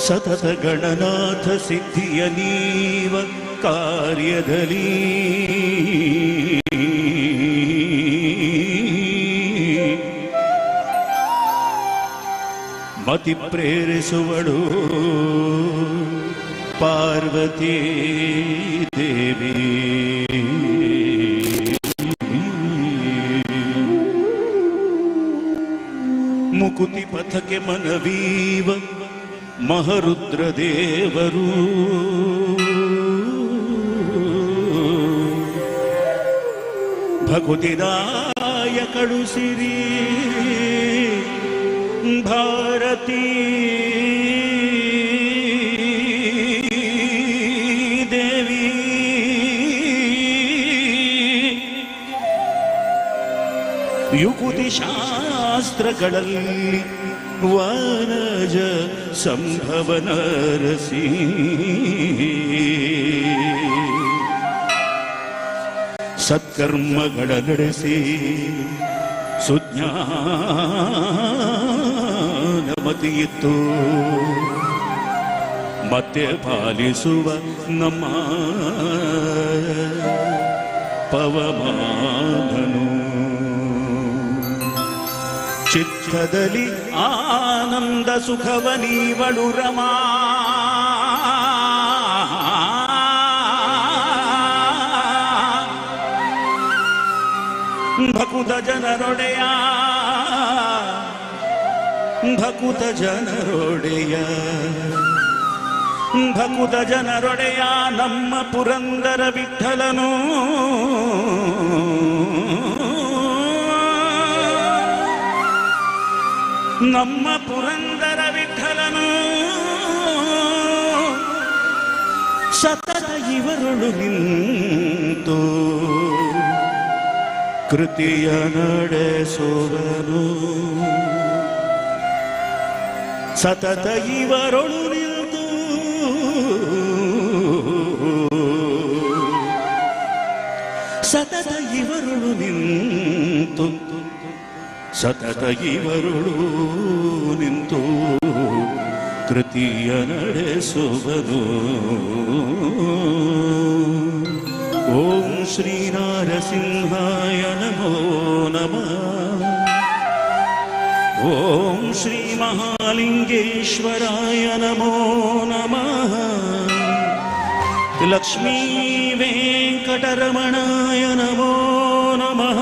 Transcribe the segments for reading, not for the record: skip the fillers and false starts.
ಸತತ ಗಣನಾಥ ಸಿದ್ಧಿಯ ನೀವ ಕಾರ್ಯದಲ್ಲಿ ಮತಿ ಪ್ರೇರಿಸುವಳು ಪಾರ್ವತಿ ದೇವಿ. ಮುಕುತಿ ಪಥಕ್ಕೆ ಮನವೀವ ಮಹರುದ್ರ ದೇವರು ಭಕುತಿದಾಯ ಕಳುಸಿರಿ ಭಾರತೀ ದೇವಿ. ಯುಕುತಿ ಶಾಸ್ತ್ರಗಳಲ್ಲಿ ವನಜ ಸಂಭವನ ರಸಿ ಸತ್ಕರ್ಮಗಳ ನಡೆಸಿ ಸುಜ್ಞಾನಮತಿಯಿತ್ತು ಮತ್ತೆ ಪಾಲಿಸುವ ನಮ್ಮ ಪವಮಾನನು. ಚಿತ್ತದಲ್ಲಿ ಆನಂದ ಸುಖವ ನೀವಳು ರಮಾ. ಭಕುತ ಜನರೊಡೆಯ ಭಕುತ ಜನರೊಡೆಯ ಭಕುತ ಜನರೊಡೆಯ ನಮ್ಮ ಪುರಂದರ ವಿಠಲನು. ನಮ್ಮ ಪುರಂದರ ವಿಠಲನು ಸತತ ಇವರೊಳು ನಿಂತು ಕೃತಿಯ ನಡೆಸುವನು. ಸತತ ಇವರೊಳು ನಿಂತು ಸತತ ಇವರೊಳು ನಿಂತು ಸತತ ಇವರೊಳು ನಿಂತು ಕೃತಿಯ ನಡೆಸುವನು. ಓಂ ಶ್ರೀ ನರಸಿಂಹಾಯ ನಮೋ ನಮಃ. ಓಂ ಶ್ರೀ ಮಹಾಲಿಂಗೇಶ್ವರಾಯ ನಮೋ ನಮಃ. ಲಕ್ಷ್ಮೀ ವೆಂಕಟರಮಣಾಯ ನಮೋ ನಮಃ.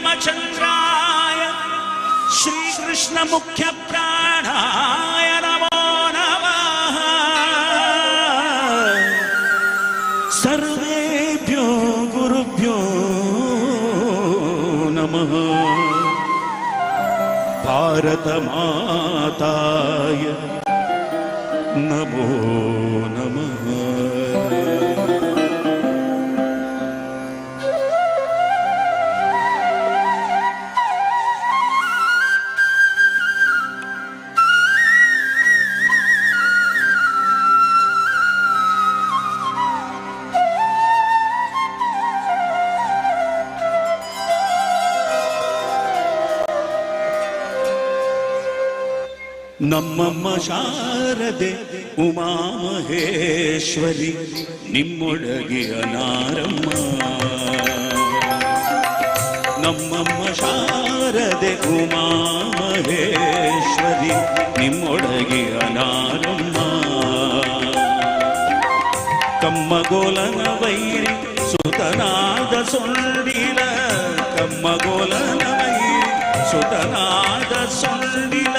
ಶ್ರೀರಾಮಚಂದ್ರಾಯ ಶ್ರೀಕೃಷ್ಣ ಮುಖ್ಯ ಪ್ರಾಣಾಯ ನಮೋ ನಮಃ. ಸರ್ವೇಭ್ಯೋ ಗುರುಭ್ಯೋ ನಮಃ. ಭಾರತ ಮಾತಾಯ ನಮೋ ನಮಃ. ನಮ್ಮಮ್ಮ ಶಾರದೆ ಉಮಾಮಹೇಶ್ವರಿ ನಿಮ್ಮೊಳಗೆ ಅನಾರಮ್ಮ. ನಮ್ಮಮ್ಮ ಶಾರದೆ ಉಮಾಮಹೇಶ್ವರಿ ನಿಮ್ಮೊಳಗೆ ಅನಾರಮ್ಮ. ಕಮ್ಮಗೋಲನ ವೈರಿ ಸುತನಾದ ಸೊಂಡಿಲ ಕಮ್ಮಗೋಲನ ವೈರಿ ಸುತನಾದ ಸೊಂಡಿಲ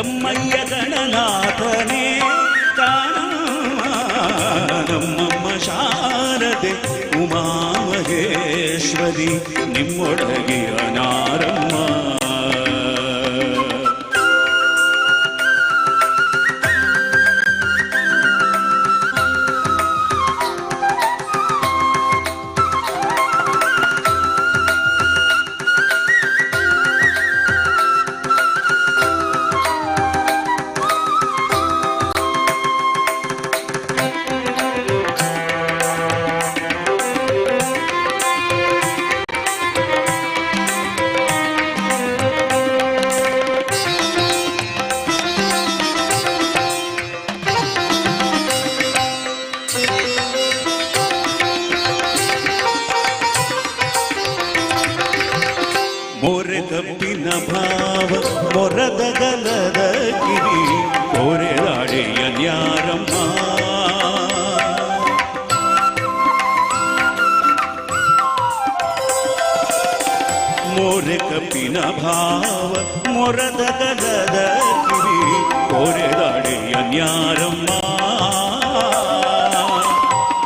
ಎಮ್ಮಯ್ಯ ಗಣನಾಥನೇ ಕಾಣ. ನಮ್ಮಮ್ಮ ಶಾರದೆ ಉಮಾಮಹೇಶ್ವರಿ ನಿಮ್ಮೊಳಗೆ ಅನಾರಮ್ಮ. ಮೊರದಗಲದ ಕಿವಿ ಕೋರೆದಾಡೆಯ ನ್ಯಾರಮ್ಮ ಮೋರೆ ಕಪ್ಪಿನ ಭಾವ ಮೊರದಗಲದ ಕಿವಿ ಕೋರೆದಾಡೆಯ ನ್ಯಾರಮ್ಮ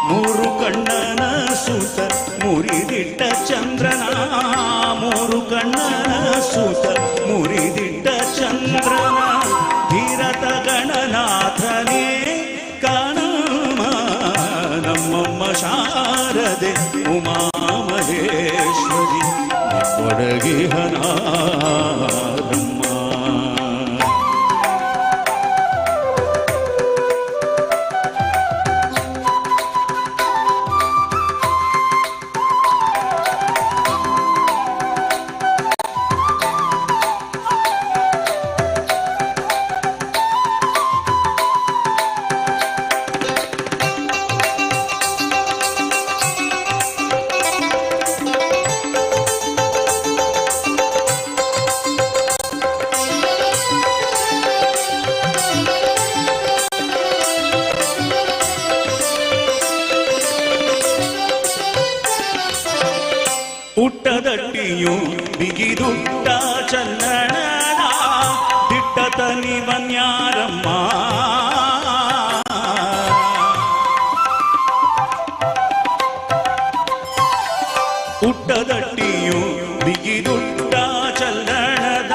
ಮೂರು ಕಣ್ಣನ ಸೂತ ಮುರಿದಿಟ್ಟ ಚಂದ್ರನ ಮೂರು ಕಣ್ಣನ ಸೂತ ಮುರಿದಿಟ್ಟ ಚಂದ್ರನ ಧೀರತ ಗಣನಾಥನೇ ಕಾಣಮ್ಮ ನಮ್ಮಮ್ಮ ಶಾರದೆ ಉಮಾ ಮಹೇಶ್ವರಿ ಒಡಗಿಹನಾರಮ್ಮ ಹುಟ್ಟದಟ್ಟಿಯು ಬಿಗಿದುಟ್ಟ ಚನ್ನಣನ ದಿಟ್ಟತ ನಿವನ್ಯಾರಮ್ಮ ಹುಟ್ಟದಟ್ಟಿಯು ಬಿಗಿದುಟ್ಟ ಚಲ್ಲಣದ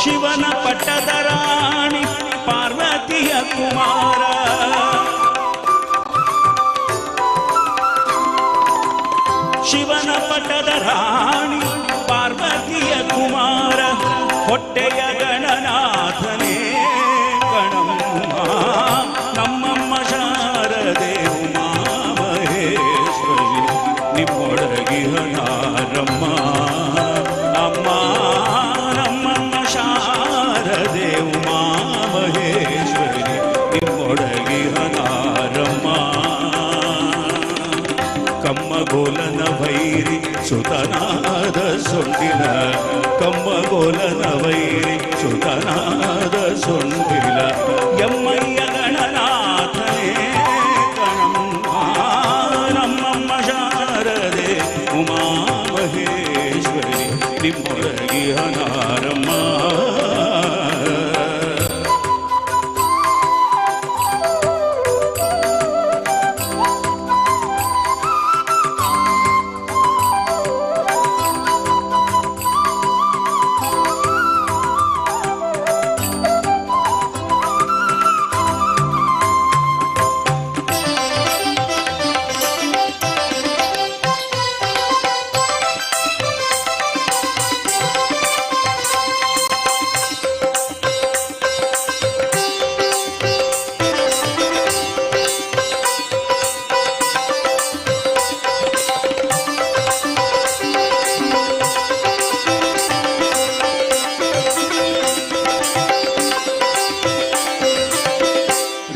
ಶಿವನ ಪಟ್ಟದ ರಾಣಿ ಪಾರ್ವತಿಯ ಕುಮಾರ ಶಿವನ ಪಟ್ಟದ ರಾಣಿ ಪಾರ್ವತಿಯ ಕುಮಾರ ಹೊಟ್ಟೆಯ ಗಣನಾಥನೇ ಗಣಮ್ಮ ನಮ್ಮಮ್ಮ ಶಾರದೆ ಉಮಾ ಮಹೇಶ್ವರಿ ನಿಮ್ಮೊಡಗಿಹನಾರಮ್ಮ ಅಮ್ಮ ಶಾರದೆ ಉಮಾ ಮಹೇಶ್ವರಿ ನಿಮ್ಮೊಡಗಿಹನಾರಮ್ಮ ಕಮ್ಮಗೋಲನ ಭೈರಿ ಸುತನಾದ ಸೊಂಡಿಲ ಕಮ್ಮಗೋಲನ ಭೈರಿ ಸುತನಾದ ಸೊಂಡಿಲ ಎಮ್ಮಯ್ಯ ಗಣನಾಥನೇ ಗಣಮ್ಮ ನಮ್ಮಮ್ಮ ಶಾರದೆ ಉಮಾ ಮಹೇಶ್ವರಿ ನಿಮ್ಮೊಡಗಿಹನಾರಮ್ಮ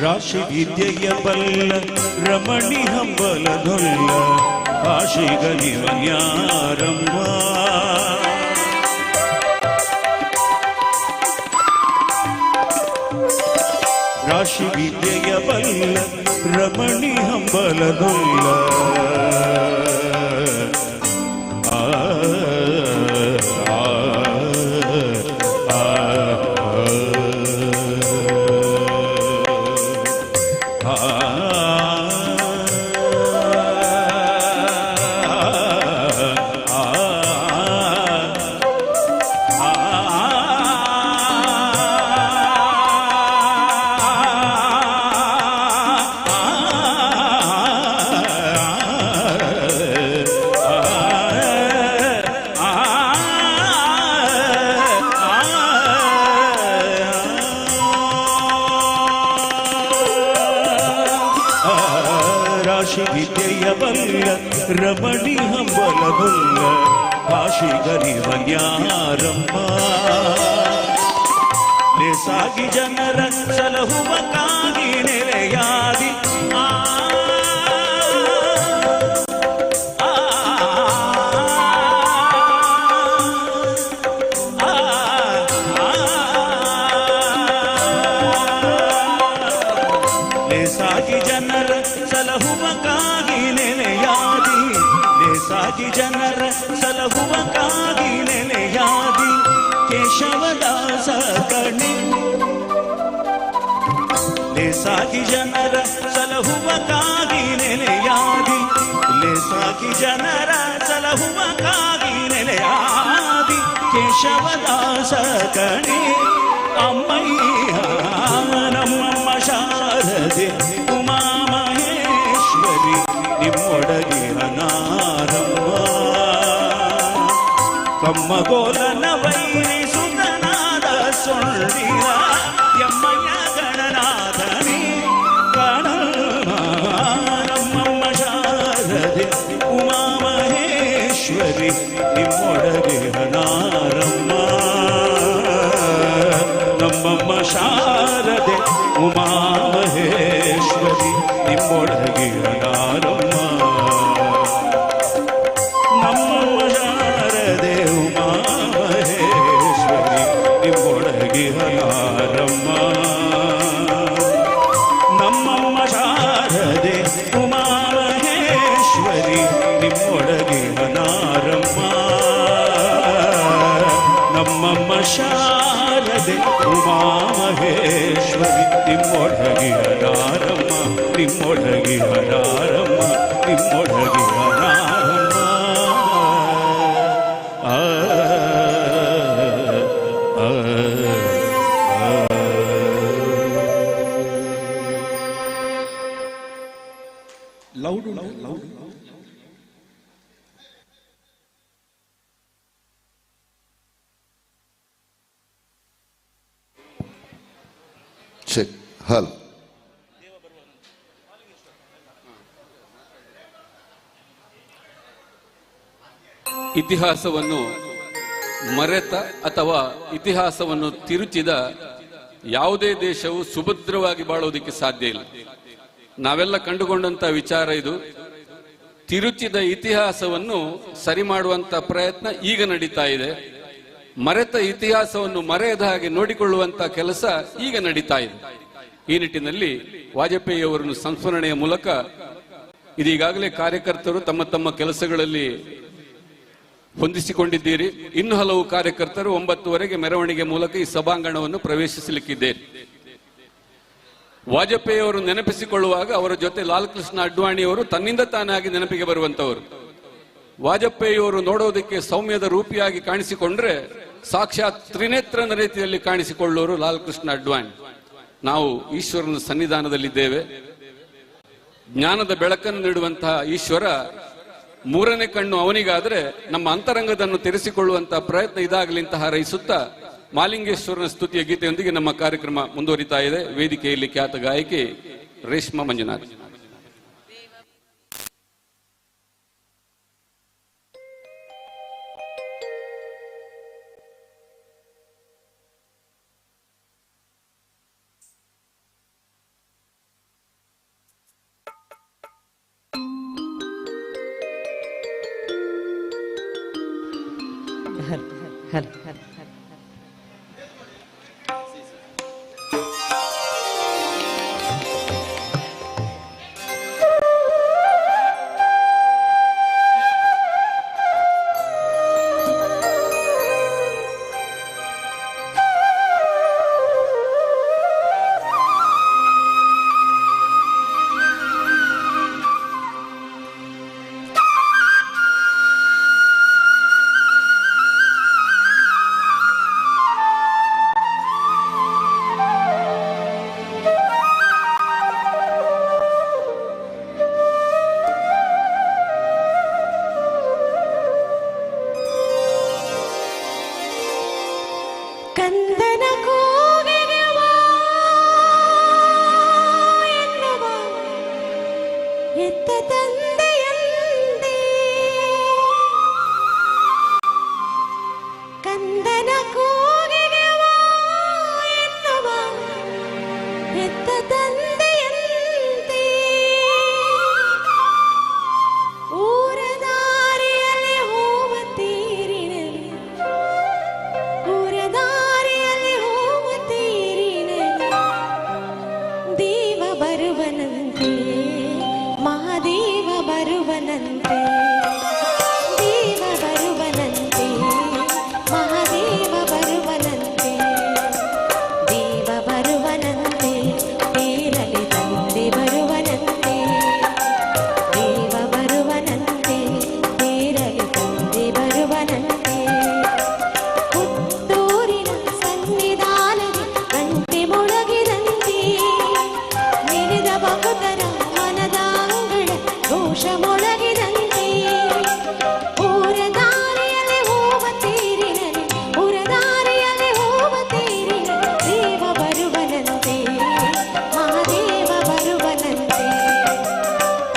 ರಾಶಿ ವಿದ್ಯೆಯ ಬಲ್ಲ ರಮಣಿ ಹಂಬಲದೊಲ್ಲ ಆಶಿಗನಿವನ್ಯಾರಮ್ಮ ರಾಶಿ ವಿದ್ಯೆಯ ಬಲ್ಲ ರಮಣಿ ಹಂಬಲದೊಲ್ಲ ರಾಶಿ ವಿದ್ಯೆಯ ಬಲ್ಲ ರಮಣಿ ಹಂಬಲಗೊಲ್ಲ ಭಾಷಿಗರಿವನ್ಯಾರಮ್ಮ ಸಾಗಿ ಜನರ ಸಲಹುವ ಕಾಗಿ ನೆಲೆಯಾದಿ ಸಾಗಿ ಜನರ ಸಲಹುವ ಕಾಗಿ ನೆಲೆಯಾದಿ ಸಾಗಿ ಜನರ ಸಲಹುವ ಕಾಗಿ ನೆಲೆಯಾದಿ ಕೇಶವದಾಸ ಕಣಿ ಸಾಗಿ ಜನರ ಸಲಹುವ ಕಾಗಿ ನೆಲೆಯಾದಿ ಸಾಗಿ ಜನರ ಸಲಹುವ ಕಾಗಿ ನೆಲೆಯಾದಿ ಕೇಶವದಾಸ ಕಣಿ ಅಮ್ಮಯ್ಯ ನಮ್ಮಮ್ಮ ಶಾರದೆ ಉಮಾ ಮಹೇಶ್ವರಿ ನಿಮ್ಮೊಡಗೆ ಅನಾರಮ್ಮ ಕಮ್ಮಗೋಲನ ವೈರಿ ಸುತನಾದ ಸೊಳ್ಳಿರ ಎಮ್ಮಯ್ಯ ಗಣನಾಥನಿ ನಮ್ಮಮ್ಮ ಶಾರದೆ ಉಮಾ ಮಹೇಶ್ವರಿ ನಿಮ್ಮೊಡಗೆ ಅನಾರಮ್ಮ ನಮ್ಮಮ್ಮ ಶಾರದೆ ಉಮಾ ಮಹೇಶ್ವರಿ ನಿಮ್ಮೊಡಗೆ ಅನಾರಮ್ಮ ನಮ್ಮಮ್ಮ ಶಾರದೆ ಉಮಾ ಮಹೇಶ್ವರಿ ನಿಮ್ಮೊಡಗೆ ಅನಾರಮ್ಮ ನಮ್ಮಮ್ಮ ಶಾರದೆ ಉಮಾ ಮಹೇಶ್ವರಿ ನಿಮ್ಮೊಡಗೆ ಅನಾರಮ್ಮ ನಮ್ಮಮ್ಮ ಶಾರದೆ ಉಮಾ ಮಹೇಶ್ವರಿ ನಿಮ್ಮೊಡಗೆ ಅನಾರಮ್ಮ ನಿಮ್ಮೊಡಗೆ ಅನಾರಮ್ಮ ನಿಮ್ಮೊಡಗೆ ಅನಾರಮ್ಮ ಲೌಡ್ ಚೆಕ್ ಹಲ್ ಇತಿಹಾಸವನ್ನು ಮರೆತ ಅಥವಾ ಇತಿಹಾಸವನ್ನು ತಿರುಚಿದ ಯಾವುದೇ ದೇಶವು ಸುಭದ್ರವಾಗಿ ಬಾಳೋದಕ್ಕೆ ಸಾಧ್ಯ ಇಲ್ಲ. ನಾವೆಲ್ಲ ಕಂಡುಕೊಂಡಂತ ವಿಚಾರ ಇದು. ತಿರುಚಿದ ಇತಿಹಾಸವನ್ನು ಸರಿ ಮಾಡುವಂತ ಪ್ರಯತ್ನ ಈಗ ನಡೀತಾ ಇದೆ. ಮರೆತ ಇತಿಹಾಸವನ್ನು ಮರೆಯದ ಹಾಗೆ ನೋಡಿಕೊಳ್ಳುವಂತ ಕೆಲಸ ಈಗ ನಡೀತಾ ಇದೆ. ಈ ನಿಟ್ಟಿನಲ್ಲಿ ವಾಜಪೇಯಿ ಅವರನ್ನು ಸಂಸ್ಮರಣೆಯ ಮೂಲಕ ಇದೀಗಾಗಲೇ ಕಾರ್ಯಕರ್ತರು ತಮ್ಮ ತಮ್ಮ ಕೆಲಸಗಳಲ್ಲಿ ಹೊಂದಿಸಿಕೊಂಡಿದ್ದೀರಿ. ಇನ್ನು ಹಲವು ಕಾರ್ಯಕರ್ತರು 9:30 ಮೆರವಣಿಗೆ ಮೂಲಕ ಈ ಸಭಾಂಗಣವನ್ನು ಪ್ರವೇಶಿಸಲಿಕ್ಕಿದ್ದೇನೆ. ವಾಜಪೇಯಿ ಅವರು ನೆನಪಿಸಿಕೊಳ್ಳುವಾಗ ಅವರ ಜೊತೆ ಲಾಲ್ ಕೃಷ್ಣ ಅಡ್ವಾಣಿಯವರು ತನ್ನಿಂದ ತಾನಾಗಿ ನೆನಪಿಗೆ ಬರುವಂತವರು. ವಾಜಪೇಯಿಯವರು ನೋಡೋದಕ್ಕೆ ಸೌಮ್ಯದ ರೂಪಿಯಾಗಿ ಕಾಣಿಸಿಕೊಂಡ್ರೆ ಸಾಕ್ಷಾತ್ ತ್ರಿನೇತ್ರನ ರೀತಿಯಲ್ಲಿ ಕಾಣಿಸಿಕೊಳ್ಳುವರು ಲಾಲ್ ಕೃಷ್ಣ ಅಡ್ವಾಣಿ. ನಾವು ಈಶ್ವರನ ಸನ್ನಿಧಾನದಲ್ಲಿದ್ದೇವೆ. ಜ್ಞಾನದ ಬೆಳಕನ್ನು ನೀಡುವಂತಹ ಈಶ್ವರ ಮೂರನೇ ಕಣ್ಣು ಅವನಿಗಾದ್ರೆ ನಮ್ಮ ಅಂತರಂಗದನ್ನು ತೆರೆಸಿಕೊಳ್ಳುವಂತಹ ಪ್ರಯತ್ನ ಇದಾಗಲಿ ಅಂತ ಹಾರೈಸುತ್ತಾ ಮಾಲಿಂಗೇಶ್ವರನ ಸ್ತುತಿಯ ಗೀತೆಯೊಂದಿಗೆ ನಮ್ಮ ಕಾರ್ಯಕ್ರಮ ಮುಂದುವರಿತಾ ಇದೆ. ವೇದಿಕೆಯಲ್ಲಿ ಖ್ಯಾತ ಗಾಯಕಿ ರೇಷ್ಮಾ ಮಂಜುನಾಥ್. ತಂದೆಯಂತೆ ಕಂದನ ಕೂಗಿಗೆ ವಾ ಎನ್ನುವ ಹೆತ್ತ ತಂದೆಯಂತೆ ಊರ ದಾರಿಯಲ್ಲಿ ಹೋವ ತೀರಿನಲ್ಲಿ ಊರ ದಾರಿಯಲ್ಲಿ ಹೋವ ತೀರಿನಲ್ಲಿ ದೇವ ಬರುವನಂತೆ ಮಹಾದೇವ ಬರುವನಂತೆ ದೇವ ಬರುವನಂತೆ ಮಹಾದೇವ ಬರುವನಂತೆ ದೇವ ಬರುವನಂತೆ ತೇರಲಿ ತಂದೆ ಬರುವನಂತೆ ದೇವ ಬರುವನಂತೆ ತೇರಲಿ ತಂದೆ ಬರುವನಂತೆ ಪುತ್ತೂರಿನ ಸನ್ನಿಧಾನದಿ ಗಂಟೆ ಮೊಳಗಿದಂತೆ ನೆನೆದ ಭಕ್ತರ ಮನದ ಅಂಗಳ ಘೋಷ ಮೊಳಗಿದಂತೆ ಊರ ದಾರಿಯಲ್ಲಿ ಹೋವ ತೀರಿನಲ್ಲಿ ಊರ ದಾರಿಯಲ್ಲಿ ಹೋವ ತೀರಿನಲ್ಲಿ ದೇವ ಬರುವನಂತೆ ಮಹಾದೇವ ಬರುವನಂತೆ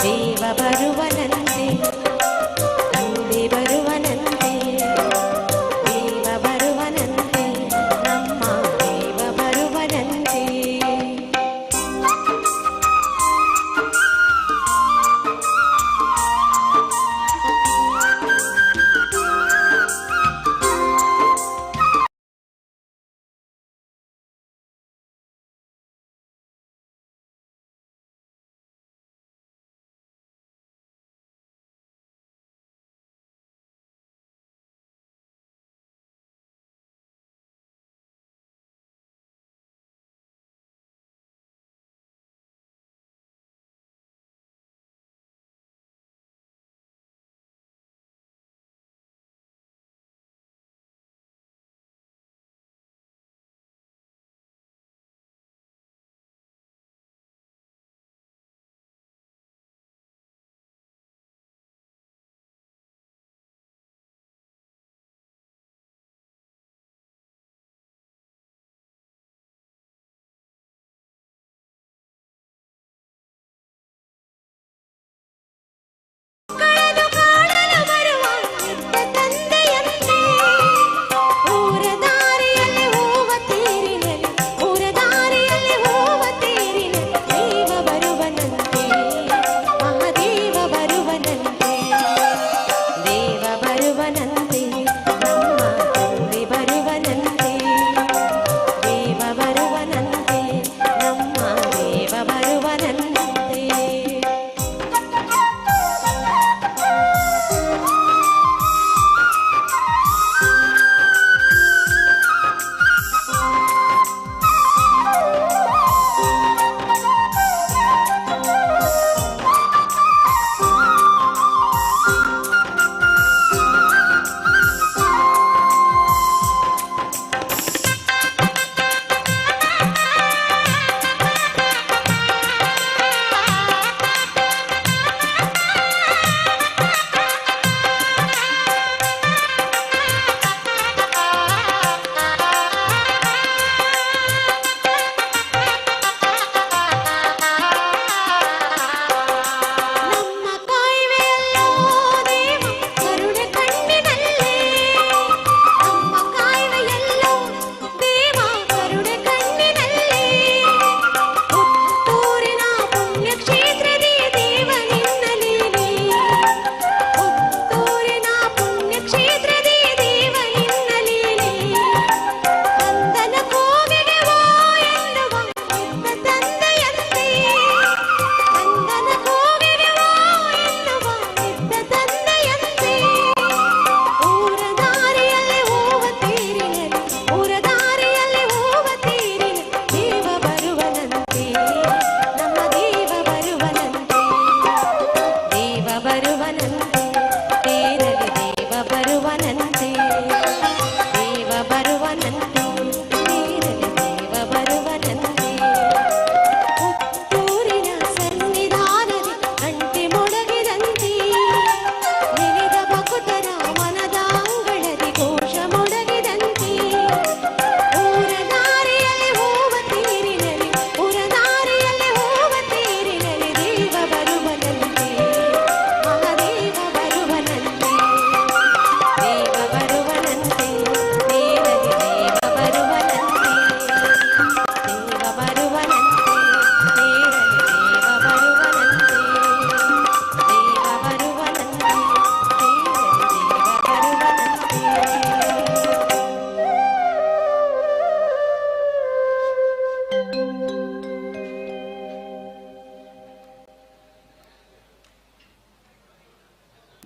ದೇವ ಬರುವನಂತೆ ತಂದೆ ಬರುವನಂತೆ ದೇವ ಬರುವನಂತೆ ನಮ್ಮ ದೇವ ಬರುವನಂತೆ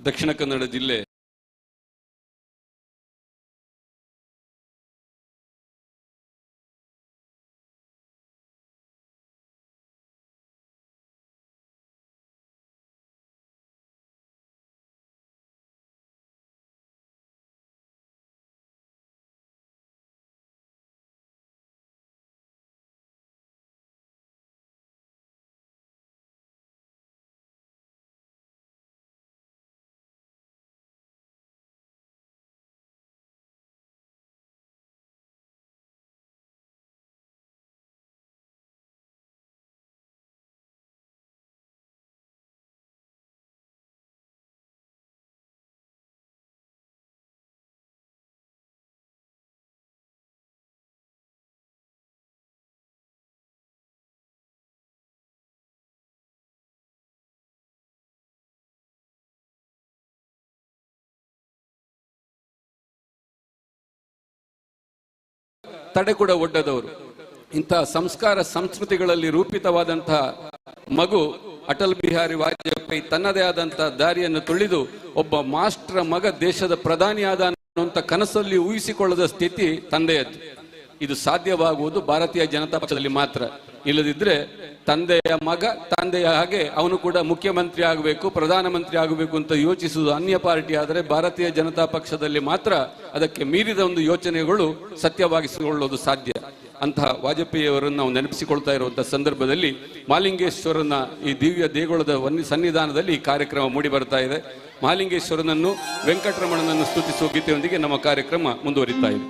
ದಕ್ಷಿಣ ಕನ್ನಡ ಜಿಲ್ಲೆ ತಡೆ ಕೂಡ ಒಡ್ಡದವರು. ಇಂತಹ ಸಂಸ್ಕಾರ ಸಂಸ್ಕೃತಿಗಳಲ್ಲಿ ರೂಪಿತವಾದಂತಹ ಮಗು ಅಟಲ್ ಬಿಹಾರಿ ವಾಜಪೇಯಿ ತನ್ನದೇ ಆದಂತಹ ದಾರಿಯನ್ನು ತುಳಿದು ಒಬ್ಬ ಮಾಸ್ಟರ್ ಮಗ ದೇಶದ ಪ್ರಧಾನಿಯಾದ ಅನ್ನುವಂಥ ಕನಸಲ್ಲಿ ಊಹಿಸಿಕೊಳ್ಳದ ಸ್ಥಿತಿ ತಂದೆಯದ್ದು. ಇದು ಸಾಧ್ಯವಾಗುವುದು ಭಾರತೀಯ ಜನತಾ ಪಕ್ಷದಲ್ಲಿ ಮಾತ್ರ. ಇಲ್ಲದಿದ್ರೆ ತಂದೆಯ ಮಗ ತಂದೆಯ ಹಾಗೆ ಅವನು ಕೂಡ ಮುಖ್ಯಮಂತ್ರಿ ಆಗಬೇಕು, ಪ್ರಧಾನಮಂತ್ರಿ ಆಗಬೇಕು ಅಂತ ಯೋಚಿಸುವುದು ಅನ್ಯ ಪಾರ್ಟಿ ಆದರೆ ಭಾರತೀಯ ಜನತಾ ಪಕ್ಷದಲ್ಲಿ ಮಾತ್ರ ಅದಕ್ಕೆ ಮೀರಿದ ಒಂದು ಯೋಚನೆಗಳು ಸತ್ಯವಾಗಿಸಿಕೊಳ್ಳೋದು ಸಾಧ್ಯ. ಅಂತಹ ವಾಜಪೇಯಿಯವರನ್ನು ನಾವು ನೆನಪಿಸಿಕೊಳ್ತಾ ಇರುವಂತಹ ಸಂದರ್ಭದಲ್ಲಿ ಮಹಾಲಿಂಗೇಶ್ವರನ ಈ ದಿವ್ಯ ದೇಗುಲದ ಸನ್ನಿಧಾನದಲ್ಲಿ ಈ ಕಾರ್ಯಕ್ರಮ ಮೂಡಿ ಬರ್ತಾ ಇದೆ. ಮಹಾಲಿಂಗೇಶ್ವರನನ್ನು ವೆಂಕಟರಮಣನನ್ನು ಸ್ತುತಿಸುವ ಗೀತೆಯೊಂದಿಗೆ ನಮ್ಮ ಕಾರ್ಯಕ್ರಮ ಮುಂದುವರಿತಾ ಇದೆ.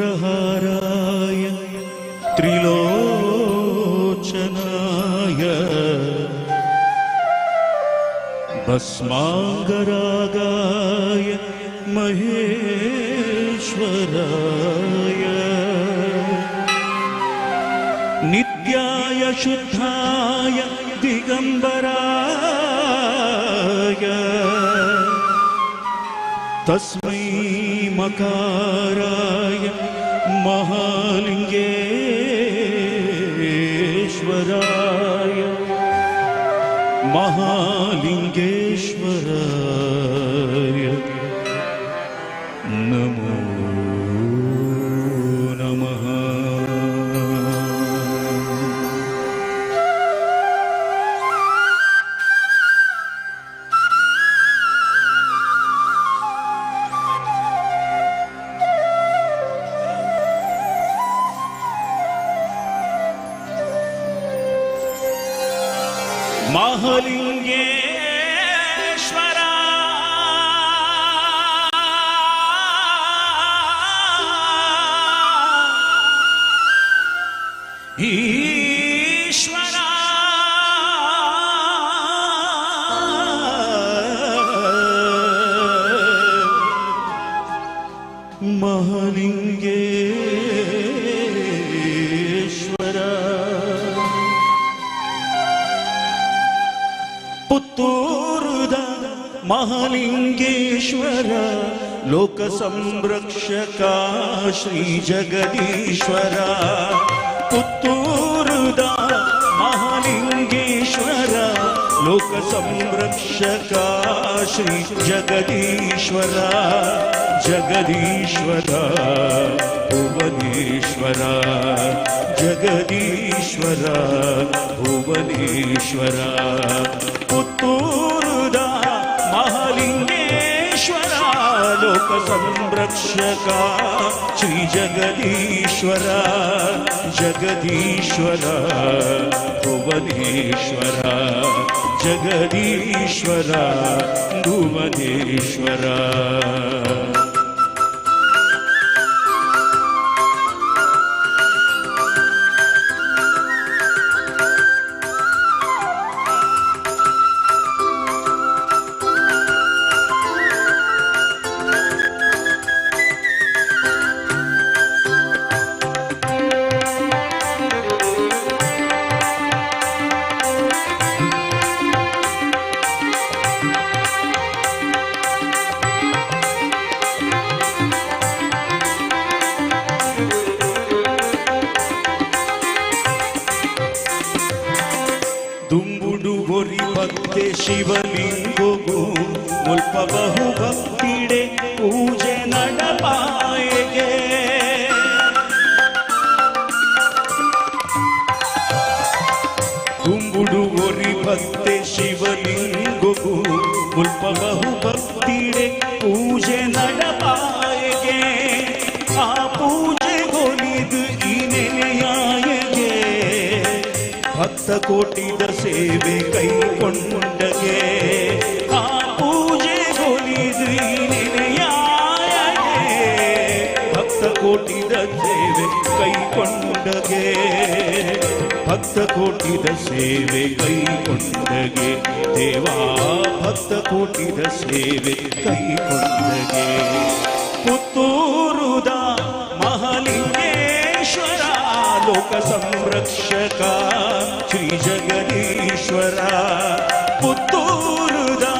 नागेन्द्रहाराय त्रिलोचनाय भस्मांगरागाय महेश्वराय नित्याय शुद्धाय दिगंबराय तस्मै मकाराय महालिंगेश्वराय महालिंगेश्वराय नमो नमः। महालिंगेश्वरा ईश्वरा महालिंगेश्वरा पुत्तूरुद महालिंगेश्वर लोक संरक्षका श्री जगदीश्वर पुत्तूरुद महालिंगेश्वर लोक संरक्षका श्री जगदीश्वर जगदीश्वर भुवनेश्वर जगदीश्वर भुवनेश्वर पुत्तूरुद महालिंगेश्वर लोक संरक्षक श्री जगदीश्वर जगदीश्वर भुवनेश्वर जगदीश्वर भुवनेश्वर ಶಿವಲಿಂಗಗೂ ಮುಲ್ಪ ಬಹು ಭಕ್ತಿಡೆ ಪೂಜೆ ನಡಪಾಯಗೆ ಕುಂಬುಡು ಒರಿ ಭಕ್ತೆ ಶಿವಲಿಂಗಗೂ ಮುಲ್ಪ ಬಹು ಭಕ್ತಿಡೆ ಪೂಜೆ ನಡಪಾಯಗೆ ಆ ಪೂಜೆ ಗೊಲಿದು ಈ ನೆನೆಯಾಯಗೆ ಭಕ್ತ ಕೋಟಿದ ಸೇವೆ ಕೈಕೊಂಡಗೆ ಆ ಪೂಜೆ ಗೊಲಿದು ನೆನೆಯಾಯಗೆ ಭಕ್ತ ಕೋಟಿದ ಸೇವೆ ಕೈಕೊಂಡಗೆ ಭಕ್ತ ಕೋಟಿದ ಸೇವೆ ಕೈಕೊಂಡಗೆ ದೇವಾ ಭಕ್ತ ಕೋಟಿದ ಸೇವೆ ಕೈಕೊಂಡಗೆ ಪುತ್ತೂರುದ ಮಹಾಲಿಂಗೇಶ್ವರ लोक संरक्षक श्री जगदीश्वर पुत्तूरुदा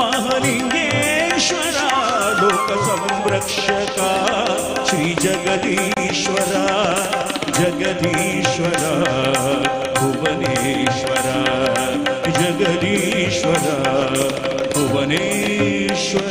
महालिंगेश्वर लोक संरक्षक श्री जगदीश्वर जगदीश्वर भुवनेश्वर जगदीश्वर भुवनेश्वर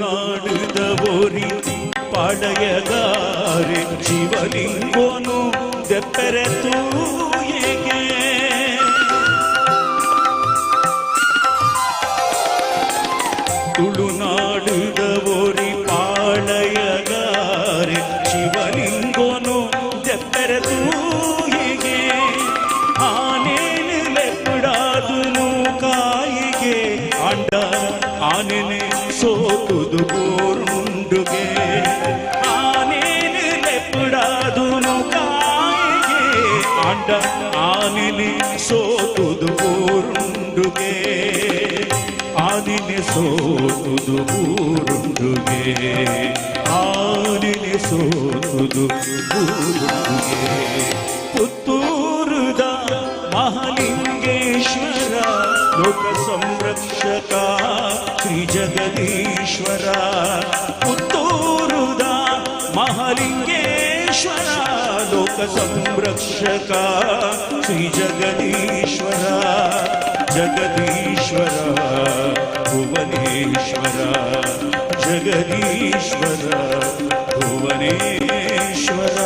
ತುಳುನಾಡುದವೋರಿ ಪಾಡಯಗಾರೆ ಶಿವಲಿಂಗೋನು ದೆಪ್ಪೆರೆತು ಏಕೆ ತುಳುನಾಡುದವೋರಿ ಪಾಡಯಗಾರೆ ಶಿವಲಿಂಗೋನು ದೆಪ್ಪೆರೆತು ಹೇಗೆ ಆನೇನು ಲೆಪ್ಪಡಾದುನು ಕಾಯಿಗೆ ಅಂಡ ಆನೆನೆ ಸೋತುದು ಬೋರುಂಡುಗೆ ಆನೇನು ಲೆಪ್ಪಡಾದುನು ಕಾಯಿಗೆ ಅಂಡ ಆನೆನೆ ಸೋತುದು ಬೋರುಂಡುಗೆ ಆನೆನೆ ಸೋತುದು ಬೋರುಂಡುಗೆ ಆನೆನೆ ಸೋತುದು ಬೋರುಂಡುಗೆ ಪುತ್ತೂರುದ ಮಹಾಲಿಂಗೇಶ್ವರ लोक संरक्षक श्री जगदीश्वर पुत्तूरुदा महालिंगेश्वर लोक संरक्षक श्री जगदीश्वर जगदीश्वर भुवनेश्वर जगदीश्वर भुवनेश्वर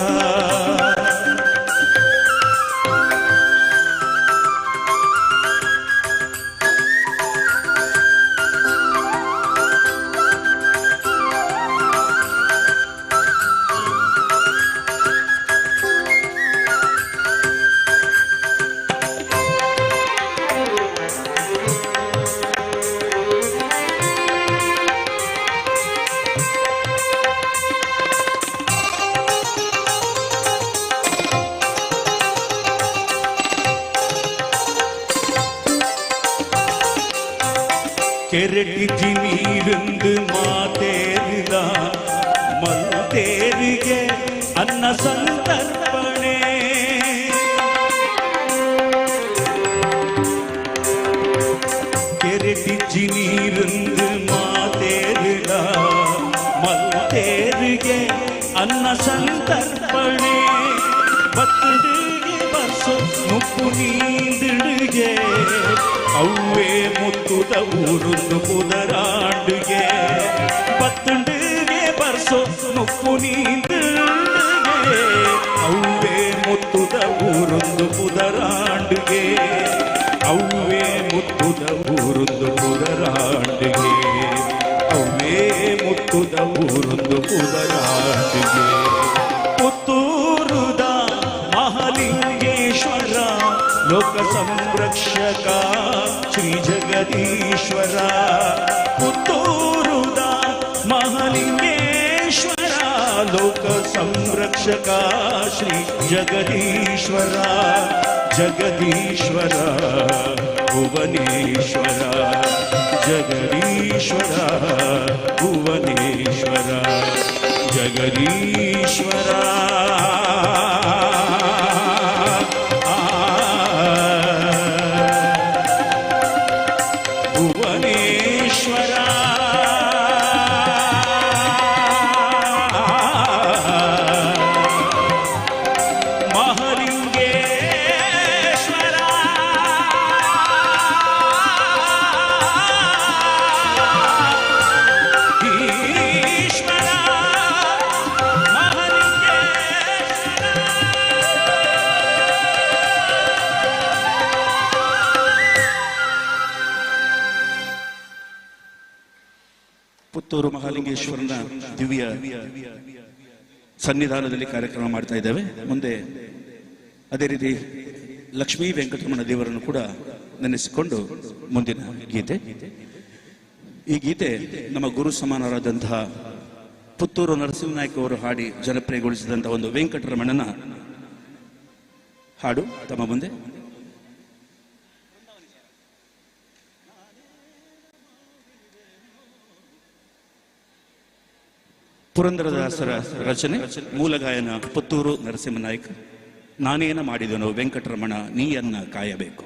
ಕೆರೆಟಿಜಿ ನೀருந்து ಮಾತೇರಿದ ಮಲ್ತೇರಿಗೆ ಅನ್ನ ಸಂತರ್ಪಣೆ ಕೆರೆಟಿಜಿ ನೀருந்து ಮಾತೇರಿದ ಮಲ್ತೇರಿಗೆ ಅನ್ನ ಸಂತರ್ಪಣೆ ಬತ್ತುಡಿಗೆ ಬರ್ಸೋ ನುಪ್ಪು ನೀಂದಿಡುಗೆ ಅವ್ವೇ ಮುತ್ತುದ ಊರುಂದು ಪುದರಾಂಡುಗೆ ಬತ್ತುಂಡಿಗೆ ಬರ್ಸೋ ನುಪ್ಪು ನೀಂದಿಡುಗೆ ಅವ್ವೇ ಮುತ್ತುದ ಊರುಂದು ಪುದರಾಂಡುಗೆ ಅವ್ವೇ ಮುತ್ತುದ ಊರುಂದು ಪುದರಾಂಡುಗೆ ಅವ್ವೇ ಮುತ್ತುದ ಊರುಂದು ಪುದರಾಂಡುಗೆ ಪುತ್ತೂರುದ ಮಹಾಲಿಂಗೇಶ್ವರ ಲೋಕ ಸಂರಕ್ಷಕ ಶ್ರೀ ಜಗದೀಶ್ವರ ಪುತ್ತೂರುದ ಮಹಾಲಿಂಗೇಶ್ವರ ಲೋಕ ಸಂರಕ್ಷಕ ಶ್ರೀ ಜಗದೀಶ್ವರ ಜಗದೀಶ್ವರ ಭುವನೇಶ್ವರ ಜಗದೀಶ್ವರ ಭುವನೇಶ್ವರ ಜಗದೀಶ್ವರ ಭುವನೇಶ್ವರ ಮಹಾಲಿಂಗೇಶ್ವರ ಈಶ್ವರ ಪುತ್ತೂರು ಮಹಾಲಿಂಗೇಶ್ವರನ ದಿವ್ಯ ಸನ್ನಿಧಾನದಲ್ಲಿ ಕಾರ್ಯಕ್ರಮ ಮಾಡ್ತಾ ಇದ್ದೇವೆ. ಮುಂದೆ ಅದೇ ರೀತಿ ಲಕ್ಷ್ಮೀ ವೆಂಕಟರಮಣ ದೇವರನ್ನು ಕೂಡ ನೆನೆಸಿಕೊಂಡು ಮುಂದಿನ ಗೀತೆ. ಈ ಗೀತೆ ನಮ್ಮ ಗುರು ಸಮಾನರಾದಂತಹ ಪುತ್ತೂರು ನರಸಿಂಹನಾಯ್ಕ ಅವರು ಹಾಡಿ ಜನಪ್ರಿಯಗೊಳಿಸಿದಂತಹ ಒಂದು ವೆಂಕಟರಮಣನ ಹಾಡು ತಮ್ಮ ಮುಂದೆ. ಪುರಂದರದಾಸರ ರಚನೆ, ಮೂಲ ಗಾಯನ ಪುತ್ತೂರು ನರಸಿಂಹನಾಯ್ಕ. ನಾನೇನ ಮಾಡಿದನು ವೆಂಕಟರಮಣ ನೀಯನ್ನ ಕಾಯಬೇಕು.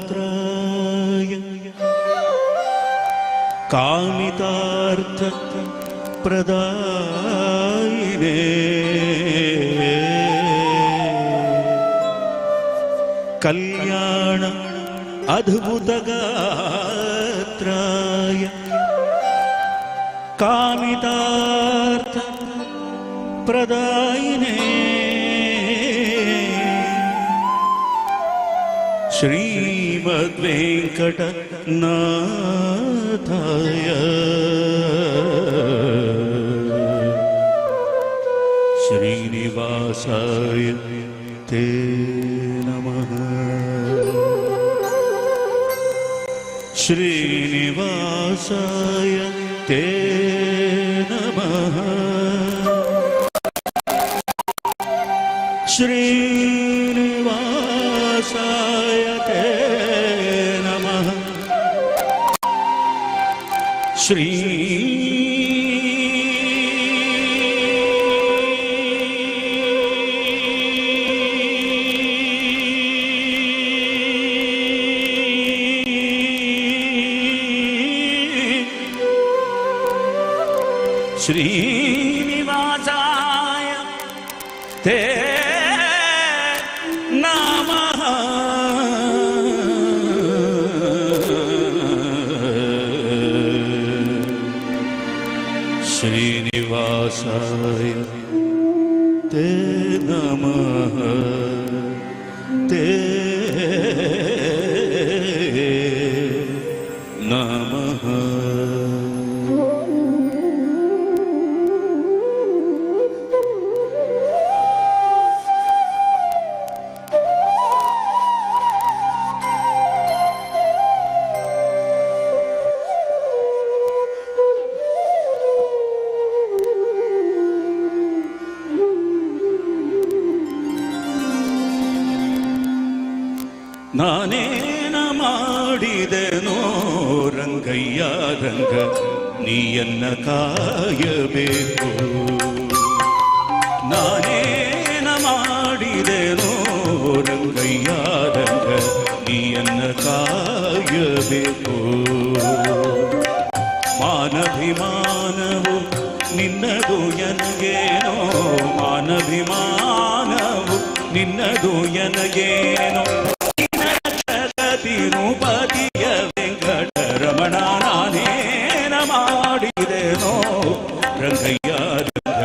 ಕಲ್ಯಾಣಾದ್ಭುತಗಾತ್ರಾಯ ಕಾಮಿತಾರ್ಥ ಪ್ರದಾಯಿನೇ ಕಲ್ಯಾಣ ಅದ್ಭುತಗಾತ್ರಾಯ ಕಾಮಿತಾರ್ಥ ಪ್ರದಾಯಿನೇ ಶ್ರೀಮದ್ವೆಂಕಟನಾಥಾಯ ಶ್ರೀನಿವಾಸಾಯ ತೇ ನಮಃ. ಶ್ರೀನಿವಾಸಾಯ ತೇ ನಮಃ. ಶ್ರೀನಿವಾಸಾಯ ತೇ ನಮಃ. ಶ್ರೀ ಶ್ರೀನಿವಾಸಾಯ ತೇ ನಮಃ ಶ್ರೀನಿವಾಸಾಯ ತೇ ನಮಃ ತೇ ನಮಃ. ನಾನೇನ ಮಾಡಿದೆನೋ ರಂಗಯ್ಯ ರಂಗ ನೀಯನ್ನ ಕಾಯಬೇಕು. ನಾನೇನ ಮಾಡಿದೆನೋ ರಂಗಯ್ಯ ರಂಗ ನೀಯನ್ನ ಕಾಯಬೇಕು. ಮಾನಭಿಮಾನವು ನಿನ್ನದು ಎನಗೇನೋ, ಮಾನಭಿಮಾನವು ನಿನ್ನದು ಎನಗೇನೋ. ತಿರುಪತಿಯ ವೆಂಕಟರಮಣ ನಾನೇನ ಮಾಡಿದೆನೋ ರಂಗಯ್ಯ ರಂಗ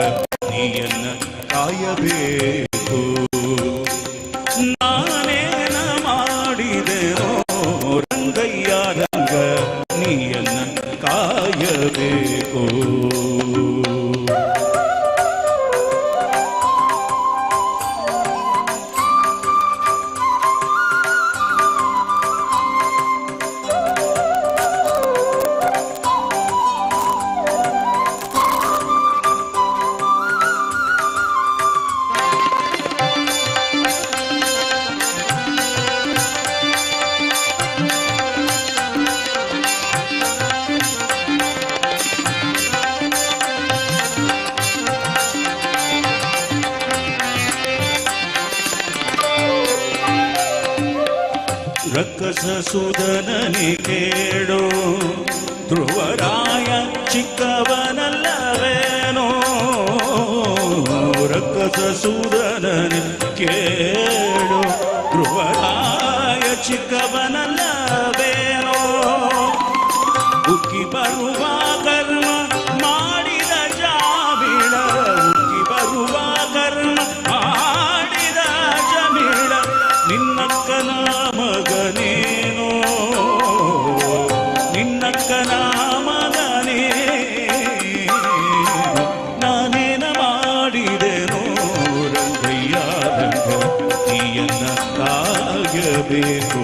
ನೀಯನ್ನ ಕಾಯಬೇಕು. ನಾನೇನ ಮಾಡಿದೆನೋ ರಂಗಯ್ಯ ರಂಗ ನೀಯನ್ನ ಕಾಯಬೇಕು. ರಕ್ಕಸ ಸುಧನನಿ ಕೇಳೋ ಧ್ರುವರಾಯ ಚಿಕ್ಕವನಲ್ಲವೇನೋ. ರಕ್ಕಸ ಸುಧನನಿ ಕೇಳೋ ಧ್ರುವರಾಯ ಚಿಕ್ಕವನಲ್ಲವೇನೋ. ಉಕ್ಕಿ ಬರುವ ಕರ್ಮ ಮಾಡಿದ ಜಾಬಿಳ, ಉಕ್ಕಿ ಬರುವ ಕರ್ಮ ಮಾಡಿದ ಜಮಿಳ ನಿನ್ನಕ್ಕನ ಮಗನೇನೋ, ನಿನ್ನಕ್ಕನ ಮಗನೇ. ನಾನೇನ ಮಾಡಿದೆನೋ ರಂಗಯ್ಯ ರಂಗ ನೀಯನ್ನ ಕಾಯಬೇಕು.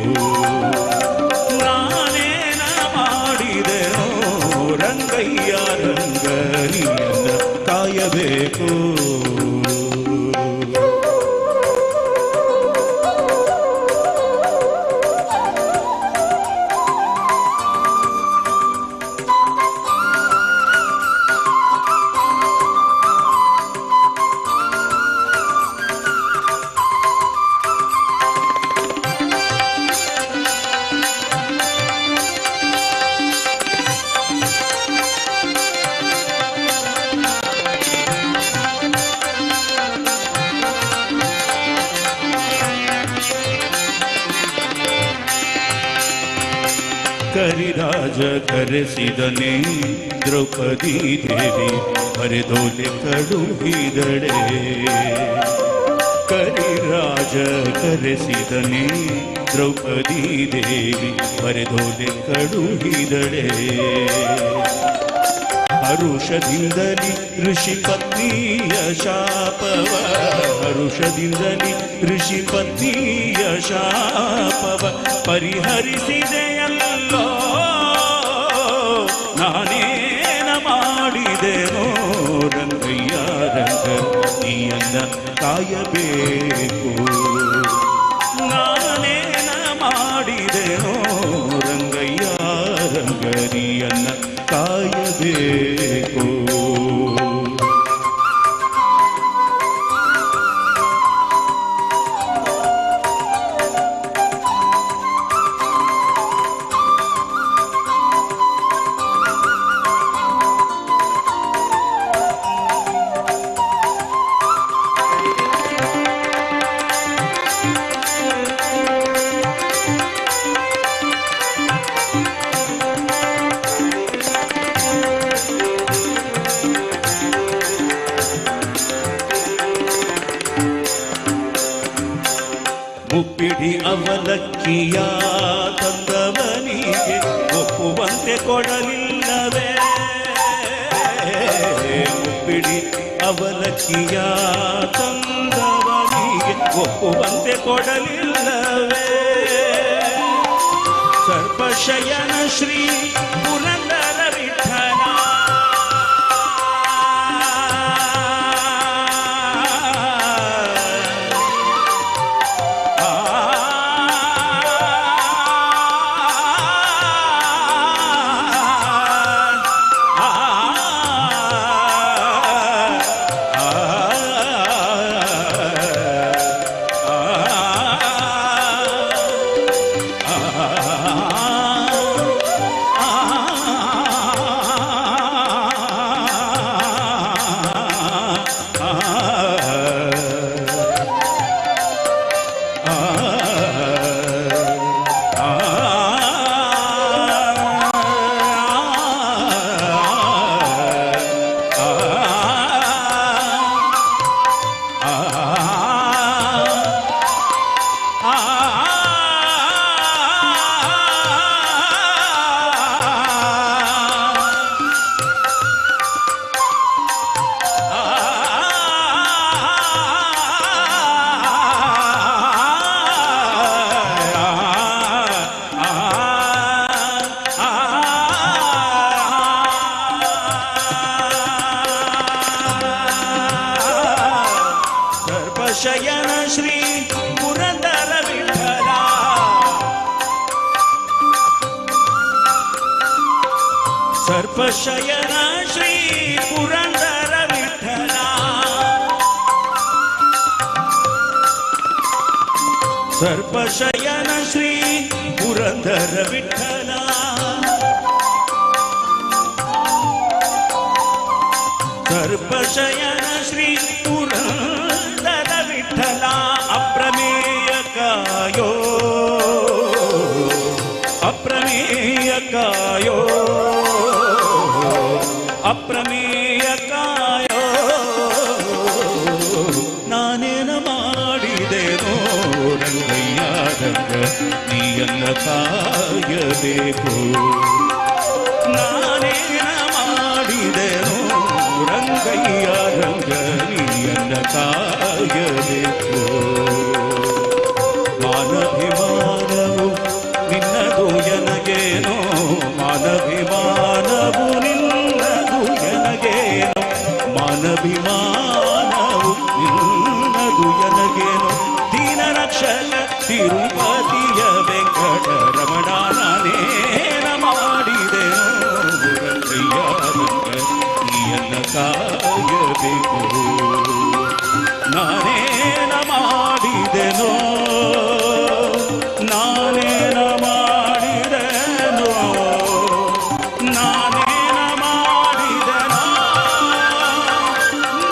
ನಾನೇನ ಮಾಡಿದೆನೋ ರಂಗಯ್ಯ ರಂಗ ನೀಯನ್ನ ಕಾಯಬೇಕು. ಕರಿರಾಜ ಕರೆಸಿದನೆ ದ್ರೌಪದಿ ದೇವಿ ಬರೆದೋಲೆ ಕಳುಹಿದಳೆ. ಕರಿರಾಜ ಕರೆಸಿದನೆ ದ್ರೌಪದಿ ದೇವಿ ಬರೆದೋಲೆ ಕಳುಹಿದಳೆ. ಹರುಷದಿಂದಲಿ ಋಷಿ ಪತ್ನಿಯ ಶಾಪವ, ಹರುಷದಿಂದಲಿ ಋಷಿ ಪತ್ನಿಯ ಶಾಪವ ಪರಿಹರಿಸಿದೆಯಲ್ಲೋ. ನಾನೇನ ಮಾಡಿದೆನೋ ರಂಗಯ್ಯ ರಂಗ ನೀಯನ್ನ ಕಾಯಬೇಕು. ನಾನೇನ ಮಾಡಿದೆನೋ ರಂಗಯ್ಯ ರಂಗ ನೀಯನ್ನ ಕಾಯಬೇಕು. ಅವಲಕ್ಕಿಯ ತಂದವನಿಗೆ ಒಪ್ಪುವಂತೆ ಕೊಡಲಿಲ್ಲವೇ ಒಪ್ಪಿಡಿ ಅವಲಕ್ಕಿಯ ತಂದವನಿಗೆ ಒಪ್ಪುವಂತೆ ಕೊಡಲಿಲ್ಲವೇ ಸರ್ಪಶಯನ ಶ್ರೀ ಪುರಂದರ ವಿಠಲ ಶಯನ ಶ್ರೀ ಪುರಂದರ ವಿಠಲ ಸರ್ಪಶಯನ ಶ್ರೀ ಪುರಂದರ ವಿಠಲ ಸರ್ಪಶಯನ ಶ್ರೀ ಪುರಂದರ ವಿಠಲ ಸರ್ಪಶಯನ ಶ್ರೀ ಪುರಂದರ ವಿಠಲ ಅಪ್ರಮೇಯ ಕಾಯೋ ಅಪ್ರಮೇಯ ಕಾಯೋ ಅಪ್ರಮೇಯ ಕಾಯೋ ನಾನೇನ ಮಾಡಿದೆನೋ ರಂಗಯ್ಯ ರಂಗ ನೀಯನ್ನ ಕಾಯಬೇಕು ನಾನೇನ ಮಾಡಿದೆನೋ ರಂಗಯ್ಯ ರಂಗ ನೀಯನ್ನ ಕಾಯಬೇಕು ಮಾನಭಿಮಾನವು ನಿನ್ನದು ಎನಗೇನೋ ಮಾನಭಿಮಾನವು ನಿನ್ನದು ಎನಗೇನೋ ಮಾನಭಿಮಾನವು ನಿನ್ನದು ಎನಗೇನೋ ದೀನ ರಕ್ಷಕ ತಿರುಪತಿಯ ವೆಂಕಟರಮಣ ನಾನೇನ ಮಾಡಿದೆನೋ ರಂಗಯ್ಯ ರಂಗ ನೀಯನ್ನ ಕಾಯಬೇಕು ನಾನೇನ ಮಾಡಿದೆನೋ ನಾನೇನ ಮಾಡಿದೆನೋ ನಾನೇನ ಮಾಡಿದೆನೋ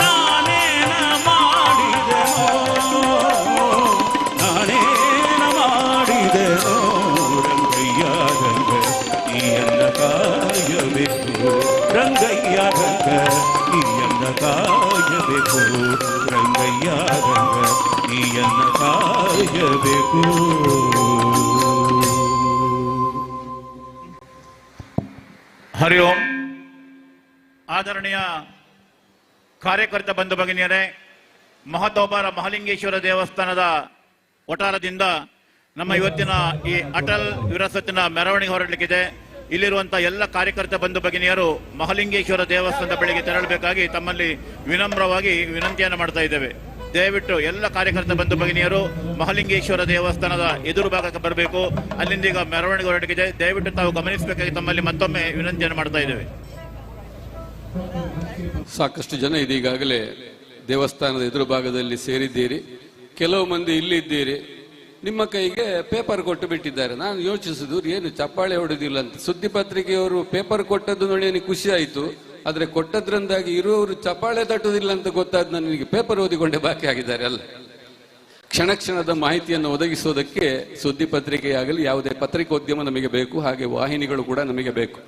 ನಾನೇನ ಮಾಡಿದೆನೋ ನಾನೇನ ಮಾಡಿದೆನೋ ರಂಗಯ್ಯ ರಂಗ ನೀಯನ್ನ ಕಾಯಬೇಕು ರಂಗಯ್ಯ ರಂಗ ನೀಯನ್ನ ಕಾಯಬೇಕು ರಂಗಯ್ಯ ರಂಗ ನೀಯನ್ನ ಕಾಯಬೇಕು ಹರಿ ಓಂ. ಆದರಣೀಯ ಕಾರ್ಯಕರ್ತ ಬಂಧು ಭಗಿನಿಯರೇ, ಮಹತೋಬಾರ ಮಹಾಲಿಂಗೇಶ್ವರ ದೇವಸ್ಥಾನದ ಒಟಾರದಿಂದ ನಮ್ಮ ಇವತ್ತಿನ ಈ ಅಟಲ್ ವಿರಸತ್ತಿನ ಮೆರವಣಿಗೆ ಹೊರಡಲಿಕ್ಕಿದೆ. ಇಲ್ಲಿರುವಂತಹ ಎಲ್ಲ ಕಾರ್ಯಕರ್ತ ಬಂಧು ಭಗಿನಿಯರು ಮಹಾಲಿಂಗೇಶ್ವರ ದೇವಸ್ಥಾನದ ಬಳಿಗೆ ತೆರಳಬೇಕಾಗಿ ತಮ್ಮಲ್ಲಿ ವಿನಮ್ರವಾಗಿ ವಿನಂತಿಯನ್ನು ಮಾಡ್ತಾ ಇದ್ದೇವೆ. ದಯವಿಟ್ಟು ಎಲ್ಲ ಕಾರ್ಯಕರ್ತ ಬಂಧು ಭಗಿನಿಯರು ಮಹಾಲಿಂಗೇಶ್ವರ ದೇವಸ್ಥಾನದ ಎದುರು ಭಾಗಕ್ಕೆ ಬರಬೇಕು. ಅಲ್ಲಿಂದ ಈಗ ಮೆರವಣಿಗೆ ಹೊರಟಿದೆ. ದಯವಿಟ್ಟು ತಾವು ಗಮನಿಸಬೇಕಾಗಿ ತಮ್ಮಲ್ಲಿ ಮತ್ತೊಮ್ಮೆ ವಿನಂತಿಯನ್ನು ಮಾಡ್ತಾ ಇದ್ದೇವೆ. ಸಾಕಷ್ಟು ಜನ ಇದೀಗಾಗಲೇ ದೇವಸ್ಥಾನದ ಎದುರು ಭಾಗದಲ್ಲಿ ಸೇರಿದ್ದೀರಿ. ಕೆಲವು ಮಂದಿ ಇಲ್ಲಿದ್ದೀರಿ. ನಿಮ್ಮ ಕೈಗೆ ಪೇಪರ್ ಕೊಟ್ಟು ಬಿಟ್ಟಿದ್ದಾರೆ. ನಾನು ಯೋಚಿಸುದು ಏನು ಚಪ್ಪಾಳೆ ಹೊಡೆದಿಲ್ಲ ಅಂತ. ಸುದ್ದಿ ಪತ್ರಿಕೆಯವರು ಪೇಪರ್ ಕೊಟ್ಟದ್ದು ನೋಡಿ ನನಗೆ ಖುಷಿ ಆಯಿತು. ಆದ್ರೆ ಕೊಟ್ಟದ್ರಿಂದಾಗಿ ಇರುವವರು ಚಪ್ಪಾಳೆ ತಟ್ಟುವುದಿಲ್ಲ ಅಂತ ಗೊತ್ತಾದ ನನಗೆ ಪೇಪರ್ ಓದಿಕೊಂಡೇ ಬಾಕಿ ಆಗಿದ್ದಾರೆ ಅಲ್ಲ. ಕ್ಷಣ ಕ್ಷಣದ ಮಾಹಿತಿಯನ್ನು ಒದಗಿಸೋದಕ್ಕೆ ಸುದ್ದಿ ಪತ್ರಿಕೆಯಾಗಲಿ ಯಾವುದೇ ಪತ್ರಿಕೋದ್ಯಮ ನಮಗೆ ಬೇಕು, ಹಾಗೆ ವಾಹಿನಿಗಳು ಕೂಡ ನಮಗೆ ಬೇಕು.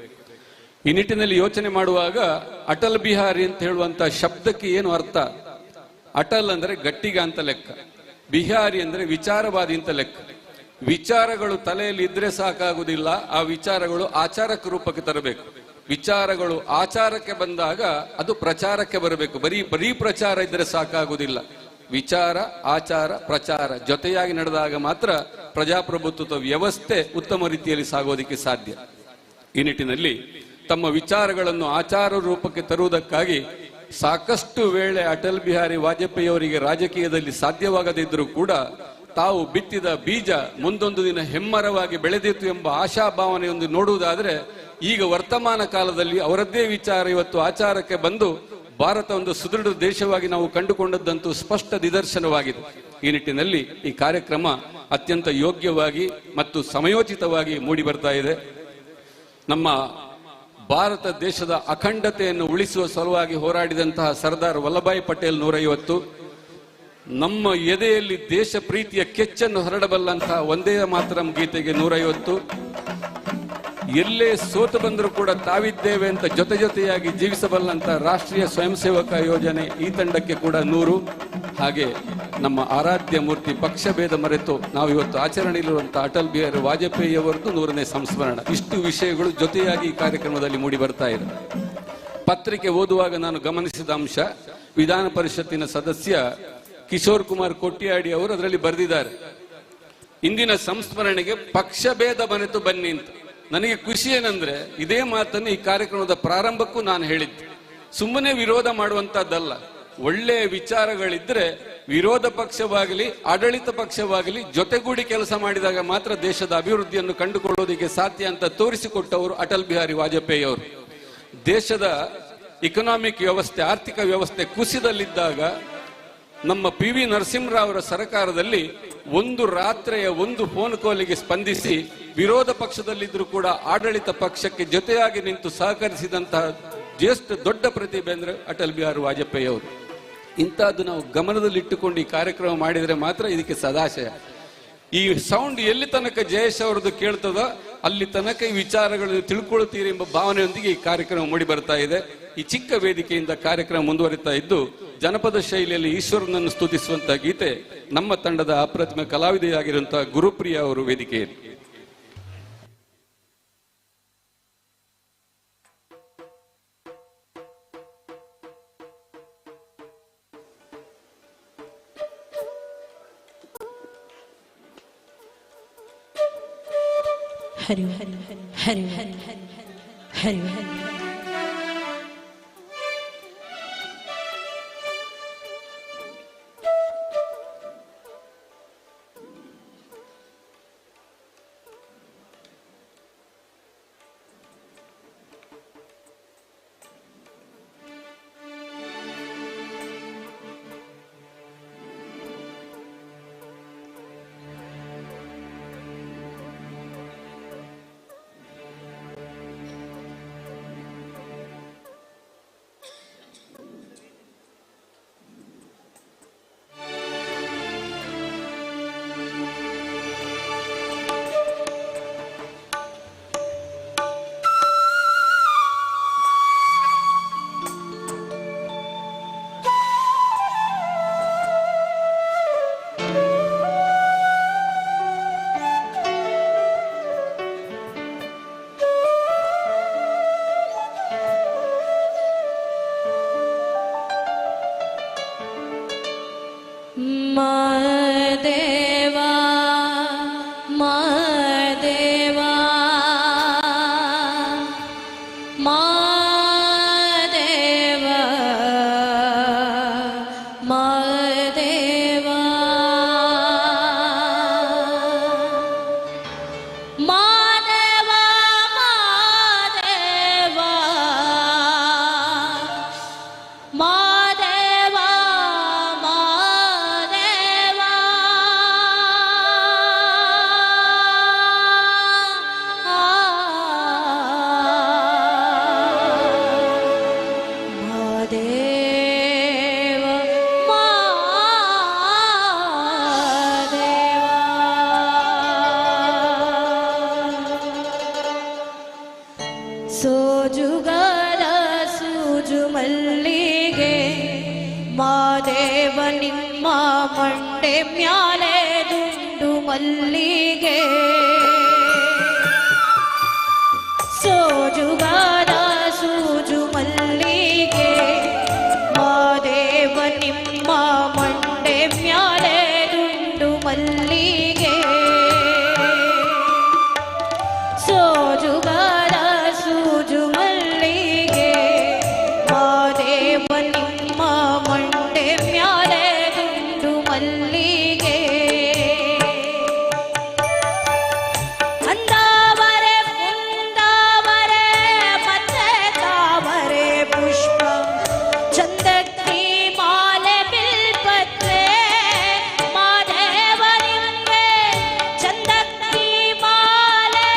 ಈ ನಿಟ್ಟಿನಲ್ಲಿ ಯೋಚನೆ ಮಾಡುವಾಗ ಅಟಲ್ ಬಿಹಾರಿ ಅಂತ ಹೇಳುವಂತ ಶಬ್ದಕ್ಕೆ ಏನು ಅರ್ಥ? ಅಟಲ್ ಅಂದ್ರೆ ಗಟ್ಟಿಗ ಅಂತ ಲೆಕ್ಕ, ಬಿಹಾರಿ ಅಂದ್ರೆ ವಿಚಾರವಾದಿ ಅಂತ ಲೆಕ್ಕ. ವಿಚಾರಗಳು ತಲೆಯಲ್ಲಿ ಇದ್ರೆ ಸಾಕಾಗುವುದಿಲ್ಲ, ಆ ವಿಚಾರಗಳು ಆಚಾರಕ್ಕೆ ರೂಪಕ್ಕೆ ತರಬೇಕು. ವಿಚಾರಗಳು ಆಚಾರಕ್ಕೆ ಬಂದಾಗ ಅದು ಪ್ರಚಾರಕ್ಕೆ ಬರಬೇಕು. ಬರೀ ಪ್ರಚಾರ ಇದ್ರೆ ಸಾಕಾಗುವುದಿಲ್ಲ. ವಿಚಾರ, ಆಚಾರ, ಪ್ರಚಾರ ಜೊತೆಯಾಗಿ ನಡೆದಾಗ ಮಾತ್ರ ಪ್ರಜಾಪ್ರಭುತ್ವದ ವ್ಯವಸ್ಥೆ ಉತ್ತಮ ರೀತಿಯಲ್ಲಿ ಸಾಗೋದಿಕ್ಕೆ ಸಾಧ್ಯ. ಈ ನಿಟ್ಟಿನಲ್ಲಿ ತಮ್ಮ ವಿಚಾರಗಳನ್ನು ಆಚಾರ ರೂಪಕ್ಕೆ ತರುವುದಕ್ಕಾಗಿ ಸಾಕಷ್ಟು ವೇಳೆ ಅಟಲ್ ಬಿಹಾರಿ ವಾಜಪೇಯಿ ಅವರಿಗೆ ರಾಜಕೀಯದಲ್ಲಿ ಸಾಧ್ಯವಾಗದಿದ್ದರೂ ಕೂಡ ತಾವು ಬಿತ್ತಿದ ಬೀಜ ಮುಂದೊಂದು ದಿನ ಹೆಮ್ಮರವಾಗಿ ಬೆಳೆದಿತ್ತು ಎಂಬ ಆಶಾಭಾವನೆಯೊಂದು ನೋಡುವುದಾದ್ರೆ, ಈಗ ವರ್ತಮಾನ ಕಾಲದಲ್ಲಿ ಅವರದ್ದೇ ವಿಚಾರ ಇವತ್ತು ಆಚಾರಕ್ಕೆ ಬಂದು ಭಾರತ ಒಂದು ಸುದೃಢ ದೇಶವಾಗಿ ನಾವು ಕಂಡುಕೊಂಡದ್ದಂತೂ ಸ್ಪಷ್ಟ ನಿದರ್ಶನವಾಗಿದೆ. ಈ ನಿಟ್ಟಿನಲ್ಲಿ ಈ ಕಾರ್ಯಕ್ರಮ ಅತ್ಯಂತ ಯೋಗ್ಯವಾಗಿ ಮತ್ತು ಸಮಯೋಚಿತವಾಗಿ ಮೂಡಿ ಬರ್ತಾ ಇದೆ. ನಮ್ಮ ಭಾರತ ದೇಶದ ಅಖಂಡತೆಯನ್ನು ಉಳಿಸುವ ಸಲುವಾಗಿ ಹೋರಾಡಿದಂತಹ ಸರ್ದಾರ್ ವಲ್ಲಭಾಯಿ ಪಟೇಲ್ 150, ನಮ್ಮ ಎದೆಯಲ್ಲಿ ದೇಶ ಪ್ರೀತಿಯ ಕೆಚ್ಚನ್ನು ಹರಡಬಲ್ಲಂತಹ ಒಂದೇ ಮಾತರಂ ಗೀತೆಗೆ 150, ಎಲ್ಲೇ ಸೋತು ಬಂದರೂ ಕೂಡ ತಾವಿದ್ದೇವೆ ಅಂತ ಜೊತೆಯಾಗಿ ಜೀವಿಸಬಲ್ಲಂತ ರಾಷ್ಟ್ರೀಯ ಸ್ವಯಂ ಸೇವಕ ಯೋಜನೆ ಈ ತಂಡಕ್ಕೆ ಕೂಡ 100. ಹಾಗೆ ನಮ್ಮ ಆರಾಧ್ಯ ಮೂರ್ತಿ ಪಕ್ಷ ಭೇದ ಮರೆತು ನಾವು ಇವತ್ತು ಆಚರಣೆಯಲ್ಲಿರುವಂತಹ ಅಟಲ್ ಬಿಹಾರಿ ವಾಜಪೇಯಿ ಅವರದ್ದು 100ನೇ ಸಂಸ್ಮರಣ. ಇಷ್ಟು ವಿಷಯಗಳು ಜೊತೆಯಾಗಿ ಈ ಕಾರ್ಯಕ್ರಮದಲ್ಲಿ ಮೂಡಿ ಬರ್ತಾ ಇದೆ. ಪತ್ರಿಕೆ ಓದುವಾಗ ನಾನು ಗಮನಿಸಿದ ಅಂಶ, ವಿಧಾನ ಪರಿಷತ್ತಿನ ಸದಸ್ಯ ಕಿಶೋರ್ ಕುಮಾರ್ ಕೊಟ್ಟಿಯಾಡಿ ಅವರು ಅದರಲ್ಲಿ ಬರೆದಿದ್ದಾರೆ, ಇಂದಿನ ಸಂಸ್ಮರಣೆಗೆ ಪಕ್ಷ ಭೇದ ಮರೆತು ಬನ್ನಿ ಅಂತ. ನನಗೆ ಖುಷಿ ಏನಂದ್ರೆ, ಇದೇ ಮಾತನ್ನು ಈ ಕಾರ್ಯಕ್ರಮದ ಪ್ರಾರಂಭಕ್ಕೂ ನಾನು ಹೇಳಿದ್ದೆ. ಸುಮ್ಮನೆ ವಿರೋಧ ಮಾಡುವಂತದ್ದಲ್ಲ, ಒಳ್ಳೆಯ ವಿಚಾರಗಳಿದ್ರೆ ವಿರೋಧ ಪಕ್ಷವಾಗಲಿ ಆಡಳಿತ ಪಕ್ಷವಾಗಲಿ ಜೊತೆಗೂಡಿ ಕೆಲಸ ಮಾಡಿದಾಗ ಮಾತ್ರ ದೇಶದ ಅಭಿವೃದ್ಧಿಯನ್ನು ಕಂಡುಕೊಳ್ಳೋದಕ್ಕೆ ಸಾಧ್ಯ ಅಂತ ತೋರಿಸಿಕೊಟ್ಟವರು ಅಟಲ್ ಬಿಹಾರಿ ವಾಜಪೇಯಿ ಅವರು. ದೇಶದ ಇಕನಾಮಿಕ್ ವ್ಯವಸ್ಥೆ, ಆರ್ಥಿಕ ವ್ಯವಸ್ಥೆ ಕುಸಿದಲ್ಲಿದ್ದಾಗ ನಮ್ಮ PV ನರಸಿಂಹರಾವ್ ಅವರ ಸರ್ಕಾರದಲ್ಲಿ ಒಂದು ರಾತ್ರಿಯ ಒಂದು ಫೋನ್ ಕಾಲಿಗೆ ಸ್ಪಂದಿಸಿ ವಿರೋಧ ಪಕ್ಷದಲ್ಲಿದ್ದರೂ ಕೂಡ ಆಡಳಿತ ಪಕ್ಷಕ್ಕೆ ಜೊತೆಯಾಗಿ ನಿಂತು ಸಹಕರಿಸಿದಂತಹ ಜ್ಯೇಷ್ಠ ದೊಡ್ಡ ಪ್ರತಿಭೆ ಅಂದ್ರೆ ಅಟಲ್ ಬಿಹಾರಿ ವಾಜಪೇಯಿ ಅವರು. ಇಂತಹದ್ದು ನಾವು ಗಮನದಲ್ಲಿಟ್ಟುಕೊಂಡು ಈ ಕಾರ್ಯಕ್ರಮ ಮಾಡಿದರೆ ಮಾತ್ರ ಇದಕ್ಕೆ ಸದಾಶಯ. ಈ ಸೌಂಡ್ ಎಲ್ಲಿ ತನಕ ಜಯೇಶ್ ಅವರದ್ದು ಕೇಳ್ತದೋ ಅಲ್ಲಿ ತನಕ ಈ ವಿಚಾರಗಳನ್ನು ತಿಳ್ಕೊಳ್ತೀರಿ ಎಂಬ ಭಾವನೆಯೊಂದಿಗೆ ಈ ಕಾರ್ಯಕ್ರಮ ಮೂಡಿ ಬರ್ತಾ ಇದೆ. ಈ ಚಿಕ್ಕ ವೇದಿಕೆಯಿಂದ ಕಾರ್ಯಕ್ರಮ ಮುಂದುವರಿತಾ ಇದ್ದು, ಜನಪದ ಶೈಲಿಯಲ್ಲಿ ಈಶ್ವರನನ್ನು ಸ್ತುತಿಸುವಂತಹ ಗೀತೆ ನಮ್ಮ ತಂಡದ ಅಪ್ರತಿಮ ಕಲಾವಿದೆಯಾಗಿರುವಂತಹ ಗುರುಪ್ರಿಯ ಅವರು ವೇದಿಕೆಯಲ್ಲಿ. ಹರಿ ಹರಿ ಹರಿ ಹರಿ ಹರಿ ಹರಿ ಮಲ್ಲಿಗೆ ಸೋಜುಗಾರ ಸೂಜು ಮಲ್ಲಿಗೆ ಮಾದೇವ ನಿಮ್ಮ ಮಂಡೆ ಮ್ಯಾಲೆ ದುಂಡು ಮಲ್ಲಿಗೆ ಸೋಜುಗಾರ ಸೂಜು ಮಲ್ಲಿಗೆ ಮಾದೇವ ನಿಮ್ಮ ಮಂಡೆ ಮ್ಯಾಲೆ ದುಂಡು ಮಲ್ಲಿಗೆ ಅಂದಾವರೆ ಮುಂದಾವರೆ ಮತ್ತೆ ತಾವರೆ ಪುಷ್ಪ ಚಂದಕ್ಕಿ ಮಾಲೆ ಬಿಲ್ಪತ್ರೆ ಮಾದೇವ ನಿಮಗೆ ಚಂದಕ್ಕಿ ಮಾಲೆ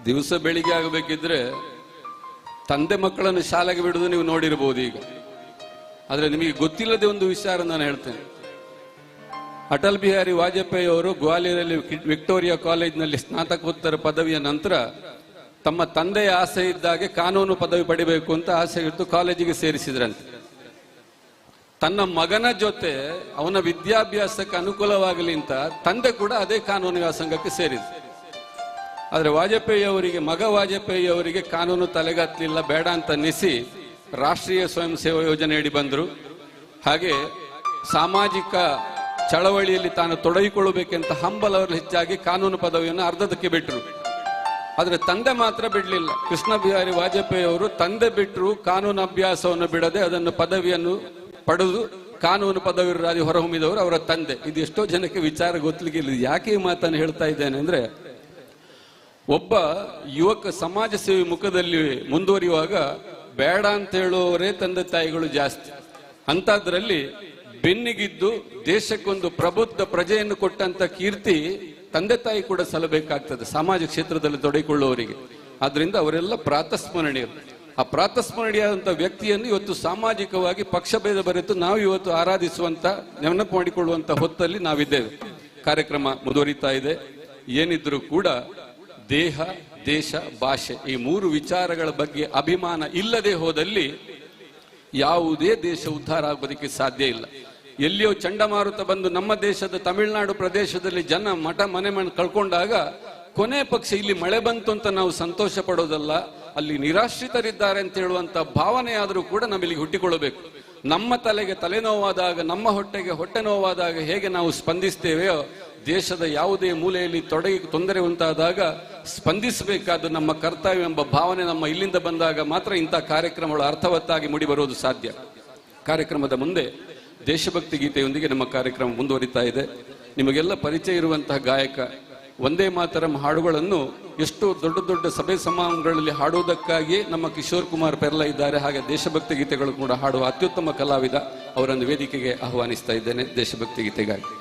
ದಿವಸ ಬೆಳಿಗ್ಗೆ ಆಗಬೇಕಿದ್ರೆ ತಂದೆ ಮಕ್ಕಳನ್ನು ಶಾಲೆಗೆ ಬಿಡುವುದು ನೀವು ನೋಡಿರಬಹುದು ಈಗ. ಆದ್ರೆ ನಿಮಗೆ ಗೊತ್ತಿಲ್ಲದೆ ಒಂದು ವಿಚಾರ ನಾನು ಹೇಳ್ತೇನೆ. ಅಟಲ್ ಬಿಹಾರಿ ವಾಜಪೇಯಿ ಅವರು ಗ್ವಾಲಿಯರಲ್ಲಿ ವಿಕ್ಟೋರಿಯಾ ಕಾಲೇಜಿನಲ್ಲಿ ಸ್ನಾತಕೋತ್ತರ ಪದವಿಯ ನಂತರ ತಮ್ಮ ತಂದೆಯ ಆಸೆ ಇದ್ದಾಗೆ ಕಾನೂನು ಪದವಿ ಪಡಿಬೇಕು ಅಂತ ಆಸೆ ಇಟ್ಟು ಕಾಲೇಜಿಗೆ ಸೇರಿಸಿದ್ರಂತೆ. ತನ್ನ ಮಗನ ಜೊತೆ ಅವನ ವಿದ್ಯಾಭ್ಯಾಸಕ್ಕೆ ಅನುಕೂಲವಾಗಲಿ ಅಂತ ತಂದೆ ಕೂಡ ಅದೇ ಕಾನೂನು ವ್ಯಾಸಂಗಕ್ಕೆ ಸೇರಿದ. ಆದ್ರೆ ವಾಜಪೇಯಿ ಅವರಿಗೆ, ಮಗ ವಾಜಪೇಯಿ ಅವರಿಗೆ ಕಾನೂನು ತಲೆಗತ್ತಲಿಲ್ಲ, ಬೇಡ ಅಂತ ಅನ್ನಿಸಿ ರಾಷ್ಟ್ರೀಯ ಸ್ವಯಂ ಸೇವಾ ಯೋಜನೆಯಡಿ ಬಂದರು. ಹಾಗೆ ಸಾಮಾಜಿಕ ಚಳವಳಿಯಲ್ಲಿ ತಾನು ತೊಡಗಿಕೊಳ್ಳಬೇಕೆಂತ ಹಂಬಲವರು ಹೆಚ್ಚಾಗಿ ಕಾನೂನು ಪದವಿಯನ್ನು ಅರ್ಧದಕ್ಕೆ ಬಿಟ್ಟರು. ಆದ್ರೆ ತಂದೆ ಮಾತ್ರ ಬಿಡಲಿಲ್ಲ. ಕೃಷ್ಣ ಬಿಹಾರಿ ವಾಜಪೇಯಿ ಅವರು ತಂದೆ ಬಿಟ್ಟರು, ಕಾನೂನು ಅಭ್ಯಾಸವನ್ನು ಬಿಡದೆ ಅದನ್ನು ಪದವಿಯನ್ನು ಪಡೆದು ಕಾನೂನು ಪದವಿ ಹೊರಹೊಮ್ಮಿದವರು ಅವರ ತಂದೆ. ಇದು ಎಷ್ಟೋ ಜನಕ್ಕೆ ವಿಚಾರ ಗೊತ್ತಲಿಕ್ಕಿಲ್ಲ. ಯಾಕೆ ಈ ಮಾತನ್ನು ಹೇಳ್ತಾ ಇದ್ದೇನೆ ಅಂದ್ರೆ, ಒಬ್ಬ ಯುವಕ ಸಮಾಜ ಸೇವೆ ಮುಖದಲ್ಲಿ ಮುಂದುವರಿಯುವಾಗ ಬೇಡ ಅಂತ ಹೇಳುವವರೇ ತಂದೆ ತಾಯಿಗಳು ಜಾಸ್ತಿ. ಅಂತದ್ರಲ್ಲಿ ಬೆನ್ನಿಗಿದ್ದು ದೇಶಕ್ಕೊಂದು ಪ್ರಬುದ್ಧ ಪ್ರಜೆಯನ್ನು ಕೊಟ್ಟಂತ ಕೀರ್ತಿ ತಂದೆ ತಾಯಿ ಕೂಡ ಸಲ್ಲಬೇಕಾಗ್ತದೆ ಸಮಾಜ ಕ್ಷೇತ್ರದಲ್ಲಿ ತೊಡಗಿಕೊಳ್ಳುವವರಿಗೆ. ಆದ್ರಿಂದ ಅವರೆಲ್ಲ ಪ್ರಾತಸ್ಮರಣೀಯರು. ಆ ಪ್ರಾತಸ್ಮರಣೀಯಾದಂಥ ವ್ಯಕ್ತಿಯನ್ನು ಇವತ್ತು ಸಾಮಾಜಿಕವಾಗಿ ಪಕ್ಷಭೇದ ಬರೆತು ನಾವು ಇವತ್ತು ಆರಾಧಿಸುವಂತ, ನೆನಪು ಮಾಡಿಕೊಳ್ಳುವಂತ ಹೊತ್ತಲ್ಲಿ ನಾವಿದ್ದೇವೆ. ಕಾರ್ಯಕ್ರಮ ಮುಂದುವರಿತಾ ಇದೆ. ಏನಿದ್ರು ಕೂಡ ದೇಹ, ದೇಶ, ಭಾಷೆ ಈ ಮೂರು ವಿಚಾರಗಳ ಬಗ್ಗೆ ಅಭಿಮಾನ ಇಲ್ಲದೆ ಹೋದಲ್ಲಿ ಯಾವುದೇ ದೇಶ ಉದ್ಧಾರ ಆಗೋದಕ್ಕೆ ಸಾಧ್ಯ ಇಲ್ಲ. ಎಲ್ಲಿಯೋ ಚಂಡಮಾರುತ ಬಂದು ನಮ್ಮ ದೇಶದ ತಮಿಳುನಾಡು ಪ್ರದೇಶದಲ್ಲಿ ಜನ ಮಠ ಮನೆ ಕಳ್ಕೊಂಡಾಗ ಕೊನೆ ಪಕ್ಷ ಇಲ್ಲಿ ಮಳೆ ಬಂತು ಅಂತ ನಾವು ಸಂತೋಷ ಪಡೋದಲ್ಲ, ಅಲ್ಲಿ ನಿರಾಶ್ರಿತರಿದ್ದಾರೆ ಅಂತ ಹೇಳುವಂತ ಭಾವನೆ ಆದರೂ ಕೂಡ ನಮ್ಮಲ್ಲಿ ಹುಟ್ಟಿಕೊಳ್ಳಬೇಕು. ನಮ್ಮ ತಲೆಗೆ ತಲೆನೋವಾದಾಗ, ನಮ್ಮ ಹೊಟ್ಟೆಗೆ ಹೊಟ್ಟೆ ನೋವಾದಾಗ ಹೇಗೆ ನಾವು ಸ್ಪಂದಿಸ್ತೇವೆಯೋ, ದೇಶದ ಯಾವುದೇ ಮೂಲೆಯಲ್ಲಿ ತೊಂದರೆ ಉಂಟಾದಾಗ ಸ್ಪಂದಿಸಬೇಕಾದ ನಮ್ಮ ಕರ್ತವ್ಯ ಎಂಬ ಭಾವನೆ ನಮ್ಮ ಇಲ್ಲಿಂದ ಬಂದಾಗ ಮಾತ್ರ ಇಂಥ ಕಾರ್ಯಕ್ರಮಗಳು ಅರ್ಥವತ್ತಾಗಿ ಮೂಡಿಬರೋದು ಸಾಧ್ಯ. ಕಾರ್ಯಕ್ರಮದ ಮುಂದೆ ದೇಶಭಕ್ತಿ ಗೀತೆಯೊಂದಿಗೆ ನಮ್ಮ ಕಾರ್ಯಕ್ರಮ ಮುಂದುವರಿತಾ ಇದೆ. ನಿಮಗೆಲ್ಲ ಪರಿಚಯ ಇರುವಂತಹ ಗಾಯಕ ವಂದೇ ಮಾತರಂ ಹಾಡುಗಳನ್ನು ಎಷ್ಟು ದೊಡ್ಡ ದೊಡ್ಡ ಸಭೆ ಸಮಾರಂಭಗಳಲ್ಲಿ ಹಾಡುವುದಕ್ಕಾಗಿಯೇ ನಮ್ಮ ಕಿಶೋರ್ ಕುಮಾರ್ ಪೆರ್ಲ ಇದ್ದಾರೆ. ಹಾಗೆ ದೇಶಭಕ್ತಿ ಗೀತೆಗಳು ಕೂಡ ಹಾಡುವ ಅತ್ಯುತ್ತಮ ಕಲಾವಿದ, ಅವರನ್ನು ವೇದಿಕೆಗೆ ಆಹ್ವಾನಿಸ್ತಾ ಇದ್ದೇನೆ ದೇಶಭಕ್ತಿ ಗೀತೆಗಾಗಿ.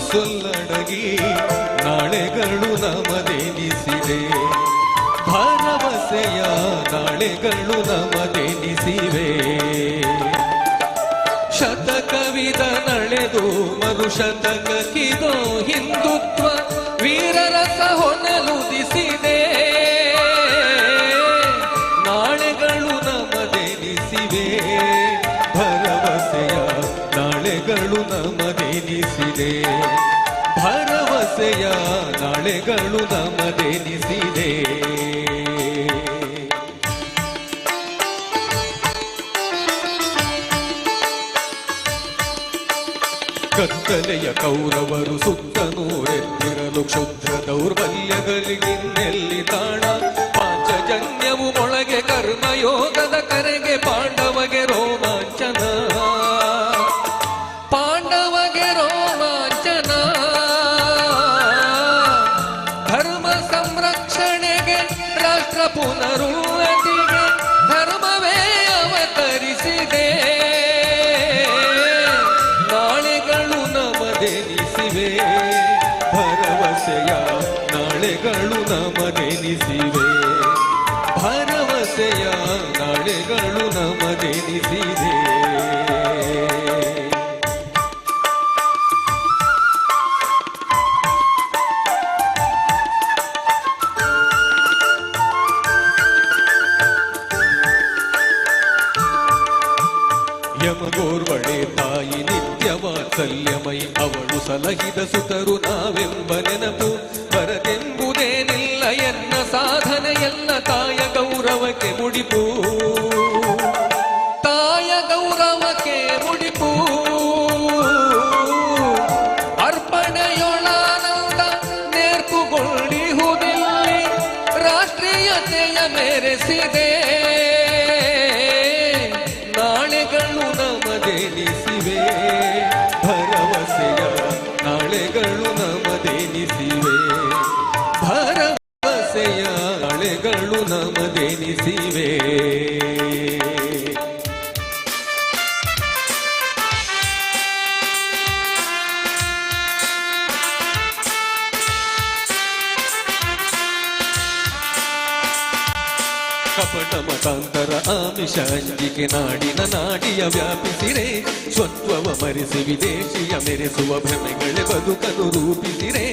ಸೊಲ್ಲಡಗಿ ನಾಳೆಗಳು ನಮದೆನಿಸಿದೆ, ಭರವಸೆಯ ನಾಳೆಗಳು ನಮದೆನಿಸಿವೆ. ಶತಕವಿದ ನಡೆದು ಮರುಶತಕಕ್ಕಿದೋ ಹಿಂದುತ್ವ ವೀರರಸ ಹೊನಲುದಿಸಿದೆ. ನಾಳೆಗಳು ನಮದೆನಿಸಿವೆ, ಭರವಸೆಯ ನಾಳೆಗಳು ನಮದೆನಿಸಿದೆ. ಭರವಸೆಯ ನಾಳೆಗಳು ನಮದೆನಿಸಿದೆ. ಕತ್ತಲೆಯ ಕೌರವರು ಸುತ್ತ ನೂರೆತ್ತಿರಲು ಕ್ಷುದ್ರ ದೌರ್ಬಲ್ಯಗಳಿಗಿನ್ನೆಲ್ಲಿ ತಾಣ. ಪಾಂಚಜನ್ಯವು ಮೊಳಗೆ ಕರ್ಮಯೋಗದ ಕರೆಗೆ ಪಾಂಡವಗೆ ರೋಮಾಂಚನ. ಪಾಂಡವಗೆ ರೋಮಾಂಚನ. ಪುನರುನ್ನತಿಗೆ ಧರ್ಮವೇ ಅವತರಿಸಿದೆ. ನಾಳೆಗಳು ನಮದೆನಿಸಿವೆ, ಭರವಸೆಯ ನಾಳೆಗಳು ನಮದೆನಿಸಿವೆ, ಭರವಸೆಯ ನಾಳೆಗಳು ನಮದೆನಿಸಿವೆ. ಯಮಗೋರ್ವಳೆ ತಾಯಿ ನಿತ್ಯ ವಾತ್ಸಲ್ಯಮೈ, ಅವಳು ಸಲಹಿದ ಸುತರು ನಾವೆಂಬ ನೆನಪು ಬರದೆಂಬುದೇನಿಲ್ಲ. ಎನ್ನ ಸಾಧನೆಯೆಲ್ಲ ತಾಯ ಗೌರವಕ್ಕೆ ಮುಡಿಪು, ತಾಯ ಗೌರವಕ್ಕೆ ಮುಡಿಪು. ಅರ್ಪಣೆಯೊಳಾನಂದ ನೇರ್ಪುಗೊಳ್ಳಿಹುದಿಲ್ಲಿ ರಾಷ್ಟ್ರೀಯತೆಯ ಮೆರೆಸಿದೆ. ನಾಳೆಗಳು ನಮದೆನಿಸಿವೆ, ಭರವಸೆಯ ನಾಳೆಗಳು ನಮದೆನಿಸಿವೆ, ಭರವಸೆಯ ನಾಳೆಗಳು ನಮದೆನಿಸಿವೆ. ಕಪಟ ಮತಾಂತರ ಆಮಿಷ ಅಂಜಿಕೆ ನಾಡಿನ ನಾಡಿಯ ವ್ಯಾಪಿಸಿರೆ, ಸ್ವತ್ವವ ಮರೆಸಿ ವಿದೇಶಿಯ ಮೆರೆಸುವ ಭ್ರಮೆಗಳೇ ಬದುಕನ್ನು ರೂಪಿಸಿರೆ.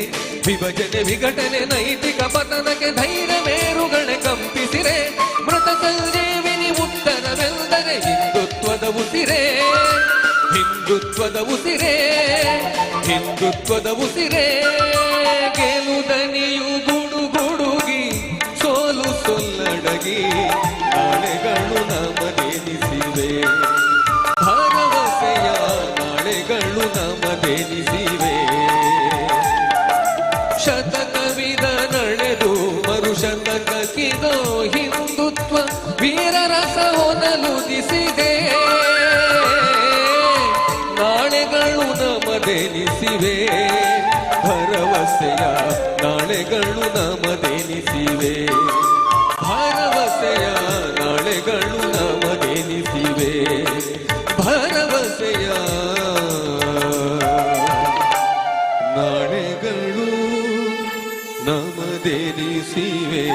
ವಿಭಜನೆ ವಿಘಟನೆ ನೈತಿಕ ಪತನಕ್ಕೆ ಧೈರ್ಯ ಮೇರುಗಳೇ ಕಂಪಿಸಿರೆ. ಮೃತ ಸಂಜೀವಿನಿ ಉತ್ತರವೆಂದರೆ ಹಿಂದುತ್ವದ ಉಸಿರೇ, ಹಿಂದುತ್ವದ ಉಸಿರೇ, ಹಿಂದುತ್ವದ ಉಸಿರೇ. ಗೆಲುದನಿಯು ಗುಡುಗುಡುಗಿ ಸೋಲು ಸೊಲ್ಲಡಗಿ ನಾಳೆಗಳು ನಮದೆನಿಸಿವೆ, ಭರವಸೆಯ ನಾಳೆಗಳು ನಮದೆನಿಸಿವೆ. ಶತಕವಿದ ನಡೆದು ಮರುಶತಕಕ್ಕಿದೋ ಹಿಂದುತ್ವ ವೀರರಸ ಹೊನಲುದಿಸಿದೆ. ನಾಳೆಗಳು ನಮದೆನಿಸಿವೆ, ಭರವಸೆಯ ನಾಳೆಗಳು ನಮದೆನಿಸಿವೆ, ಭರವಸೆಯ ನಾಳೆಗಳು ನಮದೆನಿಸಿವೆ, ಭರವಸೆಯ ನಾಳೆಗಳು ನಮದೆನಿಸಿವೆ.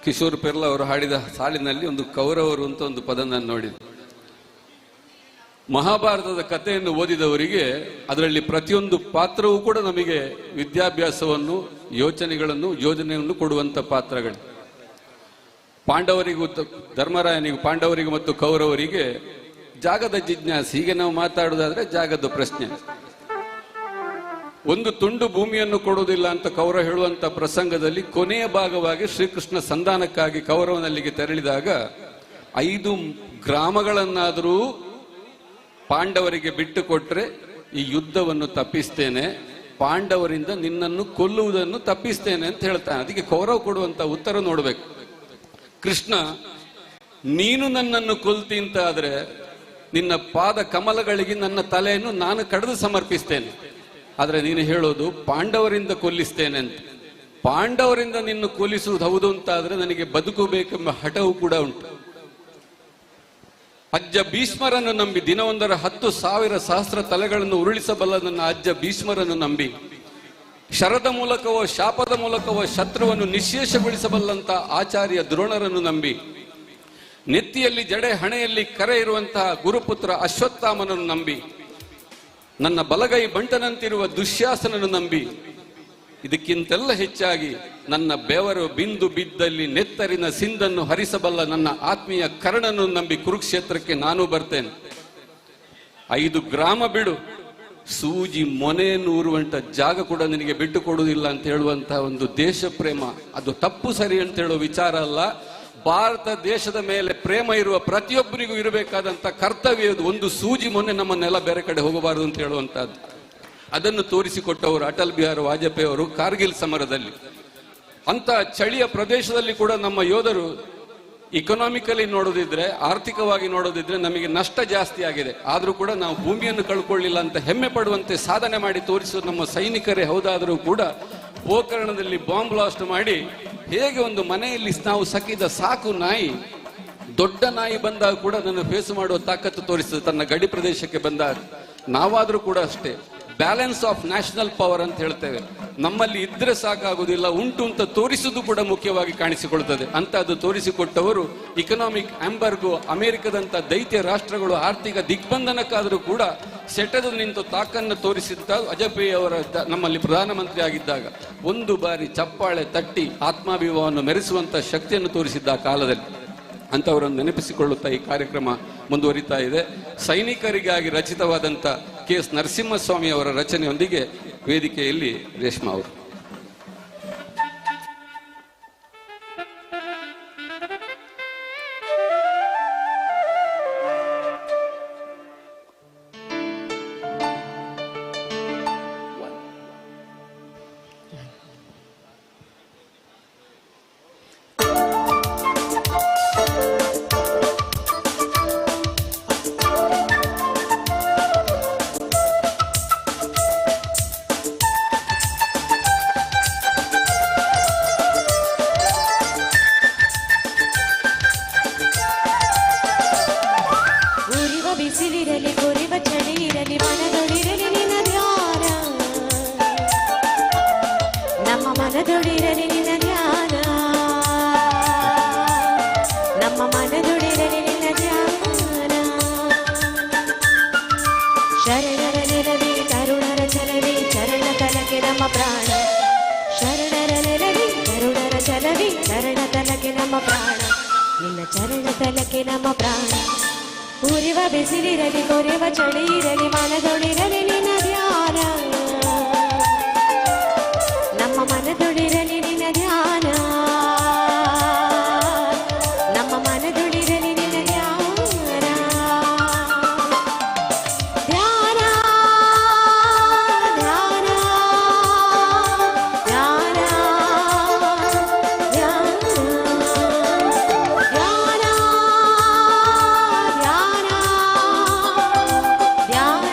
ಕಿಶೋರ್ ಪೆರ್ಲ ಅವರು ಹಾಡಿದ ಸಾಲಿನಲ್ಲಿ ಒಂದು ಕೌರವರು ಅಂತ ಒಂದು ಪದ ನಾನು ನೋಡಿದೆ. ಮಹಾಭಾರತದ ಕಥೆಯನ್ನು ಓದಿದವರಿಗೆ ಅದರಲ್ಲಿ ಪ್ರತಿಯೊಂದು ಪಾತ್ರವೂ ಕೂಡ ನಮಗೆ ವಿದ್ಯಾಭ್ಯಾಸವನ್ನು, ಯೋಚನೆಗಳನ್ನು, ಯೋಜನೆಯನ್ನು ಕೊಡುವಂತ ಪಾತ್ರಗಳು. ಪಾಂಡವರಿಗೂ ಧರ್ಮರಾಯನಿಗೂ, ಪಾಂಡವರಿಗೂ ಮತ್ತು ಕೌರವರಿಗೆ ಜಾಗದ ಜಿಜ್ಞಾಸೆ. ಹೀಗೆ ನಾವು ಮಾತಾಡೋದಾದ್ರೆ ಜಾಗದ ಪ್ರಶ್ನೆ. ಒಂದು ತುಂಡು ಭೂಮಿಯನ್ನು ಕೊಡುವುದಿಲ್ಲ ಅಂತ ಕೌರವ ಹೇಳುವಂತ ಪ್ರಸಂಗದಲ್ಲಿ ಕೊನೆಯ ಭಾಗವಾಗಿ ಶ್ರೀಕೃಷ್ಣ ಸಂಧಾನಕ್ಕಾಗಿ ಕೌರವನಲ್ಲಿಗೆ ತೆರಳಿದಾಗ 5 ಗ್ರಾಮಗಳನ್ನಾದರೂ ಪಾಂಡವರಿಗೆ ಬಿಟ್ಟು ಕೊಟ್ರೆ ಈ ಯುದ್ಧವನ್ನು ತಪ್ಪಿಸ್ತೇನೆ, ಪಾಂಡವರಿಂದ ನಿನ್ನನ್ನು ಕೊಲ್ಲುವುದನ್ನು ತಪ್ಪಿಸ್ತೇನೆ ಅಂತ ಹೇಳ್ತಾನೆ. ಅದಕ್ಕೆ ಕೌರವ ಕೊಡುವಂತ ಉತ್ತರ ನೋಡ್ಬೇಕು. ಕೃಷ್ಣ, ನೀನು ನನ್ನನ್ನು ಕೊಲ್ತಿ ಅಂತ ಆದ್ರೆ ನಿನ್ನ ಪಾದ ಕಮಲಗಳಿಗೆ ನನ್ನ ತಲೆಯನ್ನು ನಾನು ಕಡಿದು ಸಮರ್ಪಿಸ್ತೇನೆ. ಆದ್ರೆ ನೀನು ಹೇಳೋದು ಪಾಂಡವರಿಂದ ಕೊಲ್ಲಿಸ್ತೇನೆ ಅಂತ. ಪಾಂಡವರಿಂದ ನಿನ್ನ ಕೊಲ್ಲಿಸುವುದು ಹೌದು ಅಂತ ಆದ್ರೆ ನನಗೆ ಬದುಕಬೇಕೆಂಬ ಹಠವೂ ಕೂಡ ಉಂಟು. ಅಜ್ಜ ಭೀಷ್ಮರನ್ನು ನಂಬಿ ದಿನವೊಂದರ 10,000 ಸಹಸ್ರ ತಲೆಗಳನ್ನು ಉರುಳಿಸಬಲ್ಲ ನನ್ನ ಅಜ್ಜ ಭೀಷ್ಮರನ್ನು ನಂಬಿ ಶರದ ಮೂಲಕವೋ ಶಾಪದ ಮೂಲಕವೋ ಶತ್ರುವನ್ನು ನಿಶ್ಶೇಷಗೊಳಿಸಬಲ್ಲಂತ ಆಚಾರ್ಯ ದ್ರೋಣರನ್ನು ನಂಬಿ ನೆತ್ತಿಯಲ್ಲಿ ಜಡೆ ಹಣೆಯಲ್ಲಿ ಕರೆ ಇರುವಂತಹ ಗುರುಪುತ್ರ ಅಶ್ವತ್ಥಾಮನನ್ನು ನಂಬಿ ನನ್ನ ಬಲಗೈ ಬಂಟನಂತಿರುವ ದುಶ್ಯಾಸನನ್ನು ನಂಬಿ ಇದಕ್ಕಿಂತೆಲ್ಲ ಹೆಚ್ಚಾಗಿ ನನ್ನ ಬೆವರು ಬಿಂದು ಬಿದ್ದಲ್ಲಿ ನೆತ್ತರಿನ ಸಿಂಧನ್ನು ಹರಿಸಬಲ್ಲ ನನ್ನ ಆತ್ಮೀಯ ಕರ್ಣನನ್ನು ನಂಬಿ ಕುರುಕ್ಷೇತ್ರಕ್ಕೆ ನಾನು ಬರ್ತೇನೆ. 5 ಗ್ರಾಮ ಬಿಡು, ಸೂಜಿ ಮೊನೆಯನ್ನು ಊರುವಂತ ಜಾಗ ಕೂಡ ನಿನಗೆ ಬಿಟ್ಟು ಕೊಡುವುದಿಲ್ಲ ಅಂತ ಹೇಳುವಂತಹ ಒಂದು ದೇಶ ಪ್ರೇಮ. ಅದು ತಪ್ಪು ಸರಿ ಅಂತ ಹೇಳುವ ವಿಚಾರ ಅಲ್ಲ. ಭಾರತ ದೇಶದ ಮೇಲೆ ಪ್ರೇಮ ಇರುವ ಪ್ರತಿಯೊಬ್ಬರಿಗೂ ಇರಬೇಕಾದಂತ ಕರ್ತವ್ಯ. ಒಂದು ಸೂಜಿ ಮೊನ್ನೆ ನಮ್ಮನ್ನೆಲ್ಲ ಬೇರೆ ಕಡೆ ಹೋಗಬಾರದು ಅಂತ ಹೇಳುವಂತಹದ್ದು. ಅದನ್ನು ತೋರಿಸಿಕೊಟ್ಟವರು ಅಟಲ್ ಬಿಹಾರಿ ವಾಜಪೇಯಿ ಅವರು ಕಾರ್ಗಿಲ್ ಸಮರದಲ್ಲಿ. ಅಂತ ಚಳಿಯ ಪ್ರದೇಶದಲ್ಲಿ ಕೂಡ ನಮ್ಮ ಯೋಧರು ಇಕನಾಮಿಕಲಿ ನೋಡೋದಿದ್ರೆ, ಆರ್ಥಿಕವಾಗಿ ನೋಡೋದಿದ್ರೆ ನಮಗೆ ನಷ್ಟ ಜಾಸ್ತಿ ಆಗಿದೆ. ಆದರೂ ಕೂಡ ನಾವು ಭೂಮಿಯನ್ನು ಕಳ್ಕೊಳ್ಳಿಲ್ಲ ಅಂತ ಹೆಮ್ಮೆ ಪಡುವಂತೆ ಸಾಧನೆ ಮಾಡಿ ತೋರಿಸುವ ನಮ್ಮ ಸೈನಿಕರೇ ಹೌದಾದರೂ ಕೂಡ ಗೋಕರ್ಣದಲ್ಲಿ ಬಾಂಬ್ ಬ್ಲಾಸ್ಟ್ ಮಾಡಿ ಹೇಗೆ ಒಂದು ಮನೆಯಲ್ಲಿ ನಾವು ಸಕ್ಕಿದ ಸಾಕು ನಾಯಿ, ದೊಡ್ಡ ನಾಯಿ ಬಂದಾಗ ಕೂಡ ಅದನ್ನು ಫೇಸ್ ಮಾಡುವ ತಾಕತ್ತು ತೋರಿಸ್ತದೆ ತನ್ನ ಗಡಿ ಪ್ರದೇಶಕ್ಕೆ ಬಂದಾಗ. ನಾವಾದರೂ ಕೂಡ ಅಷ್ಟೇ, ಬ್ಯಾಲೆನ್ಸ್ ಆಫ್ ನ್ಯಾಷನಲ್ ಪವರ್ ಅಂತ ಹೇಳ್ತೇವೆ. ನಮ್ಮಲ್ಲಿ ಇದ್ರೆ ಸಾಕಾಗುವುದಿಲ್ಲ, ಉಂಟು ಅಂತ ತೋರಿಸುವುದು ಕೂಡ ಮುಖ್ಯವಾಗಿ ಕಾಣಿಸಿಕೊಳ್ತದೆ. ಅಂತ ಅದು ತೋರಿಸಿಕೊಟ್ಟವರು ಇಕನಾಮಿಕ್ ಎಂಬರ್ಗೋ, ಅಮೆರಿಕದಂತ ದೈತ್ಯ ರಾಷ್ಟ್ರಗಳು ಆರ್ಥಿಕ ದಿಗ್ಬಂಧನಕ್ಕಾದರೂ ಕೂಡ ಸೆಟೆದು ನಿಂತು ತಾಕನ್ನು ತೋರಿಸಿದ್ದ ವಾಜಪೇಯಿ ಅವರ ನಮ್ಮಲ್ಲಿ ಪ್ರಧಾನಮಂತ್ರಿ ಆಗಿದ್ದಾಗ ಒಂದು ಬಾರಿ ಚಪ್ಪಾಳೆ ತಟ್ಟಿ ಆತ್ಮಾಭಿಮಾನವನ್ನು ಮೆರೆಸುವಂತ ಶಕ್ತಿಯನ್ನು ತೋರಿಸಿದ್ದ ಆ ಕಾಲದಲ್ಲಿ. ಅಂತವರನ್ನು ನೆನಪಿಸಿಕೊಳ್ಳುತ್ತಾ ಈ ಕಾರ್ಯಕ್ರಮ ಮುಂದುವರಿತಾ ಇದೆ. ಸೈನಿಕರಿಗಾಗಿ ರಚಿತವಾದಂಥ KS ನರಸಿಂಹಸ್ವಾಮಿ ಅವರ ರಚನೆಯೊಂದಿಗೆ ವೇದಿಕೆಯಲ್ಲಿ ರೇಷ್ಮಾ ಅವರು. ಬಿಸಿಲಿರಲಿ ಕೊರಿವ ಚಳಿ ಇರಲಿ ಮನದೊಳಿರಲಿ ನಿನ್ನ ಧ್ಯಾನ, ನಮ್ಮ ಮನದೊಳಿರಲಿ ನಿನ್ನ ಧ್ಯಾನ, ನಮ್ಮ ಮನದೊಳಿರಲಿ ನಿನ್ನ ಧ್ಯಾನ. ಶರಣರ ನೆರವಿ ಕರುಣರ ಚಲವಿ ಚರಣ ತಲಕೆ ನಮ್ಮ ಪ್ರಾಣ, ಶರಣರ ನೆರವಿ ಕರುಣರ ಚಲವಿ ಚರಣ ತಲಕೆ ನಮ್ಮ ಪ್ರಾಣ, ನಿನ್ನ ಚರಣ ತಲಕೆ ನಮ್ಮ ಪ್ರಾಣ. ಉರಿವ ಬಿಸಿಲಿರಲಿ ಕೊರೆವ ಚಳಿ ಇರಲಿ ಮನದೊಳಿರಲಿ ನಿನ್ನ ಧ್ಯಾನ, ನಮ್ಮ ಮನದೊಳಿರಲಿ ನಿನ್ನ ಧ್ಯಾನ, ನಮ್ಮ ಮನದೊಳಿರಲಿ ನಿನ್ನ ಧ್ಯಾನ. ಧ್ಯಾನ ಧ್ಯಾನ ಧ್ಯಾನ ಧ್ಯಾನ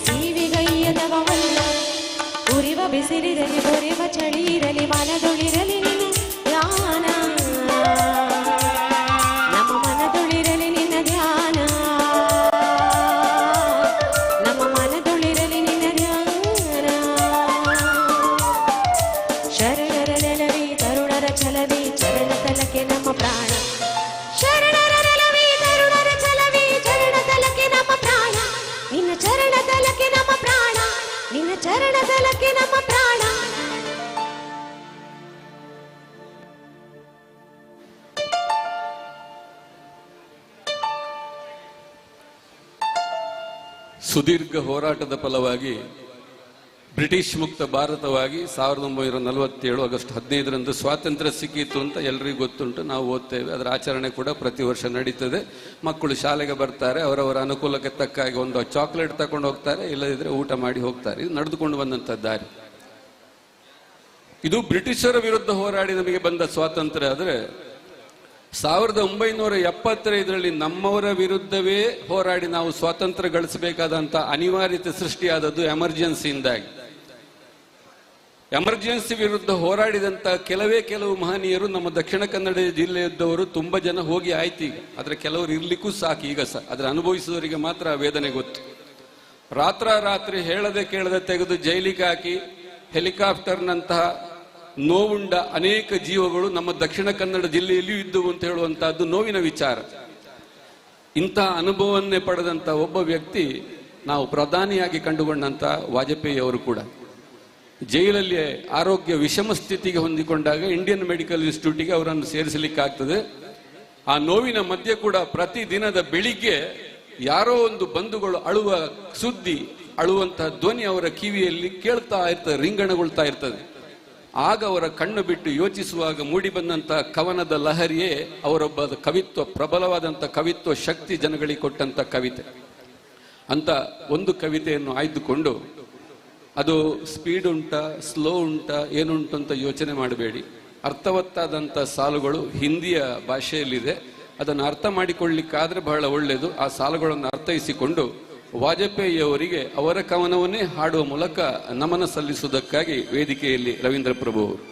ಜೀವಿಗೈಯದವಲ್ಲ ಉರಿವ ಬಿಸಿಲಿರಲಿ ಬೊರೆವ ಚಳಿ ಇರಲಿ ಮನದೊಳಿರಲಿ ನಿನ್ನ ಧ್ಯಾನ ನಮ್ಮ ಮನದೊಳಿರಲಿ ನಿನ್ನ ಧ್ಯಾನ ನಮ್ಮ ಮನದೊಳಿರಲಿ ನಿನ್ನ ಧ್ಯಾನ ಶರಣರ ನೆಲವಿ ತರುಣರ ಛಲವಿ ಚರಣ ತಲಕೆ ನಮ್ಮ ಪ್ರಾಣ ಶರಣರ ನೆಲವಿ ತರುಣರ ಛಲವಿ ಚರಣ ತಲಕೆ ನಮ್ಮ ಪ್ರಾಣ ನಿನ್ನ ಚರಣ ತಲಕೆ ನಮ್ಮ ಪ್ರಾಣ ನಿನ್ನ ಚರಣ ತಲಕೆ ನಮ್ಮ ಪ್ರಾಣ ಸುದೀರ್ಘ ಹೋರಾಟದ ಫಲವಾಗಿ ಬ್ರಿಟಿಷ್ ಮುಕ್ತ ಭಾರತವಾಗಿ 1947 ಆಗಸ್ಟ್ 15ರಂದು ಸ್ವಾತಂತ್ರ್ಯ ಸಿಕ್ಕಿತು ಅಂತ ಎಲ್ರಿಗೂ ಗೊತ್ತುಂಟು. ನಾವು ಓದ್ತೇವೆ. ಅದರ ಆಚರಣೆ ಕೂಡ ಪ್ರತಿ ವರ್ಷ ನಡೀತದೆ. ಮಕ್ಕಳು ಶಾಲೆಗೆ ಬರ್ತಾರೆ, ಅವರವರ ಅನುಕೂಲಕ್ಕೆ ತಕ್ಕಾಗಿ ಒಂದು ಚಾಕ್ಲೇಟ್ ತಗೊಂಡು ಹೋಗ್ತಾರೆ, ಇಲ್ಲದಿದ್ರೆ ಊಟ ಮಾಡಿ ಹೋಗ್ತಾರೆ. ಇದು ನಡೆದುಕೊಂಡು ಬಂದಂಥ ದಾರಿ. ಇದು ಬ್ರಿಟಿಷರ ವಿರುದ್ಧ ಹೋರಾಡಿ ನಮಗೆ ಬಂದ ಸ್ವಾತಂತ್ರ್ಯ. ಆದರೆ 1975ರಲ್ಲಿ ನಮ್ಮವರ ವಿರುದ್ಧವೇ ಹೋರಾಡಿ ನಾವು ಸ್ವಾತಂತ್ರ್ಯ ಗಳಿಸಬೇಕಾದಂತ ಅನಿವಾರ್ಯತೆ ಸೃಷ್ಟಿಯಾದದ್ದು ಎಮರ್ಜೆನ್ಸಿಯಿಂದಾಗಿ. ಎಮರ್ಜೆನ್ಸಿ ವಿರುದ್ಧ ಹೋರಾಡಿದಂತ ಕೆಲವು ಮಹನೀಯರು ನಮ್ಮ ದಕ್ಷಿಣ ಕನ್ನಡ ಜಿಲ್ಲೆಯದ್ದವರು ತುಂಬಾ ಜನ ಹೋಗಿ ಆಯ್ತು. ಈಗ ಆದ್ರೆ ಕೆಲವರು ಇರ್ಲಿಕ್ಕೂ ಸಾಕು. ಈಗ ಅದ್ರ ಅನುಭವಿಸಿದವರಿಗೆ ಮಾತ್ರ ಆ ವೇದನೆ ಗೊತ್ತು. ರಾತ್ರಿ ಹೇಳದೆ ಕೇಳದೆ ತೆಗೆದು ಜೈಲಿಗೆ ಹಾಕಿ ಹೆಲಿಕಾಪ್ಟರ್ನಂತಹ ನೋವುಂಡ ಅನೇಕ ಜೀವಗಳು ನಮ್ಮ ದಕ್ಷಿಣ ಕನ್ನಡ ಜಿಲ್ಲೆಯಲ್ಲಿಯೂ ಇದ್ದವು ಅಂತ ಹೇಳುವಂತಹದ್ದು ನೋವಿನ ವಿಚಾರ. ಇಂತಹ ಅನುಭವವನ್ನೇ ಪಡೆದಂತ ಒಬ್ಬ ವ್ಯಕ್ತಿ ನಾವು ಪ್ರಧಾನಿಯಾಗಿ ಕಂಡುಕೊಂಡಂತ ವಾಜಪೇಯಿ ಅವರು ಕೂಡ ಜೈಲಲ್ಲಿ ಆರೋಗ್ಯ ವಿಷಮ ಸ್ಥಿತಿಗೆ ಹೊಂದಿಕೊಂಡಾಗ ಇಂಡಿಯನ್ ಮೆಡಿಕಲ್ ಇನ್ಸ್ಟಿಟ್ಯೂಟ್ಗೆ ಅವರನ್ನು ಸೇರಿಸಲಿಕ್ಕಾಗ್ತದೆ. ಆ ನೋವಿನ ಮಧ್ಯೆ ಕೂಡ ಪ್ರತಿ ದಿನದ ಬೆಳಿಗ್ಗೆ ಯಾರೋ ಒಂದು ಬಂಧುಗಳು ಅಳುವ ಸುದ್ದಿ, ಅಳುವಂತಹ ಧ್ವನಿ ಅವರ ಕಿವಿಯಲ್ಲಿ ಕೇಳ್ತಾ ಇರ್ತದೆ, ರಿಂಗಣಗೊಳ್ತಾ ಇರ್ತದೆ. ಆಗ ಅವರ ಕಣ್ಣು ಬಿಟ್ಟು ಯೋಚಿಸುವಾಗ ಮೂಡಿ ಬಂದಂತಹ ಕವನದ ಲಹರಿಯೇ ಅವರೊಬ್ಬ ಕವಿತ್ವ, ಪ್ರಬಲವಾದಂಥ ಕವಿತ್ವ ಶಕ್ತಿ ಜನಗಳಿಗೆ ಕೊಟ್ಟಂತ ಕವಿತೆ. ಅಂತ ಒಂದು ಕವಿತೆಯನ್ನು ಆಯ್ದುಕೊಂಡು, ಅದು ಸ್ಪೀಡ್ ಉಂಟಾ ಸ್ಲೋ ಉಂಟಾ ಏನುಂಟು ಅಂತ ಯೋಚನೆ ಮಾಡಬೇಡಿ. ಅರ್ಥವತ್ತಾದಂಥ ಸಾಲುಗಳು ಹಿಂದಿಯ ಭಾಷೆಯಲ್ಲಿದೆ. ಅದನ್ನು ಅರ್ಥ ಮಾಡಿಕೊಳ್ಳಿಕ್ಕಾದ್ರೆ ಬಹಳ ಒಳ್ಳೆಯದು. ಆ ಸಾಲುಗಳನ್ನು ಅರ್ಥೈಸಿಕೊಂಡು ವಾಜಪೇಯಿ ಅವರಿಗೆ ಅವರ ಕವನವನ್ನೇ ಹಾಡುವ ಮೂಲಕ ನಮನ ಸಲ್ಲಿಸುವುದಕ್ಕಾಗಿ ವೇದಿಕೆಯಲ್ಲಿ ರವೀಂದ್ರ ಪ್ರಭು ಅವರು.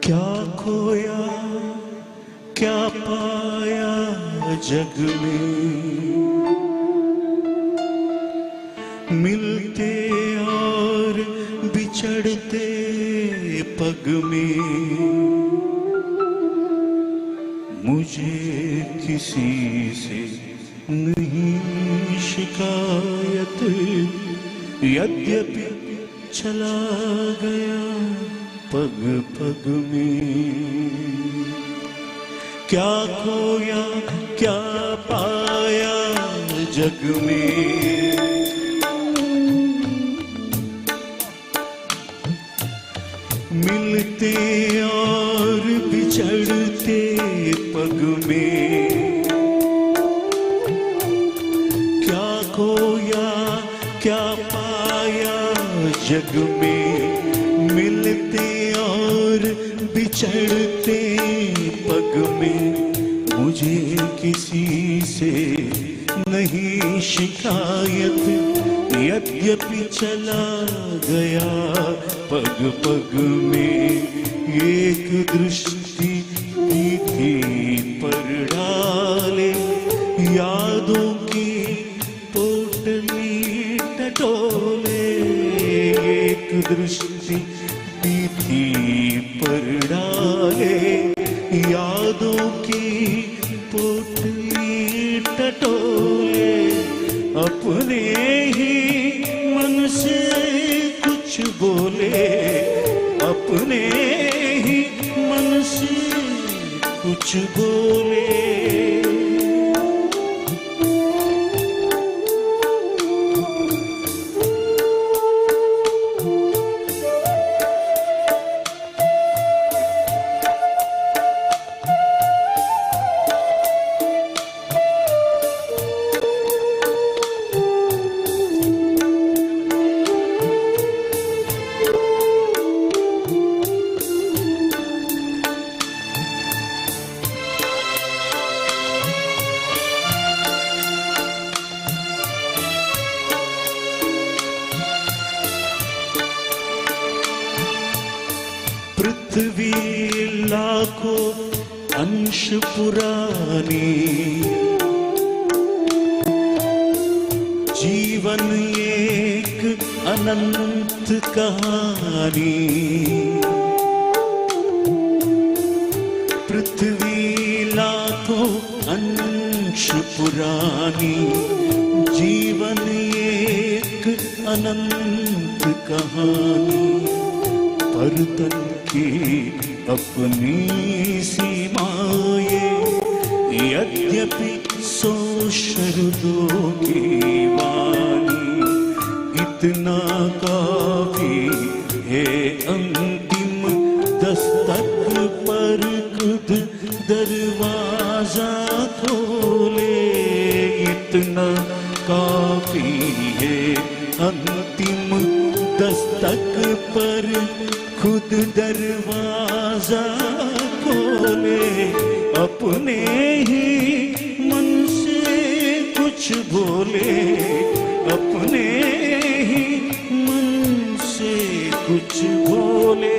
क्या खोया क्या पाया जग में, मिलते और बिछड़ते पग में, मुझे किसी से नहीं शिकायत, यद्यपि चला गया पग पग में। क्या खोया क्या पाया जग में, मिलते और बिछड़ते पग में, क्या खोया क्या पाया जग में, मिलते और बिछड़ते पग में, मुझे किसी से नहीं शिकायत, यद्यपि चला गया पग पग में। एक दृष्टि की थी पर डाले यादों की पोटली टटोले, एक दृष्टि की थी पर डाले यादों की पोटली टटोले, अपने ही मन से कुछ बोले, अपने ही मन से कुछ बोले। पृथ्वी लाखों अंश पुरानी, जीवन एक अनंत कहानी, पृथ्वी लाखों अंश पुरानी, जीवन एक अनंत कहानी, पर तन की अपनी सीमाएं, यद्यपि सौ शरदों की वाणी, इतना काफी है अंतिम दस्तक पर खुद दरवाजा खोले, इतना काफी है अंतिम दस्तक पर खुद दरवाजा खोले, अपने ही मन से कुछ बोले, अपने ही मन से कुछ बोले।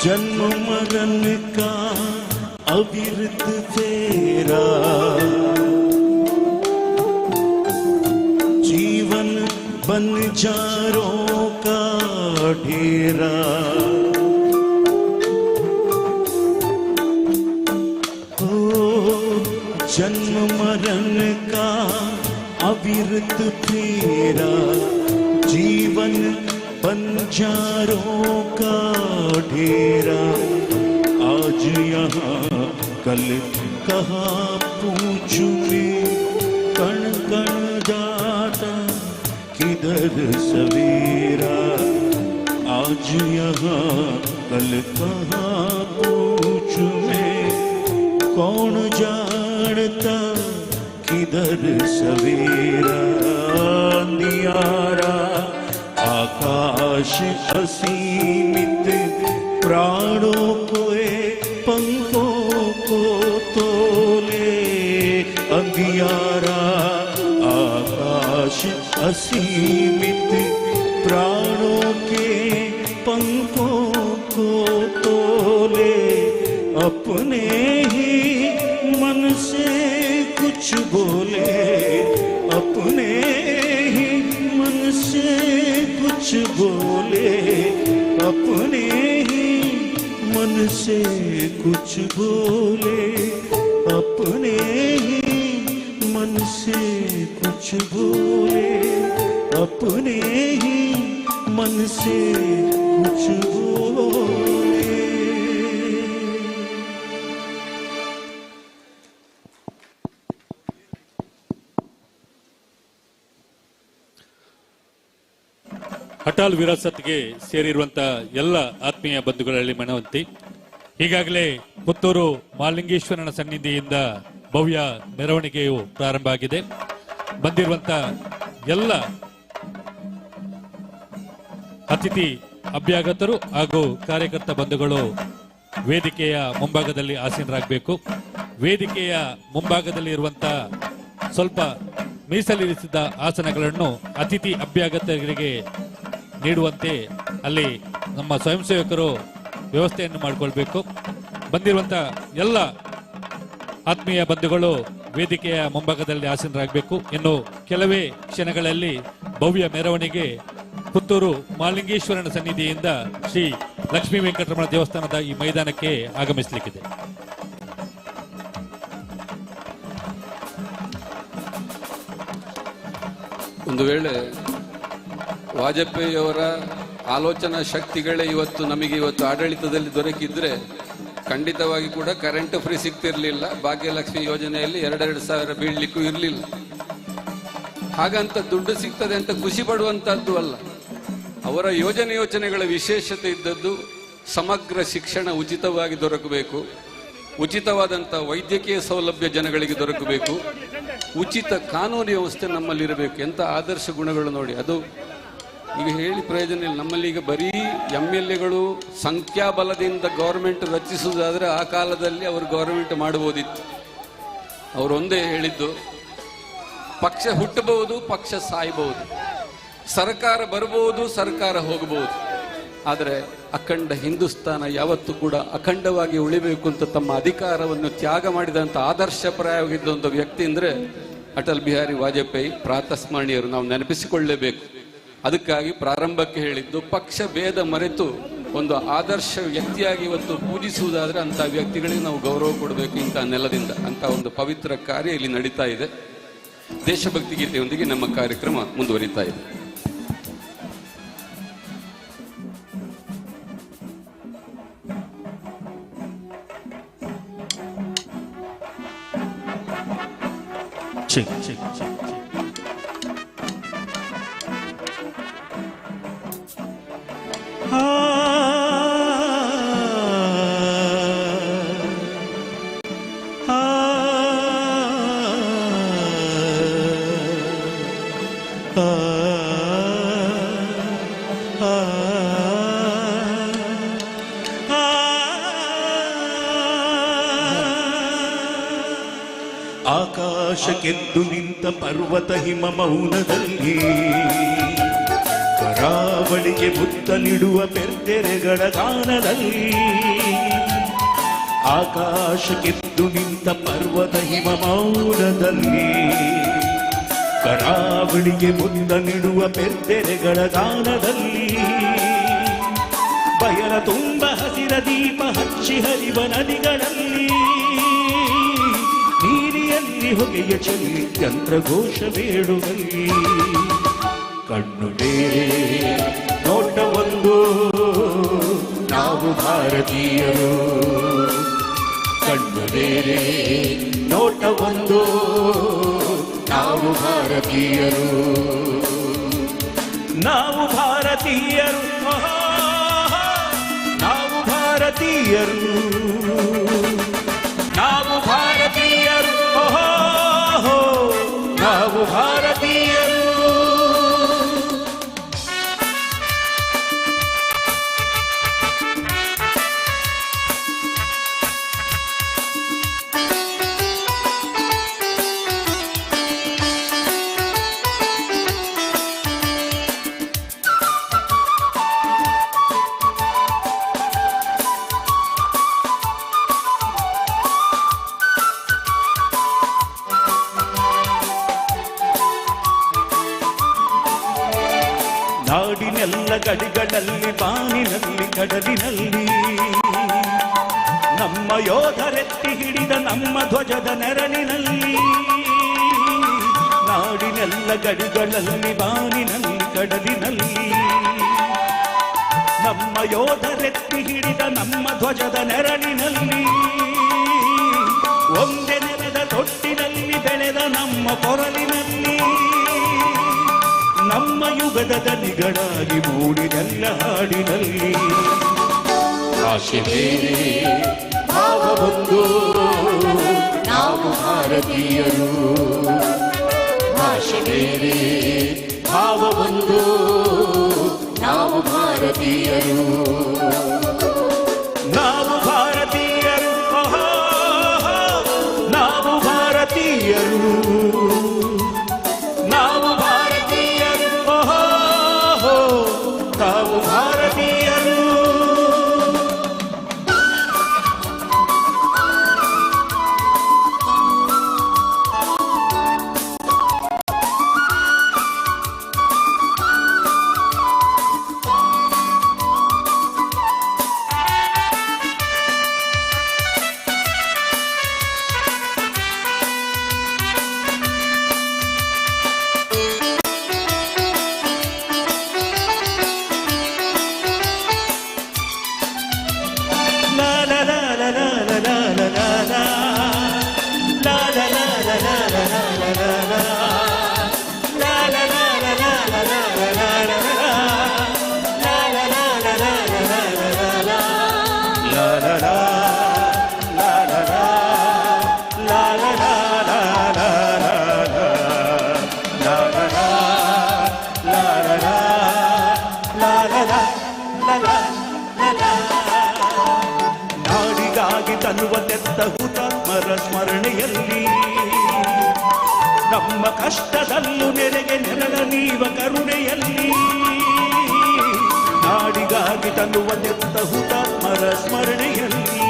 जन्म मरण का अविरत फेरा, जीवन बंजारों का डेरा, जन्म मरण का अविरत फेरा, जीवन बंजारों का डेरा, आज यहाँ कल कहाँ पूछूं मैं, कल कहाँ पूछूं मैं, कौन जानता किधर सवेरा अंधियारा। आकाश असीमित प्राणों को पंखों को तोले अंधियारा। आकाश असीमित प्राणों के पंखों को तोले। अपने ही मन से कुछ बोले, अपने ही मन से कुछ बोले, अपने ही मन से कुछ बोले, अपने ही मन से कुछ बोले, अपने ही मन से कुछ बोले। ಅಟಲ್ ವಿರಾಸತ್ಗೆ ಸೇರಿರುವಂತಹ ಎಲ್ಲ ಆತ್ಮೀಯ ಬಂಧುಗಳಲ್ಲಿ ಮನವಂತಿ, ಈಗಾಗಲೇ ಪುತ್ತೂರು ಮಹಾಲಿಂಗೇಶ್ವರನ ಸನ್ನಿಧಿಯಿಂದ ಭವ್ಯ ಮೆರವಣಿಗೆಯು ಪ್ರಾರಂಭ ಆಗಿದೆ. ಬಂದಿರುವಂತಹ ಎಲ್ಲ ಅತಿಥಿ ಅಭ್ಯಾಗತರು ಹಾಗೂ ಕಾರ್ಯಕರ್ತ ಬಂಧುಗಳು ವೇದಿಕೆಯ ಮುಂಭಾಗದಲ್ಲಿ ಆಸೀನರಾಗಬೇಕು. ವೇದಿಕೆಯ ಮುಂಭಾಗದಲ್ಲಿ ಇರುವಂತಹ ಸ್ವಲ್ಪ ಮೀಸಲಿರಿಸಿದ ಆಸನಗಳನ್ನು ಅತಿಥಿ ಅಭ್ಯಾಗತರಿಗೆ ನೀಡುವಂತೆ ಅಲ್ಲಿ ನಮ್ಮ ಸ್ವಯಂ ಸೇವಕರು ವ್ಯವಸ್ಥೆಯನ್ನು ಮಾಡಿಕೊಳ್ಬೇಕು. ಬಂದಿರುವಂತಹ ಎಲ್ಲ ಆತ್ಮೀಯ ಬಂಧುಗಳು ವೇದಿಕೆಯ ಮುಂಭಾಗದಲ್ಲಿ ಆಸೀನರಾಗಬೇಕು. ಇನ್ನು ಕೆಲವೇ ಕ್ಷಣಗಳಲ್ಲಿ ಭವ್ಯ ಮೆರವಣಿಗೆ ಪುತ್ತೂರು ಮಹಾಲಿಂಗೇಶ್ವರನ ಸನ್ನಿಧಿಯಿಂದ ಶ್ರೀ ಲಕ್ಷ್ಮೀ ವೆಂಕಟರಮಣ ದೇವಸ್ಥಾನದ ಈ ಮೈದಾನಕ್ಕೆ ಆಗಮಿಸಲಿಕ್ಕಿದೆ. ಒಂದು ವೇಳೆ ವಾಜಪೇಯಿಯವರ ಆಲೋಚನಾ ಶಕ್ತಿಗಳೇ ಇವತ್ತು ಆಡಳಿತದಲ್ಲಿ ದೊರಕಿದ್ರೆ ಖಂಡಿತವಾಗಿ ಕೂಡ ಕರೆಂಟ್ ಫ್ರೀ ಸಿಗ್ತಿರ್ಲಿಲ್ಲ. ಭಾಗ್ಯಲಕ್ಷ್ಮಿ ಯೋಜನೆಯಲ್ಲಿ 2,000 ಬೀಳ್ಲಿಕ್ಕೂ ಇರಲಿಲ್ಲ. ಹಾಗಂತ ದುಡ್ಡು ಸಿಗ್ತದೆ ಅಂತ ಖುಷಿ ಪಡುವಂತಹದ್ದು ಅಲ್ಲ. ಅವರ ಯೋಜನೆಗಳ ವಿಶೇಷತೆ ಇದ್ದದ್ದು ಸಮಗ್ರ ಶಿಕ್ಷಣ ಉಚಿತವಾಗಿ ದೊರಕಬೇಕು, ಉಚಿತವಾದಂಥ ವೈದ್ಯಕೀಯ ಸೌಲಭ್ಯ ಜನಗಳಿಗೆ ದೊರಕಬೇಕು, ಉಚಿತ ಕಾನೂನು ವ್ಯವಸ್ಥೆ ನಮ್ಮಲ್ಲಿರಬೇಕು. ಎಂಥ ಆದರ್ಶ ಗುಣಗಳು ನೋಡಿ. ಅದು ಈಗ ಹೇಳಿ ಪ್ರಯೋಜನ ಇಲ್ಲ. ನಮ್ಮಲ್ಲಿ ಈಗ ಬರೀ MLAಗಳು ಸಂಖ್ಯಾಬಲದಿಂದ ಗೌರ್ಮೆಂಟ್ ರಚಿಸುವುದಾದ್ರೆ ಆ ಕಾಲದಲ್ಲಿ ಅವರು ಗೌರ್ಮೆಂಟ್ ಮಾಡಬಹುದಿತ್ತು. ಅವರು ಒಂದೇ ಹೇಳಿದ್ದು, ಪಕ್ಷ ಹುಟ್ಟಬಹುದು, ಪಕ್ಷ ಸಾಯಬಹುದು, ಸರ್ಕಾರ ಬರಬಹುದು, ಸರ್ಕಾರ ಹೋಗಬಹುದು, ಆದರೆ ಅಖಂಡ ಹಿಂದೂಸ್ತಾನ ಯಾವತ್ತೂ ಕೂಡ ಅಖಂಡವಾಗಿ ಉಳಿಬೇಕು ಅಂತ ತಮ್ಮ ಅಧಿಕಾರವನ್ನು ತ್ಯಾಗ ಮಾಡಿದಂಥ ಆದರ್ಶಪ್ರಾಯವಾಗಿದ್ದ ಒಂದು ವ್ಯಕ್ತಿ ಅಂದರೆ ಅಟಲ್ ಬಿಹಾರಿ ವಾಜಪೇಯಿ. ಪ್ರಾತಸ್ಮರಣೀಯರು, ನಾವು ನೆನಪಿಸಿಕೊಳ್ಳಲೇಬೇಕು. ಅದಕ್ಕಾಗಿ ಪ್ರಾರಂಭಕ್ಕೆ ಹೇಳಿದ್ದು, ಪಕ್ಷ ಭೇದ ಮರೆತು ಒಂದು ಆದರ್ಶ ವ್ಯಕ್ತಿಯಾಗಿ ಇವತ್ತು ಪೂಜಿಸುವುದಾದರೆ ಅಂಥ ವ್ಯಕ್ತಿಗಳಿಗೆ ನಾವು ಗೌರವ ಕೊಡಬೇಕು. ಇಂಥ ನೆಲದಿಂದ ಅಂಥ ಒಂದು ಪವಿತ್ರ ಕಾರ್ಯ ಇಲ್ಲಿ ನಡೀತಾ ಇದೆ. ದೇಶಭಕ್ತಿ ಗೀತೆಯೊಂದಿಗೆ ನಮ್ಮ ಕಾರ್ಯಕ್ರಮ ಮುಂದುವರಿತಾ ಇದೆ. ಆಕಾಶಕ್ಕೆದ್ದು ನಿಂತ ಪರ್ವತ ಹಿಮ ಮೌನದಲ್ಲಿ, ಕರಾವಳಿಗೆ ಮುತ್ತ ನೀಡುವ ಪೆರ್ತೆರೆಗಳ ಗಾನದಲ್ಲಿ. ಆಕಾಶಕ್ಕೆದ್ದು ನಿಂತ ಪರ್ವತ ಹಿಮ ಮೌನದಲ್ಲಿ, ಕರಾವಳಿಗೆ ಮುತ್ತ ನೀಡುವ ಪೆರ್ತೆರೆಗಳ ಗಾನದಲ್ಲಿ. ಬಯಲ ತುಂಬ ಹಸಿರ ದೀಪ ಹಚ್ಚಿ ಹರಿವ ನದಿಗಳಲ್ಲಿ, ನೀರಿಯಲ್ಲಿ ಹೊಗೆಯ ಚೆಲ್ಲಿ ಯಂತ್ರಘೋಷ ಬೇಡುವಲ್ಲಿ. ಕಣ್ಣು ಬೇರೆ ನೋಟ ಒಂದು, ನಾವು ಭಾರತೀಯರು. ಕಣ್ಣು ಬೇರೆ ನೋಟ ಒಂದು, ನಾವು ಭಾರತೀಯರು. ನಾವು ಭಾರತೀಯರು, ನಾವು ಭಾರತೀಯರು, ನಾವು ಭಾರತೀಯರು, ಓಹೋ ನಾವು ಭಾರತೀಯರು. ನಾಡಿನೆಲ್ಲ ಗಡಿಗಳಲ್ಲಿ, ಬಾನಿನಲ್ಲಿ, ಕಡಲಿನಲ್ಲಿ ನಮ್ಮ ಯೋಧರೆತ್ತಿ ಹಿಡಿದ ನಮ್ಮ ಧ್ವಜದ ನೆರಳಿನಲ್ಲಿ. ನಾಡಿನೆಲ್ಲ ಗಡಿಗಳಲ್ಲಿ, ಬಾನಿನಲ್ಲಿ, ಕಡಲಿನಲ್ಲಿ ನಮ್ಮ ಯೋಧರೆತ್ತಿ ಹಿಡಿದ ನಮ್ಮ ಧ್ವಜದ ನೆರಳಿನಲ್ಲಿ. ಒಂದೇ ನೆಲದ ತೊಟ್ಟಿನಲ್ಲಿ ಬೆಳೆದ ನಮ್ಮ ಕೊರಲಿನಲ್ಲಿ, ನಮ್ಮ ಯುಗದ ದನಿಗಳಾಗಿ ಮೂಡಿದೆಲ್ಲ ಹಾಡಿನಲ್ಲಿ. ಭಾಷೆ ಬೇರೆ ಭಾವ ಒಂದು, ನಾವು ಭಾರತೀಯರು. ಭಾಷೆ ಬೇರೆ ಭಾವ ಒಂದು, ನಾವು ಭಾರತೀಯರು. ನಾವು ಭಾರತೀಯರು, ನಾವು ಭಾರತೀಯರು, ನಾವು ಭಾರತೀಯರು, ನಾವು ಭಾರತೀಯರು. ನಾಡಿಗಾಗಿ ತನ್ನುವ ತೆತ್ತ ಹುತಾತ್ಮರ ಸ್ಮರಣೆಯಲ್ಲಿ, ನಮ್ಮ ಕಷ್ಟದಲ್ಲೂ ನೆರೆಗೆ ನೆರಳ ನೀವ ಕರುಣೆಯಲ್ಲಿ. ನಾಡಿಗಾಗಿ ತನ್ನುವ ತೆತ್ತ ಹುತಾತ್ಮರ ಸ್ಮರಣೆಯಲ್ಲಿ,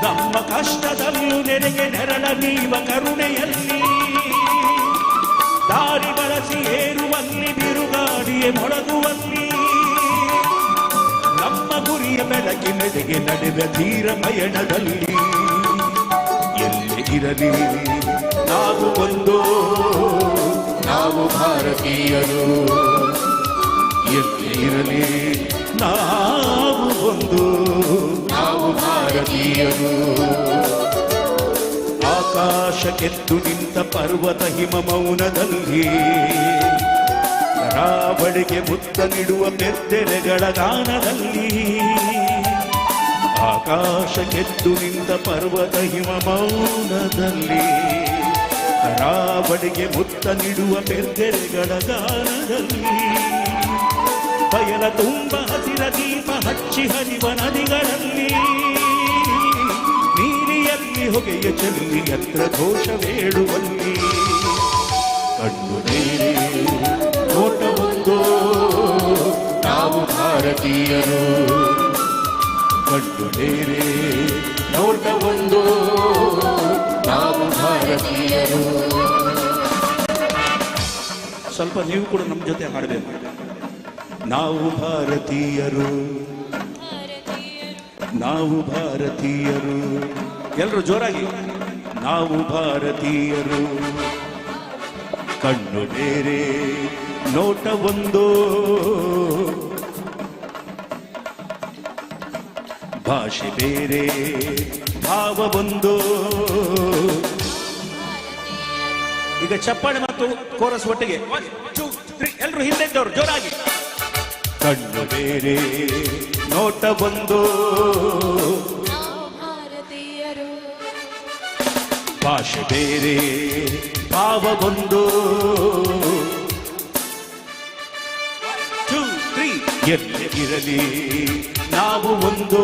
ನಮ್ಮ ಕಷ್ಟದಲ್ಲೂ ನೆರೆಗೆ ನೆರಳ ನೀವ ಕರುಣೆಯಲ್ಲಿ. ದಾರಿ ಬಳಸಿ ಏರುವಲ್ಲಿ, ಬಿರುಗಾಡಿಯೇ ಮೊಳಗುವಲ್ಲಿ, ನಮ್ಮ ಗುರಿಯ ಬೆಳಕಿನೆಡೆಗೆ ನಡೆದ ಧೀರ ಪಯಣದಲ್ಲಿ. ಎಲ್ಲಿ ಇರಲಿ ನಾವು ಒಂದು, ನಾವು ಭಾರತೀಯರು. ಎಲ್ಲಿ ಇರಲಿ ನಾವು ಒಂದು, ನಾವು ಭಾರತೀಯರು. ಆಕಾಶಕ್ಕೆದ್ದು ನಿಂತ ಪರ್ವತ ಹಿಮ ಮೌನದಲ್ಲಿ, ಕರಾವಳಿಗೆ ಮುತ್ತ ನೀಡುವ ಬೆದ್ದೆರೆಗಳ ಗಾನದಲ್ಲಿ. ಆಕಾಶಕ್ಕೆದ್ದು ನಿಂತ ಪರ್ವತ ಹಿಮ ಮೌನದಲ್ಲಿ, ಕರಾವಳಿಗೆ ಮುತ್ತ ನೀಡುವ ಬೆದ್ದೆರೆಗಳ ಗಾನದಲ್ಲಿ. ಬಯಲ ತುಂಬ ಹಸಿರ ದೀಪ ಹಚ್ಚಿ ಹರಿವ ನದಿಗಳಲ್ಲಿ, ನೀಲಿಯಲ್ಲಿ ಹೊಗೆಯ ಚೆಲ್ಲಿ ಯತ್ರ ಘೋಷವೇಳುವಲ್ಲಿ. ಕಣ್ಣು ಬೇರೆ ನೋಟ ಒಂದು, ನಾವು ಭಾರತೀಯರು. ಕಣ್ಣು ಬೇರೆ ನೋಟ ಒಂದು, ನಾವು ಭಾರತೀಯರು. ಸ್ವಲ್ಪ ನೀವು ಕೂಡ ನಮ್ಮ ಜೊತೆ ಹಾಡಬೇಕು. ನಾವು ಭಾರತೀಯರು, ನಾವು ಭಾರತೀಯರು. ಎಲ್ಲರೂ ಜೋರಾಗಿ, ನಾವು ಭಾರತೀಯರು. ಕಣ್ಣು ಬೇರೆ ನೋಟ ಒಂದು, ಭಾಷೆ ಬೇರೆ ಭಾವ ಒಂದು. ಈಗ ಚಪ್ಪಾಳೆ ಮತ್ತು ಕೋರಸ್ ಒಟ್ಟಿಗೆ 1 2 3 ಎಲ್ಲರೂ ಹಿಂದೆ ಇದ್ದವರು ಜೋರಾಗಿ. ಕಣ್ಣು ಬೇರೆ ನೋಟ ಬಂದು ನಾವು ಭಾರತೀಯರು ಭಾಷೆ ಬೇರೆ ಭಾವ ಬಂದು 2, 3 ಎಲ್ಲಿ ಇರಲಿ ನಾವು ಒಂದು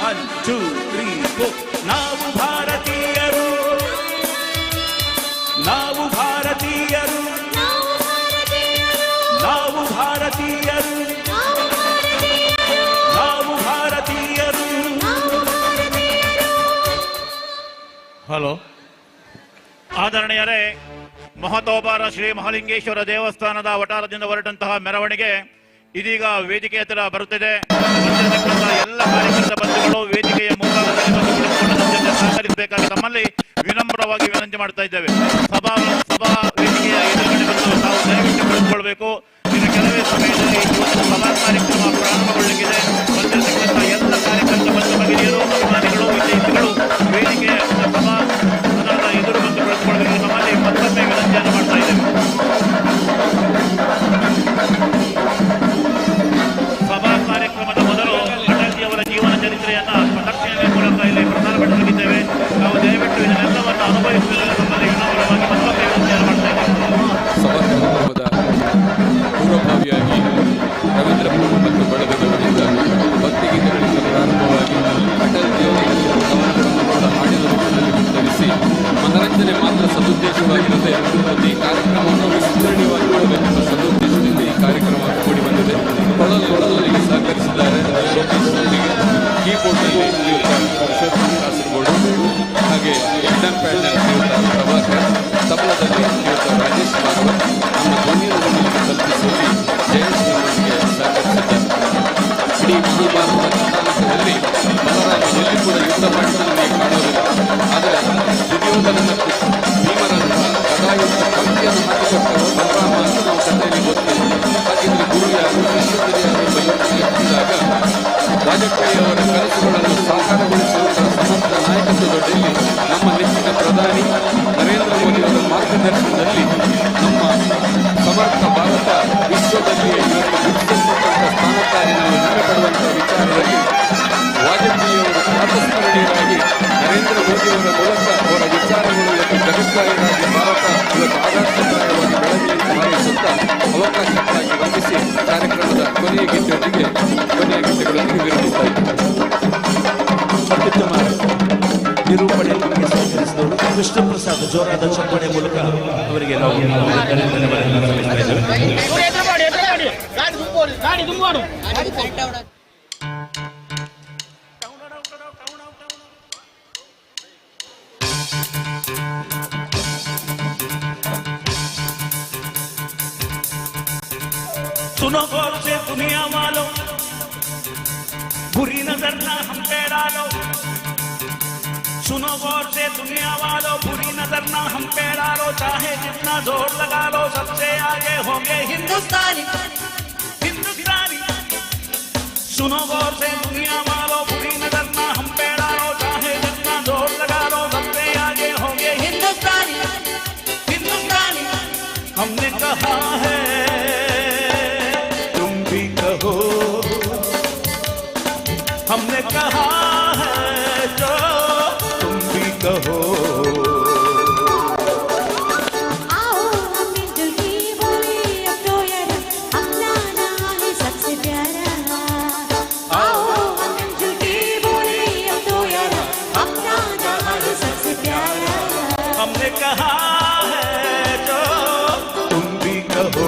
1, 2, 3, 4 ನಾವು ಭಾರತೀಯರು ನಾವು ಭಾರತೀಯರು ನಾವು ಭಾರತೀಯರು ನಾವು ಭಾರತೀಯರು. ಹಲೋ. ಆದರಣೀಯರೇ, ಮಹತೋಬಾರ ಶ್ರೀ ಮಹಾಲಿಂಗೇಶ್ವರ ದೇವಸ್ಥಾನದ ವಟಾರದಿಂದ ಹೊರಟಂತಹ ಮೆರವಣಿಗೆ ಇದೀಗ ವೇದಿಕೆ ಹತ್ತಿರ ಬರುತ್ತಿದೆ. ಬಂದಿರತಕ್ಕಂತಹ ಎಲ್ಲ ಕಾರ್ಯಕರ್ತ ಬಂಧುಗಳು ವೇದಿಕೆಯ ಮುಂಭಾಗದಲ್ಲಿ ಬಂದು ಕುಳಿತುಕೊಂಡು ಸಹಕರಿಸಬೇಕಾಗಿ ತಮ್ಮಲ್ಲಿ ವಿನಮ್ರವಾಗಿ ವಿನಂತಿ ಮಾಡ್ತಾ ಇದ್ದೇವೆ. ಸಭಾ ವೇದಿಕೆಯ ಎದುರುಗಡೆ ಬಂದು ತಾವು ದಯವಿಟ್ಟು ಕುಳಿತುಕೊಳ್ಬೇಕು. ಇನ್ನು ಕೆಲವೇ ಸಮಯದಲ್ಲಿ ಸಭಾ ಕಾರ್ಯಕ್ರಮ ಪ್ರಾರಂಭಗೊಳ್ಳಲಿದೆ. ಬಂದಿರತಕ್ಕಂತಹ ಎಲ್ಲ ಕಾರ್ಯಕರ್ತ ಬಂಧು ಭಗಿನಿಯರು, ಅಭಿಮಾನಿಗಳು, ವಿದ್ಯಾರ್ಥಿಗಳು ವೇದಿಕೆಯ ಸಭಾ ಸದನದ ಎದುರು ಬಂದು ಕುಳಿತುಕೊಳ್ಬೇಕು. ತಮ್ಮಲ್ಲಿ ಮತ್ತೊಮ್ಮೆ ವಿನಂತಿಯನ್ನು ಮಾಡ್ತಾ ಇದ್ದೇವೆ. ಸಭಾ ಕಾರ್ಯಕ್ರಮದ ಮೊದಲು ಅಟಲ್ಜಿಯವರ ಜೀವನ ಚರಿತ್ರೆಯನ್ನ ಪ್ರದರ್ಶನದ ಮೂಲಕ ಇಲ್ಲಿ ಪ್ರಸಾರಪಡಿಸಲಿದ್ದೇವೆ. ನಾವು ದಯವಿಟ್ಟು ಇದನ್ನೆಲ್ಲವನ್ನು ಅನುಭವಿಸುವುದರಲ್ಲಿ ನಮ್ಮಲ್ಲಿ ವಿನಮ್ರವಾಗಿ ಮತ್ತೊಮ್ಮೆ ವಿನಂತಿಯನ್ನು ಮಾಡ್ತಾ ಇದ್ದೇವೆ. ಸಭಾಕಾರ್ಯಕ್ರಮದ ಪೂರ್ವಭಾವಿಯಾಗಿ ರವೀಂದ್ರ ಭವನ ಮತ್ತು ಬಳಗದವರಿಂದ ಭಕ್ತಿಗೀತೆಗಳಿಂದ ಪ್ರಾರಂಭವಾಗಿ ಅಟಲ್ಜಿಯವರ ಅವರುಗಳನ್ನು ಹಾಡಿನ ರೂಪದಲ್ಲಿ ವಿಸ್ತರಿಸಿ ಮನರಂಜನೆ ಮಾತ್ರ ಸದುದ್ದೇಶವಾಗಿರದೆ ಮತ್ತು ಈ ಕಾರ್ಯಕ್ರಮವನ್ನು ವಿಸ್ತರಣೀಯವಾಗಿರಬೇಕೆಂಬ ಸದುದ್ದೇಶದಿಂದ ಈ ಕಾರ್ಯಕ್ರಮ ಕೂಡಿ ಬಂದಿದೆ. ಕೊಳಲಿಗೆ ಸಹಕರಿಸಿದ್ದಾರೆ ಲೋಕೇಶ್ ಅವರಿಗೆ, ಕೀಬೋರ್ಡ್ನಲ್ಲಿ ಪುರುಷೋತ್ತಮ ಕಾಸರಗೋಡು, ಹಾಗೆ ಎಕ್ಸಾಮ್ ಪ್ಯಾಡ್ನಲ್ಲಿ ಪ್ರಭಾಕರ್, ತಬಲದಲ್ಲಿ ರಾಜೇಶ್ ಭಾಗವತ್, ನಮ್ಮ ಧ್ವನಿಯನ್ನು ಕಲ್ಪಿಸುವಲ್ಲಿ ಜಯಂತ್ ಅವರಿಗೆ ಸಹಕರಿಸಿದ್ದಾರೆ. ಇಡೀ ಮಹಾಭಾರತ ಕಥಾನಕದಲ್ಲಿ ಬಲರಾಮ ಎಲ್ಲಿ ಕೂಡ ಯುದ್ಧ ಮಾಡಿದ್ದನ್ನು ಕಾಣೋದಿಲ್ಲ. ಆದರೆ ದುರ್ಯೋಧನ ಮತ್ತು ಭೀಮರಂತಹ ಕಥಾಯುದ್ಧ ಪಂಕ್ತಿಯನ್ನು ಹಾಕಿಕೊಟ್ಟರು ಬಲರಾಮ ಅಂತ ನಾವು ಕಥೆಯಲ್ಲಿ ಗೊತ್ತೇವೆ. ಹಾಗಿದ್ರೆ ಗುರು ಯಾರು, ಶಿಷ್ಯರು ಯಾರು ಎಂಬ ಯೋಚನೆ ಎತ್ತಿದಾಗ ವಾಜಪೇಯಿ ಅವರ ಕನಸುಗಳನ್ನು ಸಾಕಾರಗೊಳಿಸುವಂತಹ ಸಮರ್ಥ ನಾಯಕತ್ವದಲ್ಲಿ ನಮ್ಮ ನೆಚ್ಚಿನ ಪ್ರಧಾನಿ ನರೇಂದ್ರ ಮೋದಿ ಅವರ ಮಾರ್ಗದರ್ಶನದಲ್ಲಿ ನಮ್ಮ ಸಮರ್ಥ ಭಾರತ ವಿಶ್ವದಲ್ಲಿ ಇವತ್ತು ಗುರುತಿಸಲ್ಪಟ್ಟಂತಹ ಸ್ಥಾನಕ್ಕಾಗಿ ನಾವು ಹೆಮ್ಮೆ ಪಡುವಂತಹ ವಿಚಾರದಲ್ಲಿ ವಾಜಪೇಯಿಯವರು ಪ್ರಾತಸ್ಮರಣೀಯರಾಗಿ ನರೇಂದ್ರ ಮೋದಿಯವರ ಮೂಲಕ ಅವರ ವಿಚಾರಗಳು ಇವತ್ತು ಜಗತ್ತಾಗಿ ಭಾರತ ಇವತ್ತು ಆದರ್ಶಪ್ರಾಯವಾಗಿ ಬೆಳಗಲಿ ಅಂತ ಹಾರೈಸುತ್ತಾ ಅವಕಾಶಕ್ಕಾಗಿ ವಂದಿಸಿ ಕಾರ್ಯಕ್ರಮದ ಕೊನೆಯ ಗೀತೆಗಳೊಂದಿಗೆ ವಿರಮಿಸ್ತಾ ಇದ್ದಾರೆ. ಅತ್ಯುತ್ತಮ ನಿರೂಪಣೆ ಸಹಕರಿಸಿದವರು ಕೃಷ್ಣ ಪ್ರಸಾದ್ ಜೋರಾದ ಚಪ್ಪಣೆ ಮೂಲಕ ಅವರಿಗೆ ನಾವು सुनो गौर से दुनिया वालों, बुरी नजर ना हम पे डालो. सुनो गौर से दुनिया वालों, बुरी नजर ना हम पे डालो. चाहे जितना जोर लगा लो, सबसे आगे होंगे हिंदुस्तानी. सुनो गौर से दुनिया वालों, बुरी नजर ना हम पे डालो. चाहे जितना जोर लगा लो, सबसे आगे होंगे हिंदुस्तानी. हमने कहा है, हमने कहा है जो तुम भी कहो. आओ हम मिलजुल के बोले अब तो यार अपना नाम है सबसे प्यारा. आओ हम मिलजुल के बोले अब तो यार अपना नाम है सबसे प्यारा. हमने कहा है जो तुम भी कहो.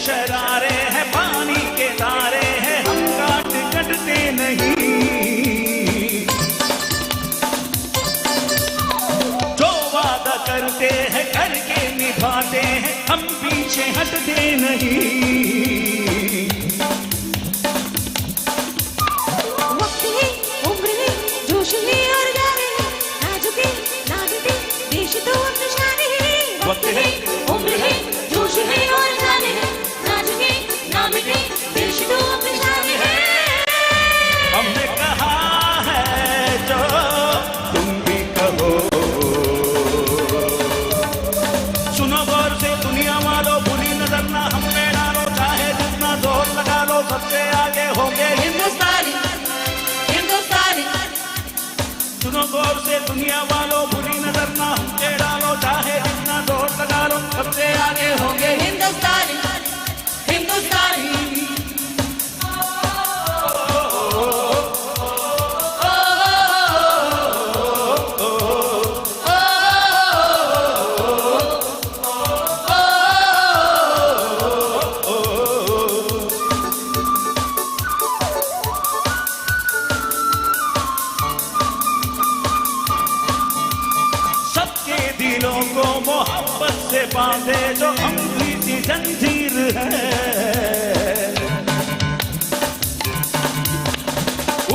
शरारे हैं पानी के तारे हैं, हम कटते नहीं. जो वादा करते हैं करके निभाते हैं, हम पीछे हटते नहीं. वक्त है, उम्र है, जोश है और जान है, ना झुके ना मिटे, देश तो अपनी शान है। हमने कहा है जो तुम भी कहो, सुनो गौर से दुनिया वालों, बुरी नजर ना हम पे डालो, चाहे जितना जोर लगा लो, सबसे आगे होंगे हिंदुस्तानी, हिंदुस्तानी, सुनो गौर से दुनिया वालों, बुरी नजर ना हम पे डालो, चाहे जितना जोर लगा लो, सबसे आगे होंगे हिंदुस्तानी, हिंदुस्तानी। सबके दिलों को मोहब्बत से बांधे जो अमली सी जंजीर है,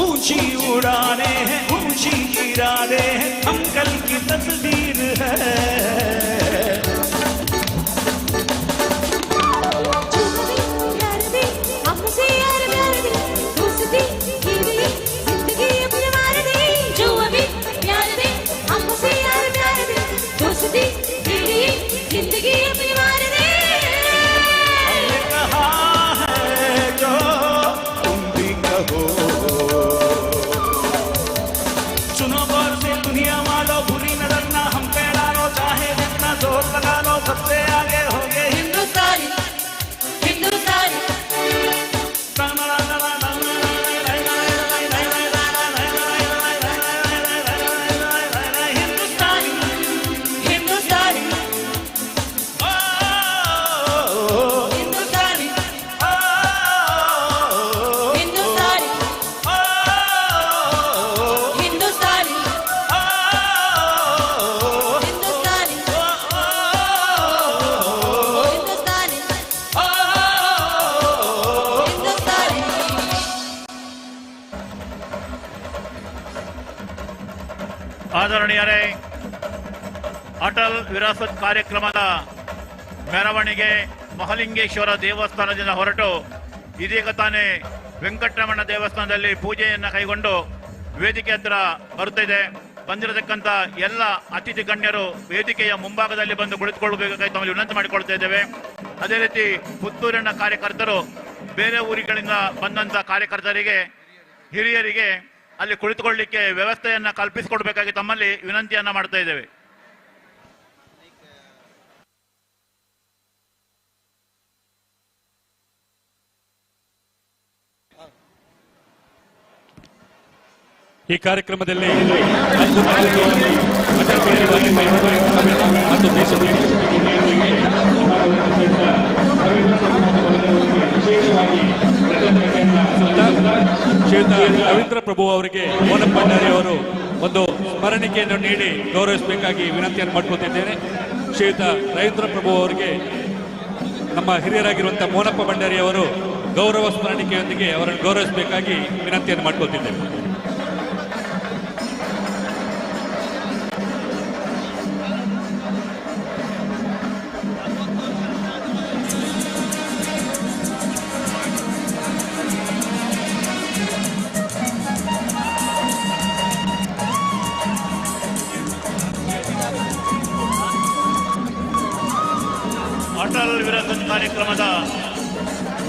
ऊंची उड़ाने हैं, ऊंची इरादे हैं, हम कल की तस्वीर है। हमसे यार प्यार दे, दोस्ती कीजिए, जिंदगी अपनी मार दे, जो अभी प्यार दे, हमसे यार प्यार दे, दोस्ती कीजिए, जिंदगी अपनी मार दे। हमने कहा है जो तुम भी कहो, सुनो गौर से दुनिया वालों, बुरी नजर ना हम पे डालो, चाहे जितना जोर लगा लो, सबसे आगे होंगे हिंदुस्तानी, हिंदुस्तानी, हिंदुस्तानी। हिंदुस्तानी, ओ, हिंदुस्तानी, ओ, हिंदुस्तानी, ओ, हिंदुस्तानी, ओ, हिंदुस्तानी, हिंदुस्तानी, हिंदुस्तानी। ಆದರಣೀಯರೇ, ಅಟಲ್ ವಿರಾಸತ್ ಕಾರ್ಯಕ್ರಮದ ಮೆರವಣಿಗೆ ಮಹಾಲಿಂಗೇಶ್ವರ ದೇವಸ್ಥಾನದಿಂದ ಹೊರಟು ಇದೀಗ ತಾನೇ ವೆಂಕಟರಮಣ ದೇವಸ್ಥಾನದಲ್ಲಿ ಪೂಜೆಯನ್ನು ಕೈಗೊಂಡು ವೇದಿಕೆ ಹತ್ರ ಬರುತ್ತಿದೆ. ಬಂದಿರತಕ್ಕಂಥ ಎಲ್ಲ ಅತಿಥಿ ಗಣ್ಯರು ವೇದಿಕೆಯ ಮುಂಭಾಗದಲ್ಲಿ ಬಂದು ಕುಳಿತುಕೊಳ್ಳಬೇಕಾಗಿ ತಮ್ಮಲ್ಲಿ ವಿನಂತಿ ಮಾಡಿಕೊಳ್ತಾ ಇದ್ದೇವೆ. ಅದೇ ರೀತಿ ಪುತ್ತೂರಿನ ಕಾರ್ಯಕರ್ತರು ಬೇರೆ ಊರುಗಳಿಂದ ಬಂದಂತ ಕಾರ್ಯಕರ್ತರಿಗೆ, ಹಿರಿಯರಿಗೆ ಅಲ್ಲಿ ಕುಳಿತುಕೊಳ್ಳಲಿಕ್ಕೆ ವ್ಯವಸ್ಥೆಯನ್ನ ಕಲ್ಪಿಸಿಕೊಡ್ಬೇಕಾಗಿ ತಮ್ಮಲ್ಲಿ ವಿನಂತಿಯನ್ನ ಮಾಡ್ತಾ ಇದ್ದೇವೆ. ಈ ಕಾರ್ಯಕ್ರಮದಲ್ಲಿ ಅಟಲ್ ಬಿಹಾರಿ ವಾಜಪೇಯಿ ಮತ್ತು ದೇಶದ ಶ್ರೀಯುತ ರವೀಂದ್ರ ಪ್ರಭು ಅವರಿಗೆ ಮೋನಪ್ಪ ಭಂಡಾರಿ ಅವರು ಒಂದು ಸ್ಮರಣಿಕೆಯನ್ನು ನೀಡಿ ಗೌರವಿಸಬೇಕಾಗಿ ವಿನಂತಿಯನ್ನು ಮಾಡ್ಕೊತಿದ್ದೇನೆ. ಶ್ರೀಯುತ ರವೀಂದ್ರ ಪ್ರಭು ಅವರಿಗೆ ನಮ್ಮ ಹಿರಿಯರಾಗಿರುವಂತಹ ಮೋನಪ್ಪ ಭಂಡಾರಿ ಅವರು ಗೌರವ ಸ್ಮರಣಿಕೆಯೊಂದಿಗೆ ಅವರನ್ನು ಗೌರವಿಸಬೇಕಾಗಿ ವಿನಂತಿಯನ್ನು ಮಾಡ್ಕೊತಿದ್ದೇವೆ. ಅಟಲ್ ವಿರಾಸತ್ ಕಾರ್ಯಕ್ರಮದ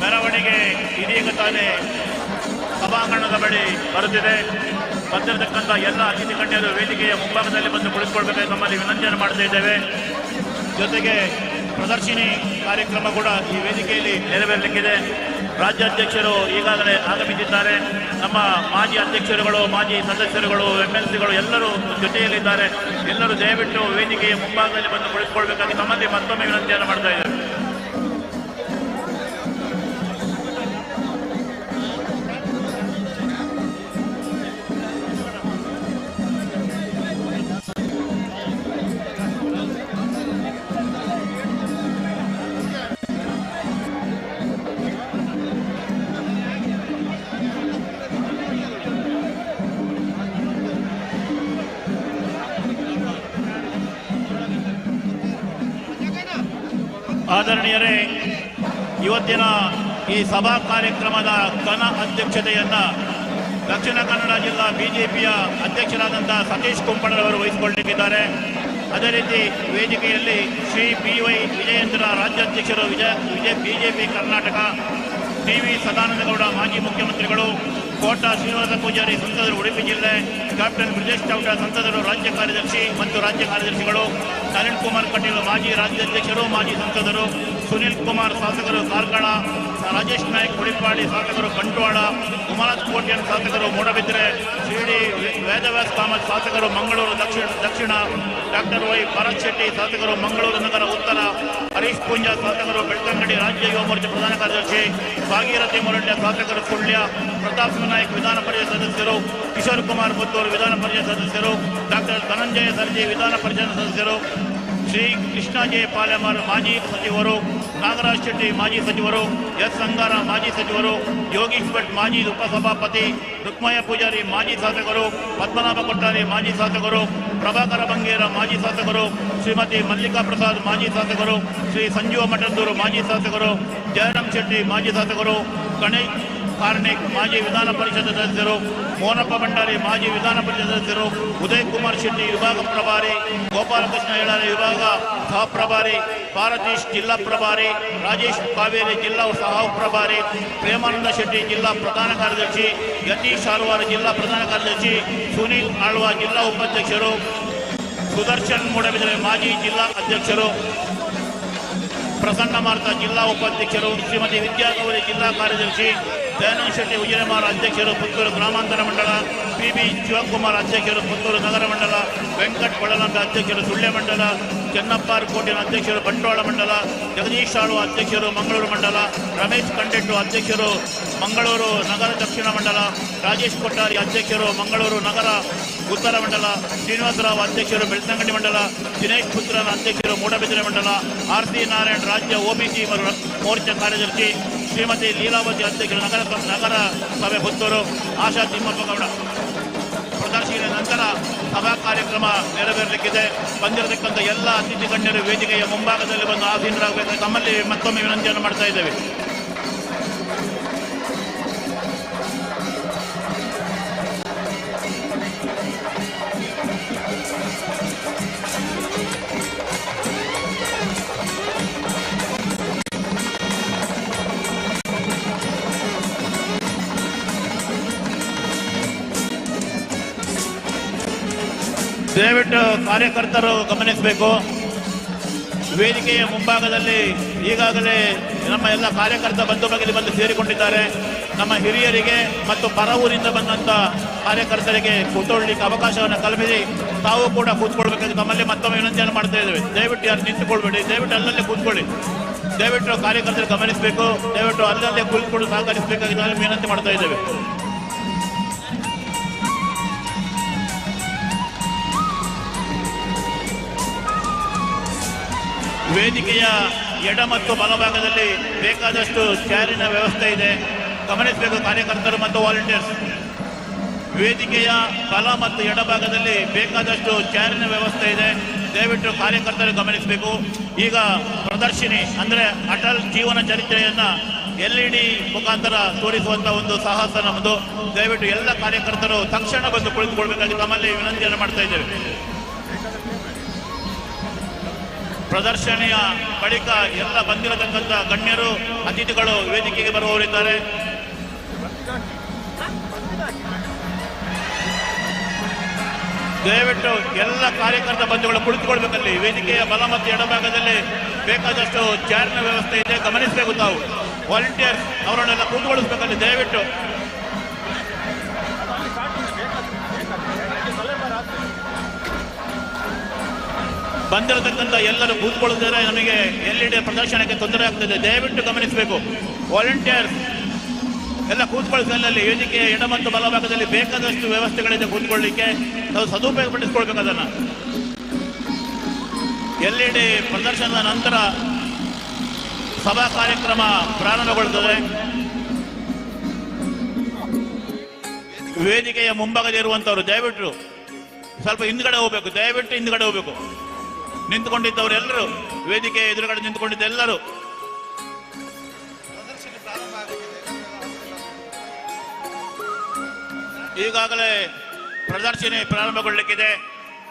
ಮೆರವಣಿಗೆ ಇದೀಗ ತಾನೇ ಸಭಾಂಗಣದ ಬಳಿ ಬರುತ್ತಿದೆ. ಬಂದಿರತಕ್ಕಂಥ ಎಲ್ಲ ಅತಿಥಿ ಗಣ್ಯರು ವೇದಿಕೆಯ ಮುಂಭಾಗದಲ್ಲಿ ಬಂದು ಕುಳಿತುಕೊಳ್ಬೇಕಾಗಿ ನಮ್ಮಲ್ಲಿ ವಿನಂತಿಯನ್ನು ಮಾಡ್ತಾ ಇದ್ದೇವೆ. ಜೊತೆಗೆ ಪ್ರದರ್ಶಿನಿ ಕಾರ್ಯಕ್ರಮ ಕೂಡ ಈ ವೇದಿಕೆಯಲ್ಲಿ ನೆರವೇರಲಿಕ್ಕಿದೆ. ರಾಜ್ಯಾಧ್ಯಕ್ಷರು ಈಗಾಗಲೇ ಆಗಮಿಸಿದ್ದಾರೆ. ನಮ್ಮ ಮಾಜಿ ಅಧ್ಯಕ್ಷರುಗಳು, ಮಾಜಿ ಸದಸ್ಯರುಗಳು, MLCಗಳು ಎಲ್ಲರೂ ಜೊತೆಯಲ್ಲಿದ್ದಾರೆ. ಎಲ್ಲರೂ ದಯವಿಟ್ಟು ವೇದಿಕೆಯ ಮುಂಭಾಗದಲ್ಲಿ ಬಂದು ಕುಳಿತುಕೊಳ್ಬೇಕಾಗಿ ನಮ್ಮಲ್ಲಿ ಮತ್ತೊಮ್ಮೆ ವಿನಂತಿಯನ್ನು ಮಾಡ್ತಾ ಇದ್ದೇವೆ. ಆದರಣೀಯರೇ, ಇವತ್ತಿನ ಈ ಸಭಾ ಕಾರ್ಯಕ್ರಮದ ಘನ ಅಧ್ಯಕ್ಷತೆಯನ್ನ ದಕ್ಷಿಣ ಕನ್ನಡ ಜಿಲ್ಲಾ ಬಿಜೆಪಿಯ ಅಧ್ಯಕ್ಷರಾದಂತಹ ಸತೀಶ್ ಕುಂಪಣರವರು ವಹಿಸಿಕೊಳ್ಳಲಿದ್ದಾರೆ. ಅದೇ ರೀತಿ ವೇದಿಕೆಯಲ್ಲಿ ಶ್ರೀ BY ವಿಜಯೇಂದ್ರ ರಾಜ್ಯಾಧ್ಯಕ್ಷರು ಬಿಜೆಪಿ ಕರ್ನಾಟಕ, TV ಸದಾನಂದಗೌಡ ಮಾಜಿ ಮುಖ್ಯಮಂತ್ರಿಗಳು, ಕೋಟಾ ಶ್ರೀನಿವಾಸ ಪೂಜಾರಿ ಸಂಸದರು ಉಡುಪಿ ಜಿಲ್ಲೆ, ಕ್ಯಾಪ್ಟನ್ ಬ್ರಿಜೇಶ್ ಚೌಟ ಸಂಸದರು ರಾಜ್ಯ ಕಾರ್ಯದರ್ಶಿ ಮತ್ತು ರಾಜ್ಯ ಕಾರ್ಯದರ್ಶಿಗಳು, ನಳಿನ್ ಕುಮಾರ್ ಕಟೀಲ್ ಮಾಜಿ ರಾಜ್ಯಾಧ್ಯಕ್ಷರು ಮಾಜಿ ಸಂಸದರು, ಸುನಿಲ್ ಕುಮಾರ್ ಶಾಸಕರು ಕಾರ್ಕಳ, ರಾಜೇಶ್ ನಾಯ್ಕ್ ಹುಡಿಪಾಡಿ ಶಾಸಕರು ಬಂಟ್ವಾಳ, ಉಮಾನಾಥ್ ಕೋಟ್ಯನ್ ಶಾಸಕರು ಮೂಡಬಿದ್ರೆ, ಶಿರಡಿ ವೇದವ್ಯಾಸ್ ಕಾಮತ್ ಶಾಸಕರು ಮಂಗಳೂರು ದಕ್ಷಿಣ, ಡಾಕ್ಟರ್ ವೈ ಭರತ್ ಶೆಟ್ಟಿ ಶಾಸಕರು ಮಂಗಳೂರು ನಗರ ಉತ್ತರ, ಹರೀಶ್ ಪೂಂಜಾ ಶಾಸಕರು ಬೆಳ್ತಂಗಡಿ ರಾಜ್ಯ ಯುವ ಮೋರ್ಚಾ ಪ್ರಧಾನ ಕಾರ್ಯದರ್ಶಿ, ಭಾಗೀರಥಿ ಮುರಳ್ಯ ಶಾಸಕರು ಸುಳ್ಯ, ಪ್ರತಾಪ್ ನಾಯ್ಕ್ ವಿಧಾನ ಪರಿಷತ್ ಸದಸ್ಯರು, ಕಿಶೋರ್ ಕುಮಾರ್ ಪುತ್ತೂರು ವಿಧಾನ ಪರಿಷತ್ ಸದಸ್ಯರು, ಡಾಕ್ಟರ್ ಧನಂಜಯ ಸರ್ಜಿ ವಿಧಾನ ಪರಿಷತ್ ಸದಸ್ಯರು, ಶ್ರೀ ಕೃಷ್ಣ ಜೆ ಪಾಲೆಮಾರ್ ಮಾಜಿ ಸಚಿವರು, ನಾಗರಾಜ್ ಶೆಟ್ಟಿ ಮಾಜಿ ಸಚಿವರು, ಎಸ್ ಸಂಗಾರ ಮಾಜಿ ಸಚಿವರು, ಯೋಗೀಶ್ ಭಟ್ ಮಾಜಿ ಉಪಸಭಾಪತಿ, ರುಕ್ಮಯ್ಯ ಪೂಜಾರಿ ಮಾಜಿ ಶಾಸಕರು, ಪದ್ಮನಾಭ ಕೊಟ್ಟಾರಿ ಮಾಜಿ ಶಾಸಕರು, ಪ್ರಭಾಕರ ಬಂಗೇರ ಮಾಜಿ ಶಾಸಕರು, ಶ್ರೀಮತಿ ಮಲ್ಲಿಕಾ ಪ್ರಸಾದ್ ಮಾಜಿ ಶಾಸಕರು, ಶ್ರೀ ಸಂಜೀವ ಮಠದ್ದೂರು ಮಾಜಿ ಶಾಸಕರು, ಜಯರಾಮ್ ಶೆಟ್ಟಿ ಮಾಜಿ ಶಾಸಕರು, ಗಣೇಶ್ ಕಾರ್ಣಿಕ್ ಮಾಜಿ ವಿಧಾನ ಪರಿಷತ್ ಸದಸ್ಯರು, ಮೋನಪ್ಪ ಭಂಡಾರಿ ಮಾಜಿ ವಿಧಾನ ಪರಿಷತ್ ಸದಸ್ಯರು, ಉದಯ್ ಕುಮಾರ್ ಶೆಟ್ಟಿ ವಿಭಾಗ ಪ್ರಭಾರಿ, ಗೋಪಾಲಕೃಷ್ಣ ಹೇಳಾರೆ ವಿಭಾಗ ಸಹ ಪ್ರಭಾರಿ, ಭಾರತೀಶ್ ಜಿಲ್ಲಾ ಪ್ರಭಾರಿ, ರಾಜೇಶ್ ಕಾವೇರಿ ಜಿಲ್ಲಾ ಸಹ ಪ್ರಭಾರಿ, ಪ್ರೇಮಾನಂದ ಶೆಟ್ಟಿ ಜಿಲ್ಲಾ ಪ್ರಧಾನ ಕಾರ್ಯದರ್ಶಿ, ಯತೀಶ್ ಆಳ್ವಾರ್ ಜಿಲ್ಲಾ ಪ್ರಧಾನ ಕಾರ್ಯದರ್ಶಿ, ಸುನೀಲ್ ಆಳ್ವಾ ಜಿಲ್ಲಾ ಉಪಾಧ್ಯಕ್ಷರು, ಸುದರ್ಶನ್ ಮೂಡಬಿದರೆ ಮಾಜಿ ಜಿಲ್ಲಾ ಅಧ್ಯಕ್ಷರು, ಪ್ರಸನ್ನ ಮಾರ್ತ ಜಿಲ್ಲಾ ಉಪಾಧ್ಯಕ್ಷರು, ಶ್ರೀಮತಿ ವಿದ್ಯಾಗೌರಿ ಜಿಲ್ಲಾ ಕಾರ್ಯದರ್ಶಿ, ದಯಾನಂದ್ ಶೆಟ್ಟಿ ಉಜಿರೆಮಾರ್ ಅಧ್ಯಕ್ಷರು ಪುತ್ತೂರು ಗ್ರಾಮಾಂತರ ಮಂಡಲ, PB ಶಿವಕುಮಾರ್ ಅಧ್ಯಕ್ಷರು ಪುತ್ತೂರು ನಗರ ಮಂಡಲ, ವೆಂಕಟ್ ಕೊಳಲಂಬೆ ಅಧ್ಯಕ್ಷರು ಸುಳ್ಯ ಮಂಡಲ, ಚೆನ್ನಪ್ಪಾರ್ ಕೋಟೆನ ಅಧ್ಯಕ್ಷರು ಬಂಟ್ವಾಳ ಮಂಡಲ, ಜಗದೀಶ್ ಆಳ್ವ ಅಧ್ಯಕ್ಷರು ಮಂಗಳೂರು ಮಂಡಲ, ರಮೇಶ್ ಕಂಡೆಟ್ಟು ಅಧ್ಯಕ್ಷರು ಮಂಗಳೂರು ನಗರ ದಕ್ಷಿಣ ಮಂಡಲ, ರಾಜೇಶ್ ಕೊಟ್ಟಾರಿ ಅಧ್ಯಕ್ಷರು ಮಂಗಳೂರು ನಗರ ಉತ್ತರ ಮಂಡಲ, ಶ್ರೀನಿವಾಸರಾವ್ ಅಧ್ಯಕ್ಷರು ಬೆಳ್ತಂಗಡಿ ಮಂಡಲ, ದಿನೇಶ್ ಪುತ್ರನ ಅಧ್ಯಕ್ಷರು ಮೂಡಬಿದಿರೆ ಮಂಡಲ, RC ನಾರಾಯಣ್ ರಾಜ್ಯ OBC ಮೋರ್ಚಾ ಕಾರ್ಯದರ್ಶಿ, ಶ್ರೀಮತಿ ಲೀಲಾವತಿ ಅಧ್ಯಕ್ಷರು ನಗರ ಸಭೆ ಪುತ್ತೂರು, ಆಶಾ ತಿಮ್ಮಪ್ಪ ಗೌಡ. ಪ್ರದರ್ಶನ ನಂತರ ಸಭಾ ಕಾರ್ಯಕ್ರಮ ನೆರವೇರಲಿಕ್ಕಿದೆ. ಬಂದಿರತಕ್ಕಂಥ ಎಲ್ಲ ಅತಿಥಿ ಗಣ್ಯರು ವೇದಿಕೆಯ ಮುಂಭಾಗದಲ್ಲಿ ಬಂದು ಆಸೀನರಾಗಬೇಕು ತಮ್ಮಲ್ಲಿ ಮತ್ತೊಮ್ಮೆ ವಿನಂತಿಯನ್ನು ಮಾಡ್ತಾ ಇದ್ದೇವೆ. ದಯವಿಟ್ಟು ಕಾರ್ಯಕರ್ತರು ಗಮನಿಸಬೇಕು. ವೇದಿಕೆಯ ಮುಂಭಾಗದಲ್ಲಿ ಈಗಾಗಲೇ ನಮ್ಮ ಎಲ್ಲ ಕಾರ್ಯಕರ್ತ ಬಂಧು ಬಳಗದಲ್ಲಿ ಬಂದು ಸೇರಿಕೊಂಡಿದ್ದಾರೆ. ನಮ್ಮ ಹಿರಿಯರಿಗೆ ಮತ್ತು ಪರ ಊರಿಂದ ಬಂದಂಥ ಕಾರ್ಯಕರ್ತರಿಗೆ ಕೂತ್ಕೊಳ್ಳಿಕ್ಕೆ ಅವಕಾಶವನ್ನು ಕಲ್ಪಿಸಿ ತಾವು ಕೂಡ ಕೂತ್ಕೊಳ್ಬೇಕಾಗಿ ತಮ್ಮಲ್ಲಿ ಮತ್ತೊಮ್ಮೆ ವಿನಂತಿಯನ್ನು ಮಾಡ್ತಾ ಇದ್ದೇವೆ. ದಯವಿಟ್ಟು ಯಾರು ನಿಂತುಕೊಳ್ಬೇಡಿ, ದಯವಿಟ್ಟು ಅಲ್ಲಲ್ಲೇ ಕೂತ್ಕೊಳ್ಳಿ. ದಯವಿಟ್ಟು ಕಾರ್ಯಕರ್ತರು ಗಮನಿಸಬೇಕು, ದಯವಿಟ್ಟು ಅಲ್ಲಲ್ಲೇ ಕೂತ್ಕೊಂಡು ಸಹಕರಿಸಬೇಕಾಗಿ ನಾವು ವಿನಂತಿ ಮಾಡ್ತಾ ಇದ್ದೇವೆ. ವೇದಿಕೆಯ ಎಡ ಮತ್ತು ಬಲಭಾಗದಲ್ಲಿ ಬೇಕಾದಷ್ಟು ಚೇರಿನ ವ್ಯವಸ್ಥೆ ಇದೆ, ಗಮನಿಸಬೇಕು ಕಾರ್ಯಕರ್ತರು ಮತ್ತು ವಾಲಂಟಿಯರ್ಸ್. ವೇದಿಕೆಯ ಬಲ ಮತ್ತು ಎಡಭಾಗದಲ್ಲಿ ಬೇಕಾದಷ್ಟು ಚೇರಿನ ವ್ಯವಸ್ಥೆ ಇದೆ, ದಯವಿಟ್ಟು ಕಾರ್ಯಕರ್ತರು ಗಮನಿಸಬೇಕು. ಈಗ ಪ್ರದರ್ಶಿನಿ ಅಂದರೆ ಅಟಲ್ ಜೀವನ ಚರಿತ್ರೆಯನ್ನ LED ಮುಖಾಂತರ ತೋರಿಸುವಂತ ಒಂದು ಸಾಹಸ ನಮ್ಮದು. ದಯವಿಟ್ಟು ಎಲ್ಲ ಕಾರ್ಯಕರ್ತರು ತಕ್ಷಣ ಬಂದು ಕುಳಿತುಕೊಳ್ಬೇಕಾಗಿ ತಮ್ಮಲ್ಲಿ ವಿನಂತಿಯನ್ನು ಮಾಡ್ತಾ ಇದ್ದೇವೆ. ಪ್ರದರ್ಶನೆಯ ಬಳಿಕ ಎಲ್ಲ ಬಂದಿರತಕ್ಕಂಥ ಗಣ್ಯರು ಅತಿಥಿಗಳು ವೇದಿಕೆಗೆ ಬರುವವರಿದ್ದಾರೆ. ದಯವಿಟ್ಟು ಎಲ್ಲ ಕಾರ್ಯಕರ್ತ ಬಂಧುಗಳು ಕುಳಿತುಕೊಳ್ಬೇಕಲ್ಲಿ. ವೇದಿಕೆಯ ಬಲ ಮತ್ತು ಎಡಭಾಗದಲ್ಲಿ ಬೇಕಾದಷ್ಟು ಚೇರ್ನ ವ್ಯವಸ್ಥೆ ಇದೆ, ಗಮನಿಸಬೇಕು ತಾವು. ವಾಲಂಟಿಯರ್ಸ್ ಅವರನ್ನೆಲ್ಲ ಕೂತ್ಕೊಳಿಸ್ಬೇಕಲ್ಲಿ ದಯವಿಟ್ಟು. ಬಂದಿರತಕ್ಕಂಥ ಎಲ್ಲರೂ ಕೂತ್ಕೊಳ್ಳಿದ್ರೆ ನಮಗೆ LED ಪ್ರದರ್ಶನಕ್ಕೆ ತೊಂದರೆ ಆಗ್ತದೆ, ದಯವಿಟ್ಟು ಗಮನಿಸಬೇಕು. ವಾಲಂಟಿಯರ್ಸ್ ಎಲ್ಲ ಕೂತ್ಕೊಳ್ಳಿ. ವೇದಿಕೆಯ ಎಡ ಮತ್ತು ಬಲಭಾಗದಲ್ಲಿ ಬೇಕಾದಷ್ಟು ವ್ಯವಸ್ಥೆಗಳಿದೆ ಕೂತ್ಕೊಳ್ಳಿಕ್ಕೆ, ನಾವು ಸದುಪಯೋಗ ಪಡಿಸ್ಕೊಳ್ಬೇಕು ಅದನ್ನು. LED ಪ್ರದರ್ಶನದ ನಂತರ ಸಭಾ ಕಾರ್ಯಕ್ರಮ ಪ್ರಾರಂಭಗೊಳ್ಳುತ್ತದೆ. ವೇದಿಕೆಯ ಮುಂಭಾಗದಲ್ಲಿ ಇರುವಂತವರು ದಯವಿಟ್ಟು ಸ್ವಲ್ಪ ಹಿಂದ್ಗಡೆ ಹೋಗ್ಬೇಕು, ದಯವಿಟ್ಟು ಹಿಂದ್ಗಡೆ ಹೋಗ್ಬೇಕು. ನಿಂತುಕೊಂಡಿದ್ದವರೆಲ್ಲರೂ, ವೇದಿಕೆ ಎದುರುಗಡೆ ನಿಂತುಕೊಂಡಿದ್ದ ಎಲ್ಲರೂ ಈಗಾಗಲೇ ಪ್ರದರ್ಶನ ಪ್ರಾರಂಭಗೊಳ್ಳಲಿಕ್ಕಿದೆ.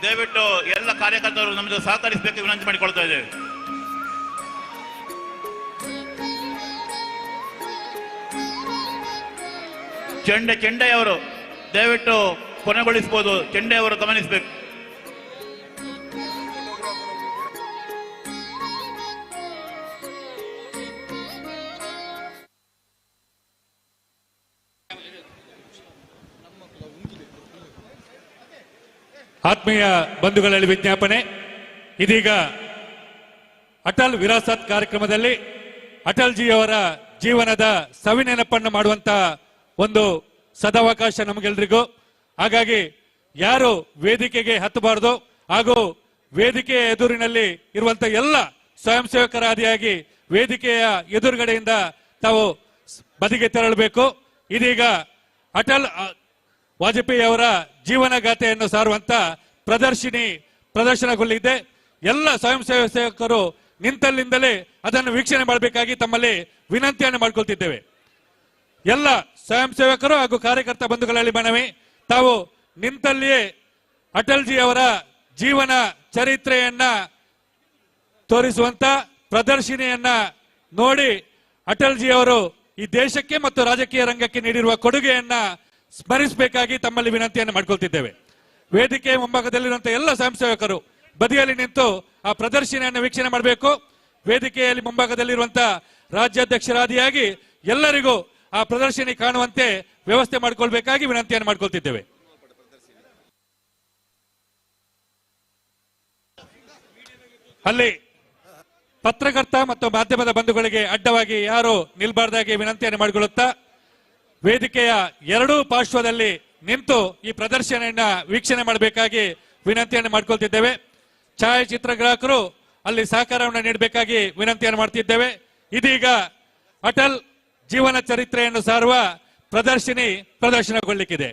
ದಯವಿಟ್ಟು ಎಲ್ಲ ಕಾರ್ಯಕರ್ತರು ನಮಗೆ ಸಹಕರಿಸಬೇಕು ವಿನಂತಿ ಮಾಡಿಕೊಳ್ತಾ ಇದ್ದೇವೆ. ಚೆಂಡೆಯವರು ದಯವಿಟ್ಟು ಕೊನೆಗೊಳಿಸಬಹುದು. ಚೆಂಡೆಯವರು ಗಮನಿಸಬೇಕು. ಆತ್ಮೀಯ ಬಂಧುಗಳಲ್ಲಿ ವಿಜ್ಞಾಪನೆ. ಇದೀಗ ಅಟಲ್ ವಿರಾಸತ್ ಕಾರ್ಯಕ್ರಮದಲ್ಲಿ ಅಟಲ್ ಜಿಯವರ ಜೀವನದ ಸವಿನೆನಪನ್ನು ಮಾಡುವಂತ ಒಂದು ಸದಾವಕಾಶ ನಮಗೆಲ್ಲರಿಗೂ. ಹಾಗಾಗಿ ಯಾರು ವೇದಿಕೆಗೆ ಹತ್ತಬಾರದು ಹಾಗೂ ವೇದಿಕೆಯ ಎದುರಿನಲ್ಲಿ ಇರುವಂತ ಎಲ್ಲ ಸ್ವಯಂ ಸೇವಕರ ಆದಿಯಾಗಿ ವೇದಿಕೆಯ ಎದುರುಗಡೆಯಿಂದ ತಾವು ಬದಿಗೆ ತೆರಳಬೇಕು. ಇದೀಗ ಅಟಲ್ ವಾಜಪೇಯಿ ಅವರ ಜೀವನ ಗಾಥೆಯನ್ನು ಸಾರುವಂತ ಪ್ರದರ್ಶನಗೊಳ್ಳಿದೆ. ಎಲ್ಲ ಸ್ವಯಂ ಸೇವಕರು ನಿಂತಲ್ಲಿಂದಲೇ ಅದನ್ನು ವೀಕ್ಷಣೆ ಮಾಡಬೇಕಾಗಿ ತಮ್ಮಲ್ಲಿ ವಿನಂತಿಯನ್ನು ಮಾಡಿಕೊಳ್ತಿದ್ದೇವೆ. ಎಲ್ಲ ಸ್ವಯಂ ಸೇವಕರು ಹಾಗೂ ಕಾರ್ಯಕರ್ತ ಬಂಧುಗಳಲ್ಲಿ ಮನವಿ, ತಾವು ನಿಂತಲ್ಲಿಯೇ ಅಟಲ್ ಜಿ ಅವರ ಜೀವನ ಚರಿತ್ರೆಯನ್ನ ತೋರಿಸುವಂತ ಪ್ರದರ್ಶನಿಯನ್ನ ನೋಡಿ ಅಟಲ್ ಜಿ ಅವರು ಈ ದೇಶಕ್ಕೆ ಮತ್ತು ರಾಜಕೀಯ ರಂಗಕ್ಕೆ ನೀಡಿರುವ ಕೊಡುಗೆಯನ್ನ ಸ್ಮರಿಸಬೇಕಾಗಿ ತಮ್ಮಲ್ಲಿ ವಿನಂತಿಯನ್ನು ಮಾಡಿಕೊಳ್ತಿದ್ದೇವೆ. ವೇದಿಕೆಯ ಮುಂಭಾಗದಲ್ಲಿರುವಂತಹ ಎಲ್ಲ ಸ್ವಯಂ ಸೇವಕರು ಬದಿಯಲ್ಲಿ ನಿಂತು ಆ ಪ್ರದರ್ಶನಿಯನ್ನು ವೀಕ್ಷಣೆ ಮಾಡಬೇಕು. ವೇದಿಕೆಯಲ್ಲಿ ಮುಂಭಾಗದಲ್ಲಿರುವಂತಹ ರಾಜ್ಯಾಧ್ಯಕ್ಷರಾದಿಯಾಗಿ ಎಲ್ಲರಿಗೂ ಆ ಪ್ರದರ್ಶನಿ ಕಾಣುವಂತೆ ವ್ಯವಸ್ಥೆ ಮಾಡಿಕೊಳ್ಬೇಕಾಗಿ ವಿನಂತಿಯನ್ನು ಮಾಡಿಕೊಳ್ತಿದ್ದೇವೆ. ಅಲ್ಲಿ ಪತ್ರಕರ್ತ ಮತ್ತು ಮಾಧ್ಯಮದ ಬಂಧುಗಳಿಗೆ ಅಡ್ಡವಾಗಿ ಯಾರು ನಿಲ್ಬಾರ್ದಾಗಿ ವಿನಂತಿಯನ್ನು ಮಾಡಿಕೊಳ್ಳುತ್ತಾ ವೇದಿಕೆಯ ಎರಡೂ ಪಾರ್ಶ್ವದಲ್ಲಿ ನಿಂತು ಈ ಪ್ರದರ್ಶನೆಯನ್ನ ವೀಕ್ಷಣೆ ಮಾಡಬೇಕಾಗಿ ವಿನಂತಿಯನ್ನು ಮಾಡಿಕೊಳ್ತಿದ್ದೇವೆ. ಛಾಯಾಚಿತ್ರಗ್ರಾಹಕರು ಅಲ್ಲಿ ಸಹಕಾರವನ್ನು ನೀಡಬೇಕಾಗಿ ವಿನಂತಿಯನ್ನು ಮಾಡ್ತಿದ್ದೇವೆ. ಇದೀಗ ಅಟಲ್ ಜೀವನ ಚರಿತ್ರೆಯನ್ನು ಸಾರುವ ಪ್ರದರ್ಶನಗೊಳ್ಳಿಕ್ಕಿದೆ.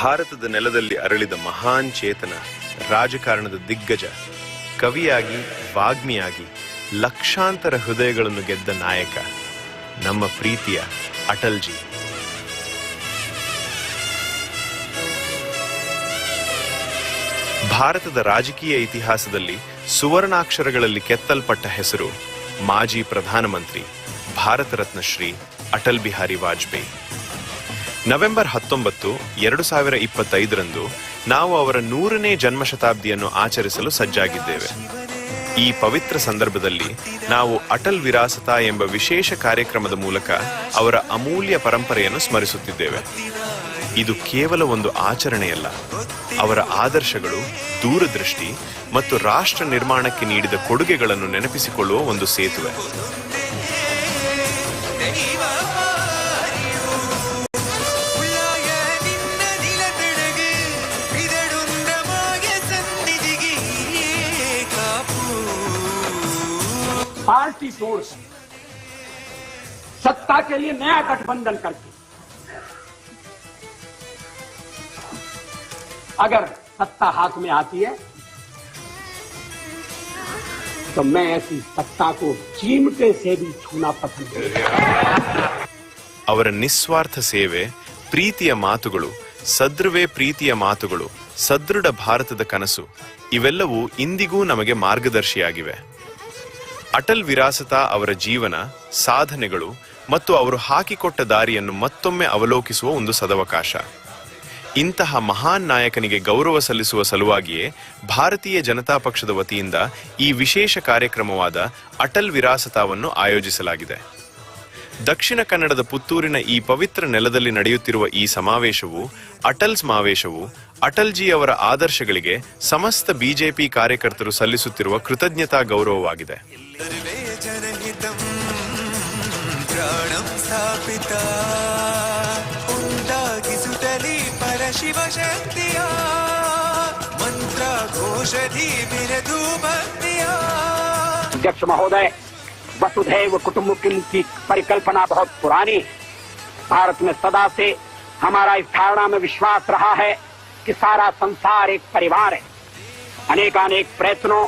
ಭಾರತದ ನೆಲದಲ್ಲಿ ಅರಳಿದ ಮಹಾನ್ ಚೇತನ, ರಾಜಕಾರಣದ ದಿಗ್ಗಜ, ಕವಿಯಾಗಿ ವಾಗ್ಮಿಯಾಗಿ ಲಕ್ಷಾಂತರ ಹೃದಯಗಳನ್ನು ಗೆದ್ದ ನಾಯಕ, ನಮ್ಮ ಪ್ರೀತಿಯ ಅಟಲ್ ಜಿ. ಭಾರತದ ರಾಜಕೀಯ ಇತಿಹಾಸದಲ್ಲಿ ಸುವರ್ಣಾಕ್ಷರಗಳಲ್ಲಿ ಕೆತ್ತಲ್ಪಟ್ಟ ಹೆಸರು ಮಾಜಿ ಪ್ರಧಾನಮಂತ್ರಿ, ಭಾರತ ರತ್ನ ಶ್ರೀ ಅಟಲ್ ಬಿಹಾರಿ ವಾಜಪೇಯಿ. ನವೆಂಬರ್ 19, 2025ರಂದು ನಾವು ಅವರ 100ನೇ ಜನ್ಮ ಶತಾಬ್ದಿಯನ್ನು ಆಚರಿಸಲು ಸಜ್ಜಾಗಿದ್ದೇವೆ. ಈ ಪವಿತ್ರ ಸಂದರ್ಭದಲ್ಲಿ ನಾವು ಅಟಲ್ ವಿರಾಸತ ಎಂಬ ವಿಶೇಷ ಕಾರ್ಯಕ್ರಮದ ಮೂಲಕ ಅವರ ಅಮೂಲ್ಯ ಪರಂಪರೆಯನ್ನು ಸ್ಮರಿಸುತ್ತಿದ್ದೇವೆ. ಇದು ಕೇವಲ ಒಂದು ಆಚರಣೆಯಲ್ಲ, ಅವರ ಆದರ್ಶಗಳು, ದೂರದೃಷ್ಟಿ ಮತ್ತು ರಾಷ್ಟ್ರ ನಿರ್ಮಾಣಕ್ಕೆ ನೀಡಿದ ಕೊಡುಗೆಗಳನ್ನು ನೆನಪಿಸಿಕೊಳ್ಳುವ ಒಂದು ಸೇತುವೆ. पार्टी तोड़ सत्ता के लिए नया गठबंधन करके अगर सत्ता हाथ में आती है तो मैं ऐसी सत्ता को चीमटे से भी छूना पसंद करूंगा. ಅವರ ನಿಸ್ವಾರ್ಥ ಸೇವೆ, ಪ್ರೀತಿಯ ಮಾತುಗಳು, ಸದೃವೇ ಪ್ರೀತಿಯ ಮಾತುಗಳು, ಸದೃಢ ಭಾರತದ ಕನಸು ಇವೆಲ್ಲವೂ ಇಂದಿಗೂ ನಮಗೆ ಮಾರ್ಗದರ್ಶಿಯಾಗಿವೆ. ಅಟಲ್ ವಿರಾಸತ ಅವರ ಜೀವನ, ಸಾಧನೆಗಳು ಮತ್ತು ಅವರು ಹಾಕಿಕೊಟ್ಟ ದಾರಿಯನ್ನು ಮತ್ತೊಮ್ಮೆ ಅವಲೋಕಿಸುವ ಒಂದು ಸದವಕಾಶ. ಇಂತಹ ಮಹಾನ್ ನಾಯಕನಿಗೆ ಗೌರವ ಸಲ್ಲಿಸುವ ಸಲುವಾಗಿಯೇ ಭಾರತೀಯ ಜನತಾ ಪಕ್ಷದ ವತಿಯಿಂದ ಈ ವಿಶೇಷ ಕಾರ್ಯಕ್ರಮವಾದ ಅಟಲ್ ವಿರಾಸತವನ್ನು ಆಯೋಜಿಸಲಾಗಿದೆ. ದಕ್ಷಿಣ ಕನ್ನಡದ ಪುತ್ತೂರಿನ ಈ ಪವಿತ್ರ ನೆಲದಲ್ಲಿ ನಡೆಯುತ್ತಿರುವ ಈ ಸಮಾವೇಶವು, ಅಟಲ್ ಸಮಾವೇಶವು, ಅಟಲ್ ಜಿ ಅವರ ಆದರ್ಶಗಳಿಗೆ ಸಮಸ್ತ ಬಿಜೆಪಿ ಕಾರ್ಯಕರ್ತರು ಸಲ್ಲಿಸುತ್ತಿರುವ ಕೃತಜ್ಞತಾ ಗೌರವವಾಗಿದೆ. अध्यक्ष महोदय, वसुधैव कुटुम्बकम की परिकल्पना बहुत पुरानी है। भारत में सदा से हमारा इस धारणा में विश्वास रहा है कि सारा संसार एक परिवार है। अनेकानेक प्रयत्नों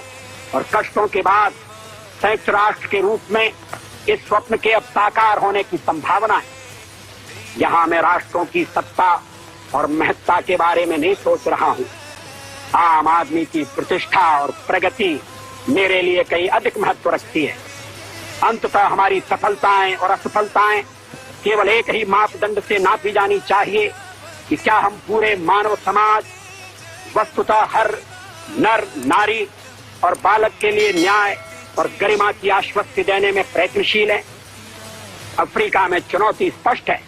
और कष्टों के बाद संयुक्त राष्ट्र के रूप में इस स्वप्न के अब साकार होने की संभावना है। यहाँ मैं राष्ट्रों की सत्ता और महत्ता के बारे में नहीं सोच रहा हूँ। आम आदमी की प्रतिष्ठा और प्रगति मेरे लिए कहीं अधिक महत्व रखती है। अंततः हमारी सफलताएं और असफलताएं केवल एक ही मापदंड से नापी जानी चाहिए कि क्या हम पूरे मानव समाज, वस्तुतः हर नर नारी और बालक के लिए न्याय और गरिमा की आश्वस्ति देने में प्रयत्नशील हैं। अफ्रीका में चुनौती स्पष्ट है।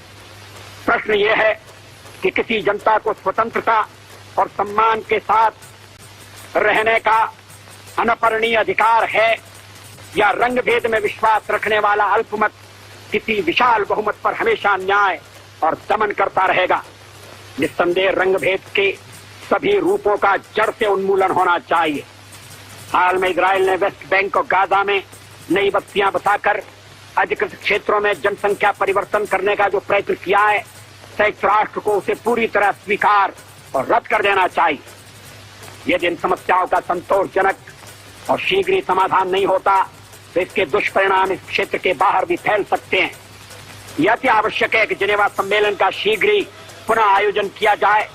प्रश्न यह है कि किसी जनता को स्वतंत्रता और सम्मान के साथ रहने का अनपरणीय अधिकार है या रंग भेद में विश्वास रखने वाला अल्पमत किसी विशाल बहुमत पर हमेशा न्याय और दमन करता रहेगा। निस्संदेह रंग भेद के सभी रूपों का जड़ से उन्मूलन होना चाहिए। हाल में इजराइल ने वेस्ट बैंक और गाजा में नई बस्तियां बसाकर अधिकृत क्षेत्रों में जनसंख्या परिवर्तन करने का जो प्रयत्न किया है, संयुक्त राष्ट्र को उसे पूरी तरह स्वीकार और रद्द कर देना चाहिए। यदि इन समस्याओं का संतोषजनक और शीघ्र ही समाधान नहीं होता तो इसके दुष्परिणाम इस क्षेत्र के बाहर भी फैल सकते हैं। यह अति आवश्यक है कि जिनेवा सम्मेलन का शीघ्र ही पुनः आयोजन किया जाए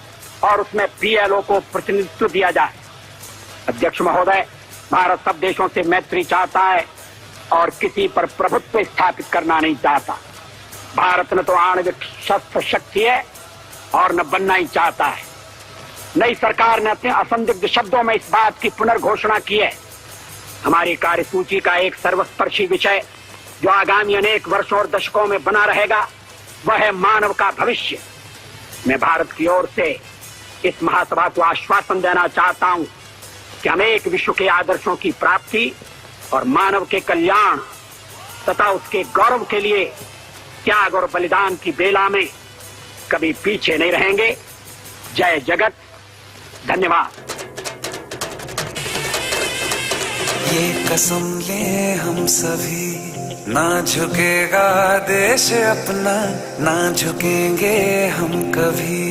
और उसमें पीएलओ को प्रतिनिधित्व दिया जाए। अध्यक्ष महोदय, भारत सब देशों से मैत्री चाहता है और किसी पर प्रभुत्व स्थापित करना नहीं चाहता। भारत न तो आणविक शस्त्र शक्ति है और न बनना ही चाहता है। नई सरकार ने अपने असंदिग्ध शब्दों में इस बात की पुनर्घोषणा की है। हमारी कार्यसूची का एक सर्वस्पर्शी विषय जो आगामी अनेक वर्षों और दशकों में बना रहेगा वह है मानव का भविष्य। मैं भारत की ओर से इस महासभा को आश्वासन देना चाहता हूं कि हम एक विश्व के आदर्शों की प्राप्ति और मानव के कल्याण तथा उसके गौरव के लिए त्याग और बलिदान की बेला में कभी पीछे नहीं रहेंगे। जय जगत। धन्यवाद। ये कसम ले हम सभी, ना झुकेगा देश अपना, ना झुकेंगे हम कभी।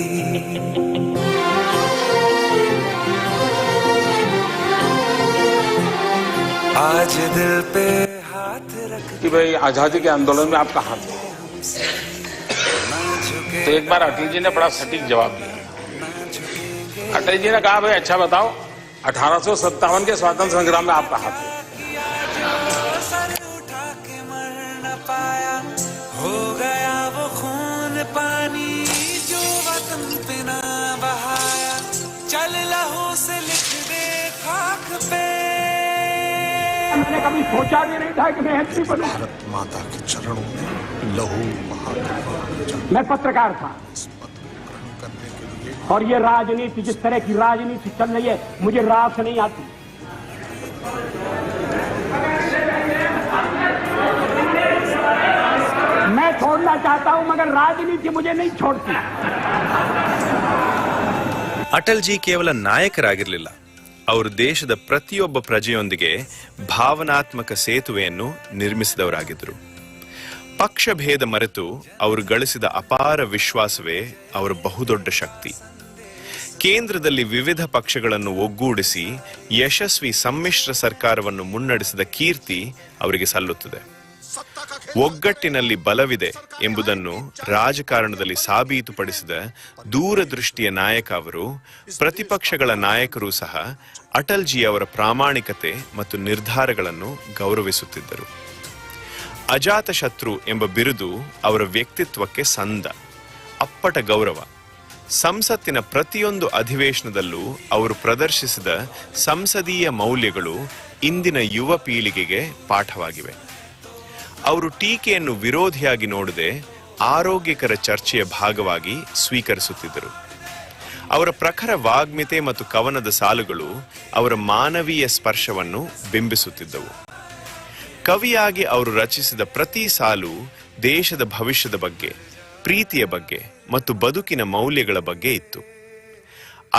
आज दिल पे हाथ रख कि भाई आजादी के आंदोलन में आपका हाथ है, तो एक बार अटल जी ने बड़ा सटीक जवाब दिया। अटल जी ने कहा भाई अच्छा बताओ 1857 के स्वातंत्र संग्राम में आपका हाथ है। उठा के मर न पाया, हो गया वो खून पानी जो वतन पे ना बहाया, चल लहू से लिख दे खाक पे। मैंने कभी सोचा भी नहीं था कि मैं एमपी बनूं। भारत माता के चरणों में लहू बहा। मैं पत्रकार था और ये राजनीति, जिस तरह की राजनीति चल रही है, मुझे रास नहीं आती। मैं छोड़ना चाहता हूं मगर राजनीति मुझे नहीं छोड़ती। ಅಟಲ್ ಜಿ ಕೇವಲ ನಾಯಕರಾಗಿರಲಿಲ್ಲ, ಅವರು ದೇಶದ ಪ್ರತಿಯೊಬ್ಬ ಪ್ರಜೆಯೊಂದಿಗೆ ಭಾವನಾತ್ಮಕ ಸೇತುವೆಯನ್ನು ನಿರ್ಮಿಸಿದವರಾಗಿದ್ದರು. ಪಕ್ಷಭೇದ ಮರೆತು ಅವರು ಗಳಿಸಿದ ಅಪಾರ ವಿಶ್ವಾಸವೇ ಅವರ ಬಹುದೊಡ್ಡ ಶಕ್ತಿ. ಕೇಂದ್ರದಲ್ಲಿ ವಿವಿಧ ಪಕ್ಷಗಳನ್ನು ಒಗ್ಗೂಡಿಸಿ ಯಶಸ್ವಿ ಸಮ್ಮಿಶ್ರ ಸರ್ಕಾರವನ್ನು ಮುನ್ನಡೆಸಿದ ಕೀರ್ತಿ ಅವರಿಗೆ ಸಲ್ಲುತ್ತದೆ. ಒಗ್ಗಟ್ಟಿನಲ್ಲಿ ಬಲವಿದೆ ಎಂಬುದನ್ನು ರಾಜಕಾರಣದಲ್ಲಿ ಸಾಬೀತುಪಡಿಸಿದ ದೂರದೃಷ್ಟಿಯ ನಾಯಕ ಅವರು. ಪ್ರತಿಪಕ್ಷಗಳ ನಾಯಕರು ಸಹ ಅಟಲ್ ಜಿ ಅವರ ಪ್ರಾಮಾಣಿಕತೆ ಮತ್ತು ನಿರ್ಧಾರಗಳನ್ನು ಗೌರವಿಸುತ್ತಿದ್ದರು. ಅಜಾತ ಶತ್ರು ಎಂಬ ಬಿರುದು ಅವರ ವ್ಯಕ್ತಿತ್ವಕ್ಕೆ ಸಂದ, ಅಪ್ಪಟ ಗೌರವ. ಸಂಸತ್ತಿನ ಪ್ರತಿಯೊಂದು ಅಧಿವೇಶನದಲ್ಲೂ ಅವರು ಪ್ರದರ್ಶಿಸಿದ ಸಂಸದೀಯ ಮೌಲ್ಯಗಳು ಇಂದಿನ ಯುವ ಪೀಳಿಗೆಗೆ ಪಾಠವಾಗಿವೆ. ಅವರು ಟೀಕೆಯನ್ನು ವಿರೋಧಿಯಾಗಿ ನೋಡದೆ ಆರೋಗ್ಯಕರ ಚರ್ಚೆಯ ಭಾಗವಾಗಿ ಸ್ವೀಕರಿಸುತ್ತಿದ್ದರು. ಅವರ ಪ್ರಖರ ವಾಗ್ಮಿತೆ ಮತ್ತು ಕವನದ ಸಾಲುಗಳು ಅವರ ಮಾನವೀಯ ಸ್ಪರ್ಶವನ್ನು ಬಿಂಬಿಸುತ್ತಿದ್ದವು. ಕವಿಯಾಗಿ ಅವರು ರಚಿಸಿದ ಪ್ರತಿ ಸಾಲು ದೇಶದ ಭವಿಷ್ಯದ ಬಗ್ಗೆ, ಪ್ರೀತಿಯ ಬಗ್ಗೆ ಮತ್ತು ಬದುಕಿನ ಮೌಲ್ಯಗಳ ಬಗ್ಗೆ ಇತ್ತು.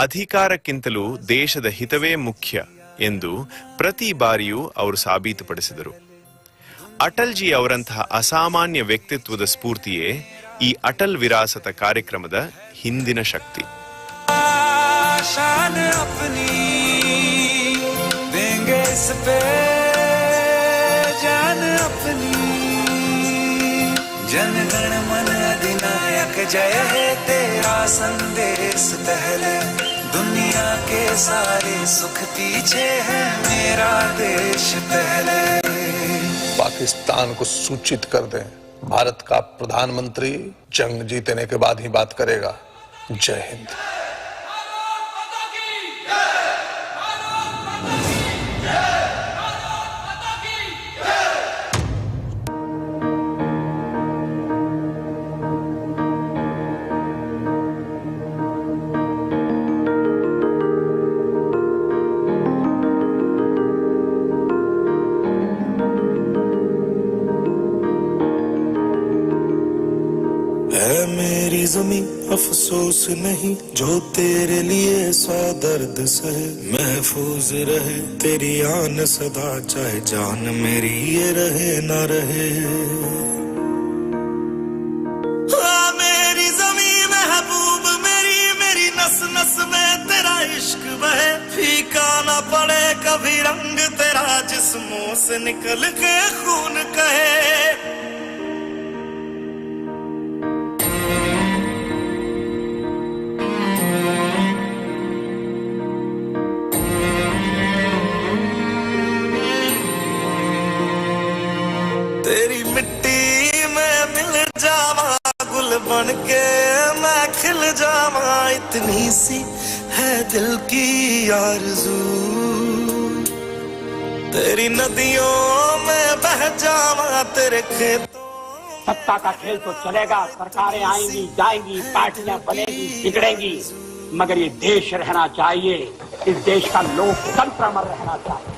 ಅಧಿಕಾರಕ್ಕಿಂತಲೂ ದೇಶದ ಹಿತವೇ ಮುಖ್ಯ ಎಂದು ಪ್ರತಿ ಬಾರಿಯೂ ಅವರು ಸಾಬೀತುಪಡಿಸಿದರು. ಅಟಲ್ ಜಿ ಅವರಂತಹ ಅಸಾಮಾನ್ಯ ವ್ಯಕ್ತಿತ್ವದ ಸ್ಫೂರ್ತಿಯೇ ಈ ಅಟಲ್ ವಿರಾಸತ ಕಾರ್ಯಕ್ರಮದ ಹಿಂದಿನ ಶಕ್ತಿ. शान अपनी देंगे इस पे जान अपनी जनगण मन अधिनायक जय है तेरा संदेश पहले दुनिया के सारे सुख पीछे है मेरा देश पहले. पाकिस्तान को सूचित कर दें, भारत का प्रधानमंत्री जंग जीतने के बाद ही बात करेगा. जय हिंद. मेरी ज़मीं अफसोस नहीं जो तेरे लिए सौ दर्द सहे महफूज रहे तेरी आन सदा चाहे जान मेरी ये रहे ना रहे. मेरी ज़मीं महबूब मेरी मेरी नस नस में तेरा इश्क बहे फीका ना पड़े कभी रंग तेरा जिस्मों से निकल के खून कहे. तेरी मिट्टी में मिल जावा गुल बन के मैं खिल जावा इतनी सी है दिल की आरज़ू तेरी नदियों में बह जावा तेरे खेतों. सत्ता का खेल तो चलेगा, सरकारें आएंगी जाएंगी, पार्टियां बनेगी बिगड़ेंगी, मगर ये देश रहना चाहिए. इस देश का लोकतंत्र अमर रहना चाहिए.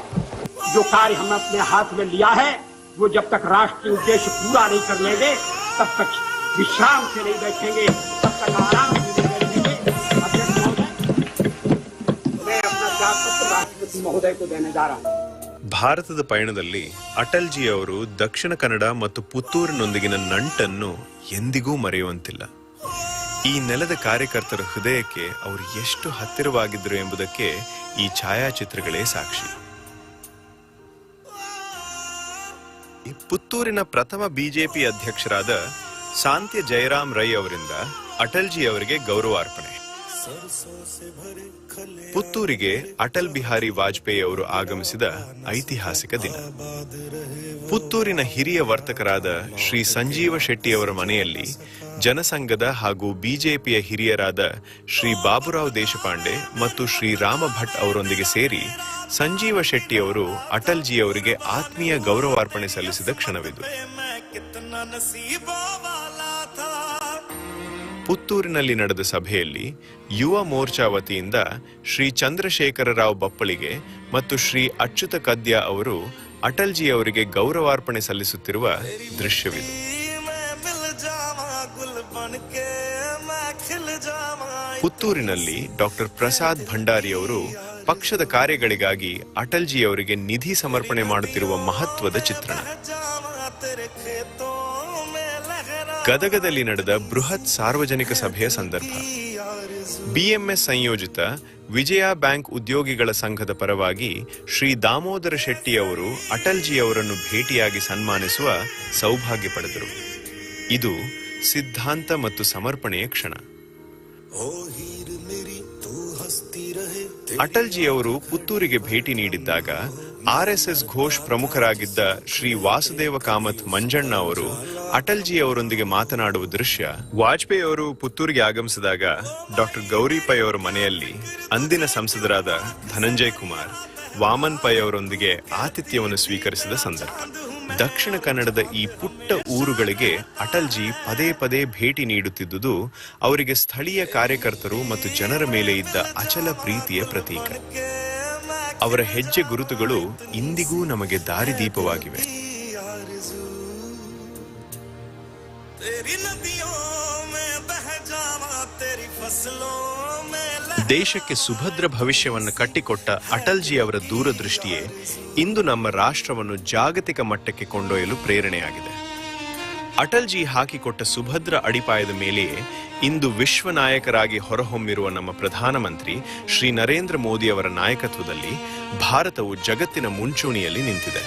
जो कार्य हमने अपने हाथ में लिया है वो जब तक राष्ट्रीय उद्देश्य पूरा नहीं कर लेंगे तब तक विश्राम से नहीं बैठेंगे, तब तक आराम से नहीं बैठेंगे. अध्यक्ष महोदय, मैं अपना त्यागपत्र राष्ट्रपति महोदय को देने जा रहा हूँ. ಭಾರತದ ಪಯಣದಲ್ಲಿ ಅಟಲ್ ಜಿ ಅವರು ದಕ್ಷಿಣ ಕನ್ನಡ ಮತ್ತು ಪುತ್ತೂರಿನೊಂದಿಗಿನ ನಂಟನ್ನು ಎಂದಿಗೂ ಮರೆಯುವಂತಿಲ್ಲ. ಈ ನೆಲದ ಕಾರ್ಯಕರ್ತರ ಹೃದಯಕ್ಕೆ ಅವರು ಎಷ್ಟು ಹತ್ತಿರವಾಗಿದ್ದರು ಎಂಬುದಕ್ಕೆ ಈ ಛಾಯಾಚಿತ್ರಗಳೇ ಸಾಕ್ಷಿ. ಪುತ್ತೂರಿನ ಪ್ರಥಮ ಬಿಜೆಪಿ ಅಧ್ಯಕ್ಷರಾದ ಸಾಂತ್ಯ ಜಯರಾಮ್ ರೈ ಅವರಿಂದ ಅಟಲ್ ಜಿ ಅವರಿಗೆ ಗೌರವಾರ್ಪಣೆ. ಪುತ್ತೂರಿಗೆ ಅಟಲ್ ಬಿಹಾರಿ ವಾಜಪೇಯಿ ಅವರು ಆಗಮಿಸಿದ ಐತಿಹಾಸಿಕ ದಿನ. ಪುತ್ತೂರಿನ ಹಿರಿಯ ವರ್ತಕರಾದ ಶ್ರೀ ಸಂಜೀವ ಶೆಟ್ಟಿ ಅವರ ಮನೆಯಲ್ಲಿ ಜನಸಂಘದ ಹಾಗೂ ಬಿಜೆಪಿಯ ಹಿರಿಯರಾದ ಶ್ರೀ ಬಾಬುರಾವ್ ದೇಶಪಾಂಡೆ ಮತ್ತು ಶ್ರೀ ರಾಮ ಭಟ್ ಅವರೊಂದಿಗೆ ಸೇರಿ ಸಂಜೀವ ಶೆಟ್ಟಿ ಅವರು ಅಟಲ್ ಜಿ ಅವರಿಗೆ ಆತ್ಮೀಯ ಗೌರವಾರ್ಪಣೆ ಸಲ್ಲಿಸಿದ ಕ್ಷಣವಿದು. ಪುತ್ತೂರಿನಲ್ಲಿ ನಡೆದ ಸಭೆಯಲ್ಲಿ ಯುವ ಮೋರ್ಚಾ ವತಿಯಿಂದ ಶ್ರೀ ಚಂದ್ರಶೇಖರ ರಾವ್ ಬಪ್ಪಳಿಗೆ ಮತ್ತು ಶ್ರೀ ಅಚ್ಯುತ ಕದ್ಯ ಅವರು ಅಟಲ್ ಜಿ ಅವರಿಗೆ ಗೌರವಾರ್ಪಣೆ ಸಲ್ಲಿಸುತ್ತಿರುವ ದೃಶ್ಯವಿದು. ಪುತ್ತೂರಿನಲ್ಲಿ ಡಾಕ್ಟರ್ ಪ್ರಸಾದ್ ಭಂಡಾರಿ ಅವರು ಪಕ್ಷದ ಕಾರ್ಯಗಳಿಗಾಗಿ ಅಟಲ್ ಜಿ ಅವರಿಗೆ ನಿಧಿ ಸಮರ್ಪಣೆ ಮಾಡುತ್ತಿರುವ ಮಹತ್ವದ ಚಿತ್ರಣ. ಗದಗದಲ್ಲಿ ನಡೆದ ಬೃಹತ್ ಸಾರ್ವಜನಿಕ ಸಭೆಯ ಸಂದರ್ಭ ಬಿಎಂಎಸ್ ಸಂಯೋಜಿತ ವಿಜಯ ಬ್ಯಾಂಕ್ ಉದ್ಯೋಗಿಗಳ ಸಂಘದ ಪರವಾಗಿ ಶ್ರೀ ದಾಮೋದರ ಶೆಟ್ಟಿ ಅವರು ಅಟಲ್ ಜಿ ಅವರನ್ನು ಭೇಟಿಯಾಗಿ ಸನ್ಮಾನಿಸುವ ಸೌಭಾಗ್ಯ ಪಡೆದರು. ಇದು ಸಿದ್ಧಾಂತ ಮತ್ತು ಸಮರ್ಪಣೆಯ ಕ್ಷಣ. ಅಟಲ್ ಜಿ ಅವರು ಪುತ್ತೂರಿಗೆ ಭೇಟಿ ನೀಡಿದ್ದಾಗ ಆರ್ಎಸ್ಎಸ್ ಘೋಷ್ ಪ್ರಮುಖರಾಗಿದ್ದ ಶ್ರೀ ವಾಸುದೇವ ಕಾಮತ್ ಮಂಜಣ್ಣ ಅವರು ಅಟಲ್ ಜಿ ಅವರೊಂದಿಗೆ ಮಾತನಾಡುವ ದೃಶ್ಯ. ವಾಜಪೇಯಿ ಅವರು ಪುತ್ತೂರಿಗೆ ಆಗಮಿಸಿದಾಗ ಡಾಕ್ಟರ್ ಗೌರಿ ಪೈ ಅವರ ಮನೆಯಲ್ಲಿ ಅಂದಿನ ಸಂಸದರಾದ ಧನಂಜಯ್ ಕುಮಾರ್, ವಾಮನ್ ಪೈ ಅವರೊಂದಿಗೆ ಆತಿಥ್ಯವನ್ನು ಸ್ವೀಕರಿಸಿದ ಸಂದರ್ಭ. ದಕ್ಷಿಣ ಕನ್ನಡದ ಈ ಪುಟ್ಟ ಊರುಗಳಿಗೆ ಅಟಲ್ ಜಿ ಪದೇ ಪದೇ ಭೇಟಿ ನೀಡುತ್ತಿದ್ದುದು ಅವರಿಗೆ ಸ್ಥಳೀಯ ಕಾರ್ಯಕರ್ತರು ಮತ್ತು ಜನರ ಮೇಲೆ ಇದ್ದ ಅಚಲ ಪ್ರೀತಿಯ ಪ್ರತೀಕ. ಅವರ ಹೆಜ್ಜೆ ಗುರುತುಗಳು ಇಂದಿಗೂ ನಮಗೆ ದಾರಿದೀಪವಾಗಿವೆ. तेरी नदियों में बह जावा ದೇಶಕ್ಕೆ ಸುಭದ್ರ ಭವಿಷ್ಯವನ್ನು ಕಟ್ಟಿಕೊಟ್ಟ ಅಟಲ್ಜಿ ಅವರ ದೂರದೃಷ್ಟಿಯೇ ಇಂದು ನಮ್ಮ ರಾಷ್ಟ್ರವನ್ನು ಜಾಗತಿಕ ಮಟ್ಟಕ್ಕೆ ಕೊಂಡೊಯ್ಯಲು ಪ್ರೇರಣೆಯಾಗಿದೆ. ಅಟಲ್ಜಿ ಹಾಕಿಕೊಟ್ಟ ಸುಭದ್ರ ಅಡಿಪಾಯದ ಮೇಲೆಯೇ ಇಂದು ವಿಶ್ವ ನಾಯಕರಾಗಿ ಹೊರಹೊಮ್ಮಿರುವ ನಮ್ಮ ಪ್ರಧಾನಮಂತ್ರಿ ಶ್ರೀ ನರೇಂದ್ರ ಮೋದಿ ಅವರ ನಾಯಕತ್ವದಲ್ಲಿ ಭಾರತವು ಜಗತ್ತಿನ ಮುಂಚೂಣಿಯಲ್ಲಿ ನಿಂತಿದೆ.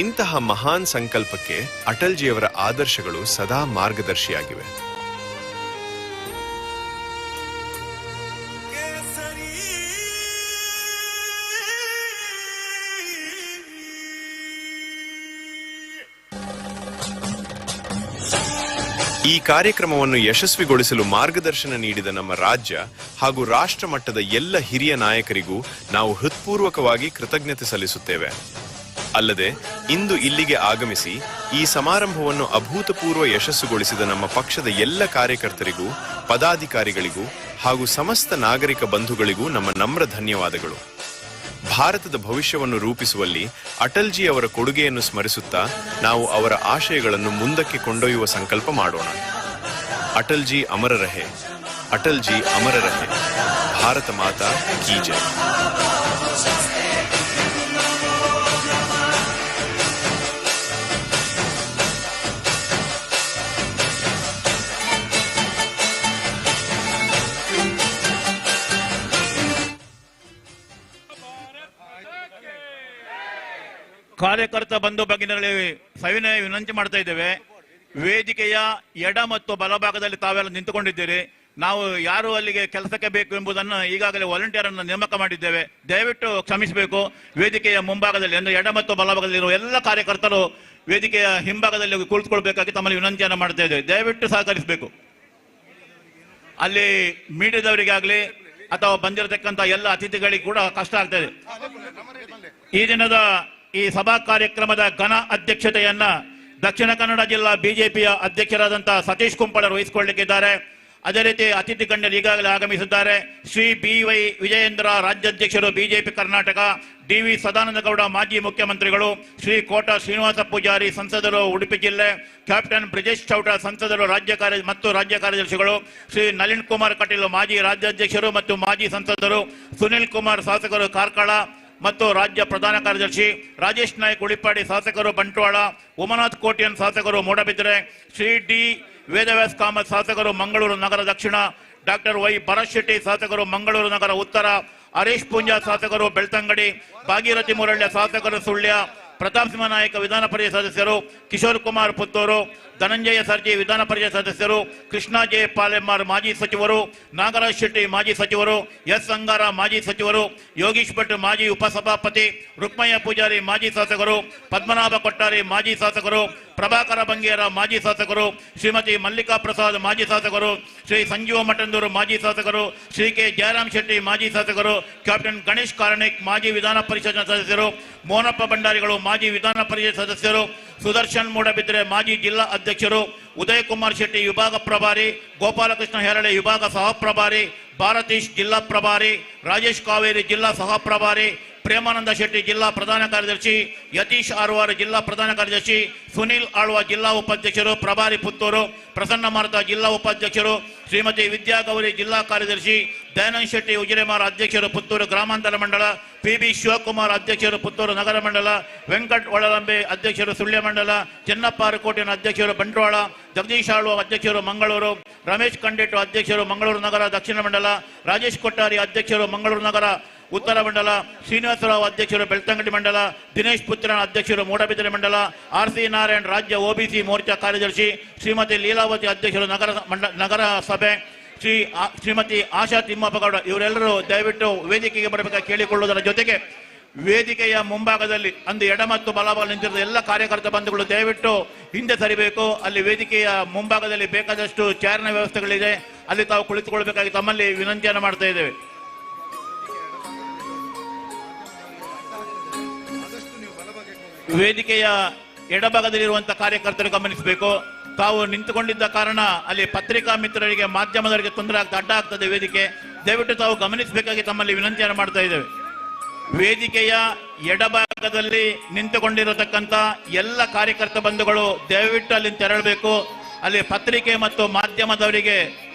ಇಂತಹ ಮಹಾನ್ ಸಂಕಲ್ಪಕ್ಕೆ ಅಟಲ್ಜಿಯವರ ಆದರ್ಶಗಳು ಸದಾ ಮಾರ್ಗದರ್ಶಿಯಾಗಿವೆ. ಈ ಕಾರ್ಯಕ್ರಮವನ್ನು ಯಶಸ್ವಿಗೊಳಿಸಲು ಮಾರ್ಗದರ್ಶನ ನೀಡಿದ ನಮ್ಮ ರಾಜ್ಯ ಹಾಗೂ ರಾಷ್ಟ್ರ ಮಟ್ಟದ ಎಲ್ಲ ಹಿರಿಯ ನಾಯಕರಿಗೂ ನಾವು ಹೃತ್ಪೂರ್ವಕವಾಗಿ ಕೃತಜ್ಞತೆ ಸಲ್ಲಿಸುತ್ತೇವೆ. ಅಲ್ಲದೆ ಇಂದು ಇಲ್ಲಿಗೆ ಆಗಮಿಸಿ ಈ ಸಮಾರಂಭವನ್ನು ಅಭೂತಪೂರ್ವ ಯಶಸ್ಸುಗೊಳಿಸಿದ ನಮ್ಮ ಪಕ್ಷದ ಎಲ್ಲ ಕಾರ್ಯಕರ್ತರಿಗೂ, ಪದಾಧಿಕಾರಿಗಳಿಗೂ ಹಾಗೂ ಸಮಸ್ತ ನಾಗರಿಕ ಬಂಧುಗಳಿಗೂ ನಮ್ಮ ನಮ್ರ ಧನ್ಯವಾದಗಳು. ಭಾರತದ ಭವಿಷ್ಯವನ್ನು ರೂಪಿಸುವಲ್ಲಿ ಅಟಲ್ಜಿ ಅವರ ಕೊಡುಗೆಯನ್ನು ಸ್ಮರಿಸುತ್ತಾ ನಾವು ಅವರ ಆಶಯಗಳನ್ನು ಮುಂದಕ್ಕೆ ಕೊಂಡೊಯ್ಯುವ ಸಂಕಲ್ಪ ಮಾಡೋಣ. ಅಟಲ್ಜಿ ಅಮರ ರಹೆ, ಅಟಲ್ಜಿ ಅಮರ ರಹೆ. ಭಾರತ ಮಾತಾ ಕೀ ಜೈ. ಕಾರ್ಯಕರ್ತ ಬಂಧು ಭಗಿನಿಗಳಿಗೆ ಸವಿನಯ ವಿನಂತಿ ಮಾಡ್ತಾ ಇದ್ದೇವೆ. ವೇದಿಕೆಯ ಎಡ ಮತ್ತು ಬಲಭಾಗದಲ್ಲಿ ತಾವೆಲ್ಲ ನಿಂತುಕೊಂಡಿದ್ದೀರಿ. ನಾವು ಯಾರು ಅಲ್ಲಿಗೆ ಕೆಲಸಕ್ಕೆ ಬೇಕು ಎಂಬುದನ್ನು ಈಗಾಗಲೇ ವಾಲಂಟಿಯರ್ ಅನ್ನು ನೇಮಕ ಮಾಡಿದ್ದೇವೆ. ದಯವಿಟ್ಟು ಕ್ಷಮಿಸಬೇಕು. ವೇದಿಕೆಯ ಮುಂಭಾಗದಲ್ಲಿ ಅಂದ್ರೆ ಎಡ ಮತ್ತು ಬಲಭಾಗದಲ್ಲಿರುವ ಎಲ್ಲ ಕಾರ್ಯಕರ್ತರು ವೇದಿಕೆಯ ಹಿಂಭಾಗದಲ್ಲಿ ಕುಳಿತುಕೊಳ್ಬೇಕಾಗಿ ತಮ್ಮಲ್ಲಿ ವಿನಂತಿಯನ್ನು ಮಾಡ್ತಾ ಇದ್ದೇವೆ. ದಯವಿಟ್ಟು ಸಹಕರಿಸಬೇಕು. ಅಲ್ಲಿ ಮೀಡಿಯಾದವರಿಗಾಗ್ಲಿ ಅಥವಾ ಬಂದಿರತಕ್ಕಂಥ ಎಲ್ಲ ಅತಿಥಿಗಳಿಗೆ ಕೂಡ ಕಷ್ಟ ಆಗ್ತಾ ಇದೆ. ಈ ದಿನದ ಈ ಸಭಾ ಕಾರ್ಯಕ್ರಮದ ಘನ ಅಧ್ಯಕ್ಷತೆಯನ್ನ ದಕ್ಷಿಣ ಕನ್ನಡ ಜಿಲ್ಲಾ ಬಿಜೆಪಿಯ ಅಧ್ಯಕ್ಷರಾದಂತಹ ಸತೀಶ್ ಕುಂಪಳರು ವಹಿಸಿಕೊಳ್ಳಲಿಕ್ಕಿದ್ದಾರೆ. ಅದೇ ರೀತಿ ಅತಿಥಿ ಗಣ್ಯರು ಈಗಾಗಲೇ ಆಗಮಿಸಿದ್ದಾರೆ. ಶ್ರೀ BY ವಿಜಯೇಂದ್ರ ರಾಜ್ಯಾಧ್ಯಕ್ಷರು ಬಿಜೆಪಿ ಕರ್ನಾಟಕ, DV ಸದಾನಂದ ಗೌಡ ಮಾಜಿ ಮುಖ್ಯಮಂತ್ರಿಗಳು, ಶ್ರೀ ಕೋಟ ಶ್ರೀನಿವಾಸ ಪೂಜಾರಿ ಸಂಸದರು ಉಡುಪಿ ಜಿಲ್ಲೆ, ಕ್ಯಾಪ್ಟನ್ ಬ್ರಿಜೇಶ್ ಚೌಟ ಸಂಸದರು ರಾಜ್ಯ ಕಾರ್ಯದರ್ಶಿಗಳು, ಶ್ರೀ ನಳಿನ್ ಕುಮಾರ್ ಕಟೀಲ್ ಮಾಜಿ ರಾಜ್ಯಾಧ್ಯಕ್ಷರು ಮತ್ತು ಮಾಜಿ ಸಂಸದರು, ಸುನಿಲ್ ಕುಮಾರ್ ಶಾಸಕರು ಕಾರ್ಕಳ ಮತ್ತು ರಾಜ್ಯ ಪ್ರಧಾನ ಕಾರ್ಯದರ್ಶಿ, ರಾಜೇಶ್ ನಾಯ್ಕ್ ಉಳಿಪಾಡಿ ಶಾಸಕರು ಬಂಟ್ವಾಳ, ಉಮನಾಥ್ ಕೋಟ್ಯನ್ ಶಾಸಕರು ಮೂಡಬಿದ್ರೆ, ಶ್ರೀ D ವೇದವ್ಯಾಸ್ ಕಾಮತ್ ಶಾಸಕರು ಮಂಗಳೂರು ನಗರ ದಕ್ಷಿಣ, ಡಾಕ್ಟರ್ Y ಭರತ್ ಶೆಟ್ಟಿ ಶಾಸಕರು ಮಂಗಳೂರು ನಗರ ಉತ್ತರ, ಹರೀಶ್ ಪೂಂಜಾ ಶಾಸಕರು ಬೆಳ್ತಂಗಡಿ, ಭಾಗೀರಥಿ ಮುರಳ್ಯ ಶಾಸಕರು ಸುಳ್ಯ, ಪ್ರತಾಪ್ ಸಿಂಹ ನಾಯಕ ವಿಧಾನ ಪರಿಷತ್ ಸದಸ್ಯರು, ಕಿಶೋರ್ ಕುಮಾರ್ ಪುತ್ತೂರು, ಧನಂಜಯ ಸರ್ಜಿ ವಿಧಾನ ಪರಿಷತ್ ಸದಸ್ಯರು, ಕೃಷ್ಣ ಜೆ ಪಾಲೆಮ್ಮಾರ್ ಮಾಜಿ ಸಚಿವರು, ನಾಗರಾಜ್ ಶೆಟ್ಟಿ ಮಾಜಿ ಸಚಿವರು, S ಅಂಗಾರ ಮಾಜಿ ಸಚಿವರು, ಯೋಗೀಶ್ ಭಟ್ ಮಾಜಿ ಉಪಸಭಾಪತಿ, ರುಕ್ಮಯ್ಯ ಪೂಜಾರಿ ಮಾಜಿ ಶಾಸಕರು, ಪದ್ಮನಾಭ ಕೊಟ್ಟಾರಿ ಮಾಜಿ ಶಾಸಕರು, ಪ್ರಭಾಕರ ಬಂಗೇರ ಮಾಜಿ ಶಾಸಕರು, ಶ್ರೀಮತಿ ಮಲ್ಲಿಕಾ ಪ್ರಸಾದ್ ಮಾಜಿ ಶಾಸಕರು, ಶ್ರೀ ಸಂಜೀವ ಮಠಂದೂರು ಮಾಜಿ ಶಾಸಕರು, ಶ್ರೀ ಕೆ ಜಯರಾಮ್ ಶೆಟ್ಟಿ ಮಾಜಿ ಶಾಸಕರು, ಕ್ಯಾಪ್ಟನ್ ಗಣೇಶ್ ಕಾರ್ಣಿಕ್ ಮಾಜಿ ವಿಧಾನ ಪರಿಷತ್ ಸದಸ್ಯರು, ಮೋನಪ್ಪ ಭಂಡಾರಿಗಳು ಮಾಜಿ ವಿಧಾನ ಪರಿಷತ್ ಸದಸ್ಯರು, ಸುದರ್ಶನ್ ಮೂಡಬಿದ್ರೆ ಮಾಜಿ ಜಿಲ್ಲಾ ಅಧ್ಯಕ್ಷರು, ಉದಯ್ ಕುಮಾರ್ ಶೆಟ್ಟಿ ವಿಭಾಗ ಪ್ರಭಾರಿ, ಗೋಪಾಲಕೃಷ್ಣ ಹೆರಳೆ ವಿಭಾಗ ಸಹ ಪ್ರಭಾರಿ, ಭಾರತೀಶ್ ಜಿಲ್ಲಾ ಪ್ರಭಾರಿ, ರಾಜೇಶ್ ಕಾವೇರಿ ಜಿಲ್ಲಾ ಸಹ ಪ್ರಭಾರಿ, ಪ್ರೇಮಾನಂದ ಶೆಟ್ಟಿ ಜಿಲ್ಲಾ ಪ್ರಧಾನ ಕಾರ್ಯದರ್ಶಿ, ಯತೀಶ್ ಆರ್ವಾರ್ ಜಿಲ್ಲಾ ಪ್ರಧಾನ ಕಾರ್ಯದರ್ಶಿ, ಸುನೀಲ್ ಆಳ್ವ ಜಿಲ್ಲಾ ಉಪಾಧ್ಯಕ್ಷರು ಪ್ರಭಾರಿ ಪುತ್ತೂರು, ಪ್ರಸನ್ನ ಮಾರ್ತಾ ಜಿಲ್ಲಾ ಉಪಾಧ್ಯಕ್ಷರು, ಶ್ರೀಮತಿ ವಿದ್ಯಾಗೌರಿ ಜಿಲ್ಲಾ ಕಾರ್ಯದರ್ಶಿ, ದಯಾನಂದ್ ಶೆಟ್ಟಿ ಉಜಿರೆಮಾರ್ ಅಧ್ಯಕ್ಷರು ಪುತ್ತೂರು ಗ್ರಾಮಾಂತರ ಮಂಡಲ, PB ಶಿವಕುಮಾರ್ ಅಧ್ಯಕ್ಷರು ಪುತ್ತೂರು ನಗರ ಮಂಡಲ, ವೆಂಕಟ್ ಒಳಲಂಬೆ ಅಧ್ಯಕ್ಷರು ಸುಳ್ಯ ಮಂಡಲ, ಚೆನ್ನಪ್ಪ ಅರಕೋಟಿನ ಅಧ್ಯಕ್ಷರು ಬಂಟ್ವಾಳ, ಜಗದೀಶ್ ಆಳ್ವ ಅಧ್ಯಕ್ಷರು ಮಂಗಳೂರು, ರಮೇಶ್ ಕಂಡೆಟ್ಟು ಅಧ್ಯಕ್ಷರು ಮಂಗಳೂರು ನಗರ ದಕ್ಷಿಣ ಮಂಡಲ, ರಾಜೇಶ್ ಕೊಟ್ಟಾರಿ ಅಧ್ಯಕ್ಷರು ಮಂಗಳೂರು ನಗರ ಉತ್ತರ ಮಂಡಲ, ಶ್ರೀನಿವಾಸರಾವ್ ಅಧ್ಯಕ್ಷರು ಬೆಳ್ತಂಗಡಿ ಮಂಡಲ, ದಿನೇಶ್ ಪುತ್ರನ ಅಧ್ಯಕ್ಷರು ಮೂಡಬಿದಿರೆ ಮಂಡಲ, RC ನಾರಾಯಣ್ ರಾಜ್ಯ OBC ಮೋರ್ಚಾ ಕಾರ್ಯದರ್ಶಿ, ಶ್ರೀಮತಿ ಲೀಲಾವತಿ ಅಧ್ಯಕ್ಷರು ನಗರ ಸಭೆ, ಶ್ರೀಮತಿ ಆಶಾ ತಿಮ್ಮಪ್ಪಗೌಡ ಇವರೆಲ್ಲರೂ ದಯವಿಟ್ಟು ವೇದಿಕೆಗೆ ಬರಬೇಕಾಗಿ ಕೇಳಿಕೊಳ್ಳುವುದರ ಜೊತೆಗೆ ವೇದಿಕೆಯ ಮುಂಭಾಗದಲ್ಲಿ ಅಂದು ಎಡ ಮತ್ತು ಬಲಭಾಗ ನಿಂತಿರುವ ಎಲ್ಲ ಕಾರ್ಯಕರ್ತ ಬಂಧುಗಳು ದಯವಿಟ್ಟು ಹಿಂದೆ ಸರಿಬೇಕು. ಅಲ್ಲಿ ವೇದಿಕೆಯ ಮುಂಭಾಗದಲ್ಲಿ ಬೇಕಾದಷ್ಟು ಚೇರ್ನ ವ್ಯವಸ್ಥೆಗಳಿದೆ, ಅಲ್ಲಿ ತಾವು ಕುಳಿತುಕೊಳ್ಬೇಕಾಗಿ ತಮ್ಮಲ್ಲಿ ವಿನಂತಿಯನ್ನು ಮಾಡ್ತಾ ಇದ್ದೇವೆ. ವೇದಿಕೆಯ ಎಡಭಾಗದಲ್ಲಿರುವಂತಹ ಕಾರ್ಯಕರ್ತರು ಗಮನಿಸಬೇಕು. ತಾವು ನಿಂತುಕೊಂಡಿದ್ದ ಕಾರಣ ಅಲ್ಲಿ ಪತ್ರಿಕಾ ಮಿತ್ರರಿಗೆ ಮಾಧ್ಯಮದವರಿಗೆ ತೊಂದರೆ ಅಡ್ಡ ಆಗ್ತದೆ ವೇದಿಕೆ. ದಯವಿಟ್ಟು ತಾವು ಗಮನಿಸಬೇಕಾಗಿ ತಮ್ಮಲ್ಲಿ ವಿನಂತಿಯನ್ನು ಮಾಡ್ತಾ ಇದ್ದೇವೆ. ವೇದಿಕೆಯ ಎಡಭಾಗದಲ್ಲಿ ನಿಂತುಕೊಂಡಿರತಕ್ಕಂತ ಎಲ್ಲ ಕಾರ್ಯಕರ್ತ ಬಂಧುಗಳು ದಯವಿಟ್ಟು ಅಲ್ಲಿ ತೆರಳಬೇಕು. ಅಲ್ಲಿ ಪತ್ರಿಕೆ ಮತ್ತು ಮಾಧ್ಯಮದವರಿಗೆ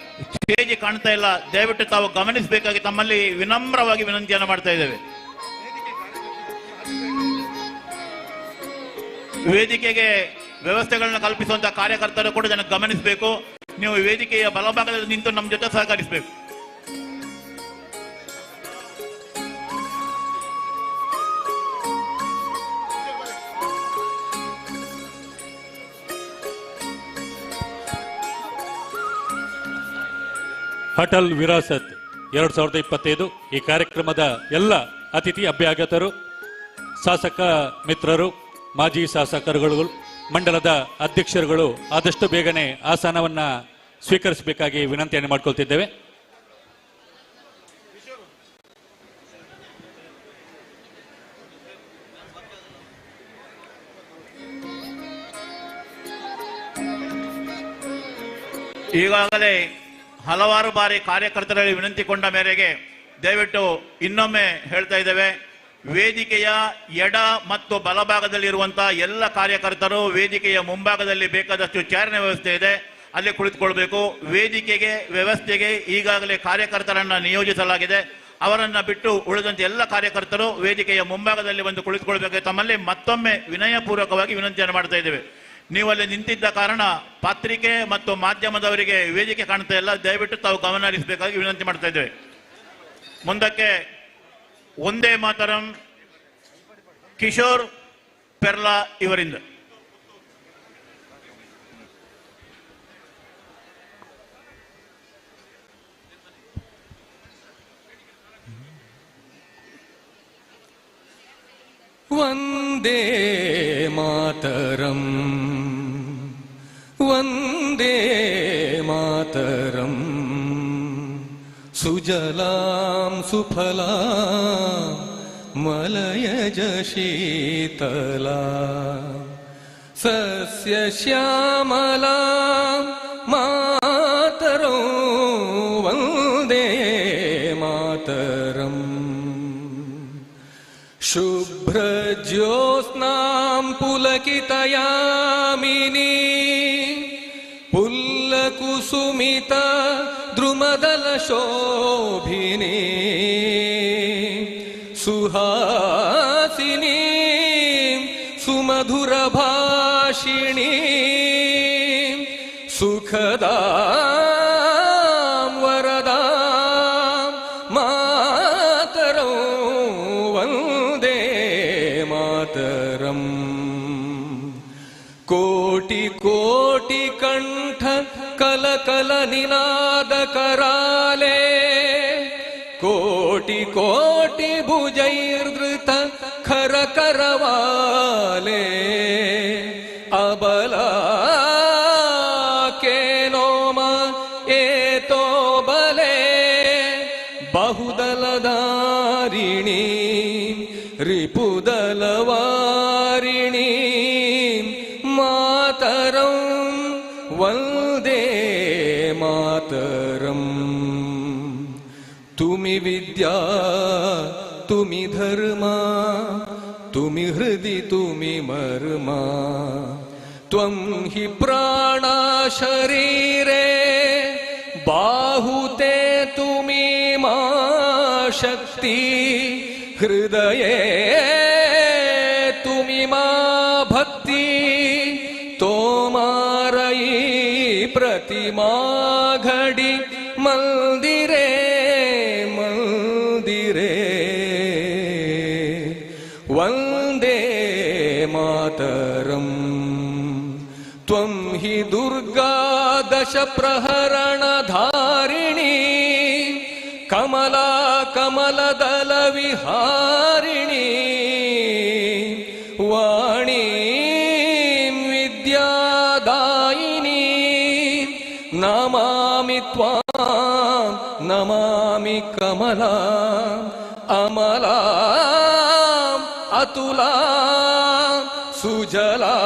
ಸ್ಟೇಜ್ ಕಾಣ್ತಾ ಇಲ್ಲ, ದಯವಿಟ್ಟು ತಾವು ಗಮನಿಸಬೇಕಾಗಿ ತಮ್ಮಲ್ಲಿ ವಿನಮ್ರವಾಗಿ ವಿನಂತಿಯನ್ನು ಮಾಡ್ತಾ ಇದ್ದೇವೆ. ವೇದಿಕೆಗೆ ವ್ಯವಸ್ಥೆಗಳನ್ನ ಕಲ್ಪಿಸುವಂತಹ ಕಾರ್ಯಕರ್ತರು ಕೂಡ ಇದನ್ನು ಗಮನಿಸಬೇಕು. ನೀವು ವೇದಿಕೆಯ ಬಲಭಾಗದಲ್ಲಿ ನಿಂತು ನಮ್ಮ ಜೊತೆ ಸಹಕರಿಸಬೇಕು. ಅಟಲ್ ವಿರಾಸತ್ 2025 ಈ ಕಾರ್ಯಕ್ರಮದ ಎಲ್ಲ ಅತಿಥಿ ಅಭ್ಯಾಗತರು, ಶಾಸಕ ಮಿತ್ರರು, ಮಾಜಿ ಶಾಸಕರುಗಳು, ಮಂಡಲದ ಅಧ್ಯಕ್ಷರುಗಳು ಆದಷ್ಟು ಬೇಗನೆ ಆಸನವನ್ನ ಸ್ವೀಕರಿಸಬೇಕಾಗಿ ವಿನಂತಿಯನ್ನು ಮಾಡಿಕೊಳ್ತಿದ್ದೇವೆ. ಈಗಾಗಲೇ ಹಲವಾರು ಬಾರಿ ಕಾರ್ಯಕರ್ತರಲ್ಲಿ ವಿನಂತಿಕೊಂಡ ಮೇರೆಗೆ ದಯವಿಟ್ಟು ಇನ್ನೊಮ್ಮೆ ಹೇಳ್ತಾ ಇದ್ದೇವೆ, ವೇದಿಕೆಯ ಎಡ ಮತ್ತು ಬಲಭಾಗದಲ್ಲಿರುವಂತಹ ಎಲ್ಲ ಕಾರ್ಯಕರ್ತರು ವೇದಿಕೆಯ ಮುಂಭಾಗದಲ್ಲಿ ಬೇಕಾದಷ್ಟು ಚಾರಣ ವ್ಯವಸ್ಥೆ ಇದೆ, ಅಲ್ಲಿ ಕುಳಿತುಕೊಳ್ಬೇಕು. ವೇದಿಕೆಗೆ ವ್ಯವಸ್ಥೆಗೆ ಈಗಾಗಲೇ ಕಾರ್ಯಕರ್ತರನ್ನ ನಿಯೋಜಿಸಲಾಗಿದೆ. ಅವರನ್ನ ಬಿಟ್ಟು ಉಳಿದಂತೆ ಎಲ್ಲ ಕಾರ್ಯಕರ್ತರು ವೇದಿಕೆಯ ಮುಂಭಾಗದಲ್ಲಿ ಬಂದು ಕುಳಿತುಕೊಳ್ಬೇಕು. ತಮ್ಮಲ್ಲಿ ಮತ್ತೊಮ್ಮೆ ವಿನಯಪೂರ್ವಕವಾಗಿ ವಿನಂತಿಯನ್ನು ಮಾಡ್ತಾ ಇದ್ದೇವೆ. ನೀವು ಅಲ್ಲಿ ನಿಂತಿದ್ದ ಕಾರಣ ಪತ್ರಿಕೆ ಮತ್ತು ಮಾಧ್ಯಮದವರಿಗೆ ವೇದಿಕೆ ಕಾಣ್ತಾ ಇಲ್ಲ, ದಯವಿಟ್ಟು ತಾವು ಗಮನ ಹರಿಸಬೇಕಾಗಿ ವಿನಂತಿ ಮಾಡ್ತಾ ಇದ್ದೇವೆ. ಮುಂದಕ್ಕೆ ಒಂದೇ ಮಾತರಂ ಕಿಶೋರ್ ಪೆರ್ಲಾ ಇವರಿಂದ. ವಂದೇ ಮಾತರಂ ವಂದೇ ಮಾತರಂ ಸುಜಲಾಂ ಸುಫಲಾಂ ಮಲಯಜ ಶೀತಲಾಂ ಸಸ್ಯ ಶ್ಯಾಮಲಾಂ ಮಾತರಂ ವಂದೇ ಮಾತರಂ ಶುಭ್ರಜ್ಯೋತ್ಸ್ನಾಂ ಪುಲಕಿತಯಾಮಿನಿ ಪುಲ್ಲಕುಸುಮಿತ ದ್ರುಮದಲ ಶೋಭಿನಿ ಸುಹಾಸಿನಿ ಸುಮಧುರ ಭಾಷಿಣಿ ಸುಖದಾ ವರದಾಂ ಮಾತರಂ ವಂದೇ ಮಾತರಂ ಕೋಟಿ ಕೋಟಿ ಕಂಠ ಕಲ ಕಲ ನಿನಾದ ಕರಾಲೆ ಕೋಟಿ ಕೋಟಿ ಭುಜೈರ್ಧೃತ ಖರ ಕರವಾಲೆ ಅಬಲ ಕೇನೋಮ ಏತೋ ಬಲೆ ಬಹುದಲಧಾರಿಣಿ ರಿಪುದಲವಾರಿಣಿ ಮಾತರಂ ವಂದೇ ಮಾತರಂ ತುಮಿ ವಿದ್ಯಾ ತುಮಿ ಧರ್ಮ ತುಮಿ ಹೃದಿ ತುಮಿ ಮರ್ಮ ತ್ವಂ ಹಿ ಪ್ರಾಣ ಶರೀರೆ ಬಾಹುತೆ ತುಮಿ ಮಾ ಶಕ್ತಿ ಹೃದಯೇ ತುಮಿ ಮಾ ಭಕ್ತಿ ತೋಮಾರಯಿ ಪ್ರತಿಮಾ ಘಡಿ ಮಂದಿರೇ ಮಂದಿರೇ ವಂದೇ ಮಾತರಂ ತ್ವಂ ಹಿ ದುರ್ಗಾ ದಶ ಪ್ರಹರಣ ಧಾರಿಣಿ ಕಮಲಾ ಕಮಲದಲ ವಿಹಾರಿಣಿ ವಾಣಿ ವಿದ್ಯಾದಾಯಿನಿ ನಮಾಮಿ ತ್ವಾಂ ನಮಾಮಿ ಕಮಲಾ ಅಮಲಾ ಅತುಲಾ ಸುಜಲಾ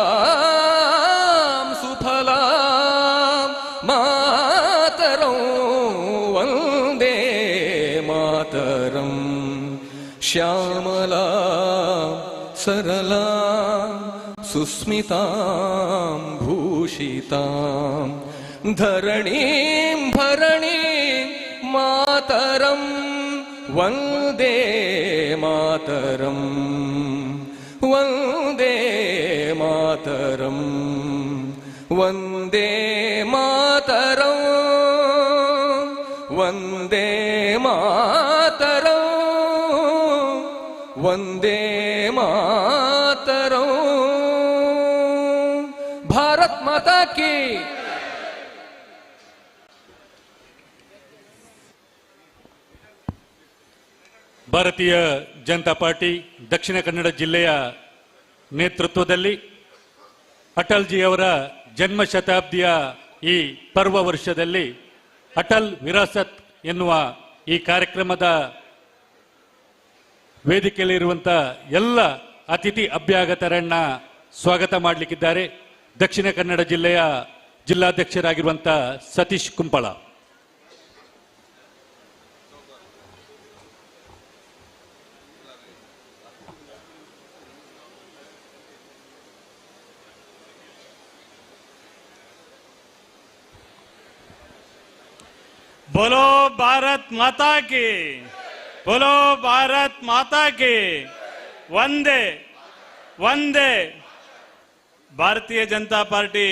ಸುಫಲಾ ಮಾತರಂ ವಂದೇ ಮಾತರಂ ಶ್ಯಾಮಲಾ ಸರಳಾ ಸುಸ್ಮಿತಾಂ ಭೂಷಿತಾಂ ಧರಣೀಂ ಭರಣೀಂ ಮಾತರಂ ವಂದೇ ಮಾತರಂ ವಂದೇ ಮಾತರಂ ವಂದೇ ಮಾತರಂ ವಂದೇ ಮಾತರಂ ವಂದೇ ಮಾತರಂ. ಭಾರತ್ ಮಾತಾ ಕಿ. ಭಾರತೀಯ ಜನತಾ ಪಾರ್ಟಿ ದಕ್ಷಿಣ ಕನ್ನಡ ಜಿಲ್ಲೆಯ ನೇತೃತ್ವದಲ್ಲಿ ಅಟಲ್ಜಿಯವರ ಜನ್ಮ ಶತಾಬ್ದಿಯ ಈ ಪರ್ವ ವರ್ಷದಲ್ಲಿ ಅಟಲ್ ವಿರಾಸತ್ ಎನ್ನುವ ಈ ಕಾರ್ಯಕ್ರಮದ ವೇದಿಕೆಯಲ್ಲಿರುವಂಥ ಎಲ್ಲ ಅತಿಥಿ ಅಭ್ಯಾಗತರನ್ನ ಸ್ವಾಗತ ಮಾಡಲಿಕ್ಕಿದ್ದಾರೆ ದಕ್ಷಿಣ ಕನ್ನಡ ಜಿಲ್ಲೆಯ ಜಿಲ್ಲಾಧ್ಯಕ್ಷರಾಗಿರುವಂಥ ಸತೀಶ್ ಕುಂಪಳ. बोलो भारत माता की, बोलो भारत माता की, ವಂದೇ ವಂದೇ. ಭಾರತೀಯ ಜನತಾ ಪಾರ್ಟಿ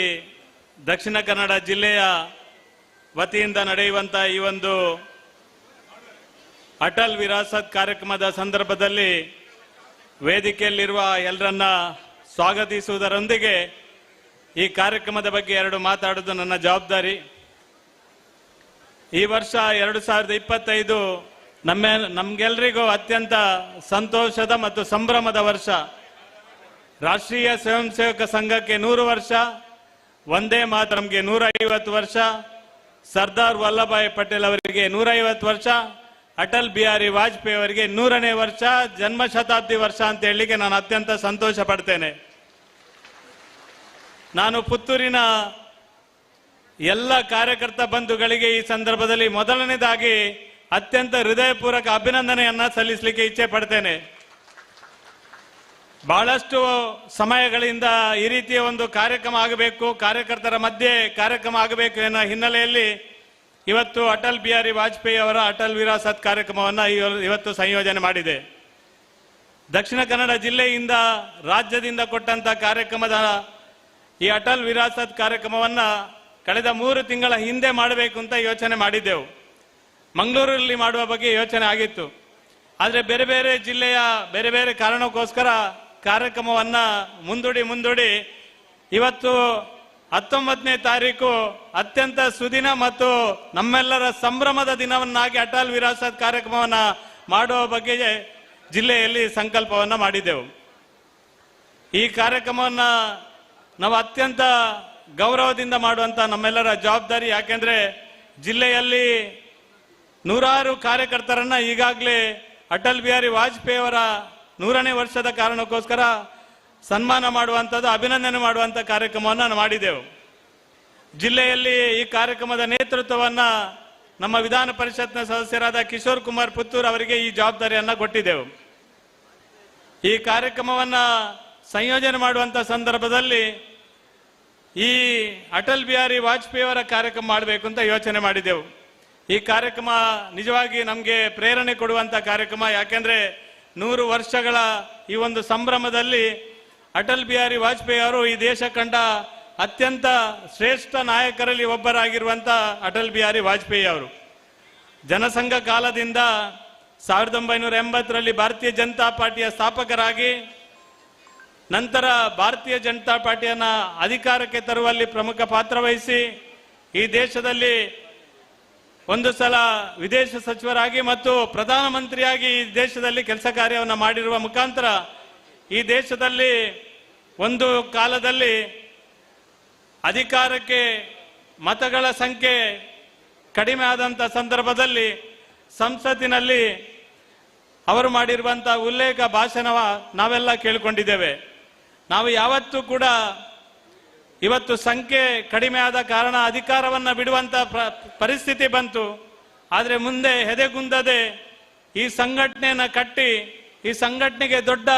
ದಕ್ಷಿಣ ಕನ್ನಡ ಜಿಲ್ಲೆಯ ವತಿಯಿಂದ ನಡೆಯುವಂತ ಈ ಒಂದು ಅಟಲ್ ವಿರಾಸತ್ ಕಾರ್ಯಕ್ರಮದ ಸಂದರ್ಭದಲ್ಲಿ ವೇದಿಕೆಯಲ್ಲಿರುವ ಎಲ್ಲರನ್ನ ಸ್ವಾಗತಿಸುವುದರೊಂದಿಗೆ ಈ ಕಾರ್ಯಕ್ರಮದ ಬಗ್ಗೆ ಎರಡು ಮಾತಾಡುವುದು ನನ್ನ ಜವಾಬ್ದಾರಿ. ಈ ವರ್ಷ 2025 ನಮ್ಗೆಲ್ರಿಗೂ ಅತ್ಯಂತ ಸಂತೋಷದ ಮತ್ತು ಸಂಭ್ರಮದ ವರ್ಷ. ರಾಷ್ಟ್ರೀಯ ಸ್ವಯಂ ಸೇವಕ ಸಂಘಕ್ಕೆ 100 ವರ್ಷ, ವಂದೇ ಮಾತರಂಗೆ 150 ವರ್ಷ, ಸರ್ದಾರ್ ವಲ್ಲಭಾಯ್ ಪಟೇಲ್ ಅವರಿಗೆ 150 ವರ್ಷ, ಅಟಲ್ ಬಿಹಾರಿ ವಾಜಪೇಯಿ ಅವರಿಗೆ 100ನೇ ವರ್ಷ ಜನ್ಮ ಶತಾಬ್ದಿ ವರ್ಷ ಅಂತ ಹೇಳಲಿಕ್ಕೆ ನಾನು ಅತ್ಯಂತ ಸಂತೋಷ ಪಡ್ತೇನೆ. ನಾನು ಪುತ್ತೂರಿನ ಎಲ್ಲ ಕಾರ್ಯಕರ್ತ ಬಂಧುಗಳಿಗೆ ಈ ಸಂದರ್ಭದಲ್ಲಿ ಮೊದಲನೇದಾಗಿ ಅತ್ಯಂತ ಹೃದಯಪೂರ್ವಕ ಅಭಿನಂದನೆಯನ್ನ ಸಲ್ಲಿಸಲಿಕ್ಕೆ ಇಚ್ಛೆ ಪಡ್ತೇನೆ. ಬಹಳಷ್ಟು ಸಮಯಗಳಿಂದ ಈ ರೀತಿಯ ಒಂದು ಕಾರ್ಯಕ್ರಮ ಆಗಬೇಕು, ಕಾರ್ಯಕರ್ತರ ಮಧ್ಯೆ ಕಾರ್ಯಕ್ರಮ ಆಗಬೇಕು ಎನ್ನುವ ಹಿನ್ನೆಲೆಯಲ್ಲಿ ಇವತ್ತು ಅಟಲ್ ಬಿಹಾರಿ ವಾಜಪೇಯಿ ಅವರ ಅಟಲ್ ವಿರಾಸತ್ ಕಾರ್ಯಕ್ರಮವನ್ನು ಇವತ್ತು ಸಂಯೋಜನೆ ಮಾಡಿದೆ. ದಕ್ಷಿಣ ಕನ್ನಡ ಜಿಲ್ಲೆಯಿಂದ ರಾಜ್ಯದಿಂದ ಕೊಟ್ಟಂತ ಕಾರ್ಯಕ್ರಮದ ಈ ಅಟಲ್ ವಿರಾಸತ್ ಕಾರ್ಯಕ್ರಮವನ್ನ ಕಳೆದ 3 ತಿಂಗಳ ಹಿಂದೆ ಮಾಡಬೇಕು ಅಂತ ಯೋಚನೆ ಮಾಡಿದ್ದೆವು. ಮಂಗಳೂರಲ್ಲಿ ಮಾಡುವ ಬಗ್ಗೆ ಯೋಚನೆ ಆಗಿತ್ತು. ಆದರೆ ಬೇರೆ ಬೇರೆ ಜಿಲ್ಲೆಯ ಬೇರೆ ಬೇರೆ ಕಾರಣಕ್ಕೋಸ್ಕರ ಕಾರ್ಯಕ್ರಮವನ್ನ ಮುಂದೂಡಿ ಇವತ್ತು 19ನೇ ತಾರೀಕು ಅತ್ಯಂತ ಸುದಿನ ಮತ್ತು ನಮ್ಮೆಲ್ಲರ ಸಂಭ್ರಮದ ದಿನವನ್ನಾಗಿ ಅಟಲ್ ವಿರಾಸತ್ ಕಾರ್ಯಕ್ರಮವನ್ನ ಮಾಡುವ ಬಗ್ಗೆ ಜಿಲ್ಲೆಯಲ್ಲಿ ಸಂಕಲ್ಪವನ್ನ ಮಾಡಿದ್ದೆವು. ಈ ಕಾರ್ಯಕ್ರಮವನ್ನ ನಾವು ಅತ್ಯಂತ ಗೌರವದಿಂದ ಮಾಡುವಂತ ನಮ್ಮೆಲ್ಲರ ಜವಾಬ್ದಾರಿ. ಯಾಕೆಂದ್ರೆ ಜಿಲ್ಲೆಯಲ್ಲಿ 100 ಕಾರ್ಯಕರ್ತರನ್ನ ಈಗಾಗಲೇ ಅಟಲ್ ಬಿಹಾರಿ ವಾಜಪೇಯಿ ಅವರ 100ನೇ ವರ್ಷದ ಕಾರಣಕ್ಕೋಸ್ಕರ ಸನ್ಮಾನ ಮಾಡುವಂಥದ್ದು, ಅಭಿನಂದನೆ ಮಾಡುವಂತ ಕಾರ್ಯಕ್ರಮವನ್ನು ಮಾಡಿದೆವು. ಜಿಲ್ಲೆಯಲ್ಲಿ ಈ ಕಾರ್ಯಕ್ರಮದ ನೇತೃತ್ವವನ್ನ ನಮ್ಮ ವಿಧಾನ ಪರಿಷತ್ನ ಸದಸ್ಯರಾದ ಕಿಶೋರ್ ಕುಮಾರ್ ಪುತ್ತೂರ್ ಅವರಿಗೆ ಈ ಜವಾಬ್ದಾರಿಯನ್ನ ಕೊಟ್ಟಿದ್ದೆವು. ಈ ಕಾರ್ಯಕ್ರಮವನ್ನ ಸಂಯೋಜನೆ ಮಾಡುವಂತ ಸಂದರ್ಭದಲ್ಲಿ ಈ ಅಟಲ್ ಬಿಹಾರಿ ವಾಜಪೇಯಿ ಅವರ ಕಾರ್ಯಕ್ರಮ ಮಾಡಬೇಕು ಅಂತ ಯೋಚನೆ ಮಾಡಿದೆವು. ಈ ಕಾರ್ಯಕ್ರಮ ನಿಜವಾಗಿ ನಮಗೆ ಪ್ರೇರಣೆ ಕೊಡುವಂತ ಕಾರ್ಯಕ್ರಮ. ಯಾಕೆಂದ್ರೆ 100 ವರ್ಷಗಳ ಈ ಒಂದು ಸಂಭ್ರಮದಲ್ಲಿ ಅಟಲ್ ಬಿಹಾರಿ ವಾಜಪೇಯಿ ಅವರು ಈ ದೇಶ ಕಂಡ ಅತ್ಯಂತ ಶ್ರೇಷ್ಠ ನಾಯಕರಲ್ಲಿ ಒಬ್ಬರಾಗಿರುವಂತ ಅಟಲ್ ಬಿಹಾರಿ ವಾಜಪೇಯಿ ಅವರು ಜನಸಂಘ ಕಾಲದಿಂದ 1980ರಲ್ಲಿ ಭಾರತೀಯ ಜನತಾ ಪಾರ್ಟಿಯ ಸ್ಥಾಪಕರಾಗಿ ನಂತರ ಭಾರತೀಯ ಜನತಾ ಪಾರ್ಟಿಯನ್ನ ಅಧಿಕಾರಕ್ಕೆ ತರುವಲ್ಲಿ ಪ್ರಮುಖ ಪಾತ್ರ ವಹಿಸಿ ಈ ದೇಶದಲ್ಲಿ ಒಂದು ಸಲ ವಿದೇಶ ಸಚಿವರಾಗಿ ಮತ್ತು ಪ್ರಧಾನಮಂತ್ರಿಯಾಗಿ ಈ ದೇಶದಲ್ಲಿ ಕೆಲಸ ಕಾರ್ಯವನ್ನು ಮಾಡಿರುವ ಮುಖಾಂತರ ಈ ದೇಶದಲ್ಲಿ ಒಂದು ಕಾಲದಲ್ಲಿ ಅಧಿಕಾರಕ್ಕೆ ಮತಗಳ ಸಂಖ್ಯೆ ಕಡಿಮೆ ಆದಂತ ಸಂದರ್ಭದಲ್ಲಿ ಸಂಸತ್ತಿನಲ್ಲಿ ಅವರು ಮಾಡಿರುವಂತಹ ಉಲ್ಲೇಖ ಭಾಷಣ ನಾವೆಲ್ಲ ಕೇಳಿಕೊಂಡಿದ್ದೇವೆ. ನಾವು ಯಾವತ್ತೂ ಕೂಡ ಇವತ್ತು ಸಂಖ್ಯೆ ಕಡಿಮೆ ಆದ ಕಾರಣ ಅಧಿಕಾರವನ್ನ ಬಿಡುವಂತ ಪರಿಸ್ಥಿತಿ ಬಂತು. ಆದರೆ ಮುಂದೆ ಹೆದೆಗುಂದದೆ ಈ ಸಂಘಟನೆಯನ್ನ ಕಟ್ಟಿ ಈ ಸಂಘಟನೆಗೆ ದೊಡ್ಡ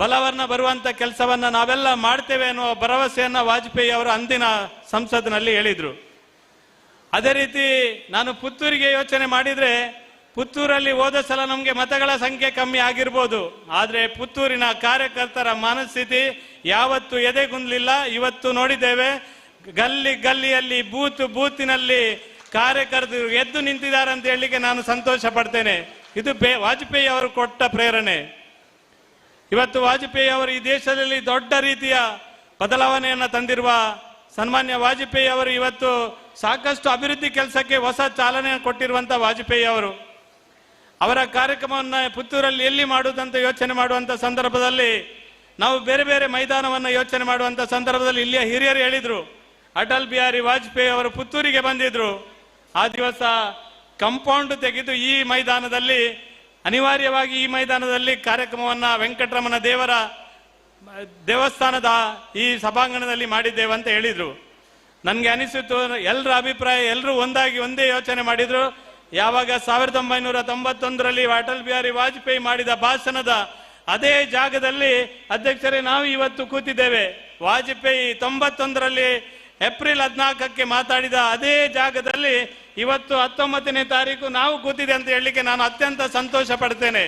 ಬಲವನ್ನ ಬರುವಂತ ಕೆಲಸವನ್ನ ನಾವೆಲ್ಲ ಮಾಡ್ತೇವೆ ಅನ್ನುವ ಭರವಸೆಯನ್ನ ವಾಜಪೇಯಿ ಅವರು ಅಂದಿನ ಸಂಸತ್ನಲ್ಲಿ ಹೇಳಿದ್ರು. ಅದೇ ರೀತಿ ನಾನು ಪುತ್ತೂರಿಗೆ ಯೋಚನೆ ಮಾಡಿದ್ರೆ, ಪುತ್ತೂರಲ್ಲಿ ಹೋದ ಸಲ ನಮಗೆ ಮತಗಳ ಸಂಖ್ಯೆ ಕಮ್ಮಿ ಆಗಿರ್ಬೋದು, ಆದ್ರೆ ಪುತ್ತೂರಿನ ಕಾರ್ಯಕರ್ತರ ಮನಸ್ಥಿತಿ ಯಾವತ್ತು ಎದೆಗುಂದಲಿಲ್ಲ. ಇವತ್ತು ನೋಡಿದ್ದೇವೆ, ಗಲ್ಲಿ ಗಲ್ಲಿಯಲ್ಲಿ ಬೂತಿನಲ್ಲಿ ಕಾರ್ಯಕರ್ತರು ಎದ್ದು ನಿಂತಿದ್ದಾರೆ ಅಂತ ಹೇಳಲಿಕ್ಕೆ ನಾನು ಸಂತೋಷ ಪಡ್ತೇನೆ. ಇದು ವಾಜಪೇಯಿ ಅವರು ಕೊಟ್ಟ ಪ್ರೇರಣೆ. ಇವತ್ತು ವಾಜಪೇಯಿ ಅವರು ಈ ದೇಶದಲ್ಲಿ ದೊಡ್ಡ ರೀತಿಯ ಬದಲಾವಣೆಯನ್ನು ತಂದಿರುವ ಸನ್ಮಾನ್ಯ ವಾಜಪೇಯಿ ಅವರು ಇವತ್ತು ಸಾಕಷ್ಟು ಅಭಿವೃದ್ಧಿ ಕೆಲಸಕ್ಕೆ ಹೊಸ ಚಾಲನೆ ಕೊಟ್ಟಿರುವಂತಹ ವಾಜಪೇಯಿ ಅವರು ಅವರ ಕಾರ್ಯಕ್ರಮವನ್ನು ಪುತ್ತೂರಲ್ಲಿ ಎಲ್ಲಿ ಮಾಡುವುದಂತ ಯೋಚನೆ ಮಾಡುವಂತ ಸಂದರ್ಭದಲ್ಲಿ ನಾವು ಬೇರೆ ಬೇರೆ ಮೈದಾನವನ್ನು ಯೋಚನೆ ಮಾಡುವಂತ ಸಂದರ್ಭದಲ್ಲಿ ಇಲ್ಲಿಯ ಹಿರಿಯರು ಹೇಳಿದ್ರು, ಅಟಲ್ ಬಿಹಾರಿ ವಾಜಪೇಯಿ ಅವರು ಪುತ್ತೂರಿಗೆ ಬಂದಿದ್ರು. ಆ ದಿವಸ ಕಾಂಪೌಂಡ್ ತೆಗೆದು ಈ ಮೈದಾನದಲ್ಲಿ ಅನಿವಾರ್ಯವಾಗಿ ಈ ಮೈದಾನದಲ್ಲಿ ಕಾರ್ಯಕ್ರಮವನ್ನ ವೆಂಕಟರಮಣ ದೇವರ ದೇವಸ್ಥಾನದ ಈ ಸಭಾಂಗಣದಲ್ಲಿ ಮಾಡಿದ್ದೇವೆ ಅಂತ ಹೇಳಿದ್ರು. ನನ್ಗೆ ಅನಿಸಿತು, ಎಲ್ಲರ ಅಭಿಪ್ರಾಯ, ಎಲ್ಲರೂ ಒಂದಾಗಿ ಒಂದೇ ಯೋಚನೆ ಮಾಡಿದ್ರು. ಯಾವಾಗ 1991ರಲ್ಲಿ ಅಟಲ್ ಬಿಹಾರಿ ವಾಜಪೇಯಿ ಮಾಡಿದ ಭಾಷಣದ ಅದೇ ಜಾಗದಲ್ಲಿ ಅಧ್ಯಕ್ಷರೇ ನಾವು ಇವತ್ತು ಕೂತಿದ್ದೇವೆ. ವಾಜಪೇಯಿ 91ರಲ್ಲಿ ಏಪ್ರಿಲ್ 14ಕ್ಕೆ ಮಾತಾಡಿದ ಅದೇ ಜಾಗದಲ್ಲಿ ಇವತ್ತು 19ನೇ ತಾರೀಕು ನಾವು ಕೂತಿದೆ ಅಂತ ಹೇಳಲಿಕ್ಕೆ ನಾನು ಅತ್ಯಂತ ಸಂತೋಷ ಪಡ್ತೇನೆ.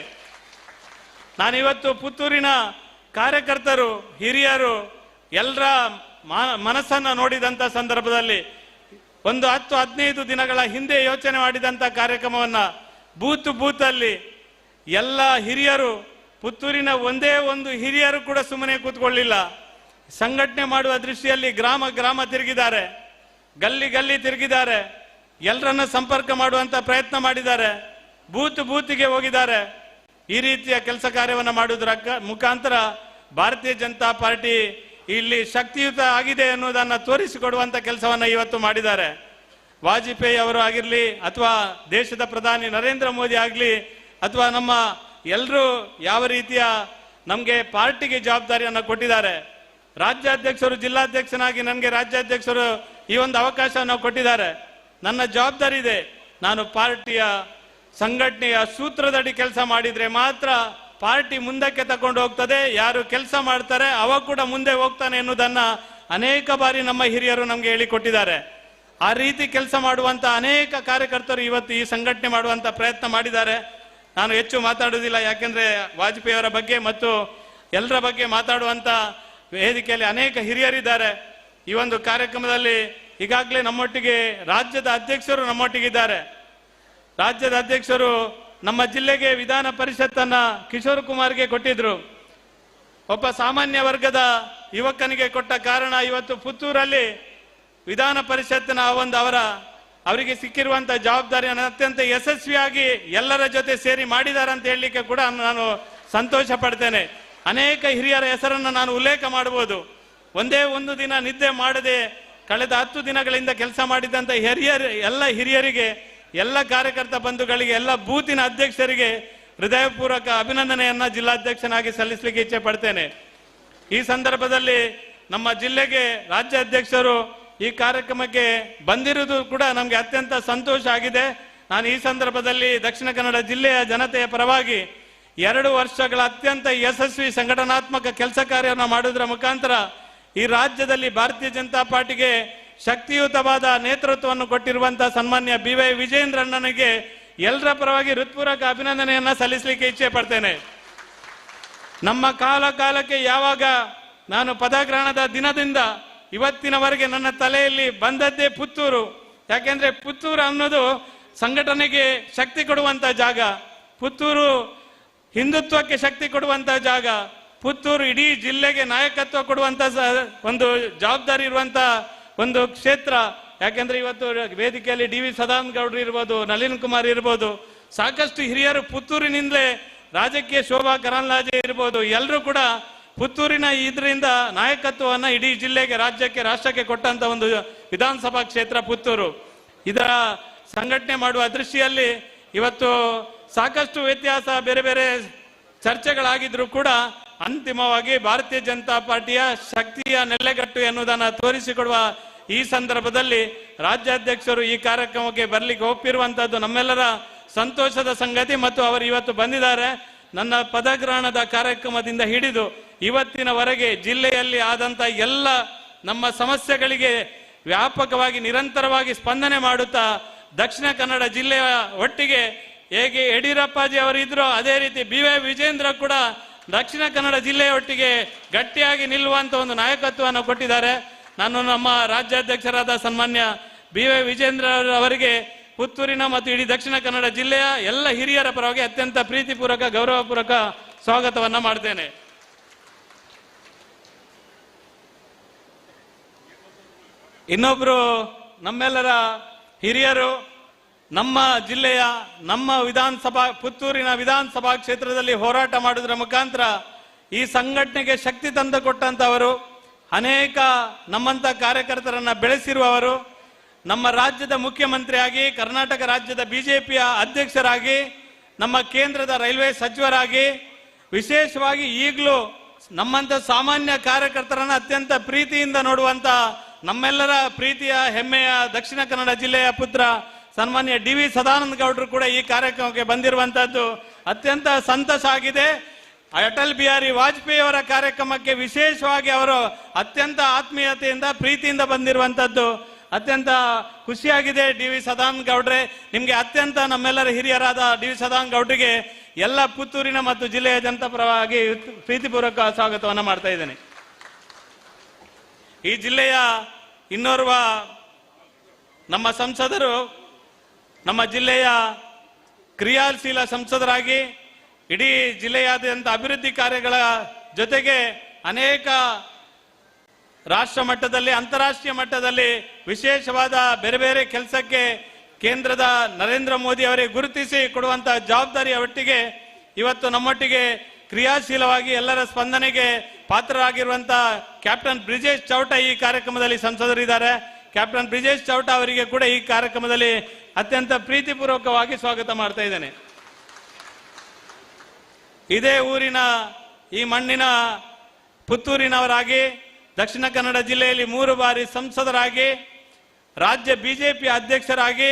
ನಾನಿವತ್ತು ಪುತ್ತೂರಿನ ಕಾರ್ಯಕರ್ತರು, ಹಿರಿಯರು ಎಲ್ಲರ ಮನಸ್ಸನ್ನ ನೋಡಿದಂತ ಸಂದರ್ಭದಲ್ಲಿ ಒಂದು 10-15 ದಿನಗಳ ಹಿಂದೆ ಯೋಚನೆ ಮಾಡಿದಂತ ಕಾರ್ಯಕ್ರಮವನ್ನ ಬೂತಲ್ಲಿ ಎಲ್ಲ ಹಿರಿಯರು, ಪುತ್ತೂರಿನ ಒಂದೇ ಒಂದು ಹಿರಿಯರು ಕೂಡ ಸುಮ್ಮನೆ ಕೂತ್ಕೊಳ್ಳಿಲ್ಲ. ಸಂಘಟನೆ ಮಾಡುವ ದೃಷ್ಟಿಯಲ್ಲಿ ಗ್ರಾಮ ತಿರುಗಿದ್ದಾರೆ, ಗಲ್ಲಿ ತಿರುಗಿದ್ದಾರೆ, ಎಲ್ಲರನ್ನ ಸಂಪರ್ಕ ಮಾಡುವಂತ ಪ್ರಯತ್ನ ಮಾಡಿದ್ದಾರೆ, ಬೂತಿಗೆ ಹೋಗಿದ್ದಾರೆ. ಈ ರೀತಿಯ ಕೆಲಸ ಕಾರ್ಯವನ್ನು ಮಾಡುವುದರ ಮುಖಾಂತರ ಭಾರತೀಯ ಜನತಾ ಪಾರ್ಟಿ ಇಲ್ಲಿ ಶಕ್ತಿಯುತ ಆಗಿದೆ ಎನ್ನುವುದನ್ನು ತೋರಿಸಿಕೊಡುವಂತ ಕೆಲಸವನ್ನ ಇವತ್ತು ಮಾಡಿದ್ದಾರೆ. ವಾಜಪೇಯಿ ಅವರು ಆಗಿರ್ಲಿ, ಅಥವಾ ದೇಶದ ಪ್ರಧಾನಿ ನರೇಂದ್ರ ಮೋದಿ ಆಗ್ಲಿ, ಅಥವಾ ನಮ್ಮ ಎಲ್ಲರೂ ಯಾವ ರೀತಿಯ ನಮ್ಗೆ ಪಾರ್ಟಿಗೆ ಜವಾಬ್ದಾರಿಯನ್ನು ಕೊಟ್ಟಿದ್ದಾರೆ. ರಾಜ್ಯಾಧ್ಯಕ್ಷರು, ಜಿಲ್ಲಾಧ್ಯಕ್ಷನಾಗಿ ನನಗೆ ರಾಜ್ಯಾಧ್ಯಕ್ಷರು ಈ ಒಂದು ಅವಕಾಶವನ್ನು ಕೊಟ್ಟಿದ್ದಾರೆ. ನನ್ನ ಜವಾಬ್ದಾರಿ ಇದೆ. ನಾನು ಪಾರ್ಟಿಯ ಸಂಘಟನೆಯ ಸೂತ್ರದಡಿ ಕೆಲಸ ಮಾಡಿದ್ರೆ ಮಾತ್ರ ಪಾರ್ಟಿ ಮುಂದಕ್ಕೆ ತಕೊಂಡು ಹೋಗ್ತದೆ. ಯಾರು ಕೆಲಸ ಮಾಡ್ತಾರೆ ಅವ ಕೂಡ ಮುಂದೆ ಹೋಗ್ತಾನೆ ಎನ್ನುವುದನ್ನ ಅನೇಕ ಬಾರಿ ನಮ್ಮ ಹಿರಿಯರು ನಮ್ಗೆ ಹೇಳಿಕೊಟ್ಟಿದ್ದಾರೆ. ಆ ರೀತಿ ಕೆಲಸ ಮಾಡುವಂತ ಅನೇಕ ಕಾರ್ಯಕರ್ತರು ಇವತ್ತು ಈ ಸಂಘಟನೆ ಮಾಡುವಂತ ಪ್ರಯತ್ನ ಮಾಡಿದ್ದಾರೆ. ನಾನು ಹೆಚ್ಚು ಮಾತಾಡುವುದಿಲ್ಲ, ಯಾಕೆಂದ್ರೆ ವಾಜಪೇಯಿ ಅವರ ಬಗ್ಗೆ ಮತ್ತು ಎಲ್ಲರ ಬಗ್ಗೆ ಮಾತಾಡುವಂತ ವೇದಿಕೆಯಲ್ಲಿ ಅನೇಕ ಹಿರಿಯರಿದ್ದಾರೆ. ಈ ಒಂದು ಕಾರ್ಯಕ್ರಮದಲ್ಲಿ ಈಗಾಗಲೇ ನಮ್ಮೊಟ್ಟಿಗೆ ರಾಜ್ಯದ ಅಧ್ಯಕ್ಷರು ನಮ್ಮೊಟ್ಟಿಗಿದ್ದಾರೆ. ರಾಜ್ಯದ ಅಧ್ಯಕ್ಷರು ನಮ್ಮ ಜಿಲ್ಲೆಗೆ ವಿಧಾನ ಪರಿಷತ್ತನ್ನ ಕಿಶೋರ್ ಕುಮಾರ್ಗೆ ಕೊಟ್ಟಿದ್ರು. ಒಬ್ಬ ಸಾಮಾನ್ಯ ವರ್ಗದ ಯುವಕನಿಗೆ ಕೊಟ್ಟ ಕಾರಣ ಇವತ್ತು ಪುತ್ತೂರಲ್ಲಿ ವಿಧಾನ ಪರಿಷತ್ತಿನ ಅವರಿಗೆ ಸಿಕ್ಕಿರುವಂತ ಜವಾಬ್ದಾರಿಯನ್ನು ಅತ್ಯಂತ ಯಶಸ್ವಿಯಾಗಿ ಎಲ್ಲರ ಜೊತೆ ಸೇರಿ ಮಾಡಿದ್ದಾರೆ ಅಂತ ಹೇಳಲಿಕ್ಕೆ ಕೂಡ ನಾನು ಸಂತೋಷ ಪಡ್ತೇನೆ. ಅನೇಕ ಹಿರಿಯರ ಹೆಸರನ್ನು ನಾನು ಉಲ್ಲೇಖ ಮಾಡಬಹುದು. ಒಂದೇ ಒಂದು ದಿನ ನಿದ್ದೆ ಮಾಡದೆ ಕಳೆದ 10 ದಿನಗಳಿಂದ ಕೆಲಸ ಮಾಡಿದಂತ ಎಲ್ಲ ಹಿರಿಯರಿಗೆ, ಎಲ್ಲ ಕಾರ್ಯಕರ್ತ ಬಂಧುಗಳಿಗೆ, ಎಲ್ಲ ಬೂತಿನ ಅಧ್ಯಕ್ಷರಿಗೆ ಹೃದಯಪೂರ್ವಕ ಅಭಿನಂದನೆಯನ್ನ ಜಿಲ್ಲಾಧ್ಯಕ್ಷನಾಗಿ ಸಲ್ಲಿಸಲಿಕ್ಕೆ ಇಚ್ಛೆ ಪಡ್ತೇನೆ. ಈ ಸಂದರ್ಭದಲ್ಲಿ ನಮ್ಮ ಜಿಲ್ಲೆಗೆ ರಾಜ್ಯಾಧ್ಯಕ್ಷರು ಈ ಕಾರ್ಯಕ್ರಮಕ್ಕೆ ಬಂದಿರುವುದು ಕೂಡ ನಮಗೆ ಅತ್ಯಂತ ಸಂತೋಷ ಆಗಿದೆ. ನಾನು ಈ ಸಂದರ್ಭದಲ್ಲಿ ದಕ್ಷಿಣ ಕನ್ನಡ ಜಿಲ್ಲೆಯ ಜನತೆಯ ಪರವಾಗಿ 2 ವರ್ಷಗಳ ಅತ್ಯಂತ ಯಶಸ್ವಿ ಸಂಘಟನಾತ್ಮಕ ಕೆಲಸ ಕಾರ್ಯವನ್ನು ಮಾಡುವುದರ ಮುಖಾಂತರ ಈ ರಾಜ್ಯದಲ್ಲಿ ಭಾರತೀಯ ಜನತಾ ಪಾರ್ಟಿಗೆ ಶಕ್ತಿಯುತವಾದ ನೇತೃತ್ವವನ್ನು ಕೊಟ್ಟಿರುವಂತಹ ಸನ್ಮಾನ್ಯ BY ವಿಜಯೇಂದ್ರಣ್ಣನಿಗೆ ಎಲ್ಲರ ಪರವಾಗಿ ಹೃತ್ಪೂರ್ವಕ ಅಭಿನಂದನೆಯನ್ನ ಸಲ್ಲಿಸಲಿಕ್ಕೆ ಇಚ್ಛೆ ಪಡ್ತೇನೆ. ನಮ್ಮ ಕಾಲಕ್ಕೆ ಯಾವಾಗ ನಾನು ಪದಗ್ರಹಣದ ದಿನದಿಂದ ಇವತ್ತಿನವರೆಗೆ ನನ್ನ ತಲೆಯಲ್ಲಿ ಬಂದದ್ದೇ ಪುತ್ತೂರು. ಯಾಕೆಂದ್ರೆ ಪುತ್ತೂರು ಅನ್ನೋದು ಸಂಘಟನೆಗೆ ಶಕ್ತಿ ಕೊಡುವಂತ ಜಾಗ, ಪುತ್ತೂರು ಹಿಂದುತ್ವಕ್ಕೆ ಶಕ್ತಿ ಕೊಡುವಂತ ಜಾಗ, ಪುತ್ತೂರು ಇಡೀ ಜಿಲ್ಲೆಗೆ ನಾಯಕತ್ವ ಕೊಡುವಂತ ಒಂದು ಜವಾಬ್ದಾರಿ ಇರುವಂತ ಒಂದು ಕ್ಷೇತ್ರ. ಯಾಕೆಂದ್ರೆ ಇವತ್ತು ವೇದಿಕೆಯಲ್ಲಿ DV ಸದಾನಂದ ಗೌಡ್ರು ಇರ್ಬೋದು, ನಳಿನ್ ಕುಮಾರ್ ಇರ್ಬೋದು, ಸಾಕಷ್ಟು ಹಿರಿಯರು ಪುತ್ತೂರಿನಿಂದಲೇ ರಾಜಕೀಯ ಶೋಭಾ ಕರಂದ್ಲಾಜೆ ಇರ್ಬೋದು, ಎಲ್ಲರೂ ಕೂಡ ಪುತ್ತೂರಿನ ಇದರಿಂದ ನಾಯಕತ್ವವನ್ನ ಇಡೀ ಜಿಲ್ಲೆಗೆ, ರಾಜ್ಯಕ್ಕೆ, ರಾಷ್ಟ್ರಕ್ಕೆ ಕೊಟ್ಟಂತ ಒಂದು ವಿಧಾನಸಭಾ ಕ್ಷೇತ್ರ ಪುತ್ತೂರು. ಇದರ ಸಂಘಟನೆ ಮಾಡುವ ದೃಷ್ಟಿಯಲ್ಲಿ ಇವತ್ತು ಸಾಕಷ್ಟು ವ್ಯತ್ಯಾಸ, ಬೇರೆ ಬೇರೆ ಚರ್ಚೆಗಳಾಗಿದ್ರು ಕೂಡ ಅಂತಿಮವಾಗಿ ಭಾರತೀಯ ಜನತಾ ಪಾರ್ಟಿಯ ಶಕ್ತಿಯ ನೆಲೆಗಟ್ಟು ಎನ್ನುವುದನ್ನು ತೋರಿಸಿಕೊಡುವ ಈ ಸಂದರ್ಭದಲ್ಲಿ ರಾಜ್ಯಾಧ್ಯಕ್ಷರು ಈ ಕಾರ್ಯಕ್ರಮಕ್ಕೆ ಬರ್ಲಿಕ್ಕೆ ಒಪ್ಪಿರುವಂತದ್ದು ನಮ್ಮೆಲ್ಲರ ಸಂತೋಷದ ಸಂಗತಿ. ಮತ್ತು ಅವರು ಇವತ್ತು ಬಂದಿದ್ದಾರೆ. ನನ್ನ ಪದಗ್ರಹಣದ ಕಾರ್ಯಕ್ರಮದಿಂದ ಹಿಡಿದು ಇವತ್ತಿನವರೆಗೆ ಜಿಲ್ಲೆಯಲ್ಲಿ ಆದಂತ ಎಲ್ಲ ನಮ್ಮ ಸಮಸ್ಯೆಗಳಿಗೆ ವ್ಯಾಪಕವಾಗಿ ನಿರಂತರವಾಗಿ ಸ್ಪಂದನೆ ಮಾಡುತ್ತಾ ದಕ್ಷಿಣ ಕನ್ನಡ ಜಿಲ್ಲೆಯ ಒಟ್ಟಿಗೆ ಹೇಗೆ ಯಡಿಯೂರಪ್ಪಾಜಿ ಅವರಿದ್ರು ಅದೇ ರೀತಿ BY ವಿಜೇಂದ್ರ ಕೂಡ ದಕ್ಷಿಣ ಕನ್ನಡ ಜಿಲ್ಲೆಯ ಒಟ್ಟಿಗೆ ಗಟ್ಟಿಯಾಗಿ ನಿಲ್ಲುವಂತ ಒಂದು ನಾಯಕತ್ವವನ್ನು ಕೊಟ್ಟಿದ್ದಾರೆ. ನಾನು ನಮ್ಮ ರಾಜ್ಯಾಧ್ಯಕ್ಷರಾದ ಸನ್ಮಾನ್ಯ BY ವಿಜೇಂದ್ರ ಅವರಿಗೆ ಪುತ್ತೂರಿನ ಮತ್ತು ಇಡೀ ದಕ್ಷಿಣ ಕನ್ನಡ ಜಿಲ್ಲೆಯ ಎಲ್ಲ ಹಿರಿಯರ ಪರವಾಗಿ ಅತ್ಯಂತ ಪ್ರೀತಿಪೂರ್ವಕ ಗೌರವಪೂರ್ವಕ ಸ್ವಾಗತವನ್ನ ಮಾಡ್ತೇನೆ. ಇನ್ನೊಬ್ರು ನಮ್ಮೆಲ್ಲರ ಹಿರಿಯರು ನಮ್ಮ ಜಿಲ್ಲೆಯ ನಮ್ಮ ಪುತ್ತೂರಿನ ವಿಧಾನಸಭಾ ಕ್ಷೇತ್ರದಲ್ಲಿ ಹೋರಾಟ ಮಾಡುವುದರ ಮುಖಾಂತರ ಈ ಸಂಘಟನೆಗೆ ಶಕ್ತಿ ತಂದು ಕೊಟ್ಟಂತವರು, ಅನೇಕ ನಮ್ಮಂತ ಕಾರ್ಯಕರ್ತರನ್ನ ಬೆಳೆಸಿರುವವರು, ನಮ್ಮ ರಾಜ್ಯದ ಮುಖ್ಯಮಂತ್ರಿಯಾಗಿ, ಕರ್ನಾಟಕ ರಾಜ್ಯದ ಬಿಜೆಪಿಯ ಅಧ್ಯಕ್ಷರಾಗಿ, ನಮ್ಮ ಕೇಂದ್ರದ ರೈಲ್ವೆ ಸಚಿವರಾಗಿ, ವಿಶೇಷವಾಗಿ ಈಗಲೂ ನಮ್ಮಂತ ಸಾಮಾನ್ಯ ಕಾರ್ಯಕರ್ತರನ್ನ ಅತ್ಯಂತ ಪ್ರೀತಿಯಿಂದ ನೋಡುವಂತ ನಮ್ಮೆಲ್ಲರ ಪ್ರೀತಿಯ ಹೆಮ್ಮೆಯ ದಕ್ಷಿಣ ಕನ್ನಡ ಜಿಲ್ಲೆಯ ಪುತ್ರ ಸನ್ಮಾನ್ಯ DV ಸದಾನಂದ ಗೌಡರು ಕೂಡ ಈ ಕಾರ್ಯಕ್ರಮಕ್ಕೆ ಬಂದಿರುವಂತದ್ದು ಅತ್ಯಂತ ಸಂತಸ ಆಗಿದೆ. ಅಟಲ್ ಬಿಹಾರಿ ವಾಜಪೇಯಿ ಅವರ ಕಾರ್ಯಕ್ರಮಕ್ಕೆ ವಿಶೇಷವಾಗಿ ಅವರು ಅತ್ಯಂತ ಆತ್ಮೀಯತೆಯಿಂದ ಪ್ರೀತಿಯಿಂದ ಬಂದಿರುವಂತದ್ದು ಅತ್ಯಂತ ಖುಷಿಯಾಗಿದೆ. DV ಸದಾನಂದ ಗೌಡ್ರೆ, ನಿಮ್ಗೆ ಅತ್ಯಂತ ನಮ್ಮೆಲ್ಲರ ಹಿರಿಯರಾದ DV ಸದಾನಂದ ಗೌಡ್ರಿಗೆ ಎಲ್ಲ ಪುತ್ತೂರಿನ ಮತ್ತು ಜಿಲ್ಲೆಯ ಜನತಾ ಪರವಾಗಿ ಪ್ರೀತಿಪೂರ್ವಕ ಸ್ವಾಗತವನ್ನ ಮಾಡ್ತಾ ಇದ್ದೇನೆ. ಈ ಜಿಲ್ಲೆಯ ಇನ್ನೋರ್ವ ನಮ್ಮ ಸಂಸದರು, ನಮ್ಮ ಜಿಲ್ಲೆಯ ಕ್ರಿಯಾಶೀಲ ಸಂಸದರಾಗಿ ಇಡೀ ಜಿಲ್ಲೆಯಾದ್ಯಂತ ಅಭಿವೃದ್ಧಿ ಕಾರ್ಯಗಳ ಜೊತೆಗೆ ಅನೇಕ ರಾಷ್ಟ್ರ ಮಟ್ಟದಲ್ಲಿ, ಅಂತಾರಾಷ್ಟ್ರೀಯ ಮಟ್ಟದಲ್ಲಿ ವಿಶೇಷವಾದ ಬೇರೆ ಬೇರೆ ಕೆಲಸಕ್ಕೆ ಕೇಂದ್ರದ ನರೇಂದ್ರ ಮೋದಿ ಅವರಿಗೆ ಗುರುತಿಸಿ ಕೊಡುವಂತಹ ಜವಾಬ್ದಾರಿಯ ಒಟ್ಟಿಗೆ ಇವತ್ತು ನಮ್ಮೊಟ್ಟಿಗೆ ಕ್ರಿಯಾಶೀಲವಾಗಿ ಎಲ್ಲರ ಸ್ಪಂದನೆಗೆ ಪಾತ್ರರಾಗಿರುವಂತಹ ಕ್ಯಾಪ್ಟನ್ ಬ್ರಿಜೇಶ್ ಚೌಟ ಈ ಕಾರ್ಯಕ್ರಮದಲ್ಲಿ ಸಂಸದರಿದ್ದಾರೆ. ಕ್ಯಾಪ್ಟನ್ ಬ್ರಿಜೇಶ್ ಚೌಟ ಅವರಿಗೆ ಕೂಡ ಈ ಕಾರ್ಯಕ್ರಮದಲ್ಲಿ ಅತ್ಯಂತ ಪ್ರೀತಿಪೂರ್ವಕವಾಗಿ ಸ್ವಾಗತ ಮಾಡ್ತಾ ಇದ್ದೇನೆ. ಇದೇ ಊರಿನ ಈ ಮಣ್ಣಿನ ಪುತ್ತೂರಿನವರಾಗಿ ದಕ್ಷಿಣ ಕನ್ನಡ ಜಿಲ್ಲೆಯಲ್ಲಿ 3 ಬಾರಿ ಸಂಸದರಾಗಿ ರಾಜ್ಯ ಬಿಜೆಪಿ ಅಧ್ಯಕ್ಷರಾಗಿ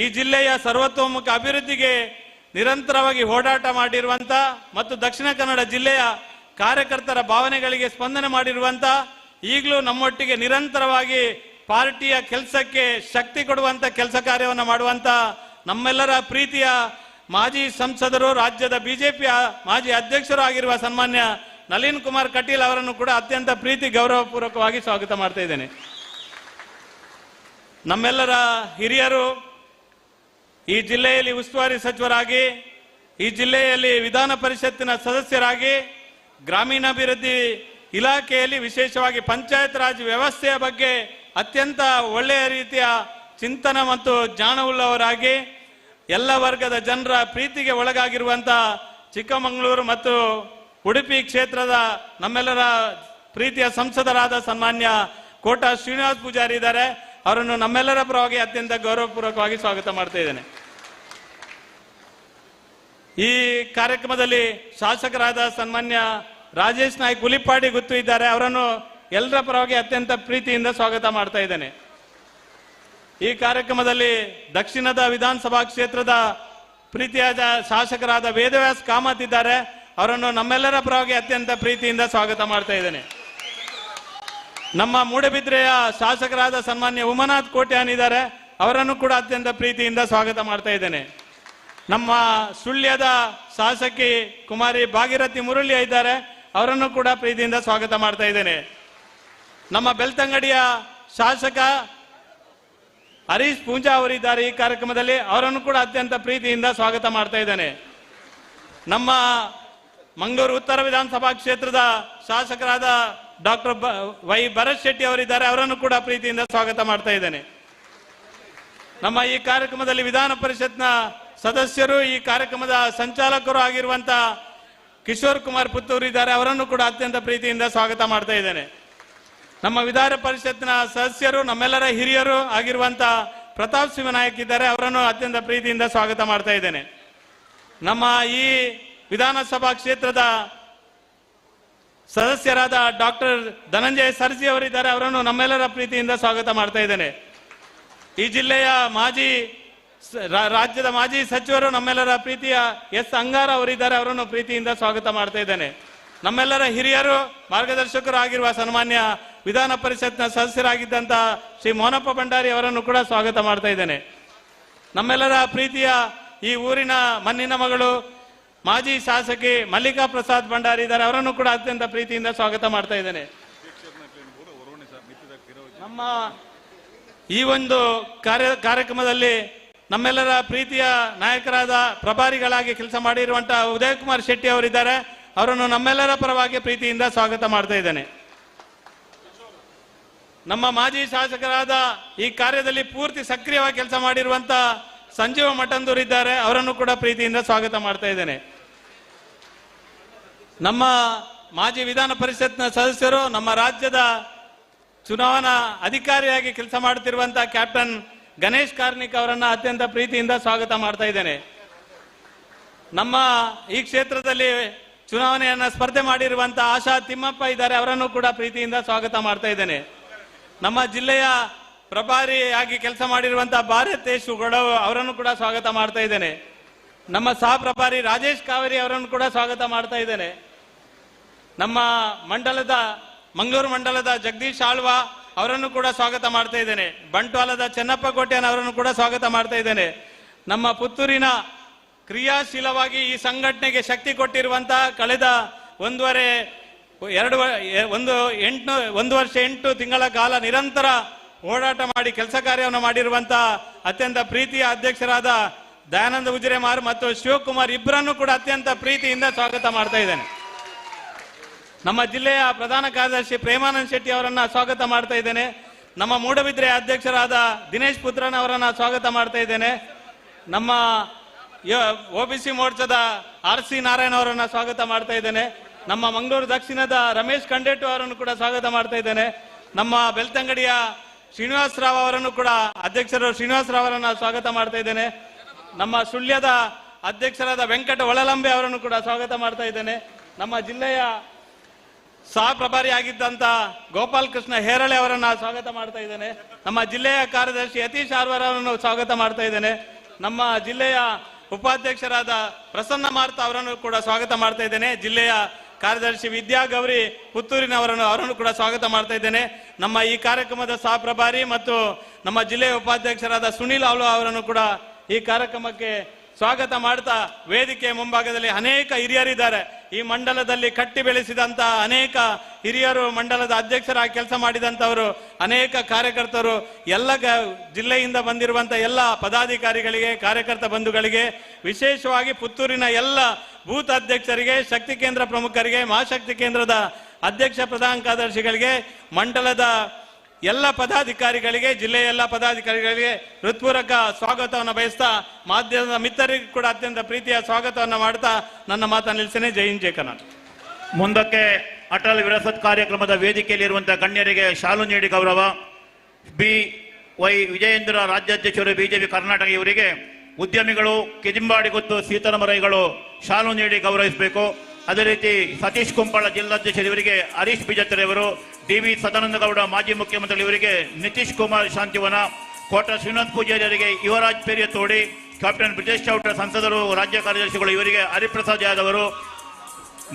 ಈ ಜಿಲ್ಲೆಯ ಸರ್ವತೋಮುಖ ಅಭಿವೃದ್ಧಿಗೆ ನಿರಂತರವಾಗಿ ಹೋರಾಟ ಮಾಡಿರುವಂತ ಮತ್ತು ದಕ್ಷಿಣ ಕನ್ನಡ ಜಿಲ್ಲೆಯ ಕಾರ್ಯಕರ್ತರ ಭಾವನೆಗಳಿಗೆ ಸ್ಪಂದನೆ ಮಾಡಿರುವಂತ, ಈಗಲೂ ನಮ್ಮೊಟ್ಟಿಗೆ ನಿರಂತರವಾಗಿ ಪಾರ್ಟಿಯ ಕೆಲಸಕ್ಕೆ ಶಕ್ತಿ ಕೊಡುವಂತ ಕೆಲಸ ಕಾರ್ಯವನ್ನು ಮಾಡುವಂತ ನಮ್ಮೆಲ್ಲರ ಪ್ರೀತಿಯ ಮಾಜಿ ಸಂಸದರು, ರಾಜ್ಯದ ಬಿಜೆಪಿಯ ಮಾಜಿ ಅಧ್ಯಕ್ಷರು ಆಗಿರುವ ಸನ್ಮಾನ್ಯ ನಳಿನ್ ಕುಮಾರ್ ಕಟೀಲ್ ಅವರನ್ನು ಕೂಡ ಅತ್ಯಂತ ಪ್ರೀತಿ ಗೌರವಪೂರ್ವಕವಾಗಿ ಸ್ವಾಗತ ಮಾಡ್ತಾ ಇದ್ದೇನೆ. ನಮ್ಮೆಲ್ಲರ ಹಿರಿಯರು ಈ ಜಿಲ್ಲೆಯಲ್ಲಿ ಉಸ್ತುವಾರಿ ಸಚಿವರಾಗಿ, ಈ ಜಿಲ್ಲೆಯಲ್ಲಿ ವಿಧಾನ ಪರಿಷತ್ತಿನ ಸದಸ್ಯರಾಗಿ, ಗ್ರಾಮೀಣಾಭಿವೃದ್ಧಿ ಇಲಾಖೆಯಲ್ಲಿ ವಿಶೇಷವಾಗಿ ಪಂಚಾಯತ್ ರಾಜ್ ವ್ಯವಸ್ಥೆಯ ಬಗ್ಗೆ ಅತ್ಯಂತ ಒಳ್ಳೆಯ ರೀತಿಯ ಚಿಂತನ ಮತ್ತು ಜ್ಞಾನವುಳ್ಳವರಾಗಿ ಎಲ್ಲ ವರ್ಗದ ಜನರ ಪ್ರೀತಿಗೆ ಒಳಗಾಗಿರುವಂತಹ ಚಿಕ್ಕಮಗಳೂರು ಮತ್ತು ಉಡುಪಿ ಕ್ಷೇತ್ರದ ನಮ್ಮೆಲ್ಲರ ಪ್ರೀತಿಯ ಸಂಸದರಾದ ಸನ್ಮಾನ್ಯ ಕೋಟ ಶ್ರೀನಿವಾಸ ಪೂಜಾರಿ ಇದ್ದಾರೆ. ಅವರನ್ನು ನಮ್ಮೆಲ್ಲರ ಪರವಾಗಿ ಅತ್ಯಂತ ಗೌರವಪೂರ್ವಕವಾಗಿ ಸ್ವಾಗತ ಮಾಡ್ತಾ ಇದ್ದೇನೆ. ಈ ಕಾರ್ಯಕ್ರಮದಲ್ಲಿ ಶಾಸಕರಾದ ಸನ್ಮಾನ್ಯ ರಾಜೇಶ್ ನಾಯ್ಕ್ ಹುಲಿಪಾಡಿ ಗುತ್ತು ಇದ್ದಾರೆ. ಅವರನ್ನು ಎಲ್ಲರ ಪರವಾಗಿ ಅತ್ಯಂತ ಪ್ರೀತಿಯಿಂದ ಸ್ವಾಗತ ಮಾಡ್ತಾ ಇದ್ದೇನೆ. ಈ ಕಾರ್ಯಕ್ರಮದಲ್ಲಿ ದಕ್ಷಿಣದ ವಿಧಾನಸಭಾ ಕ್ಷೇತ್ರದ ಪ್ರೀತಿಯಾದ ಶಾಸಕರಾದ ವೇದವ್ಯಾಸ್ ಕಾಮತ್ ಇದ್ದಾರೆ. ಅವರನ್ನು ನಮ್ಮೆಲ್ಲರ ಪರವಾಗಿ ಅತ್ಯಂತ ಪ್ರೀತಿಯಿಂದ ಸ್ವಾಗತ ಮಾಡ್ತಾ ಇದ್ದೇನೆ. ನಮ್ಮ ಮೂಡಬಿದ್ರೆಯ ಶಾಸಕರಾದ ಸನ್ಮಾನ್ಯ ಉಮಾನಾಥ್ ಕೋಟ್ಯಾನ್ ಇದ್ದಾರೆ. ಅವರನ್ನು ಕೂಡ ಅತ್ಯಂತ ಪ್ರೀತಿಯಿಂದ ಸ್ವಾಗತ ಮಾಡ್ತಾ ಇದ್ದೇನೆ. ನಮ್ಮ ಸುಳ್ಯದ ಶಾಸಕಿ ಕುಮಾರಿ ಭಾಗೀರಥಿ ಮುರಳಿಯ ಇದ್ದಾರೆ. ಅವರನ್ನು ಕೂಡ ಪ್ರೀತಿಯಿಂದ ಸ್ವಾಗತ ಮಾಡ್ತಾ ಇದ್ದೇನೆ. ನಮ್ಮ ಬೆಳ್ತಂಗಡಿಯ ಶಾಸಕ ಹರೀಶ್ ಪೂಂಜಾ ಅವರಿದ್ದಾರೆ ಈ ಕಾರ್ಯಕ್ರಮದಲ್ಲಿ. ಅವರನ್ನು ಕೂಡ ಅತ್ಯಂತ ಪ್ರೀತಿಯಿಂದ ಸ್ವಾಗತ ಮಾಡ್ತಾ ಇದ್ದೇನೆ. ನಮ್ಮ ಮಂಗಳೂರು ಉತ್ತರ ವಿಧಾನಸಭಾ ಕ್ಷೇತ್ರದ ಶಾಸಕರಾದ ಡಾಕ್ಟರ್ ವೈ ಭರತ್ ಶೆಟ್ಟಿ ಅವರಿದ್ದಾರೆ. ಅವರನ್ನು ಕೂಡ ಪ್ರೀತಿಯಿಂದ ಸ್ವಾಗತ ಮಾಡ್ತಾ ಇದ್ದೇನೆ. ನಮ್ಮ ಈ ಕಾರ್ಯಕ್ರಮದಲ್ಲಿ ವಿಧಾನ ಪರಿಷತ್ನ ಸದಸ್ಯರು, ಈ ಕಾರ್ಯಕ್ರಮದ ಸಂಚಾಲಕರು ಆಗಿರುವಂತಹ ಕಿಶೋರ್ ಕುಮಾರ್ ಪುತ್ತೂರು ಇದ್ದಾರೆ. ಅವರನ್ನು ಕೂಡ ಅತ್ಯಂತ ಪ್ರೀತಿಯಿಂದ ಸ್ವಾಗತ ಮಾಡ್ತಾ ಇದ್ದೇನೆ. ನಮ್ಮ ವಿಧಾನ ಪರಿಷತ್ನ ಸದಸ್ಯರು, ನಮ್ಮೆಲ್ಲರ ಹಿರಿಯರು ಆಗಿರುವಂತಹ ಪ್ರತಾಪ್ ಸಿಂಹ ನಾಯಕ್ ಇದ್ದಾರೆ. ಅವರನ್ನು ಅತ್ಯಂತ ಪ್ರೀತಿಯಿಂದ ಸ್ವಾಗತ ಮಾಡ್ತಾ ಇದ್ದೇನೆ. ನಮ್ಮ ಈ ವಿಧಾನಸಭಾ ಕ್ಷೇತ್ರದ ಸದಸ್ಯರಾದ ಡಾಕ್ಟರ್ ಧನಂಜಯ ಸರ್ಜಿ ಅವರಿದ್ದಾರೆ. ಅವರನ್ನು ನಮ್ಮೆಲ್ಲರ ಪ್ರೀತಿಯಿಂದ ಸ್ವಾಗತ ಮಾಡ್ತಾ ಇದ್ದೇನೆ. ಈ ಜಿಲ್ಲೆಯ ರಾಜ್ಯದ ಮಾಜಿ ಸಚಿವರು, ನಮ್ಮೆಲ್ಲರ ಪ್ರೀತಿಯ ಎಸ್ ಅಂಗಾರ ಅವರಿದ್ದಾರೆ. ಅವರನ್ನು ಪ್ರೀತಿಯಿಂದ ಸ್ವಾಗತ ಮಾಡ್ತಾ ಇದ್ದೇನೆ. ನಮ್ಮೆಲ್ಲರ ಹಿರಿಯರು, ಮಾರ್ಗದರ್ಶಕರು ಆಗಿರುವ ಸನ್ಮಾನ್ಯ ವಿಧಾನ ಪರಿಷತ್ನ ಸದಸ್ಯರಾಗಿದ್ದಂತಹ ಶ್ರೀ ಮೋಹನಪ್ಪ ಭಂಡಾರಿ ಅವರನ್ನು ಕೂಡ ಸ್ವಾಗತ ಮಾಡ್ತಾ ಇದ್ದೇನೆ. ನಮ್ಮೆಲ್ಲರ ಪ್ರೀತಿಯ ಈ ಊರಿನ ಮಣ್ಣಿನ ಮಗಳು ಮಾಜಿ ಶಾಸಕಿ ಮಲ್ಲಿಕಾ ಪ್ರಸಾದ್ ಭಂಡಾರಿ ಇದ್ದಾರೆ, ಅವರನ್ನು ಕೂಡ ಅತ್ಯಂತ ಪ್ರೀತಿಯಿಂದ ಸ್ವಾಗತ ಮಾಡ್ತಾ ಇದ್ದೇನೆ. ನಮ್ಮ ಈ ಒಂದು ಕಾರ್ಯಕ್ರಮದಲ್ಲಿ ನಮ್ಮೆಲ್ಲರ ಪ್ರೀತಿಯ ನಾಯಕರಾದ ಪ್ರಭಾರಿಗಳಾಗಿ ಕೆಲಸ ಮಾಡಿರುವಂತಹ ಉದಯ್ ಕುಮಾರ್ ಶೆಟ್ಟಿ ಅವರಿದ್ದಾರೆ, ಅವರನ್ನು ನಮ್ಮೆಲ್ಲರ ಪರವಾಗಿ ಪ್ರೀತಿಯಿಂದ ಸ್ವಾಗತ ಮಾಡ್ತಾ ಇದ್ದೇನೆ. ನಮ್ಮ ಮಾಜಿ ಶಾಸಕರಾದ ಈ ಕಾರ್ಯದಲ್ಲಿ ಪೂರ್ತಿ ಸಕ್ರಿಯವಾಗಿ ಕೆಲಸ ಮಾಡಿರುವಂತಹ ಸಂಜೀವ ಮಠಂದೂರ್ ಇದ್ದಾರೆ, ಅವರನ್ನು ಕೂಡ ಪ್ರೀತಿಯಿಂದ ಸ್ವಾಗತ ಮಾಡ್ತಾ ಇದ್ದೇನೆ. ನಮ್ಮ ಮಾಜಿ ವಿಧಾನ ಪರಿಷತ್ನ ಸದಸ್ಯರು, ನಮ್ಮ ರಾಜ್ಯದ ಚುನಾವಣಾ ಅಧಿಕಾರಿಯಾಗಿ ಕೆಲಸ ಮಾಡುತ್ತಿರುವಂತಹ ಕ್ಯಾಪ್ಟನ್ ಗಣೇಶ್ ಕಾರ್ಣಿಕ್ ಅವರನ್ನ ಅತ್ಯಂತ ಪ್ರೀತಿಯಿಂದ ಸ್ವಾಗತ ಮಾಡ್ತಾ ಇದ್ದೇನೆ. ನಮ್ಮ ಈ ಕ್ಷೇತ್ರದಲ್ಲಿ ಚುನಾವಣೆಯನ್ನ ಸ್ಪರ್ಧೆ ಮಾಡಿರುವಂತಹ ಆಶಾ ತಿಮ್ಮಪ್ಪ ಇದ್ದಾರೆ, ಅವರನ್ನು ಕೂಡ ಪ್ರೀತಿಯಿಂದ ಸ್ವಾಗತ ಮಾಡ್ತಾ ಇದ್ದೇನೆ. ನಮ್ಮ ಜಿಲ್ಲೆಯ ಪ್ರಭಾರಿಯಾಗಿ ಕೆಲಸ ಮಾಡಿರುವಂತಹ ಭಾರತೇಶ್ ಗೌಡವ್ ಅವರನ್ನು ಕೂಡ ಸ್ವಾಗತ ಮಾಡ್ತಾ ಇದ್ದೇನೆ. ನಮ್ಮ ಸಹ ಪ್ರಭಾರಿ ರಾಜೇಶ್ ಕಾವೇರಿ ಅವರನ್ನು ಕೂಡ ಸ್ವಾಗತ ಮಾಡ್ತಾ ಇದ್ದೇನೆ. ನಮ್ಮ ಮಂಗಳೂರು ಮಂಡಲದ ಜಗದೀಶ್ ಆಳ್ವಾ ಅವರನ್ನು ಕೂಡ ಸ್ವಾಗತ ಮಾಡ್ತಾ ಇದ್ದೇನೆ. ಬಂಟ್ವಾಳದ ಚೆನ್ನಪ್ಪ ಕೋಟ್ಯಾನ್ ಅವರನ್ನು ಕೂಡ ಸ್ವಾಗತ ಮಾಡ್ತಾ ಇದ್ದೇನೆ. ನಮ್ಮ ಪುತ್ತೂರಿನ ಕ್ರಿಯಾಶೀಲವಾಗಿ ಈ ಸಂಘಟನೆಗೆ ಶಕ್ತಿ ಕೊಟ್ಟಿರುವಂತಹ ಕಳೆದ 1 ವರ್ಷ 8 ತಿಂಗಳ ಕಾಲ ನಿರಂತರ ಓಡಾಟ ಮಾಡಿ ಕೆಲಸ ಕಾರ್ಯವನ್ನು ಮಾಡಿರುವಂತಹ ಅತ್ಯಂತ ಪ್ರೀತಿಯ ಅಧ್ಯಕ್ಷರಾದ ದಯಾನಂದ ಉಜಿರೆಮಾರ್ ಮತ್ತು ಶಿವಕುಮಾರ್ ಇಬ್ಬರನ್ನು ಕೂಡ ಅತ್ಯಂತ ಪ್ರೀತಿಯಿಂದ ಸ್ವಾಗತ ಮಾಡ್ತಾ ಇದ್ದೇನೆ. ನಮ್ಮ ಜಿಲ್ಲೆಯ ಪ್ರಧಾನ ಕಾರ್ಯದರ್ಶಿ ಪ್ರೇಮಾನಂದ್ ಶೆಟ್ಟಿ ಅವರನ್ನ ಸ್ವಾಗತ ಮಾಡ್ತಾ ಇದ್ದೇನೆ. ನಮ್ಮ ಮೂಡಬಿದ್ರೆ ಅಧ್ಯಕ್ಷರಾದ ದಿನೇಶ್ ಪುತ್ರನ್ ಅವರನ್ನ ಸ್ವಾಗತ ಮಾಡ್ತಾ ಇದ್ದೇನೆ. ನಮ್ಮ ಒಬಿಸಿ ಮೋರ್ಚಾದ RC ನಾರಾಯಣ ಅವರನ್ನ ಸ್ವಾಗತ ಮಾಡ್ತಾ ಇದ್ದೇನೆ. ನಮ್ಮ ಮಂಗಳೂರು ದಕ್ಷಿಣದ ರಮೇಶ್ ಕಂಡೇಟು ಅವರನ್ನು ಕೂಡ ಸ್ವಾಗತ ಮಾಡ್ತಾ ಇದ್ದೇನೆ. ನಮ್ಮ ಬೆಳ್ತಂಗಡಿಯ ಶ್ರೀನಿವಾಸ ರಾವ್ ಅವರನ್ನು ಕೂಡ ಅಧ್ಯಕ್ಷರು ಶ್ರೀನಿವಾಸ ರಾವ್ ಅವರನ್ನ ಸ್ವಾಗತ ಮಾಡ್ತಾ ಇದ್ದೇನೆ. ನಮ್ಮ ಸುಳ್ಯದ ಅಧ್ಯಕ್ಷರಾದ ವೆಂಕಟ ಒಳಲಂಬೆ ಅವರನ್ನು ಕೂಡ ಸ್ವಾಗತ ಮಾಡ್ತಾ ಇದ್ದೇನೆ. ನಮ್ಮ ಜಿಲ್ಲೆಯ ಸಹ ಪ್ರಭಾರಿ ಆಗಿದ್ದಂತ ಗೋಪಾಲ್ ಕೃಷ್ಣ ಹೇರಳೆ ಅವರನ್ನ ಸ್ವಾಗತ ಮಾಡ್ತಾ ಇದ್ದೇನೆ. ನಮ್ಮ ಜಿಲ್ಲೆಯ ಕಾರ್ಯದರ್ಶಿ ಯತೀಶ್ ಆರ್ವರ್ ಅವರನ್ನು ಸ್ವಾಗತ ಮಾಡ್ತಾ ಇದ್ದೇನೆ. ನಮ್ಮ ಜಿಲ್ಲೆಯ ಉಪಾಧ್ಯಕ್ಷರಾದ ಪ್ರಸನ್ನ ಮಾರ್ತ ಅವರನ್ನು ಕೂಡ ಸ್ವಾಗತ ಮಾಡ್ತಾ ಇದ್ದೇನೆ. ಜಿಲ್ಲೆಯ ಕಾರ್ಯದರ್ಶಿ ವಿದ್ಯಾ ಗೌರಿ ಅವರನ್ನು ಕೂಡ ಸ್ವಾಗತ ಮಾಡ್ತಾ ಇದ್ದೇನೆ. ನಮ್ಮ ಈ ಕಾರ್ಯಕ್ರಮದ ಸಹ ಪ್ರಭಾರಿ ಮತ್ತು ನಮ್ಮ ಜಿಲ್ಲೆಯ ಉಪಾಧ್ಯಕ್ಷರಾದ ಸುನೀಲ್ ಆಳ್ವಾ ಅವರನ್ನು ಕೂಡ ಈ ಕಾರ್ಯಕ್ರಮಕ್ಕೆ ಸ್ವಾಗತ ಮಾಡ್ತಾ, ವೇದಿಕೆ ಮುಂಭಾಗದಲ್ಲಿ ಅನೇಕ ಹಿರಿಯರಿದ್ದಾರೆ. ಈ ಮಂಡಲದಲ್ಲಿ ಕಟ್ಟಿ ಬೆಳೆಸಿದಂತ ಅನೇಕ ಹಿರಿಯರು, ಮಂಡಲದ ಅಧ್ಯಕ್ಷರಾಗಿ ಕೆಲಸ ಮಾಡಿದಂತವರು, ಅನೇಕ ಕಾರ್ಯಕರ್ತರು, ಎಲ್ಲ ಜಿಲ್ಲೆಯಿಂದ ಬಂದಿರುವಂತ ಎಲ್ಲ ಪದಾಧಿಕಾರಿಗಳಿಗೆ, ಕಾರ್ಯಕರ್ತ ಬಂಧುಗಳಿಗೆ, ವಿಶೇಷವಾಗಿ ಪುತ್ತೂರಿನ ಎಲ್ಲ ಬೂತ್ ಅಧ್ಯಕ್ಷರಿಗೆ, ಶಕ್ತಿ ಕೇಂದ್ರ ಪ್ರಮುಖರಿಗೆ, ಮಹಾಶಕ್ತಿ ಕೇಂದ್ರದ ಅಧ್ಯಕ್ಷ ಪ್ರಧಾನ ಕಾರ್ಯದರ್ಶಿಗಳಿಗೆ, ಮಂಡಲದ ಎಲ್ಲ ಪದಾಧಿಕಾರಿಗಳಿಗೆ, ಜಿಲ್ಲೆಯ ಎಲ್ಲ ಪದಾಧಿಕಾರಿಗಳಿಗೆ ಹೃತ್ಪೂರ್ವಕ ಸ್ವಾಗತವನ್ನು ಬಯಸ್ತಾ, ಮಾಧ್ಯಮದ ಮಿತ್ರರಿಗೂ ಕೂಡ ಅತ್ಯಂತ ಪ್ರೀತಿಯ ಸ್ವಾಗತವನ್ನು ಮಾಡ್ತಾ ನನ್ನ ಮಾತನ್ನು ನಿಲ್ಲಿಸ್ತೇನೆ. ಜೈ ಹಿಂದ್, ಜೈ ಕರ್ನಾಟಕ. ಮುಂದಕ್ಕೆ ಅಟಲ್ ವಿರಸತ್ ಕಾರ್ಯಕ್ರಮದ ವೇದಿಕೆಯಲ್ಲಿರುವಂತಹ ಗಣ್ಯರಿಗೆ ಶಾಲು ನೀಡಿ ಗೌರವ. BY ವಿಜಯೇಂದ್ರ ರಾಜ್ಯಾಧ್ಯಕ್ಷರು ಬಿಜೆಪಿ ಕರ್ನಾಟಕ ಇವರಿಗೆ ಉದ್ಯಮಿಗಳು ಕಿಜಿಂಬಾಡಿ ಗೊತ್ತು ಸೀತಾರಾಮರೈಗಳು ಶಾಲು ನೀಡಿ ಗೌರವಿಸಬೇಕು. ಅದೇ ರೀತಿ ಸತೀಶ್ ಕುಂಪಳ ಜಿಲ್ಲಾಧ್ಯಕ್ಷರು ಇವರಿಗೆ ಹರೀಶ್ ಬಿಜತ್ತರೆ ಅವರು, DV ಸದಾನಂದಗೌಡ ಮಾಜಿ ಮುಖ್ಯಮಂತ್ರಿ ಇವರಿಗೆ ನಿತೀಶ್ ಕುಮಾರ್ ಶಾಂತಿವನ, ಕೋಟ ಶ್ರೀನಾಥ್ ಪೂಜಾರಿ ಅವರಿಗೆ ಯುವರಾಜ್ ಪೆರಿಯತೋಡಿ, ಕ್ಯಾಪ್ಟನ್ ಬ್ರಿಜೇಶ್ ಚೌಟ್ರ ಸಂಸದರು ರಾಜ್ಯ ಕಾರ್ಯದರ್ಶಿಗಳು ಇವರಿಗೆ ಹರಿಪ್ರಸಾದ್ ಯಾದವ್ ಅವರು,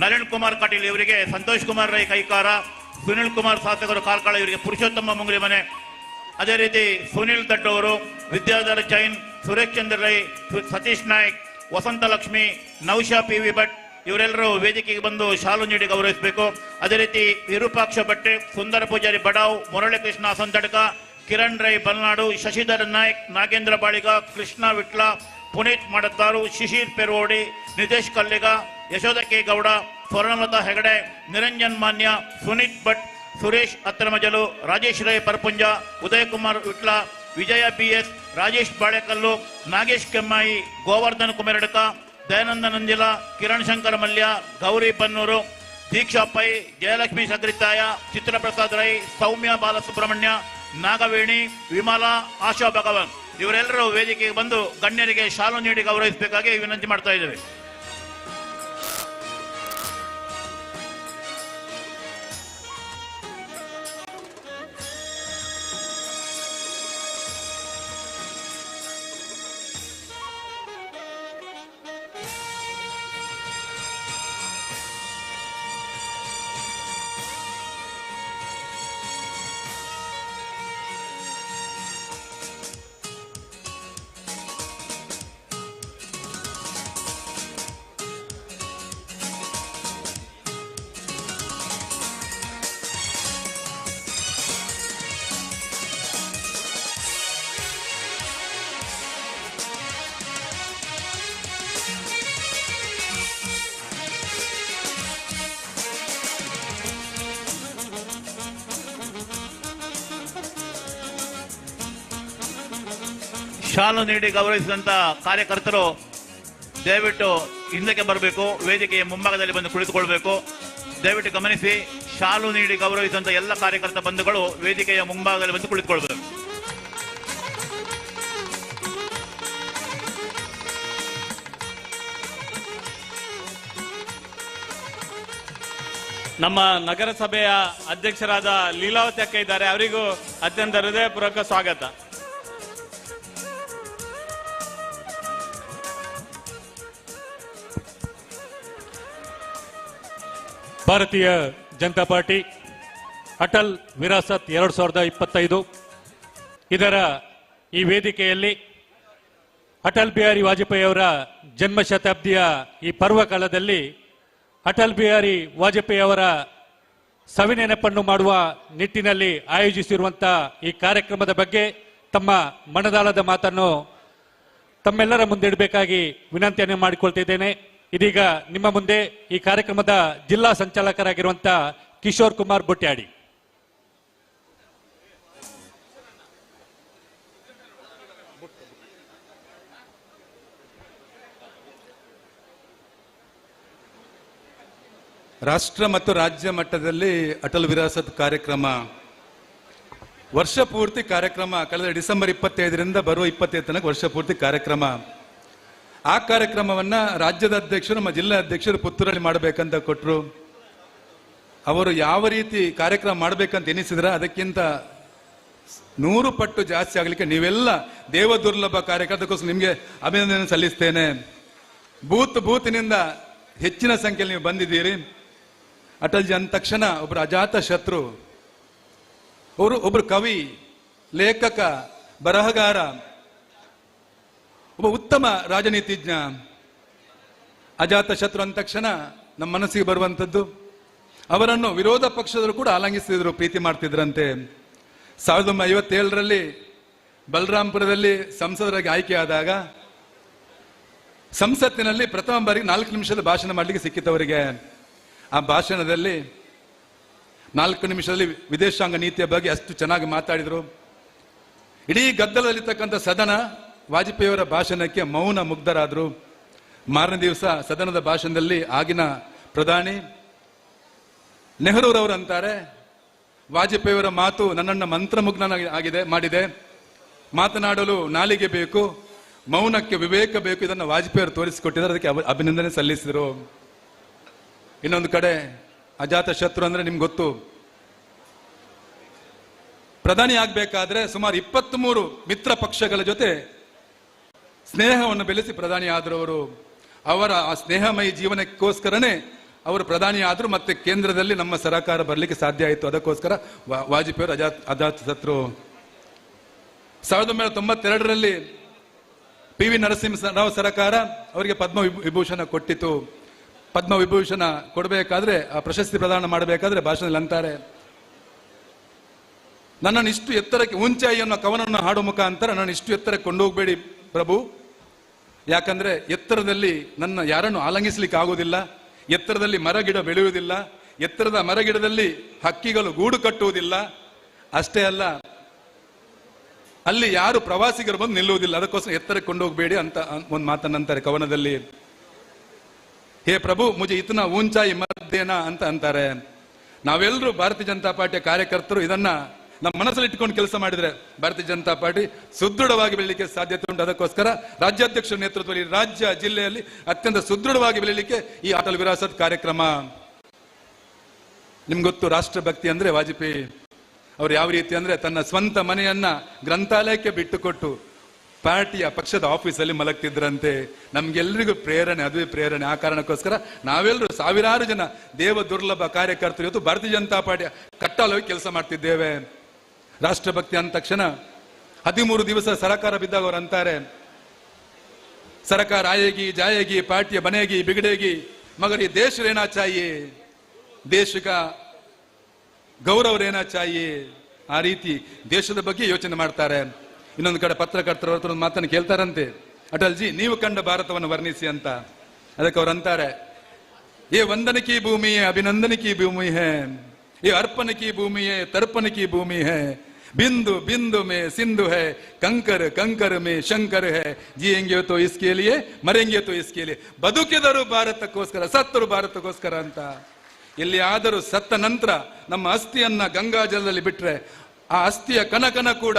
ನಳಿನ್ ಕುಮಾರ್ ಕಟೀಲ್ ಇವರಿಗೆ ಸಂತೋಷ್ ಕುಮಾರ್ ರೈ ಕೈಕಾರ, ಸುನಿಲ್ ಕುಮಾರ್ ಶಾಸಕರು ಕಾರ್ಕಳ ಇವರಿಗೆ ಪುರುಷೋತ್ತಮ ಮುಂಗ್ರಿ ಮನೆ, ಅದೇ ರೀತಿ ಸುನಿಲ್ ದಡ್ ಅವರು, ವಿದ್ಯಾಧರ ಜೈನ್, ಸುರೇಶ್ ಚಂದ್ರ ರೈ, ಸತೀಶ್ ನಾಯ್ಕ್, ವಸಂತ ಲಕ್ಷ್ಮಿ, ನೌಶಾ PV ಭಟ್ ಇವರೆಲ್ಲರೂ ವೇದಿಕೆಗೆ ಬಂದು ಶಾಲು ನೀಡಿ ಗೌರವಿಸಬೇಕು. ಅದೇ ರೀತಿ ವಿರೂಪಾಕ್ಷ ಭಟ್ಟೆ, ಸುಂದರ ಪೂಜಾರಿ ಬಡಾವ್, ಮುರಳೀಕೃಷ್ಣ ಸಂತಡ್ಕ, ಕಿರಣ್ ರೈ ಬಲ್ನಾಡು, ಶಶಿಧರ್ ನಾಯ್ಕ್, ನಾಗೇಂದ್ರ ಬಾಳಿಗ, ಕೃಷ್ಣ ವಿಟ್ಲ, ಪುನೀತ್ ಮಡತ್ತಾರು, ಶಿಶಿರ್ ಪೆರೋಡಿ, ನಿತೇಶ್ ಕಲ್ಲಿಗ, ಯಶೋಧ ಕೆ ಗೌಡ, ಸ್ವರ್ಣಲತಾ ಹೆಗಡೆ, ನಿರಂಜನ್ ಮಾನ್ಯ, ಸುನೀತ್ ಭಟ್, ಸುರೇಶ್ ಅತ್ರಮಜಲು, ರಾಜೇಶ್ ರೈ ಪರ್ಪುಂಜ, ಉದಯ್ ಕುಮಾರ್ ವಿಟ್ಲ, ವಿಜಯ BS, ರಾಜೇಶ್ ಬಾಳೆಕಲ್ಲು, ನಾಗೇಶ್ ಕೆಮ್ಮಾಯಿ, ಗೋವರ್ಧನ್ ಕುಮೆರಡ್ಕ, ದಯಾನಂದ ನಂದಿಲ, ಕಿರಣ್ ಶಂಕರ್ ಮಲ್ಯ, ಗೌರಿ ಪನ್ನೂರು, ದೀಕ್ಷಾ ಪೈ, ಜಯಲಕ್ಷ್ಮಿ ಸಗ್ರಿತಾಯ, ಚಿತ್ರಪ್ರಸಾದ್ ರೈ, ಸೌಮ್ಯ ಬಾಲಸುಬ್ರಹ್ಮಣ್ಯ, ನಾಗವೇಣಿ, ವಿಮಲಾ, ಆಶಾ ಭಗವಾನ್ ಇವರೆಲ್ಲರೂ ವೇದಿಕೆಗೆ ಬಂದು ಗಣ್ಯರಿಗೆ ಶಾಲು ನೀಡಿ ಗೌರವಿಸಬೇಕಾಗಿ ವಿನಂತಿ ಮಾಡ್ತಾ ಇದ್ದೇವೆ. ಶಾಲು ನೀಡಿ ಗೌರವಿಸಿದಂತ ಕಾರ್ಯಕರ್ತರು ದಯವಿಟ್ಟು ಹಿಂದಕ್ಕೆ ಬರಬೇಕು, ವೇದಿಕೆಯ ಮುಂಭಾಗದಲ್ಲಿ ಬಂದು ಕುಳಿತುಕೊಳ್ಬೇಕು. ದಯವಿಟ್ಟು ಗಮನಿಸಿ, ಶಾಲು ನೀಡಿ ಗೌರವಿಸಿದಂತ ಎಲ್ಲ ಕಾರ್ಯಕರ್ತ ಬಂಧುಗಳು ವೇದಿಕೆಯ ಮುಂಭಾಗದಲ್ಲಿ ಬಂದು ಕುಳಿತುಕೊಳ್ಬೇಕು. ನಮ್ಮ ನಗರಸಭೆಯ ಅಧ್ಯಕ್ಷರಾದ ಲೀಲಾವತಿ ಅಕ್ಕ ಇದ್ದಾರೆ, ಅವರಿಗೂ ಅತ್ಯಂತ ಹೃದಯಪೂರ್ವಕ ಸ್ವಾಗತ. ಭಾರತೀಯ ಜನತಾ ಪಾರ್ಟಿ ಅಟಲ್ ವಿರಾಸತ್ 2025 ಇದರ ಈ ವೇದಿಕೆಯಲ್ಲಿ ಅಟಲ್ ಬಿಹಾರಿ ವಾಜಪೇಯಿ ಅವರ ಜನ್ಮ ಶತಾಬ್ದಿಯ ಈ ಪರ್ವಕಾಲದಲ್ಲಿ ಅಟಲ್ ಬಿಹಾರಿ ವಾಜಪೇಯಿ ಅವರ ಸವಿನೆನಪನ್ನು ಮಾಡುವ ನಿಟ್ಟಿನಲ್ಲಿ ಆಯೋಜಿಸಿರುವಂತಹ ಈ ಕಾರ್ಯಕ್ರಮದ ಬಗ್ಗೆ ತಮ್ಮ ಮನದಾಳದ ಮಾತನ್ನು ತಮ್ಮೆಲ್ಲರ ಮುಂದೆ ಇಡಬೇಕಾಗಿ ವಿನಂತಿಯನ್ನು ಮಾಡಿಕೊಳ್ತಿದ್ದೇನೆ. ಇದೀಗ ನಿಮ್ಮ ಮುಂದೆ ಈ ಕಾರ್ಯಕ್ರಮದ ಜಿಲ್ಲಾ ಸಂಚಾಲಕರಾಗಿರುವಂತಹ ಕಿಶೋರ್ ಕುಮಾರ್ ಬೊಟ್ಯಾಡಿ. ರಾಷ್ಟ್ರ ಮತ್ತು ರಾಜ್ಯ ಮಟ್ಟದಲ್ಲಿ ಅಟಲ್ ವಿರಾಸತ್ ಕಾರ್ಯಕ್ರಮ ವರ್ಷ ಪೂರ್ತಿ ಕಾರ್ಯಕ್ರಮ ಕಳೆದ ಡಿಸೆಂಬರ್ 25ರಿಂದ ಬರುವ 25 ತನಕ ವರ್ಷ ಪೂರ್ತಿ ಕಾರ್ಯಕ್ರಮ. ಆ ಕಾರ್ಯಕ್ರಮವನ್ನ ರಾಜ್ಯದ ಅಧ್ಯಕ್ಷರು ನಮ್ಮ ಜಿಲ್ಲಾ ಅಧ್ಯಕ್ಷರು ಪುತ್ತೂರಲ್ಲಿ ಮಾಡಬೇಕಂತ ಕೊಟ್ಟರು. ಅವರು ಯಾವ ರೀತಿ ಕಾರ್ಯಕ್ರಮ ಮಾಡಬೇಕಂತ ಎನಿಸಿದ್ರ ಅದಕ್ಕಿಂತ 100 ಪಟ್ಟು ಜಾಸ್ತಿ ಆಗಲಿಕ್ಕೆ ನೀವೆಲ್ಲ ದೇವ ದುರ್ಲಭ ಕಾರ್ಯಕರ್ತಕ್ಕೋಸ್ಕರ ನಿಮಗೆ ಅಭಿನಂದನೆ ಸಲ್ಲಿಸ್ತೇನೆ. ಬೂತಿನಿಂದ ಹೆಚ್ಚಿನ ಸಂಖ್ಯೆಯಲ್ಲಿ ನೀವು ಬಂದಿದ್ದೀರಿ. ಅಟಲ್ಜಿ ಅಂದ ತಕ್ಷಣ ಒಬ್ಬರು ಅಜಾತ ಶತ್ರು, ಒಬ್ಬರು ಕವಿ, ಲೇಖಕ, ಬರಹಗಾರ, ಒಬ್ಬ ಉತ್ತಮ ರಾಜನೀತಿಜ್ಞ. ಅಜಾತ ಶತ್ರು ಅಂದ ತಕ್ಷಣ ನಮ್ಮ ಮನಸ್ಸಿಗೆ ಬರುವಂಥದ್ದು, ಅವರನ್ನು ವಿರೋಧ ಪಕ್ಷದವರು ಕೂಡ ಆಲಂಗಿಸಿದ್ರು, ಪ್ರೀತಿ ಮಾಡ್ತಿದ್ರಂತೆ. 1957ರಲ್ಲಿ ಬಲರಾಂಪುರದಲ್ಲಿ ಸಂಸದರಾಗಿ ಆಯ್ಕೆಯಾದಾಗ ಸಂಸತ್ತಿನಲ್ಲಿ ಪ್ರಥಮ ಬಾರಿಗೆ 4 ನಿಮಿಷದ ಭಾಷಣ ಮಾಡಲಿಕ್ಕೆ ಸಿಕ್ಕಿತವರಿಗೆ. ಆ ಭಾಷಣದಲ್ಲಿ 4 ನಿಮಿಷದಲ್ಲಿ ವಿದೇಶಾಂಗ ನೀತಿಯ ಬಗ್ಗೆ ಅಷ್ಟು ಚೆನ್ನಾಗಿ ಮಾತಾಡಿದ್ರು. ಇಡೀ ಗದ್ದಲದಲ್ಲಿರ್ತಕ್ಕಂಥ ಸದನ ವಾಜಪೇಯಿಯವರ ಭಾಷಣಕ್ಕೆ ಮೌನ ಮುಗ್ಧರಾದ್ರು. ಮಾರನೇ ದಿವಸ ಸದನದ ಭಾಷಣದಲ್ಲಿ ಆಗಿನ ಪ್ರಧಾನಿ ನೆಹರೂರವರು ಅಂತಾರೆ, ವಾಜಪೇಯಿಯವರ ಮಾತು ನನ್ನನ್ನು ಮಂತ್ರಮುಗ್ಧನಾಗಿದೆ ಮಾಡಿದೆ. ಮಾತನಾಡಲು ನಾಲಿಗೆ ಬೇಕು, ಮೌನಕ್ಕೆ ವಿವೇಕ ಬೇಕು. ಇದನ್ನು ವಾಜಪೇಯಿಯವರು ತೋರಿಸಿಕೊಟ್ಟಿದ್ದಾರೆ, ಅದಕ್ಕೆ ಅಭಿನಂದನೆ ಸಲ್ಲಿಸಿದರು. ಇನ್ನೊಂದು ಕಡೆ ಅಜಾತ ಶತ್ರು ಅಂದ್ರೆ ನಿಮ್ಗೆ ಗೊತ್ತು, ಪ್ರಧಾನಿ ಆಗ್ಬೇಕಾದ್ರೆ ಸುಮಾರು 23 ಮಿತ್ರ ಪಕ್ಷಗಳ ಜೊತೆ ಸ್ನೇಹವನ್ನು ಬೆಳೆಸಿ ಪ್ರಧಾನಿ ಆದರವರು. ಅವರ ಆ ಸ್ನೇಹಮಯಿ ಜೀವನಕ್ಕೋಸ್ಕರನೇ ಅವರು ಪ್ರಧಾನಿ ಆದ್ರು, ಮತ್ತೆ ಕೇಂದ್ರದಲ್ಲಿ ನಮ್ಮ ಸರ್ಕಾರ ಬರಲಿಕ್ಕೆ ಸಾಧ್ಯ ಆಯಿತು. ಅದಕ್ಕೋಸ್ಕರ ವಾಜಪೇಯಿ ಅಜಾತ ಶತ್ರು. 1992ರಲ್ಲಿ PV ನರಸಿಂಹರಾವ್ ಸರ್ಕಾರ ಅವರಿಗೆ ಪದ್ಮ ವಿಭೂಷಣ ಕೊಟ್ಟಿತು. ಪದ್ಮ ವಿಭೂಷಣ ಕೊಡಬೇಕಾದ್ರೆ, ಆ ಪ್ರಶಸ್ತಿ ಪ್ರದಾನ ಮಾಡಬೇಕಾದ್ರೆ ಭಾಷಣದಲ್ಲಿ ಅಂತಾರೆ, ನನ್ನನ್ನು ಇಷ್ಟು ಎತ್ತರಕ್ಕೆ ಉಂಚಾಯಿ ಅನ್ನೋ ಕವನವನ್ನು ಹಾಡೋ ಮುಖಾಂತರ ನನ್ನನ್ನು ಇಷ್ಟು ಎತ್ತರಕ್ಕೆ ಕೊಂಡೋಗ್ಬೇಡಿ ಪ್ರಭು, ಯಾಕಂದ್ರೆ ಎತ್ತರದಲ್ಲಿ ನನ್ನ ಯಾರನ್ನು ಆಲಂಗಿಸ್ಲಿಕ್ಕೆ ಆಗುವುದಿಲ್ಲ, ಎತ್ತರದಲ್ಲಿ ಮರಗಿಡ ಬೆಳೆಯುವುದಿಲ್ಲ, ಎತ್ತರದ ಮರಗಿಡದಲ್ಲಿ ಹಕ್ಕಿಗಳು ಗೂಡು ಕಟ್ಟುವುದಿಲ್ಲ, ಅಷ್ಟೇ ಅಲ್ಲ ಅಲ್ಲಿ ಯಾರು ಪ್ರವಾಸಿಗರು ಬಂದು ನಿಲ್ಲುವುದಿಲ್ಲ, ಅದಕ್ಕೋಸ್ಕರ ಎತ್ತರಕ್ಕೆ ಕೊಂಡೋಗ್ಬೇಡಿ ಅಂತ ಒಂದು ಮಾತನ್ನಂತಾರೆ ಕವನದಲ್ಲಿ. ಹೇ ಪ್ರಭು ಮುಜೆ ಇತನ ಊಂಚಾಯಿ ಮತ್ ದೇನಾ ಅಂತ ಅಂತಾರೆ. ನಾವೆಲ್ಲರೂ ಭಾರತೀಯ ಜನತಾ ಪಾರ್ಟಿಯ ಕಾರ್ಯಕರ್ತರು ಇದನ್ನ ನಮ್ಮ ಮನಸ್ಸಲ್ಲಿ ಇಟ್ಕೊಂಡು ಕೆಲಸ ಮಾಡಿದ್ರೆ ಭಾರತೀಯ ಜನತಾ ಪಾರ್ಟಿ ಸುದೃಢವಾಗಿ ಬೆಳೀಲಿಕ್ಕೆ ಸಾಧ್ಯತೆ ಉಂಟು. ಅದಕ್ಕೋಸ್ಕರ ರಾಜ್ಯಾಧ್ಯಕ್ಷರ ನೇತೃತ್ವದಲ್ಲಿ ರಾಜ್ಯ ಜಿಲ್ಲೆಯಲ್ಲಿ ಅತ್ಯಂತ ಸುದೃಢವಾಗಿ ಬೆಳೀಲಿಕ್ಕೆ ಈ ಅಟಲ್ ವಿರಾಸತ್ ಕಾರ್ಯಕ್ರಮ. ನಿಮ್ಗೆ ಗೊತ್ತು, ರಾಷ್ಟ್ರಭಕ್ತಿ ಅಂದ್ರೆ ವಾಜಪೇಯಿ ಅವ್ರು ಯಾವ ರೀತಿ ಅಂದ್ರೆ ತನ್ನ ಸ್ವಂತ ಮನೆಯನ್ನ ಗ್ರಂಥಾಲಯಕ್ಕೆ ಬಿಟ್ಟುಕೊಟ್ಟು ಪಾರ್ಟಿಯ ಪಕ್ಷದ ಆಫೀಸಲ್ಲಿ ಮಲಗ್ತಿದ್ರಂತೆ. ನಮ್ಗೆಲ್ರಿಗೂ ಪ್ರೇರಣೆ, ಅದುವೇ ಪ್ರೇರಣೆ. ಆ ಕಾರಣಕ್ಕೋಸ್ಕರ ನಾವೆಲ್ಲರೂ ಸಾವಿರಾರು ಜನ ದೇವ ದುರ್ಲಭ ಕಾರ್ಯಕರ್ತರು ಇವತ್ತು ಭಾರತೀಯ ಜನತಾ ಪಾರ್ಟಿಯ ಕಟ್ಟಾಲೋಗಿ ಕೆಲಸ ಮಾಡ್ತಿದ್ದೇವೆ. ರಾಷ್ಟ್ರಭಕ್ತಿ ಅಂದ ತಕ್ಷಣ 13 ದಿವಸ ಸರಕಾರ ಬಿದ್ದಾಗ ಅವರು ಅಂತಾರೆ, सरकार आएगी जाएगी पार्टियां बनेगी बिगड़ेगी मगर ये देश रहना चाहिए, देश का ಗೌರವ रहना चाहिए. ಆ ರೀತಿ ದೇಶದ ಬಗ್ಗೆ ಯೋಚನೆ ಮಾಡ್ತಾರೆ. ಇನ್ನೊಂದು ಕಡೆ ಪತ್ರಕರ್ತರ ಹತ್ರ ಒಂದು ಮಾತನ್ನು ಕೇಳ್ತಾರಂತೆ, ಅಟಲ್ ಜಿ ನೀವು ಕಂಡ ಭಾರತವನ್ನು ವರ್ಣಿಸಿ ಅಂತ. ಅದಕ್ಕೆ ಅವ್ರು ಅಂತಾರೆ, ये वंदन की भूमि है, अभिनंदन की भूमि है, ये अर्पण की भूमि है, तर्पण की भूमि है, बिंदु बिंदु में सिंधु है, कंकर कंकर में शंकर है, जिएंगे तो इसके लिए मरेंगे तो इसके लिए. ಬದುಕಿದರು ಭಾರತಕ್ಕೋಸ್ಕರ, ಸತ್ತರು ಭಾರತಕ್ಕೋಸ್ಕರ ಅಂತ. ಇಲ್ಲಿ ಆದರೂ ಸತ್ತ ನಂತರ ನಮ್ಮ ಅಸ್ಥಿಯನ್ನ ಗಂಗಾಜಲದಲ್ಲಿ ಬಿಟ್ರೆ ಆ ಅಸ್ಥಿಯ ಕನಕನ ಕೂಡ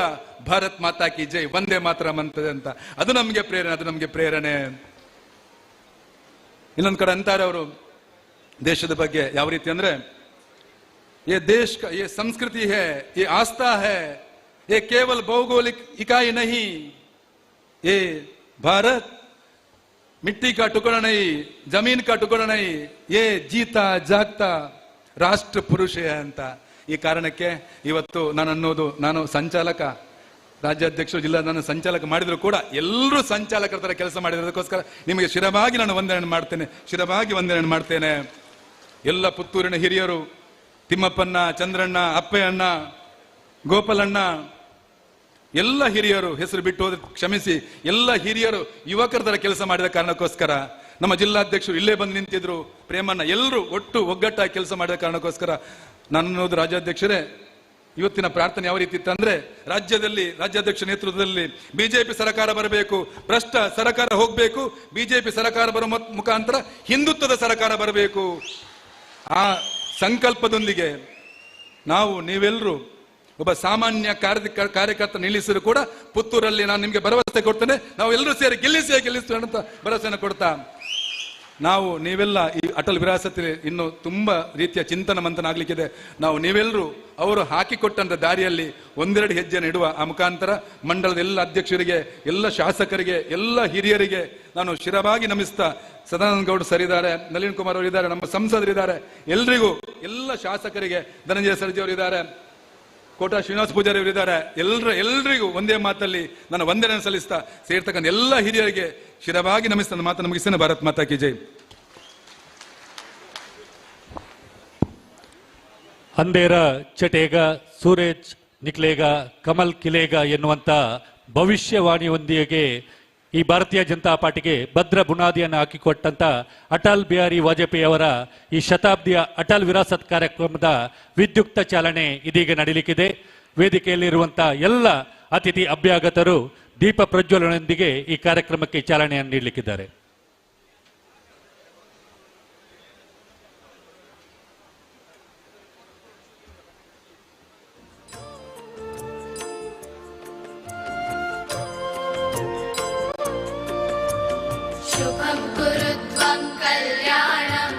ಭಾರತ್ ಮಾತಾ ಕಿ ಜೈ, ಒಂದೇ ಮಾತ್ರ ಅಂತದೆ ಅಂತ. ಅದು ನಮಗೆ ಪ್ರೇರಣೆ. ಇನ್ನೊಂದು ಕಡೆ ಅಂತಾರೆ ಅವರು ದೇಶದ ಬಗ್ಗೆ ಯಾವ ರೀತಿ ಅಂದ್ರೆ, ये देश का ये संस्कृति है, ये आस्था है, ये केवल भौगोलिक इकाई नहीं, ये भारत मिट्टी का टुकड़ा नहीं, जमीन का टुकड़ा नहीं, ये जीता जागता राष्ट्र पुरुष है ಅಂತ. ಈ ಕಾರಣಕ್ಕೆ ಇವತ್ತು ನಾನು ಸಂಚಾಲಕ, ರಾಜ್ಯಾಧ್ಯಕ್ಷರು, ಜಿಲ್ಲಾ ನಾನು ಸಂಚಾಲಕ ಮಾಡಿದ್ರು ಕೂಡ ಎಲ್ಲರೂ ಸಂಚಾಲಕರ ತರ ಕೆಲಸ ಮಾಡಿರೋದಕ್ಕೋಸ್ಕರ ನಿಮಗೆ ಶಿರವಾಗಿ ನಾನು ವಂದನೆ ಮಾಡ್ತೇನೆ. ಎಲ್ಲ ಪುತ್ತೂರಿನ ಹಿರಿಯರು, ತಿಮ್ಮಪ್ಪಣ್ಣ, ಚಂದ್ರಣ್ಣ, ಅಪ್ಪಯ್ಯಣ್ಣ, ಗೋಪಾಲಣ್ಣ, ಎಲ್ಲ ಹಿರಿಯರು, ಹೆಸರು ಬಿಟ್ಟು ಹೋದ್ರೆ ಕ್ಷಮಿಸಿ, ಎಲ್ಲ ಹಿರಿಯರು ಯುವಕರ ತರ ಕೆಲಸ ಮಾಡಿದ ಕಾರಣಕ್ಕೋಸ್ಕರ, ನಮ್ಮ ಜಿಲ್ಲಾಧ್ಯಕ್ಷರು ಇಲ್ಲೇ ಬಂದು ನಿಂತಿದ್ರು, ಪ್ರೇಮಣ್ಣ, ಎಲ್ಲರೂ ಒಟ್ಟು ಒಗ್ಗಟ್ಟಾಗಿ ಕೆಲಸ ಮಾಡಿದ ಕಾರಣಕ್ಕೋಸ್ಕರ ನನ್ನೋದು ರಾಜ್ಯಾಧ್ಯಕ್ಷರೇ, ಇವತ್ತಿನ ಪ್ರಾರ್ಥನೆ ಯಾವ ರೀತಿ ಇತ್ತಂದ್ರೆ, ರಾಜ್ಯಾಧ್ಯಕ್ಷ ನೇತೃತ್ವದಲ್ಲಿ ಬಿಜೆಪಿ ಸರ್ಕಾರ ಬರಬೇಕು, ಭ್ರಷ್ಟ ಸರ್ಕಾರ ಹೋಗ್ಬೇಕು, ಬಿಜೆಪಿ ಸರ್ಕಾರ ಬರೋ ಮುಖಾಂತರ ಹಿಂದುತ್ವದ ಸರ್ಕಾರ ಬರಬೇಕು. ಆ ಸಂಕಲ್ಪದೊಂದಿಗೆ ನೀವೆಲ್ಲರೂ ಒಬ್ಬ ಸಾಮಾನ್ಯ ಕಾರ್ಯಕರ್ತ ನಿಲ್ಲಿಸಿದ್ರು ಕೂಡ ಪುತ್ತೂರಲ್ಲಿ ನಾನು ನಿಮಗೆ ಭರವಸೆ ಕೊಡ್ತೇನೆ, ನಾವು ಎಲ್ಲರೂ ಸೇರಿ ಗೆಲ್ಲಿಸ್ತೇವೆ ಅಂತ ಭರವಸೆಯನ್ನು ಕೊಡ್ತಾ, ನೀವೆಲ್ಲ ಈ ಅಟಲ್ ವಿರಾಸತಿ ಇನ್ನು ತುಂಬಾ ರೀತಿಯ ಚಿಂತನ ಮಂಥನಾಗ್ಲಿಕ್ಕಿದೆ. ನೀವೆಲ್ಲರೂ ಅವರು ಹಾಕಿಕೊಟ್ಟಂತ ದಾರಿಯಲ್ಲಿ ಒಂದೆರಡು ಹೆಜ್ಜೆಯನ್ನು ಇಡುವ ಆ ಮುಖಾಂತರ ಮಂಡಲದ ಎಲ್ಲ ಅಧ್ಯಕ್ಷರಿಗೆ, ಎಲ್ಲ ಶಾಸಕರಿಗೆ, ಎಲ್ಲ ಹಿರಿಯರಿಗೆ ನಾನು ಶಿರವಾಗಿ ನಮಿಸ್ತಾ, ಸದಾನಂದ ಗೌಡ ಸರ್ ಇದ್ದಾರೆ, ನಳಿನ್ ಕುಮಾರ್ ಅವರು ಇದ್ದಾರೆ, ನಮ್ಮ ಸಂಸದರಿದ್ದಾರೆ, ಎಲ್ರಿಗೂ, ಎಲ್ಲ ಶಾಸಕರಿಗೆ, ಧನಂಜಯ ಸರ್ಜಿ ಅವರು ಇದ್ದಾರೆ, ಕೋಟಾ ಶ್ರೀನಿವಾಸ ಪೂಜಾರಿ ಅವರು ಇದ್ದಾರೆ, ಎಲ್ರಿಗೂ ಒಂದೇ ಮಾತಲ್ಲಿ ನಾನು ವಂದನೆ ಸಲ್ಲಿಸ್ತಾ, ಸೇರ್ತಕ್ಕಂಥ ಎಲ್ಲ ಹಿರಿಯರಿಗೆ ಶಿರವಾಗಿ ನಮಿಸ್ತಾ ನನ್ನ ಮಾತನ್ನು ಮುಗಿಸ್ತೇನೆ. ಭಾರತ್ ಮಾತಾ ಕಿ ಜೈ. ಅಂಧೇರ ಚಟೇಗ, ಸೂರಜ್ ನಿಕ್ಲೇಗ, ಕಮಲ್ ಕಿಲೇಗ ಎನ್ನುವಂತ ಭವಿಷ್ಯವಾಣಿಯೊಂದಿಗೆ ಈ ಭಾರತೀಯ ಜನತಾ ಪಾರ್ಟಿಗೆ ಭದ್ರ ಬುನಾದಿಯನ್ನು ಹಾಕಿಕೊಟ್ಟಂತ ಅಟಲ್ ಬಿಹಾರಿ ವಾಜಪೇಯಿ ಅವರ ಈ ಶತಾಬ್ದಿಯ ಅಟಲ್ ವಿರಾಸತ್ ಕಾರ್ಯಕ್ರಮದ ವಿದ್ಯುಕ್ತ ಚಾಲನೆ ಇದೀಗ ನಡೀಲಿಕ್ಕಿದೆ. ವೇದಿಕೆಯಲ್ಲಿರುವಂತ ಎಲ್ಲ ಅತಿಥಿ ಅಭ್ಯಾಗತರು ದೀಪ ಪ್ರಜ್ವಲನದೊಂದಿಗೆ ಈ ಕಾರ್ಯಕ್ರಮಕ್ಕೆ ಚಾಲನೆಯನ್ನು ನೀಡಲಿಕ್ಕಿದ್ದಾರೆ. शुभं कुरुत्वं कल्याणम्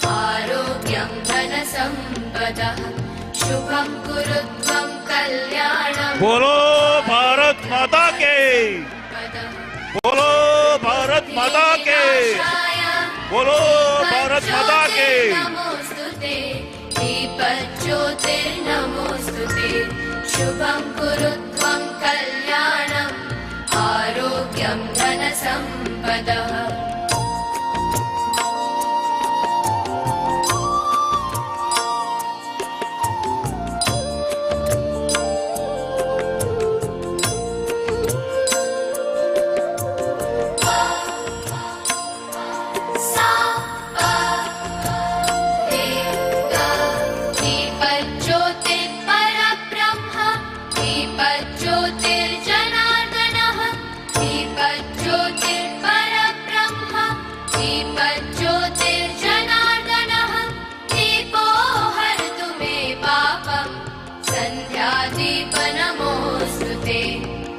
आरोग्यं धनसम्पदः. शुभं कुरुत्वं कल्याणम्. बोलो भारत माता के, बोलो भारत माता के, बोलो भारत माता के. नमोस्तुते दीपज्योतिर्नमोस्तुते. शुभं कुरुत्वं कल्याणम् आरोग्यं धनसम्पदः.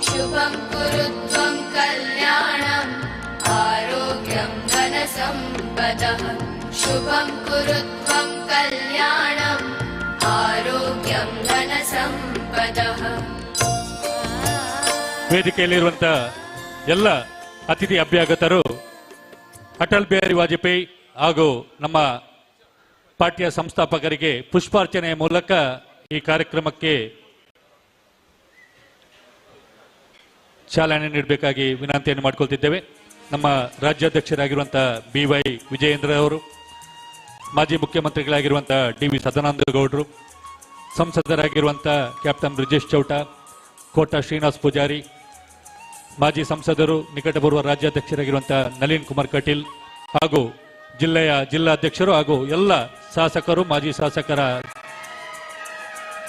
शुभं कुरुत्वं कल्याणम् आरोग्यं धनसम्पदः. शुभं कुरुत्वं कल्याणम् आरोग्यं धनसम्पदः. ವೇದಿಕೆಯಲ್ಲಿರುವಂತ ಎಲ್ಲ ಅತಿಥಿ ಅಭ್ಯಾಗತರು ಅಟಲ್ ಬಿಹಾರಿ ವಾಜಪೇಯಿ ಹಾಗೂ ನಮ್ಮ ಪಾರ್ಟಿಯ ಸಂಸ್ಥಾಪಕರಿಗೆ ಪುಷ್ಪಾರ್ಚನೆಯ ಮೂಲಕ ಈ ಕಾರ್ಯಕ್ರಮಕ್ಕೆ ಚಾಲನೆ ನೀಡಬೇಕಾಗಿ ವಿನಂತಿಯನ್ನು ಮಾಡಿಕೊಳ್ತಿದ್ದೇವೆ. ನಮ್ಮ ರಾಜ್ಯಾಧ್ಯಕ್ಷರಾಗಿರುವಂತಹ BY ವಿಜಯೇಂದ್ರ ಅವರು, ಮಾಜಿ ಮುಖ್ಯಮಂತ್ರಿಗಳಾಗಿರುವಂತಹ DV ಸದಾನಂದ ಗೌಡರು, ಸಂಸದರಾಗಿರುವಂತಹ ಕ್ಯಾಪ್ಟನ್ ಬ್ರಿಜೇಶ್ ಚೌಟ, ಕೋಟಾ ಶ್ರೀನಿವಾಸ ಪೂಜಾರಿ, ಮಾಜಿ ಸಂಸದರು, ನಿಕಟಪೂರ್ವ ರಾಜ್ಯಾಧ್ಯಕ್ಷರಾಗಿರುವಂತಹ ನಳಿನ್ ಕುಮಾರ್ ಕಟೀಲ್ ಹಾಗೂ ಜಿಲ್ಲಾಧ್ಯಕ್ಷರು ಹಾಗೂ ಎಲ್ಲ ಶಾಸಕರು, ಮಾಜಿ ಶಾಸಕರ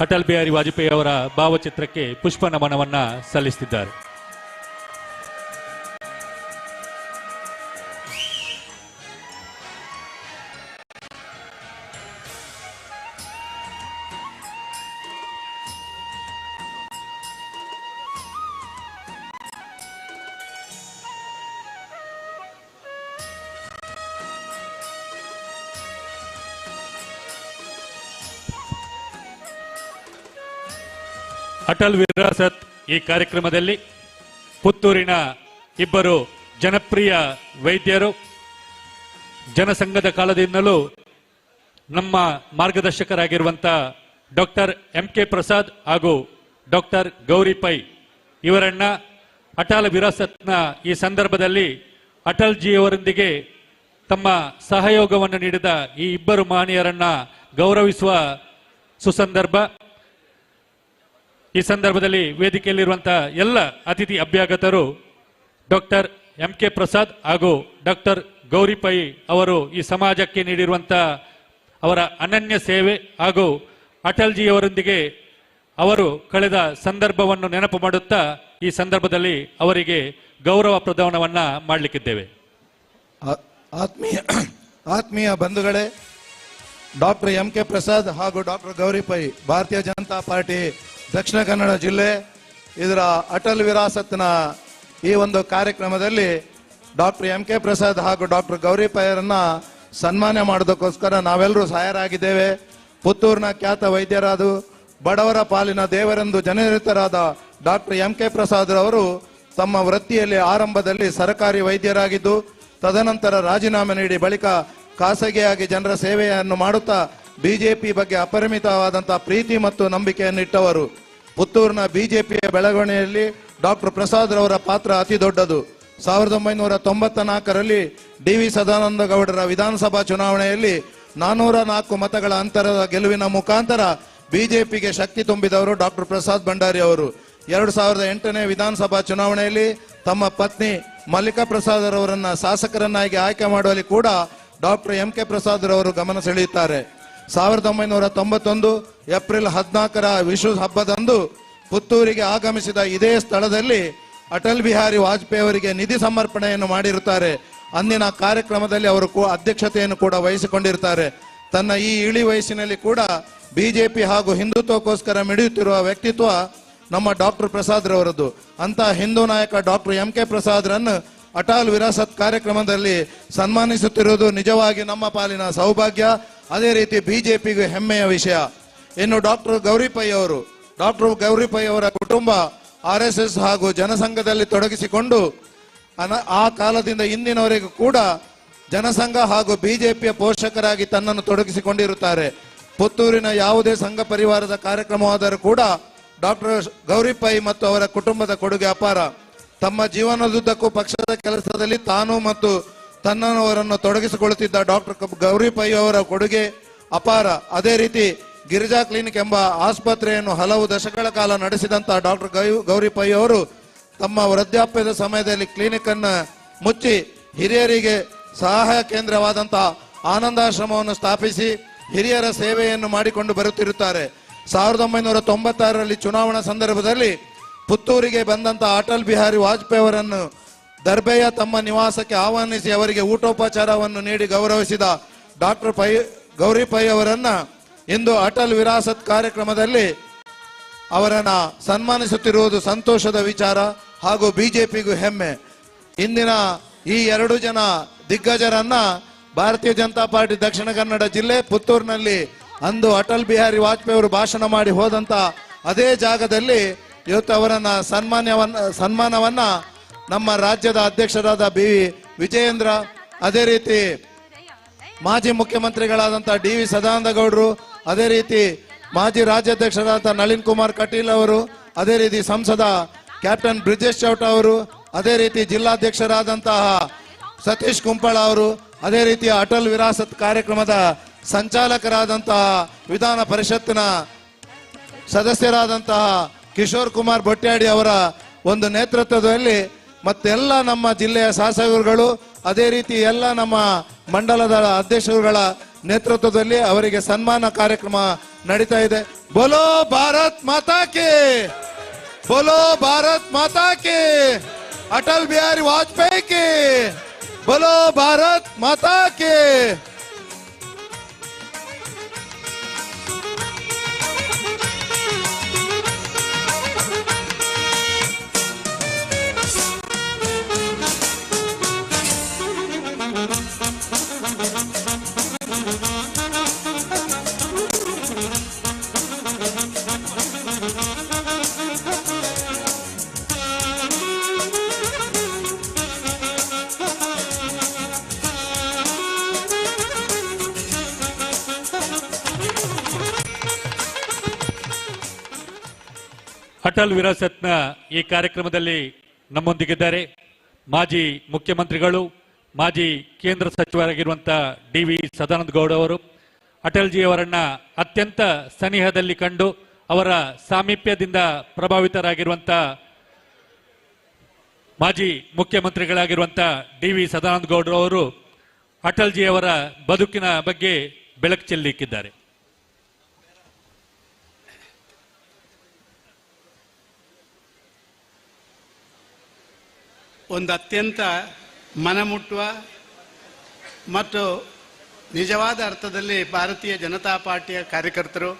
ಅಟಲ್ ಬಿಹಾರಿ ವಾಜಪೇಯಿ ಅವರ ಭಾವಚಿತ್ರಕ್ಕೆ ಪುಷ್ಪ ನಮನವನ್ನ ಸಲ್ಲಿಸುತ್ತಿದ್ದಾರೆ. ಅಟಲ್ ವಿರಾಸತ್ ಈ ಕಾರ್ಯಕ್ರಮದಲ್ಲಿ ಪುತ್ತೂರಿನ ಇಬ್ಬರು ಜನಪ್ರಿಯ ವೈದ್ಯರು, ಜನಸಂಘದ ಕಾಲದಿಂದಲೂ ನಮ್ಮ ಮಾರ್ಗದರ್ಶಕರಾಗಿರುವಂಥ ಡಾಕ್ಟರ್ MK ಪ್ರಸಾದ್ ಹಾಗೂ ಡಾಕ್ಟರ್ ಗೌರಿ ಪೈ ಇವರನ್ನ ಅಟಲ್ ವಿರಾಸತ್ನ ಈ ಸಂದರ್ಭದಲ್ಲಿ ಅಟಲ್ ಜಿಯವರೊಂದಿಗೆ ತಮ್ಮ ಸಹಯೋಗವನ್ನು ನೀಡಿದ ಈ ಇಬ್ಬರು ಮಹನೀಯರನ್ನ ಗೌರವಿಸುವ ಸುಸಂದರ್ಭ. ಈ ಸಂದರ್ಭದಲ್ಲಿ ವೇದಿಕೆಯಲ್ಲಿರುವಂತಹ ಎಲ್ಲ ಅತಿಥಿ ಅಭ್ಯಾಗತರು ಡಾಕ್ಟರ್ MK ಪ್ರಸಾದ್ ಹಾಗೂ ಡಾಕ್ಟರ್ ಗೌರಿ ಪೈ ಅವರು ಈ ಸಮಾಜಕ್ಕೆ ನೀಡಿರುವಂತಹ ಅವರ ಅನನ್ಯ ಸೇವೆ ಹಾಗೂ ಅಟಲ್ ಜಿಯವರೊಂದಿಗೆ ಅವರು ಕಳೆದ ಸಂದರ್ಭವನ್ನು ನೆನಪು ಮಾಡುತ್ತಾ ಈ ಸಂದರ್ಭದಲ್ಲಿ ಅವರಿಗೆ ಗೌರವ ಪ್ರದಾನವನ್ನ ಮಾಡಲಿಕ್ಕಿದ್ದೇವೆ. ಆತ್ಮೀಯ ಬಂಧುಗಳೇ, ಡಾಕ್ಟರ್ MK ಪ್ರಸಾದ್ ಹಾಗೂ ಡಾಕ್ಟರ್ ಗೌರಿ ಪೈ ಭಾರತೀಯ ಜನತಾ ಪಾರ್ಟಿ ದಕ್ಷಿಣ ಕನ್ನಡ ಜಿಲ್ಲೆ ಇದರ ಅಟಲ್ ವಿರಾಸತ್ನ ಈ ಒಂದು ಕಾರ್ಯಕ್ರಮದಲ್ಲಿ ಡಾಕ್ಟರ್ MK ಪ್ರಸಾದ್ ಹಾಗೂ ಡಾಕ್ಟರ್ ಗೌರಿ ಪೈರನ್ನ ಸನ್ಮಾನ ಮಾಡೋದಕ್ಕೋಸ್ಕರ ನಾವೆಲ್ಲರೂ ಸಹಾಯರಾಗಿದ್ದೇವೆ. ಪುತ್ತೂರಿನ ಖ್ಯಾತ ವೈದ್ಯರಾದ ಬಡವರ ಪಾಲಿನ ದೇವರೆಂದು ಜನರಿತರಾದ ಡಾಕ್ಟರ್ MK ಪ್ರಸಾದ್ ರವರು ತಮ್ಮ ವೃತ್ತಿಯಲ್ಲಿ ಆರಂಭದಲ್ಲಿ ಸರ್ಕಾರಿ ವೈದ್ಯರಾಗಿದ್ದು ತದನಂತರ ರಾಜೀನಾಮೆ ನೀಡಿ ಬಳಿಕ ಖಾಸಗಿಯಾಗಿ ಜನರ ಸೇವೆಯನ್ನು ಮಾಡುತ್ತಾ ಬಿಜೆಪಿ ಬಗ್ಗೆ ಅಪರಿಮಿತವಾದಂತಹ ಪ್ರೀತಿ ಮತ್ತು ನಂಬಿಕೆಯನ್ನಿಟ್ಟವರು. ಪುತ್ತೂರಿನ ಬಿಜೆಪಿಯ ಬೆಳವಣಿಗೆಯಲ್ಲಿ ಡಾಕ್ಟರ್ ಪ್ರಸಾದ್ ರವರ ಪಾತ್ರ ಅತಿ ದೊಡ್ಡದು. 1994ರಲ್ಲಿ DV ಸದಾನಂದ ಗೌಡರ ವಿಧಾನಸಭಾ ಚುನಾವಣೆಯಲ್ಲಿ 404 ಮತಗಳ ಅಂತರದ ಗೆಲುವಿನ ಮುಖಾಂತರ ಬಿಜೆಪಿಗೆ ಶಕ್ತಿ ತುಂಬಿದವರು ಡಾಕ್ಟರ್ ಪ್ರಸಾದ್ ಭಂಡಾರಿ ಅವರು. 2008ನೇ ವಿಧಾನಸಭಾ ಚುನಾವಣೆಯಲ್ಲಿ ತಮ್ಮ ಪತ್ನಿ ಮಲ್ಲಿಕಾ ಪ್ರಸಾದ್ ರವರನ್ನ ಶಾಸಕರನ್ನಾಗಿ ಆಯ್ಕೆ ಮಾಡುವಲ್ಲಿ ಕೂಡ ಡಾಕ್ಟರ್ MK ಪ್ರಸಾದ್ ರವರು ಗಮನ ಸೆಳೆಯುತ್ತಾರೆ. 1991 ಏಪ್ರಿಲ್ 14ರ ವಿಶ್ವ ಹಬ್ಬದಂದು ಪುತ್ತೂರಿಗೆ ಆಗಮಿಸಿದ ಇದೇ ಸ್ಥಳದಲ್ಲಿ ಅಟಲ್ ಬಿಹಾರಿ ವಾಜಪೇಯಿ ಅವರಿಗೆ ನಿಧಿ ಸಮರ್ಪಣೆಯನ್ನು ಮಾಡಿರುತ್ತಾರೆ. ಅಂದಿನ ಕಾರ್ಯಕ್ರಮದಲ್ಲಿ ಅವರು ಅಧ್ಯಕ್ಷತೆಯನ್ನು ಕೂಡ ವಹಿಸಿಕೊಂಡಿರ್ತಾರೆ. ತನ್ನ ಈ ಇಳಿ ವಯಸ್ಸಿನಲ್ಲಿ ಕೂಡ ಬಿಜೆಪಿ ಹಾಗೂ ಹಿಂದುತ್ವಕ್ಕೋಸ್ಕರ ಮಿಡಿಯುತ್ತಿರುವ ವ್ಯಕ್ತಿತ್ವ ನಮ್ಮ ಡಾಕ್ಟರ್ ಪ್ರಸಾದ್ ರವರದ್ದು. ಅಂತ ಹಿಂದೂ ನಾಯಕ doctor MK Prasad run Atal Virasat ಕಾರ್ಯಕ್ರಮದಲ್ಲಿ ಸನ್ಮಾನಿಸುತ್ತಿರುವುದು ನಿಜವಾಗಿ ನಮ್ಮ ಪಾಲಿನ ಸೌಭಾಗ್ಯ, ಅದೇ ರೀತಿ ಬಿಜೆಪಿಗೂ ಹೆಮ್ಮೆಯ ವಿಷಯ. ಇನ್ನು ಡಾಕ್ಟರ್ ಗೌರಿ ಪೈ ಅವರ ಕುಟುಂಬ RSS ಹಾಗೂ ಜನಸಂಘದಲ್ಲಿ ತೊಡಗಿಸಿಕೊಂಡು ಆ ಕಾಲದಿಂದ ಇಂದಿನವರೆಗೂ ಕೂಡ ಜನಸಂಘ ಹಾಗೂ ಬಿಜೆಪಿಯ ಪೋಷಕರಾಗಿ ತನ್ನನ್ನು ತೊಡಗಿಸಿಕೊಂಡಿರುತ್ತಾರೆ. ಪುತ್ತೂರಿನ ಯಾವುದೇ ಸಂಘ ಪರಿವಾರದ ಕಾರ್ಯಕ್ರಮವಾದರೂ ಕೂಡ ಡಾಕ್ಟರ್ ಗೌರಿ ಪೈ ಮತ್ತು ಅವರ ಕುಟುಂಬದ ಕೊಡುಗೆ ಅಪಾರ. ತಮ್ಮ ಜೀವನದುದ್ದಕ್ಕೂ ಪಕ್ಷದ ಕೆಲಸದಲ್ಲಿ ತಾನು ಮತ್ತು ತನ್ನವರನ್ನು ತೊಡಗಿಸಿಕೊಳ್ಳುತ್ತಿದ್ದ ಡಾಕ್ಟರ್ ಗೌರಿ ಪೈ ಅವರ ಕೊಡುಗೆ ಅಪಾರ. ಅದೇ ರೀತಿ ಗಿರಿಜಾ ಕ್ಲಿನಿಕ್ ಎಂಬ ಆಸ್ಪತ್ರೆಯನ್ನು ಹಲವು ದಶಕಗಳ ಕಾಲ ನಡೆಸಿದಂತಹ ಡಾಕ್ಟರ್ ಗೌರಿ ಪೈ ಅವರು ತಮ್ಮ ವೃದ್ಧಾಪ್ಯದ ಸಮಯದಲ್ಲಿ ಕ್ಲಿನಿಕ್ ಅನ್ನು ಮುಚ್ಚಿ ಹಿರಿಯರಿಗೆ ಸಹಾಯ ಕೇಂದ್ರವಾದಂತಹ ಆನಂದಾಶ್ರಮವನ್ನು ಸ್ಥಾಪಿಸಿ ಹಿರಿಯರ ಸೇವೆಯನ್ನು ಮಾಡಿಕೊಂಡು ಬರುತ್ತಿರುತ್ತಾರೆ. 1996ರಲ್ಲಿ ಚುನಾವಣಾ ಸಂದರ್ಭದಲ್ಲಿ ಪುತ್ತೂರಿಗೆ ಬಂದಂತಹ ಅಟಲ್ ಬಿಹಾರಿ ವಾಜಪೇಯಿ ಅವರನ್ನು ದರ್ಬೆಯ ತಮ್ಮ ನಿವಾಸಕ್ಕೆ ಆಹ್ವಾನಿಸಿ ಅವರಿಗೆ ಊಟೋಪಚಾರವನ್ನು ನೀಡಿ ಗೌರವಿಸಿದ ಡಾಕ್ಟರ್ ಗೌರಿ ಪೈ ಅವರನ್ನ ಇಂದು ಅಟಲ್ ವಿರಾಸತ್ ಕಾರ್ಯಕ್ರಮದಲ್ಲಿ ಅವರನ್ನ ಸನ್ಮಾನಿಸುತ್ತಿರುವುದು ಸಂತೋಷದ ವಿಚಾರ ಹಾಗೂ ಬಿಜೆಪಿಗೂ ಹೆಮ್ಮೆ. ಇಂದಿನ ಈ 2 ಜನ ದಿಗ್ಗಜರನ್ನ ಭಾರತೀಯ ಜನತಾ ಪಾರ್ಟಿ ದಕ್ಷಿಣ ಕನ್ನಡ ಜಿಲ್ಲೆ ಪುತ್ತೂರಿನಲ್ಲಿ ಅಂದು ಅಟಲ್ ಬಿಹಾರಿ ವಾಜಪೇಯಿ ಅವರು ಭಾಷಣ ಮಾಡಿ ಹೋದಂತ ಅದೇ ಜಾಗದಲ್ಲಿ ಇವತ್ತು ಅವರನ್ನ ಸನ್ಮಾನವನ್ನ ನಮ್ಮ ರಾಜ್ಯದ ಅಧ್ಯಕ್ಷರಾದ BV ವಿಜಯೇಂದ್ರ, ಅದೇ ರೀತಿ ಮಾಜಿ ಮುಖ್ಯಮಂತ್ರಿಗಳಾದಂತಹ DV ಸದಾನಂದ ಗೌಡರು, ಅದೇ ರೀತಿ ಮಾಜಿ ರಾಜ್ಯಾಧ್ಯಕ್ಷರಾದ ನಳಿನ್ ಕುಮಾರ್ ಕಟೀಲ್ ಅವರು, ಅದೇ ರೀತಿ ಸಂಸದ ಕ್ಯಾಪ್ಟನ್ ಬ್ರಿಜೇಶ್ ಚೌಟ ಅವರು, ಅದೇ ರೀತಿ ಜಿಲ್ಲಾಧ್ಯಕ್ಷರಾದಂತಹ ಸತೀಶ್ ಕುಂಪಳ ಅವರು, ಅದೇ ರೀತಿ ಅಟಲ್ ವಿರಾಸತ್ ಕಾರ್ಯಕ್ರಮದ ಸಂಚಾಲಕರಾದಂತಹ ವಿಧಾನ ಪರಿಷತ್ತಿನ ಸದಸ್ಯರಾದಂತಹ ಕಿಶೋರ್ ಕುಮಾರ್ ಬೊಟ್ಯಾಡಿ ಅವರ ಒಂದು ನೇತೃತ್ವದಲ್ಲಿ ಮತ್ತೆಲ್ಲ ನಮ್ಮ ಜಿಲ್ಲೆಯ ಶಾಸಕರುಗಳು, ಅದೇ ರೀತಿ ಎಲ್ಲ ನಮ್ಮ ಮಂಡಲದ ಅಧ್ಯಕ್ಷರುಗಳ ನೇತೃತ್ವದಲ್ಲಿ ಅವರಿಗೆ ಸನ್ಮಾನ ಕಾರ್ಯಕ್ರಮ ನಡೀತಾ ಇದೆ. ಬೋಲೋ ಭಾರತ್ ಮಾತಾ ಕಿ, ಬೋಲೋ ಭಾರತ್ ಮಾತಾ ಕಿ, ಅಟಲ್ ಬಿಹಾರಿ ವಾಜಪೇಯಿ ಕಿ, ಬೋಲೋ ಭಾರತ್ ಮಾತಾ ಕಿ. ಅಟಲ್ ವಿರಾಸತ್ನ ಈ ಕಾರ್ಯಕ್ರಮದಲ್ಲಿ ನಮ್ಮೊಂದಿಗಿದ್ದಾರೆ ಮಾಜಿ ಮುಖ್ಯಮಂತ್ರಿಗಳು, ಮಾಜಿ ಕೇಂದ್ರ ಸಚಿವರಾಗಿರುವಂತಹ ಡಿ.ವಿ. ಸದಾನಂದ ಗೌಡ ಅವರು. ಅಟಲ್ಜಿಯವರನ್ನ ಅತ್ಯಂತ ಸನಿಹದಲ್ಲಿ ಕಂಡು ಅವರ ಸಾಮೀಪ್ಯದಿಂದ ಪ್ರಭಾವಿತರಾಗಿರುವಂತಹ ಮಾಜಿ ಮುಖ್ಯಮಂತ್ರಿಗಳಾಗಿರುವಂತಹ ಡಿ.ವಿ. ಸದಾನಂದ ಗೌಡ ಅವರು ಅಟಲ್ಜಿಯವರ ಬದುಕಿನ ಬಗ್ಗೆ ಬೆಳಕು ಚೆಲ್ಲಿಕ್ಕಿದ್ದಾರೆ. ಒಂದು ಅತ್ಯಂತ ಮನಮುಟ್ಟುವ ಮತ್ತು ನಿಜವಾದ ಅರ್ಥದಲ್ಲಿ ಭಾರತೀಯ ಜನತಾ ಪಾರ್ಟಿಯ ಕಾರ್ಯಕರ್ತರು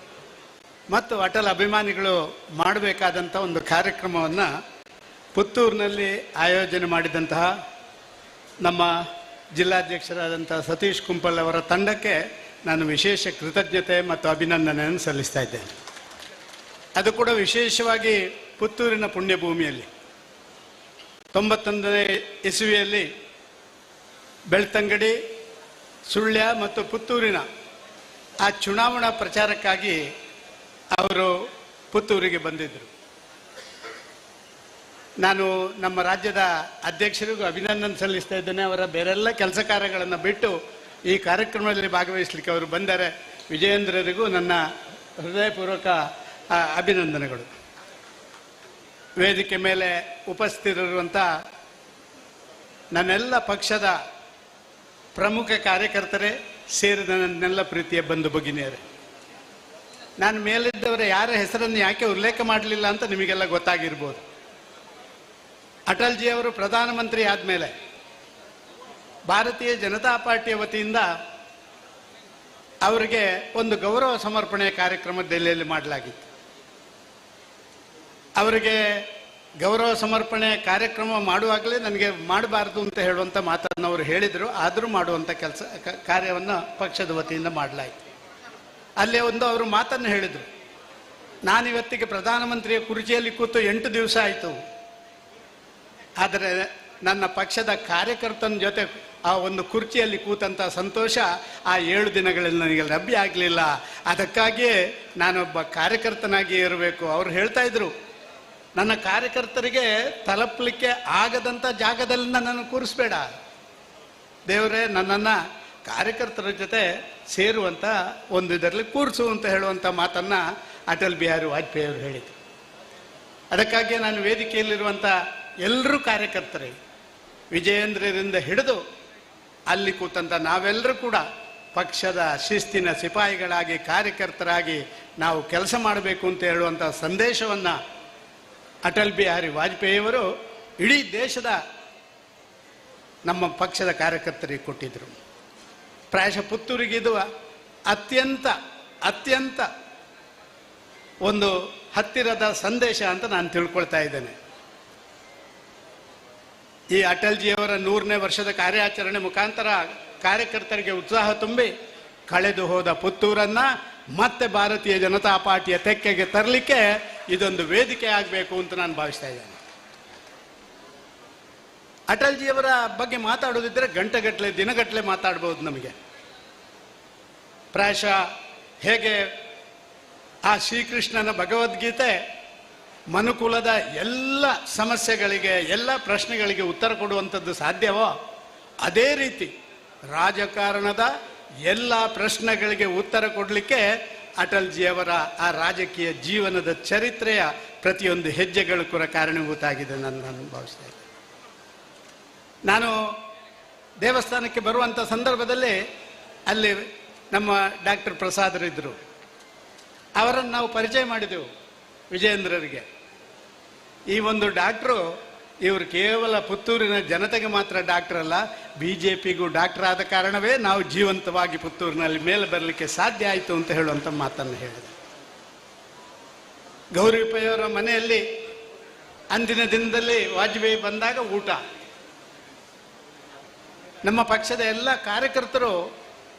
ಮತ್ತು ಅಟಲ್ ಅಭಿಮಾನಿಗಳು ಮಾಡಬೇಕಾದಂಥ ಒಂದು ಕಾರ್ಯಕ್ರಮವನ್ನು ಪುತ್ತೂರಿನಲ್ಲಿ ಆಯೋಜನೆ ಮಾಡಿದಂತಹ ನಮ್ಮ ಜಿಲ್ಲಾಧ್ಯಕ್ಷರಾದಂಥ ಸತೀಶ್ ಕುಂಪಲ್ ಅವರ ತಂಡಕ್ಕೆ ನಾನು ವಿಶೇಷ ಕೃತಜ್ಞತೆ ಮತ್ತು ಅಭಿನಂದನೆಯನ್ನು ಸಲ್ಲಿಸ್ತಾ ಇದ್ದೇನೆ. ಅದು ಕೂಡ ವಿಶೇಷವಾಗಿ ಪುತ್ತೂರಿನ ಪುಣ್ಯಭೂಮಿಯಲ್ಲಿ 91ನೇ ಇಸವಿಯಲ್ಲಿ ಬೆಳ್ತಂಗಡಿ, ಸುಳ್ಯ ಮತ್ತು ಪುತ್ತೂರಿನ ಆ ಚುನಾವಣಾ ಪ್ರಚಾರಕ್ಕಾಗಿ ಅವರು ಪುತ್ತೂರಿಗೆ ಬಂದಿದ್ದರು. ನಾನು ನಮ್ಮ ರಾಜ್ಯದ ಅಧ್ಯಕ್ಷರಿಗೂ ಅಭಿನಂದನೆ ಸಲ್ಲಿಸ್ತಾ ಇದ್ದೇನೆ. ಅವರ ಬೇರೆಲ್ಲ ಕೆಲಸ ಕಾರ್ಯಗಳನ್ನು ಬಿಟ್ಟು ಈ ಕಾರ್ಯಕ್ರಮದಲ್ಲಿ ಭಾಗವಹಿಸಲಿಕ್ಕೆ ಅವರು ಬಂದರೆ ವಿಜಯೇಂದ್ರರಿಗೂ ನನ್ನ ಹೃದಯಪೂರ್ವಕ ಅಭಿನಂದನೆಗಳು. ವೇದಿಕೆ ಮೇಲೆ ಉಪಸ್ಥಿತರಿರುವಂಥ ನನ್ನೆಲ್ಲ ಪಕ್ಷದ ಪ್ರಮುಖ ಕಾರ್ಯಕರ್ತರೇ ಸೇರಿದ ನನ್ನೆಲ್ಲ ಪ್ರೀತಿಯ ಬಂಧು ಭಗಿನಿಯರೇ, ನಾನು ಮೇಲಿದ್ದವರ ಯಾರ ಹೆಸರನ್ನು ಯಾಕೆ ಉಲ್ಲೇಖ ಮಾಡಲಿಲ್ಲ ಅಂತ ನಿಮಗೆಲ್ಲ ಗೊತ್ತಾಗಿರ್ಬೋದು. ಅಟಲ್ಜಿಯವರು ಪ್ರಧಾನಮಂತ್ರಿ ಆದಮೇಲೆ ಭಾರತೀಯ ಜನತಾ ಪಾರ್ಟಿಯ ವತಿಯಿಂದ ಅವರಿಗೆ ಒಂದು ಗೌರವ ಸಮರ್ಪಣೆ ಕಾರ್ಯಕ್ರಮ ದೆಹಲಿಯಲ್ಲಿ ಮಾಡಲಾಗಿತ್ತು. ಅವರಿಗೆ ಗೌರವ ಸಮರ್ಪಣೆ ಕಾರ್ಯಕ್ರಮ ಮಾಡುವಾಗಲೇ ನನಗೆ ಮಾಡಬಾರ್ದು ಅಂತ ಹೇಳುವಂಥ ಮಾತನ್ನು ಅವರು ಹೇಳಿದರು. ಆದರೂ ಮಾಡುವಂಥ ಕಾರ್ಯವನ್ನು ಪಕ್ಷದ ವತಿಯಿಂದ ಮಾಡಲಾಯಿತು. ಅಲ್ಲೇ ಒಂದು ಅವರು ಮಾತನ್ನು ಹೇಳಿದರು, ನಾನಿವತ್ತಿಗೆ ಪ್ರಧಾನಮಂತ್ರಿಯ ಕುರ್ಚಿಯಲ್ಲಿ ಕೂತು 8 ದಿವಸ ಆಯಿತು, ಆದರೆ ನನ್ನ ಪಕ್ಷದ ಕಾರ್ಯಕರ್ತನ ಜೊತೆ ಆ ಒಂದು ಕುರ್ಚಿಯಲ್ಲಿ ಕೂತಂಥ ಸಂತೋಷ ಆ 7 ದಿನಗಳಲ್ಲಿ ನನಗೆ ಲಭ್ಯ ಆಗಲಿಲ್ಲ. ಅದಕ್ಕಾಗಿಯೇ ನಾನೊಬ್ಬ ಕಾರ್ಯಕರ್ತನಾಗಿಯೇ ಇರಬೇಕು. ಅವರು ಹೇಳ್ತಾ ಇದ್ರು, ನನ್ನ ಕಾರ್ಯಕರ್ತರಿಗೆ ತಲುಪಲಿಕ್ಕೆ ಆಗದಂಥ ಜಾಗದಲ್ಲಿ ನನ್ನನ್ನು ಕೂರಿಸ್ಬೇಡ ದೇವರೇ, ನನ್ನನ್ನು ಕಾರ್ಯಕರ್ತರ ಜೊತೆ ಸೇರುವಂಥ ಒಂದು ಇದರಲ್ಲಿ ಕೂರಿಸು ಅಂತ ಹೇಳುವಂಥ ಮಾತನ್ನು ಅಟಲ್ ಬಿಹಾರಿ ವಾಜಪೇಯಿ ಅವರು ಹೇಳಿದರು. ಅದಕ್ಕಾಗಿ ನಾನು ವೇದಿಕೆಯಲ್ಲಿರುವಂಥ ಎಲ್ಲರೂ ಕಾರ್ಯಕರ್ತರೇ, ವಿಜಯೇಂದ್ರರಿಂದ ಹಿಡಿದು ಅಲ್ಲಿ ಕೂತಂಥ ನಾವೆಲ್ಲರೂ ಕೂಡ ಪಕ್ಷದ ಶಿಸ್ತಿನ ಸಿಪಾಯಿಗಳಾಗಿ ಕಾರ್ಯಕರ್ತರಾಗಿ ನಾವು ಕೆಲಸ ಮಾಡಬೇಕು ಅಂತ ಹೇಳುವಂಥ ಸಂದೇಶವನ್ನು ಅಟಲ್ ಬಿಹಾರಿ ವಾಜಪೇಯಿಯವರು ಇಡೀ ದೇಶದ ನಮ್ಮ ಪಕ್ಷದ ಕಾರ್ಯಕರ್ತರಿಗೆ ಕೊಟ್ಟಿದ್ದರು. ಪ್ರಾಯಶಃ ಪುತ್ತೂರಿಗೆ ಇದು ಅತ್ಯಂತ ಒಂದು ಹತ್ತಿರದ ಸಂದೇಶ ಅಂತ ನಾನು ತಿಳ್ಕೊಳ್ತಾ ಇದ್ದೇನೆ. ಈ ಅಟಲ್ಜಿಯವರ 100ನೇ ವರ್ಷದ ಕಾರ್ಯಾಚರಣೆ ಮುಖಾಂತರ ಕಾರ್ಯಕರ್ತರಿಗೆ ಉತ್ಸಾಹ ತುಂಬಿ ಕಳೆದು ಹೋದ ಪುತ್ತೂರನ್ನ ಮತ್ತೆ ಭಾರತೀಯ ಜನತಾ ಪಾರ್ಟಿಯ ತೆಕ್ಕೆಗೆ ತರಲಿಕ್ಕೆ ಇದೊಂದು ವೇದಿಕೆ ಆಗಬೇಕು ಅಂತ ನಾನು ಭಾವಿಸ್ತಾ ಇದ್ದೇನೆ. ಅಟಲ್ಜಿಯವರ ಬಗ್ಗೆ ಮಾತಾಡೋದಿದ್ರೆ ಗಂಟೆಗಟ್ಟಲೆ ದಿನಗಟ್ಟಲೆ ಮಾತಾಡ್ಬೋದು. ನಮಗೆ ಪ್ರಾಯಶಃ ಹೇಗೆ ಆ ಶ್ರೀಕೃಷ್ಣನ ಭಗವದ್ಗೀತೆ ಮನುಕುಲದ ಎಲ್ಲ ಸಮಸ್ಯೆಗಳಿಗೆ, ಎಲ್ಲ ಪ್ರಶ್ನೆಗಳಿಗೆ ಉತ್ತರ ಕೊಡುವಂಥದ್ದು ಸಾಧ್ಯವೋ, ಅದೇ ರೀತಿ ರಾಜಕಾರಣದ ಎಲ್ಲ ಪ್ರಶ್ನೆಗಳಿಗೆ ಉತ್ತರ ಕೊಡಲಿಕ್ಕೆ ಅಟಲ್ಜಿಯವರ ಆ ರಾಜಕೀಯ ಜೀವನದ ಚರಿತ್ರೆಯ ಪ್ರತಿಯೊಂದು ಹೆಜ್ಜೆಗಳು ಕೂಡ ಕಾರಣೀಭೂತ ಆಗಿದೆ ನಾನು ಭಾವಿಸ್ತಾ ಇದ್ದೆ. ನಾನು ದೇವಸ್ಥಾನಕ್ಕೆ ಬರುವಂಥ ಸಂದರ್ಭದಲ್ಲಿ ಅಲ್ಲಿ ನಮ್ಮ ಡಾಕ್ಟರ್ ಪ್ರಸಾದರಿದ್ದರು. ಅವರನ್ನು ನಾವು ಪರಿಚಯ ಮಾಡಿದೆವು ವಿಜಯೇಂದ್ರರಿಗೆ. ಈ ಒಂದು ಡಾಕ್ಟ್ರು ಇವರು ಕೇವಲ ಪುತ್ತೂರಿನ ಜನತೆಗೆ ಮಾತ್ರ ಡಾಕ್ಟರ್ ಅಲ್ಲ, BJPಗೂ ಡಾಕ್ಟರ್ ಆದ ಕಾರಣವೇ ನಾವು ಜೀವಂತವಾಗಿ ಪುತ್ತೂರಿನಲ್ಲಿ ಮೇಲೆ ಬರಲಿಕ್ಕೆ ಸಾಧ್ಯ ಆಯಿತು ಅಂತ ಹೇಳುವಂಥ ಮಾತನ್ನು ಹೇಳಿದೆ. ಗೌರಿಪಯ್ಯವರ ಮನೆಯಲ್ಲಿ ಅಂದಿನ ದಿನದಲ್ಲಿ ವಾಜಪೇಯಿ ಬಂದಾಗ ಊಟ. ನಮ್ಮ ಪಕ್ಷದ ಎಲ್ಲ ಕಾರ್ಯಕರ್ತರು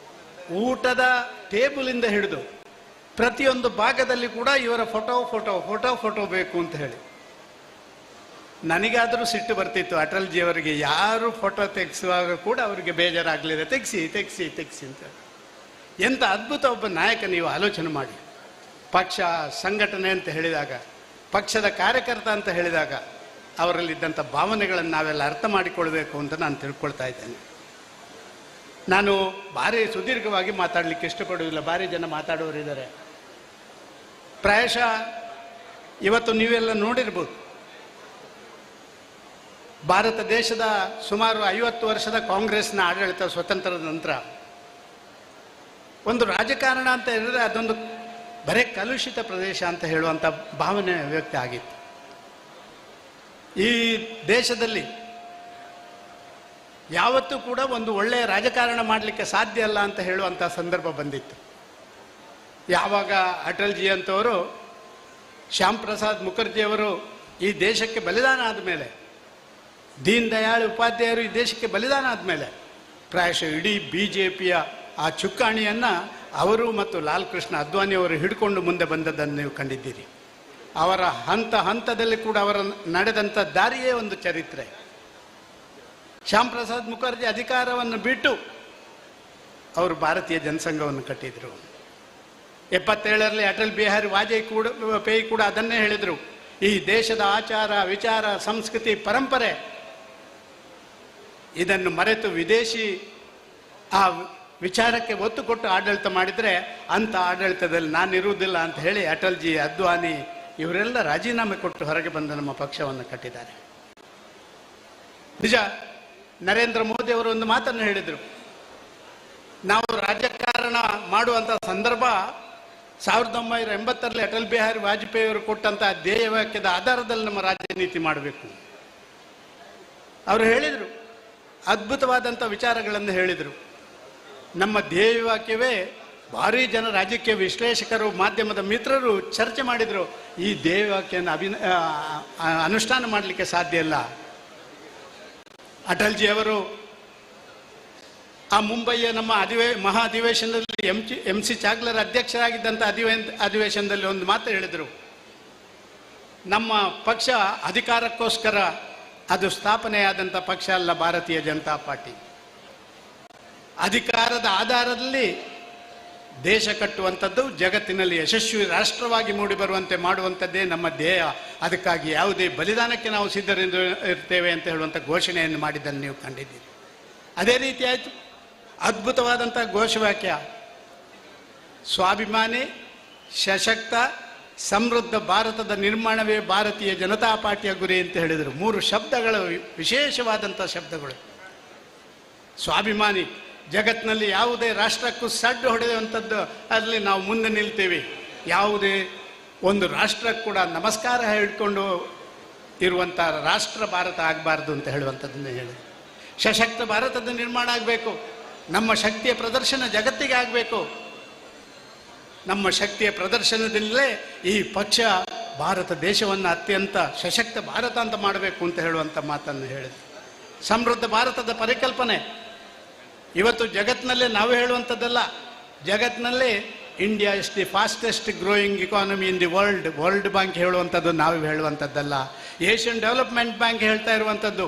ಊಟದ ಟೇಬಲಿಂದ ಹಿಡಿದು ಪ್ರತಿಯೊಂದು ಭಾಗದಲ್ಲಿ ಕೂಡ ಇವರ ಫೋಟೋ ಬೇಕು ಅಂತ ಹೇಳಿ. ನನಗಾದರೂ ಸಿಟ್ಟು ಬರ್ತಿತ್ತು ಅಟಲ್ಜಿ ಅವರಿಗೆ, ಯಾರು ಫೋಟೋ ತೆಗೆಸುವಾಗ ಕೂಡ ಅವರಿಗೆ ಬೇಜಾರಾಗಲಿದೆ, ತೆಗ್ಸಿ ಅಂತ. ಎಂಥ ಅದ್ಭುತ ಒಬ್ಬ ನಾಯಕ, ನೀವು ಆಲೋಚನೆ ಮಾಡಿ. ಪಕ್ಷ ಸಂಘಟನೆ ಅಂತ ಹೇಳಿದಾಗ, ಪಕ್ಷದ ಕಾರ್ಯಕರ್ತ ಅಂತ ಹೇಳಿದಾಗ ಅವರಲ್ಲಿದ್ದಂಥ ಭಾವನೆಗಳನ್ನು ನಾವೆಲ್ಲ ಅರ್ಥ ಮಾಡಿಕೊಳ್ಬೇಕು ಅಂತ ನಾನು ತಿಳ್ಕೊಳ್ತಾ ಇದ್ದೇನೆ. ನಾನು ಭಾರಿ ಸುದೀರ್ಘವಾಗಿ ಮಾತಾಡಲಿಕ್ಕೆ ಇಷ್ಟಪಡುವುದಿಲ್ಲ, ಭಾರಿ ಜನ ಮಾತಾಡುವವರಿದ್ದಾರೆ. ಪ್ರಾಯಶಃ ಇವತ್ತು ನೀವೆಲ್ಲ ನೋಡಿರ್ಬೋದು, ಭಾರತ ದೇಶದ ಸುಮಾರು 50 ವರ್ಷದ ಕಾಂಗ್ರೆಸ್ನ ಆಡಳಿತ ಸ್ವತಂತ್ರದ ನಂತರ ಒಂದು ರಾಜಕಾರಣ ಅಂತ ಹೇಳಿದ್ರೆ ಅದೊಂದು ಬರೇ ಕಲುಷಿತ ಪ್ರದೇಶ ಅಂತ ಹೇಳುವಂಥ ಭಾವನೆ ವ್ಯಕ್ತ ಆಗಿತ್ತು. ಈ ದೇಶದಲ್ಲಿ ಯಾವತ್ತೂ ಕೂಡ ಒಂದು ಒಳ್ಳೆಯ ರಾಜಕಾರಣ ಮಾಡಲಿಕ್ಕೆ ಸಾಧ್ಯ ಅಲ್ಲ ಅಂತ ಹೇಳುವಂಥ ಸಂದರ್ಭ ಬಂದಿತ್ತು. ಯಾವಾಗ ಅಟಲ್ಜಿ ಅಂತವರು, ಶ್ಯಾಮ್ ಪ್ರಸಾದ್ ಮುಖರ್ಜಿಯವರು ಈ ದೇಶಕ್ಕೆ ಬಲಿದಾನ ಆದಮೇಲೆ, ದೀನ್ ದಯಾಳ್ ಉಪಾಧ್ಯಾಯರು ಈ ದೇಶಕ್ಕೆ ಬಲಿದಾನ ಆದಮೇಲೆ ಪ್ರಾಯಶಃ ಇಡೀ BJPಯ ಆ ಚುಕ್ಕಾಣಿಯನ್ನು ಅವರು ಮತ್ತು ಲಾಲ್ ಕೃಷ್ಣ ಅದ್ವಾನಿ ಅವರು ಹಿಡ್ಕೊಂಡು ಮುಂದೆ ಬಂದದ್ದನ್ನು ನೀವು ಕಂಡಿದ್ದೀರಿ. ಅವರ ಹಂತದಲ್ಲಿ ಕೂಡ ಅವರ ನಡೆದಂಥ ದಾರಿಯೇ ಒಂದು ಚರಿತ್ರೆ. ಶ್ಯಾಮ್ ಪ್ರಸಾದ್ ಮುಖರ್ಜಿ ಅಧಿಕಾರವನ್ನು ಬಿಟ್ಟು ಅವರು ಭಾರತೀಯ ಜನಸಂಘವನ್ನು ಕಟ್ಟಿದರು. 77ರಲ್ಲಿ ಅಟಲ್ ಬಿಹಾರಿ ವಾಜಪೇಯಿ ಕೂಡ ಅದನ್ನೇ ಹೇಳಿದರು. ಈ ದೇಶದ ಆಚಾರ ವಿಚಾರ ಸಂಸ್ಕೃತಿ ಪರಂಪರೆ ಇದನ್ನು ಮರೆತು ವಿದೇಶಿ ಆ ವಿಚಾರಕ್ಕೆ ಒತ್ತು ಕೊಟ್ಟು ಆಡಳಿತ ಮಾಡಿದರೆ ಅಂಥ ಆಡಳಿತದಲ್ಲಿ ನಾನಿರುವುದಿಲ್ಲ ಅಂತ ಹೇಳಿ ಅಟಲ್ಜಿ, ಅದ್ವಾನಿ ಇವರೆಲ್ಲ ರಾಜೀನಾಮೆ ಕೊಟ್ಟು ಹೊರಗೆ ಬಂದು ನಮ್ಮ ಪಕ್ಷವನ್ನು ಕಟ್ಟಿದ್ದಾರೆ. ನಿಜ, ನರೇಂದ್ರ ಮೋದಿ ಅವರು ಒಂದು ಮಾತನ್ನು ಹೇಳಿದರು, ನಾವು ರಾಜಕಾರಣ ಮಾಡುವಂಥ ಸಂದರ್ಭ 1980ರಲ್ಲಿ ಅಟಲ್ ಬಿಹಾರಿ ವಾಜಪೇಯಿ ಅವರು ಕೊಟ್ಟಂಥ ಧ್ಯೇಯ ವಾಕ್ಯದ ಆಧಾರದಲ್ಲಿ ನಮ್ಮ ರಾಜನೀತಿ ಮಾಡಬೇಕು. ಅವರು ಹೇಳಿದರು, ಅದ್ಭುತವಾದಂಥ ವಿಚಾರಗಳನ್ನು ಹೇಳಿದರು. ನಮ್ಮ ಧ್ಯೇಯ ವಾಕ್ಯವೇ ಭಾರಿ ಜನ ರಾಜಕೀಯ ವಿಶ್ಲೇಷಕರು, ಮಾಧ್ಯಮದ ಮಿತ್ರರು ಚರ್ಚೆ ಮಾಡಿದರು. ಈ ಧ್ಯೇಯ ವಾಕ್ಯವನ್ನು ಅನುಷ್ಠಾನ ಮಾಡಲಿಕ್ಕೆ ಸಾಧ್ಯ ಇಲ್ಲ. ಅಟಲ್ಜಿ ಅವರು ಆ ಮುಂಬಯಿಯ ನಮ್ಮ ಮಹಾ ಅಧಿವೇಶನದಲ್ಲಿ MC ಚಾಗ್ಲರ್ ಅಧ್ಯಕ್ಷರಾಗಿದ್ದಂಥ ಅಧಿವೇಶನದಲ್ಲಿ ಒಂದು ಮಾತು ಹೇಳಿದರು, ನಮ್ಮ ಪಕ್ಷ ಅಧಿಕಾರಕ್ಕೋಸ್ಕರ ಅದು ಸ್ಥಾಪನೆಯಾದಂಥ ಪಕ್ಷ ಅಲ್ಲ ಭಾರತೀಯ ಜನತಾ ಪಾರ್ಟಿ. ಅಧಿಕಾರದ ಆಧಾರದಲ್ಲಿ ದೇಶ ಕಟ್ಟುವಂಥದ್ದು, ಜಗತ್ತಿನಲ್ಲಿ ಯಶಸ್ವಿ ರಾಷ್ಟ್ರವಾಗಿ ಮೂಡಿಬರುವಂತೆ ಮಾಡುವಂಥದ್ದೇ ನಮ್ಮ ಧ್ಯೇಯ. ಅದಕ್ಕಾಗಿ ಯಾವುದೇ ಬಲಿದಾನಕ್ಕೆ ನಾವು ಸಿದ್ಧರಿರ್ತೇವೆ ಅಂತ ಹೇಳುವಂಥ ಘೋಷಣೆಯನ್ನು ಮಾಡಿದ್ದನ್ನು ನೀವು ಕಂಡಿದ್ದೀರಿ. ಅದೇ ರೀತಿ ಆಯಿತು, ಅದ್ಭುತವಾದಂಥ ಘೋಷವಾಕ್ಯ, ಸ್ವಾಭಿಮಾನಿ ಸಶಕ್ತ ಸಮೃದ್ಧ ಭಾರತದ ನಿರ್ಮಾಣವೇ ಭಾರತೀಯ ಜನತಾ ಪಾರ್ಟಿಯ ಗುರಿ ಅಂತ ಹೇಳಿದರು. 3 ಶಬ್ದಗಳು, ವಿಶೇಷವಾದಂಥ ಶಬ್ದಗಳು. ಸ್ವಾಭಿಮಾನಿ, ಜಗತ್ತಿನಲ್ಲಿ ಯಾವುದೇ ರಾಷ್ಟ್ರಕ್ಕೂ ಸಡ್ಡು ಹೊಡೆಯುವಂಥದ್ದು ಅಲ್ಲಿ ನಾವು ಮುಂದೆ ನಿಲ್ತೇವೆ, ಯಾವುದೇ ಒಂದು ರಾಷ್ಟ್ರಕ್ಕೆ ಕೂಡ ನಮಸ್ಕಾರ ಹಿಡ್ಕೊಂಡು ಇರುವಂಥ ರಾಷ್ಟ್ರ ಭಾರತ ಆಗಬಾರ್ದು ಅಂತ ಹೇಳುವಂಥದ್ದನ್ನೇ ಹೇಳಿ. ಸಶಕ್ತ ಭಾರತದ ನಿರ್ಮಾಣ ಆಗಬೇಕು, ನಮ್ಮ ಶಕ್ತಿಯ ಪ್ರದರ್ಶನ ಜಗತ್ತಿಗೆ ಆಗಬೇಕು. ನಮ್ಮ ಶಕ್ತಿಯ ಪ್ರದರ್ಶನದಲ್ಲೇ ಈ ಪಕ್ಷ ಭಾರತ ದೇಶವನ್ನು ಅತ್ಯಂತ ಸಶಕ್ತ ಭಾರತ ಅಂತ ಮಾಡಬೇಕು ಅಂತ ಹೇಳುವಂಥ ಮಾತನ್ನು ಹೇಳಿದೆ. ಸಮೃದ್ಧ ಭಾರತದ ಪರಿಕಲ್ಪನೆ ಇವತ್ತು ಜಗತ್ತಿನಲ್ಲೇ ನಾವು ಹೇಳುವಂಥದ್ದಲ್ಲ, ಜಗತ್ತಿನಲ್ಲೇ India is the fastest growing economy in the world bank ಹೇಳುವಂಥದ್ದು ನಾವು ಹೇಳುವಂಥದ್ದಲ್ಲ, ಏಷ್ಯನ್ ಡೆವಲಪ್ಮೆಂಟ್ ಬ್ಯಾಂಕ್ ಹೇಳ್ತಾ ಇರುವಂಥದ್ದು.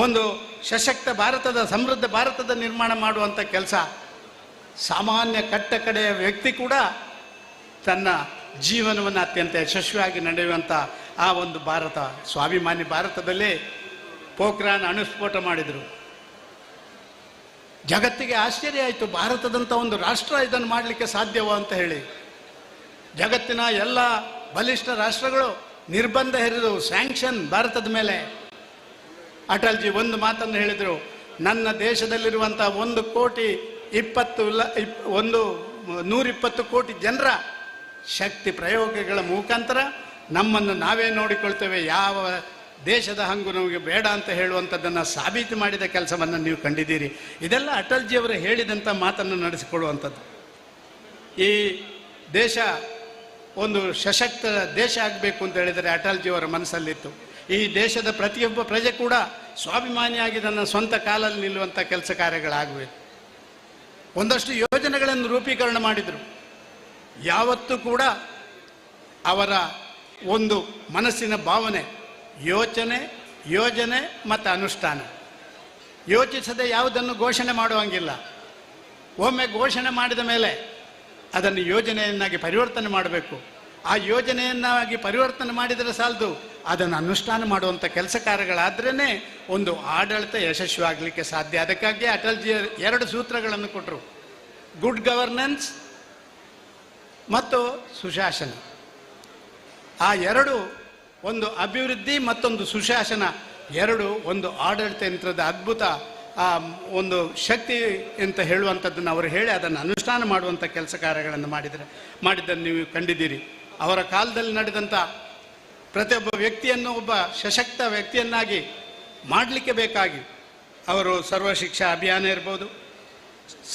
ಒಂದು ಸಶಕ್ತ ಭಾರತದ ಸಮೃದ್ಧ ಭಾರತದ ನಿರ್ಮಾಣ ಮಾಡುವಂಥ ಕೆಲಸ ಸಾಮಾನ್ಯ ಕಟ್ಟಕಡೆಯ ವ್ಯಕ್ತಿ ಕೂಡ ತನ್ನ ಜೀವನವನ್ನು ಅತ್ಯಂತ ಯಶಸ್ವಿಯಾಗಿ ನಡೆಯುವಂಥ ಆ ಒಂದು ಭಾರತ, ಸ್ವಾಭಿಮಾನಿ ಭಾರತದಲ್ಲೇ ಪೋಖ್ರಾನ್ ಅಣುಸ್ಫೋಟ ಮಾಡಿದರು. ಜಗತ್ತಿಗೆ ಆಶ್ಚರ್ಯ ಆಯಿತು, ಭಾರತದಂಥ ಒಂದು ರಾಷ್ಟ್ರ ಇದನ್ನು ಮಾಡಲಿಕ್ಕೆ ಸಾಧ್ಯವೋ ಅಂತ ಹೇಳಿ. ಜಗತ್ತಿನ ಎಲ್ಲ ಬಲಿಷ್ಠ ರಾಷ್ಟ್ರಗಳು ನಿರ್ಬಂಧ ಹೇರಿದು, ಸ್ಯಾಂಕ್ಷನ್ ಭಾರತದ ಮೇಲೆ. ಅಟಲ್ಜಿ ಒಂದು ಮಾತನ್ನು ಹೇಳಿದರು, ನನ್ನ ದೇಶದಲ್ಲಿರುವಂಥ 120 ಕೋಟಿ ಜನರ ಶಕ್ತಿ ಪ್ರಯೋಗಗಳ ಮುಖಾಂತರ ನಮ್ಮನ್ನು ನಾವೇ ನೋಡಿಕೊಳ್ತೇವೆ, ಯಾವ ದೇಶದ ಹಂಗು ನಮಗೆ ಬೇಡ ಅಂತ ಹೇಳುವಂಥದ್ದನ್ನು ಸಾಬೀತು ಮಾಡಿದ ಕೆಲಸವನ್ನು ನೀವು ಕಂಡಿದ್ದೀರಿ. ಇದೆಲ್ಲ ಅಟಲ್ಜಿಯವರು ಹೇಳಿದಂಥ ಮಾತನ್ನು ನಡೆಸಿಕೊಳ್ಳುವಂಥದ್ದು. ಈ ದೇಶ ಒಂದು ಸಶಕ್ತ ದೇಶ ಆಗಬೇಕು ಅಂತ ಹೇಳಿದರೆ ಅಟಲ್ಜಿಯವರ ಮನಸ್ಸಲ್ಲಿತ್ತು. ಈ ದೇಶದ ಪ್ರತಿಯೊಬ್ಬ ಪ್ರಜೆ ಕೂಡ ಸ್ವಾಭಿಮಾನಿಯಾಗಿ ನನ್ನ ಸ್ವಂತ ಕಾಲಲ್ಲಿ ನಿಲ್ಲುವಂಥ ಕೆಲಸ ಕಾರ್ಯಗಳಾಗಬೇಕು. ಒಂದಷ್ಟು ಯೋಜನೆಗಳನ್ನು ರೂಪೀಕರಣ ಮಾಡಿದರು. ಯಾವತ್ತೂ ಕೂಡ ಅವರ ಒಂದು ಮನಸ್ಸಿನ ಭಾವನೆ ಯೋಜನೆ ಮತ್ತು ಅನುಷ್ಠಾನ. ಯೋಚಿಸದೆ ಯಾವುದನ್ನು ಘೋಷಣೆ ಮಾಡುವಂಗಿಲ್ಲ. ಒಮ್ಮೆ ಘೋಷಣೆ ಮಾಡಿದ ಮೇಲೆ ಅದನ್ನು ಯೋಜನೆಯನ್ನಾಗಿ ಪರಿವರ್ತನೆ ಮಾಡಬೇಕು. ಆ ಯೋಜನೆಯನ್ನಾಗಿ ಪರಿವರ್ತನೆ ಮಾಡಿದರೆ ಸಾಲದು, ಅದನ್ನು ಅನುಷ್ಠಾನ ಮಾಡುವಂಥ ಕೆಲಸ ಕಾರ್ಯಗಳಾದ್ರೇ ಒಂದು ಆಡಳಿತ ಯಶಸ್ವಿಯಾಗಲಿಕ್ಕೆ ಸಾಧ್ಯ. ಅದಕ್ಕಾಗಿ ಅಟಲ್ಜಿ 2 ಸೂತ್ರಗಳನ್ನು ಕೊಟ್ಟರು, ಗುಡ್ ಗವರ್ನೆನ್ಸ್ ಮತ್ತು ಸುಶಾಸನ. ಆ 2 ಒಂದು ಅಭಿವೃದ್ಧಿ ಮತ್ತೊಂದು ಸುಶಾಸನ, 2 ಒಂದು ಆಡಳಿತ ಯಂತ್ರದ ಅದ್ಭುತ ಒಂದು ಶಕ್ತಿ ಅಂತ ಹೇಳುವಂಥದ್ದನ್ನು ಅವರು ಹೇಳಿ ಅದನ್ನು ಅನುಷ್ಠಾನ ಮಾಡುವಂಥ ಕೆಲಸ ಕಾರ್ಯಗಳನ್ನು ಮಾಡಿದ್ದನ್ನು ನೀವು ಕಂಡಿದ್ದೀರಿ. ಅವರ ಕಾಲದಲ್ಲಿ ನಡೆದಂಥ ಪ್ರತಿಯೊಬ್ಬ ವ್ಯಕ್ತಿಯನ್ನು ಒಬ್ಬ ಸಶಕ್ತ ವ್ಯಕ್ತಿಯನ್ನಾಗಿ ಮಾಡಲಿಕ್ಕೆ ಬೇಕಾಗಿ ಅವರು ಸರ್ವ ಶಿಕ್ಷಾ ಅಭಿಯಾನ ಇರ್ಬೋದು,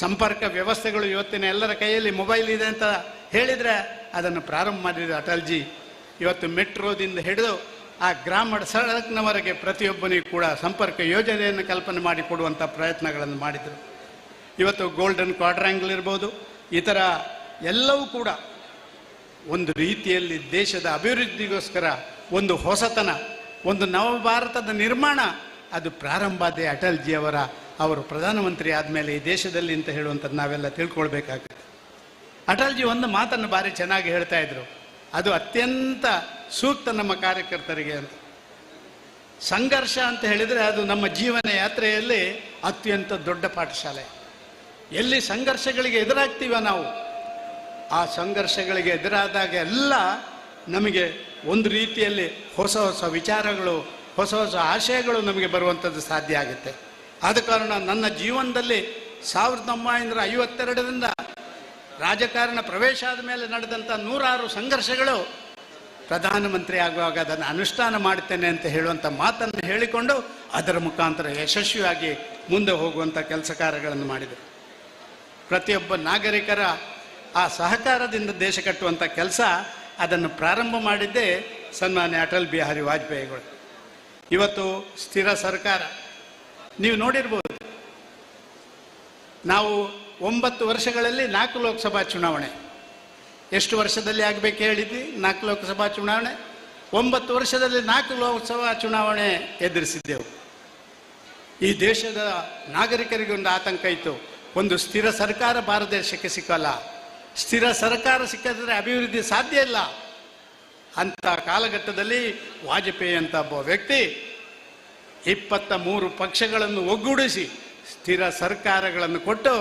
ಸಂಪರ್ಕ ವ್ಯವಸ್ಥೆಗಳು ಇವತ್ತಿನ ಎಲ್ಲರ ಕೈಯಲ್ಲಿ ಮೊಬೈಲ್ ಇದೆ ಅಂತ ಹೇಳಿದರೆ ಅದನ್ನು ಪ್ರಾರಂಭ ಮಾಡಿದ ಅಟಲ್ಜಿ. ಇವತ್ತು ಮೆಟ್ರೋದಿಂದ ಹಿಡಿದು ಆ ಗ್ರಾಮದ ಸಡಕ್ನವರೆಗೆ ಪ್ರತಿಯೊಬ್ಬನಿಗೂ ಕೂಡ ಸಂಪರ್ಕ ಯೋಜನೆಯನ್ನು ಕಲ್ಪನೆ ಮಾಡಿ ಕೊಡುವಂಥ ಪ್ರಯತ್ನಗಳನ್ನು ಮಾಡಿದರು. ಇವತ್ತು ಗೋಲ್ಡನ್ ಕ್ವಾಡ್ರ್ಯಾಂಗಲ್ ಇರ್ಬೋದು, ಇತರ ಎಲ್ಲವೂ ಕೂಡ ಒಂದು ರೀತಿಯಲ್ಲಿ ದೇಶದ ಅಭಿವೃದ್ಧಿಗೋಸ್ಕರ ಒಂದು ಹೊಸತನ, ಒಂದು ನವಭಾರತದ ನಿರ್ಮಾಣ ಅದು ಪ್ರಾರಂಭ ಆದ ಅವರು ಪ್ರಧಾನಮಂತ್ರಿ ಆದಮೇಲೆ ಈ ದೇಶದಲ್ಲಿ ಅಂತ ಹೇಳುವಂಥದ್ದು ನಾವೆಲ್ಲ ತಿಳ್ಕೊಳ್ಬೇಕಾಗುತ್ತೆ. ಅಟಲ್ಜಿ ಒಂದು ಮಾತನ್ನು ಭಾರಿ ಚೆನ್ನಾಗಿ ಹೇಳ್ತಾ ಇದ್ರು, ಅದು ಅತ್ಯಂತ ಸೂಕ್ತ ನಮ್ಮ ಕಾರ್ಯಕರ್ತರಿಗೆ ಅಂತ. ಸಂಘರ್ಷ ಅಂತ ಹೇಳಿದರೆ ಅದು ನಮ್ಮ ಜೀವನ ಯಾತ್ರೆಯಲ್ಲಿ ಅತ್ಯಂತ ದೊಡ್ಡ ಪಾಠಶಾಲೆ. ಎಲ್ಲಿ ಸಂಘರ್ಷಗಳಿಗೆ ಎದುರಾಗ್ತೀವ ನಾವು, ಆ ಸಂಘರ್ಷಗಳಿಗೆ ಎದುರಾದಾಗ ಎಲ್ಲ ನಮಗೆ ಒಂದು ರೀತಿಯಲ್ಲಿ ಹೊಸ ಹೊಸ ವಿಚಾರಗಳು, ಹೊಸ ಹೊಸ ಆಶಯಗಳು ನಮಗೆ ಬರುವಂಥದ್ದು ಸಾಧ್ಯ ಆಗುತ್ತೆ. ಆದ ಕಾರಣ ನನ್ನ ಜೀವನದಲ್ಲಿ 1952ರಿಂದ ರಾಜಕಾರಣ ಪ್ರವೇಶ ಆದ ಮೇಲೆ ನಡೆದಂಥ 106 ಸಂಘರ್ಷಗಳು ಪ್ರಧಾನಮಂತ್ರಿ ಆಗುವಾಗ ಅದನ್ನು ಅನುಷ್ಠಾನ ಮಾಡ್ತೇನೆ ಅಂತ ಹೇಳುವಂಥ ಮಾತನ್ನು ಹೇಳಿಕೊಂಡು ಅದರ ಮುಖಾಂತರ ಯಶಸ್ವಿಯಾಗಿ ಮುಂದೆ ಹೋಗುವಂಥ ಕೆಲಸ ಕಾರ್ಯಗಳನ್ನು ಮಾಡಿದರು. ಪ್ರತಿಯೊಬ್ಬ ನಾಗರಿಕರ ಆ ಸಹಕಾರದಿಂದ ದೇಶ ಕಟ್ಟುವಂಥ ಕೆಲಸ ಅದನ್ನು ಪ್ರಾರಂಭ ಮಾಡಿದ್ದೇ ಸನ್ಮಾನ್ಯ ಅಟಲ್ ಬಿಹಾರಿ ವಾಜಪೇಯಿಗಳು. ಇವತ್ತು ಸ್ಥಿರ ಸರ್ಕಾರ ನೀವು ನೋಡಿರ್ಬೋದು. ನಾವು 9 ವರ್ಷಗಳಲ್ಲಿ 4 ಲೋಕಸಭಾ ಚುನಾವಣೆ, ಎಷ್ಟು ವರ್ಷದಲ್ಲಿ ಆಗಬೇಕು ಹೇಳಿದ್ವಿ? 4 ಲೋಕಸಭಾ ಚುನಾವಣೆ. 9 ವರ್ಷದಲ್ಲಿ 4 ಲೋಕಸಭಾ ಚುನಾವಣೆ ಎದುರಿಸಿದ್ದೆವು. ಈ ದೇಶದ ನಾಗರಿಕರಿಗೆ ಒಂದು ಆತಂಕ ಇತ್ತು, ಒಂದು ಸ್ಥಿರ ಸರ್ಕಾರ ಭಾರತ ದೇಶಕ್ಕೆ ಸಿಕ್ಕಲ್ಲ, ಸ್ಥಿರ ಸರ್ಕಾರ ಸಿಕ್ಕಿದ್ರೆ ಅಭಿವೃದ್ಧಿ ಸಾಧ್ಯ ಇಲ್ಲ ಅಂತ ಕಾಲಘಟ್ಟದಲ್ಲಿ ವಾಜಪೇಯಿ ಅಂತ ಒಬ್ಬ ವ್ಯಕ್ತಿ 23 ಪಕ್ಷಗಳನ್ನು ಒಗ್ಗೂಡಿಸಿ ಸ್ಥಿರ ಸರ್ಕಾರಗಳನ್ನು ಕೊಟ್ಟು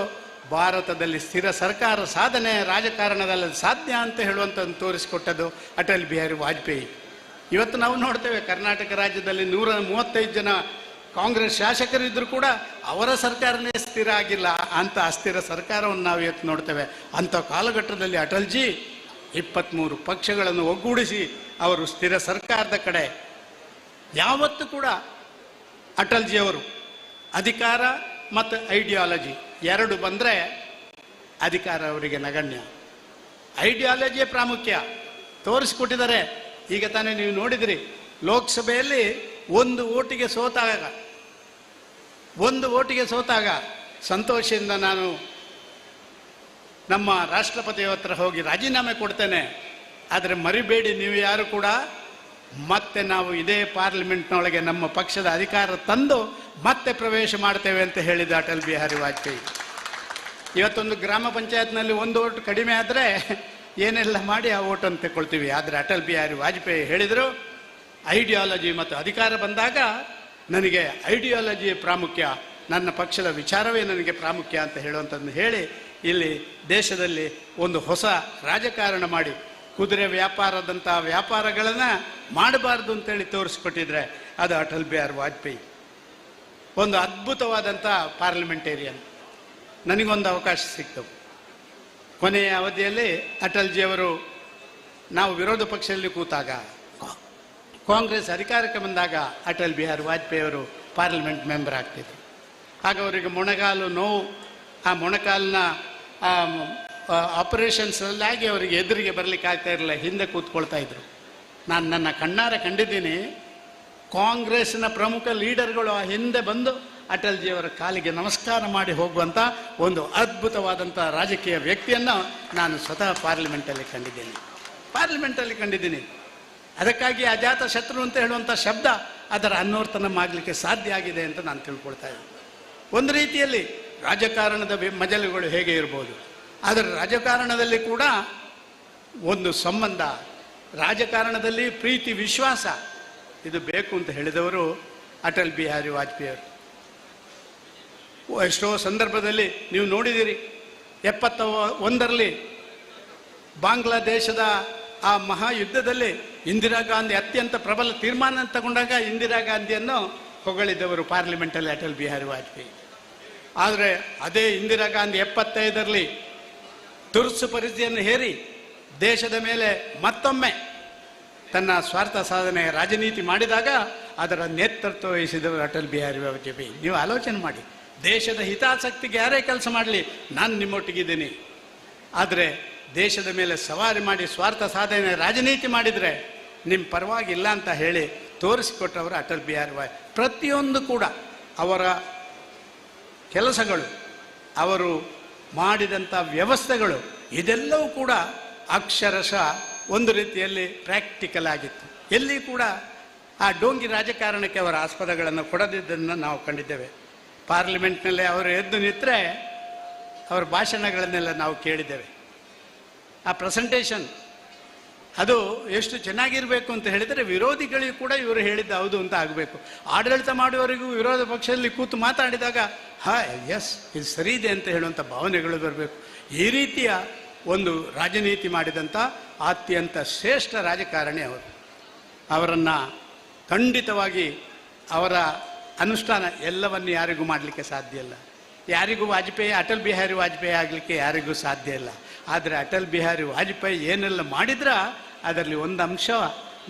ಭಾರತದಲ್ಲಿ ಸ್ಥಿರ ಸರ್ಕಾರ ಸಾಧನೆ ರಾಜಕಾರಣದಲ್ಲಿ ಸಾಧ್ಯ ಅಂತ ಹೇಳುವಂಥದ್ದು ತೋರಿಸಿಕೊಟ್ಟದ್ದು ಅಟಲ್ ಬಿಹಾರಿ ವಾಜಪೇಯಿ. ಇವತ್ತು ನಾವು ನೋಡ್ತೇವೆ ಕರ್ನಾಟಕ ರಾಜ್ಯದಲ್ಲಿ 135 ಜನ ಕಾಂಗ್ರೆಸ್ ಶಾಸಕರಿದ್ದರೂ ಕೂಡ ಅವರ ಸರ್ಕಾರನೇ ಸ್ಥಿರ ಆಗಿಲ್ಲ ಅಂತ ಅಸ್ಥಿರ ಸರ್ಕಾರವನ್ನು ನಾವು ಇವತ್ತು ನೋಡ್ತೇವೆ. ಅಂಥ ಕಾಲಘಟ್ಟದಲ್ಲಿ ಅಟಲ್ಜಿ 23 ಪಕ್ಷಗಳನ್ನು ಒಗ್ಗೂಡಿಸಿ ಅವರು ಸ್ಥಿರ ಸರ್ಕಾರದ ಕಡೆ ಯಾವತ್ತೂ ಕೂಡ ಅಟಲ್ಜಿಯವರು ಅಧಿಕಾರ ಮತ್ತು ಐಡಿಯಾಲಜಿ 2 ಬಂದರೆ ಅಧಿಕಾರ ಅವರಿಗೆ ನಗಣ್ಯ, ಐಡಿಯಾಲಜಿಯೇ ಪ್ರಾಮುಖ್ಯ ತೋರಿಸ್ಕೊಟ್ಟಿದ್ದಾರೆ. ಈಗ ತಾನೇ ನೀವು ನೋಡಿದಿರಿ, ಲೋಕಸಭೆಯಲ್ಲಿ 1 ಓಟಿಗೆ ಸೋತಾಗ ಸಂತೋಷದಿಂದ ನಾನು ನಮ್ಮ ರಾಷ್ಟ್ರಪತಿಯ ಹತ್ರ ಹೋಗಿ ರಾಜೀನಾಮೆ ಕೊಡ್ತೇನೆ, ಆದರೆ ಮರಿಬೇಡಿ ನೀವು ಯಾರು ಕೂಡ ಮತ್ತೆ ನಾವು ಇದೇ ಪಾರ್ಲಿಮೆಂಟ್ನೊಳಗೆ ನಮ್ಮ ಪಕ್ಷದ ಅಧಿಕಾರ ತಂದು ಮತ್ತೆ ಪ್ರವೇಶ ಮಾಡ್ತೇವೆ ಅಂತ ಹೇಳಿದ ಅಟಲ್ ಬಿಹಾರಿ ವಾಜಪೇಯಿ. ಇವತ್ತೊಂದು ಗ್ರಾಮ ಪಂಚಾಯತ್ನಲ್ಲಿ 1 ಓಟ್ ಕಡಿಮೆ ಆದರೆ ಏನೆಲ್ಲ ಮಾಡಿ ಆ ಓಟನ್ನು ತಗೊಳ್ತೀವಿ. ಆದರೆ ಅಟಲ್ ಬಿಹಾರಿ ವಾಜಪೇಯಿ ಹೇಳಿದರು, ಐಡಿಯಾಲಜಿ ಮತ್ತು ಅಧಿಕಾರ ಬಂದಾಗ ನನಗೆ ಐಡಿಯಾಲಜಿ ಪ್ರಾಮುಖ್ಯ, ನನ್ನ ಪಕ್ಷದ ವಿಚಾರವೇ ನನಗೆ ಪ್ರಾಮುಖ್ಯ ಅಂತ ಹೇಳುವಂಥದ್ದು ಹೇಳಿ ಇಲ್ಲಿ ದೇಶದಲ್ಲಿ ಒಂದು ಹೊಸ ರಾಜಕಾರಣ ಮಾಡಿ ಕುದುರೆ ವ್ಯಾಪಾರದಂಥ ವ್ಯಾಪಾರಗಳನ್ನು ಮಾಡಬಾರ್ದು ಅಂತೇಳಿ ತೋರಿಸ್ಕೊಟ್ಟಿದ್ರೆ ಅದು ಅಟಲ್ ಬಿಹಾರಿ ವಾಜಪೇಯಿ. ಒಂದು ಅದ್ಭುತವಾದಂಥ ಪಾರ್ಲಿಮೆಂಟೇರಿಯನ್. ನನಗೊಂದು ಅವಕಾಶ ಸಿಕ್ತು. ಕೊನೆಯ ಅವಧಿಯಲ್ಲಿ ಅಟಲ್ಜಿಯವರು ನಾವು ವಿರೋಧ ಪಕ್ಷದಲ್ಲಿ ಕೂತಾಗ, ಕಾಂಗ್ರೆಸ್ ಅಧಿಕಾರಕ್ಕೆ ಬಂದಾಗ ಅಟಲ್ ಬಿಹಾರಿ ವಾಜಪೇಯಿ ಅವರು ಪಾರ್ಲಿಮೆಂಟ್ ಮೆಂಬರ್ ಆಗ್ತಿದ್ರು. ಆಗ ಅವರಿಗೆ ಮೊಣಗಾಲು ನೋವು, ಆ ಮೊಣಕಾಲಿನ ಆಪರೇಷನ್ಸಲ್ಲಾಗಿ ಅವರಿಗೆ ಎದುರಿಗೆ ಬರಲಿಕ್ಕೆ ಆಗ್ತಾ ಇರಲಿಲ್ಲ, ಹಿಂದೆ ಕೂತ್ಕೊಳ್ತಾ ಇದ್ರು. ನಾನು ನನ್ನ ಕಣ್ಣಾರೆ ಕಂಡಿದ್ದೀನಿ, ಕಾಂಗ್ರೆಸ್ನ ಪ್ರಮುಖ ಲೀಡರ್ಗಳು ಆ ಹಿಂದೆ ಬಂದು ಅಟಲ್ಜಿಯವರ ಕಾಲಿಗೆ ನಮಸ್ಕಾರ ಮಾಡಿ ಹೋಗುವಂಥ ಒಂದು ಅದ್ಭುತವಾದಂಥ ರಾಜಕೀಯ ವ್ಯಕ್ತಿಯನ್ನು ನಾನು ಸ್ವತಃ ಪಾರ್ಲಿಮೆಂಟಲ್ಲಿ ಕಂಡಿದ್ದೀನಿ. ಅದಕ್ಕಾಗಿ ಅಜಾತ ಶತ್ರು ಅಂತ ಹೇಳುವಂಥ ಶಬ್ದ ಅದರ ಅನ್ವರ್ತನ ಮಾಡಲಿಕ್ಕೆ ಸಾಧ್ಯ ಆಗಿದೆ ಅಂತ ನಾನು ತಿಳ್ಕೊಳ್ತಾ ಇದ್ದೀನಿ. ಒಂದು ರೀತಿಯಲ್ಲಿ ರಾಜಕಾರಣದ ಮಜಲುಗಳು ಹೇಗೆ ಇರ್ಬೋದು, ಆದರೆ ರಾಜಕಾರಣದಲ್ಲಿ ಕೂಡ ಒಂದು ಸಂಬಂಧ, ರಾಜಕಾರಣದಲ್ಲಿ ಪ್ರೀತಿ ವಿಶ್ವಾಸ ಇದು ಬೇಕು ಅಂತ ಹೇಳಿದವರು ಅಟಲ್ ಬಿಹಾರಿ ವಾಜಪೇಯಿ ಅವರು. ಎಷ್ಟೋ ಸಂದರ್ಭದಲ್ಲಿ ನೀವು ನೋಡಿದಿರಿ, 71ರಲ್ಲಿ ಬಾಂಗ್ಲಾದೇಶದ ಆ ಮಹಾಯುದ್ಧದಲ್ಲಿ ಇಂದಿರಾ ಗಾಂಧಿ ಅತ್ಯಂತ ಪ್ರಬಲ ತೀರ್ಮಾನ ತಗೊಂಡಾಗ ಇಂದಿರಾ ಗಾಂಧಿಯನ್ನು ಹೊಗಳಿದ್ದವರು ಪಾರ್ಲಿಮೆಂಟಲ್ಲಿ ಅಟಲ್ ಬಿಹಾರಿ ವಾಜಪೇಯಿ. ಆದರೆ ಅದೇ ಇಂದಿರಾ ಗಾಂಧಿ 75ರಲ್ಲಿ ತುರ್ತು ಪರಿಸ್ಥಿತಿಯನ್ನು ಹೇರಿ ದೇಶದ ಮೇಲೆ ಮತ್ತೊಮ್ಮೆ ತನ್ನ ಸ್ವಾರ್ಥ ಸಾಧನೆ ರಾಜನೀತಿ ಮಾಡಿದಾಗ ಅದರ ನೇತೃತ್ವ ವಹಿಸಿದವರು ಅಟಲ್ ಬಿಹಾರಿ ವಾಜಪೇಯಿ. ನೀವು ಆಲೋಚನೆ ಮಾಡಿ, ದೇಶದ ಹಿತಾಸಕ್ತಿಗೆ ಯಾರೇ ಕೆಲಸ ಮಾಡಲಿ ನಾನು ನಿಮ್ಮೊಟ್ಟಿಗಿದ್ದೀನಿ, ಆದರೆ ದೇಶದ ಮೇಲೆ ಸವಾರಿ ಮಾಡಿ ಸ್ವಾರ್ಥ ಸಾಧನೆ ರಾಜನೀತಿ ಮಾಡಿದರೆ ನಿಮ್ಮ ಪರವಾಗಿಲ್ಲ ಅಂತ ಹೇಳಿ ತೋರಿಸಿಕೊಟ್ಟವರು ಅಟಲ್ ಬಿಹಾರಿ ವಾಜಪೇಯಿ. ಪ್ರತಿಯೊಂದು ಕೂಡ ಅವರ ಕೆಲಸಗಳು, ಅವರು ಮಾಡಿದಂಥ ವ್ಯವಸ್ಥೆಗಳು ಇದೆಲ್ಲವೂ ಕೂಡ ಅಕ್ಷರಶಃ ಒಂದು ರೀತಿಯಲ್ಲಿ ಪ್ರಾಕ್ಟಿಕಲ್ ಆಗಿತ್ತು. ಎಲ್ಲಿ ಕೂಡ ಆ ಡೋಂಗಿ ರಾಜಕಾರಣಕ್ಕೆ ಅವರ ಆಸ್ಪದಗಳನ್ನು ಕೊಡದಿದ್ದನ್ನು ನಾವು ಕಂಡಿದ್ದೇವೆ. ಪಾರ್ಲಿಮೆಂಟ್ನಲ್ಲಿ ಅವರು ಎದ್ದು ನಿಂತರೆ ಅವರ ಭಾಷಣಗಳನ್ನೆಲ್ಲ ನಾವು ಕೇಳಿದ್ದೇವೆ. ಆ ಪ್ರೆಸೆಂಟೇಷನ್ ಅದು ಎಷ್ಟು ಚೆನ್ನಾಗಿರಬೇಕು ಅಂತ ಹೇಳಿದರೆ ವಿರೋಧಿಗಳಿಗೂ ಕೂಡ ಇವರು ಹೇಳಿದ್ದು ಹೌದು ಅಂತ ಆಗಬೇಕು. ಆಡಳಿತ ಮಾಡುವವರಿಗೂ ವಿರೋಧ ಪಕ್ಷದಲ್ಲಿ ಕೂತು ಮಾತಾಡಿದಾಗ ಎಸ್ ಇದು ಸರಿ ಇದೆ ಅಂತ ಹೇಳುವಂಥ ಭಾವನೆಗಳು ಬರಬೇಕು. ಈ ರೀತಿಯ ಒಂದು ರಾಜನೀತಿ ಮಾಡಿದಂಥ ಅತ್ಯಂತ ಶ್ರೇಷ್ಠ ರಾಜಕಾರಣಿ ಅವರು. ಅವರನ್ನು ಖಂಡಿತವಾಗಿ ಅವರ ಅನುಷ್ಠಾನ ಎಲ್ಲವನ್ನು ಯಾರಿಗೂ ಮಾಡಲಿಕ್ಕೆ ಸಾಧ್ಯ ಇಲ್ಲ. ಯಾರಿಗೂ ಅಟಲ್ ಬಿಹಾರಿ ವಾಜಪೇಯಿ ಆಗಲಿಕ್ಕೆ ಯಾರಿಗೂ ಸಾಧ್ಯ ಇಲ್ಲ. ಆದರೆ ಅಟಲ್ ಬಿಹಾರಿ ವಾಜಪೇಯಿ ಏನೆಲ್ಲ ಮಾಡಿದ್ರ ಅದರಲ್ಲಿ ಒಂದು ಅಂಶ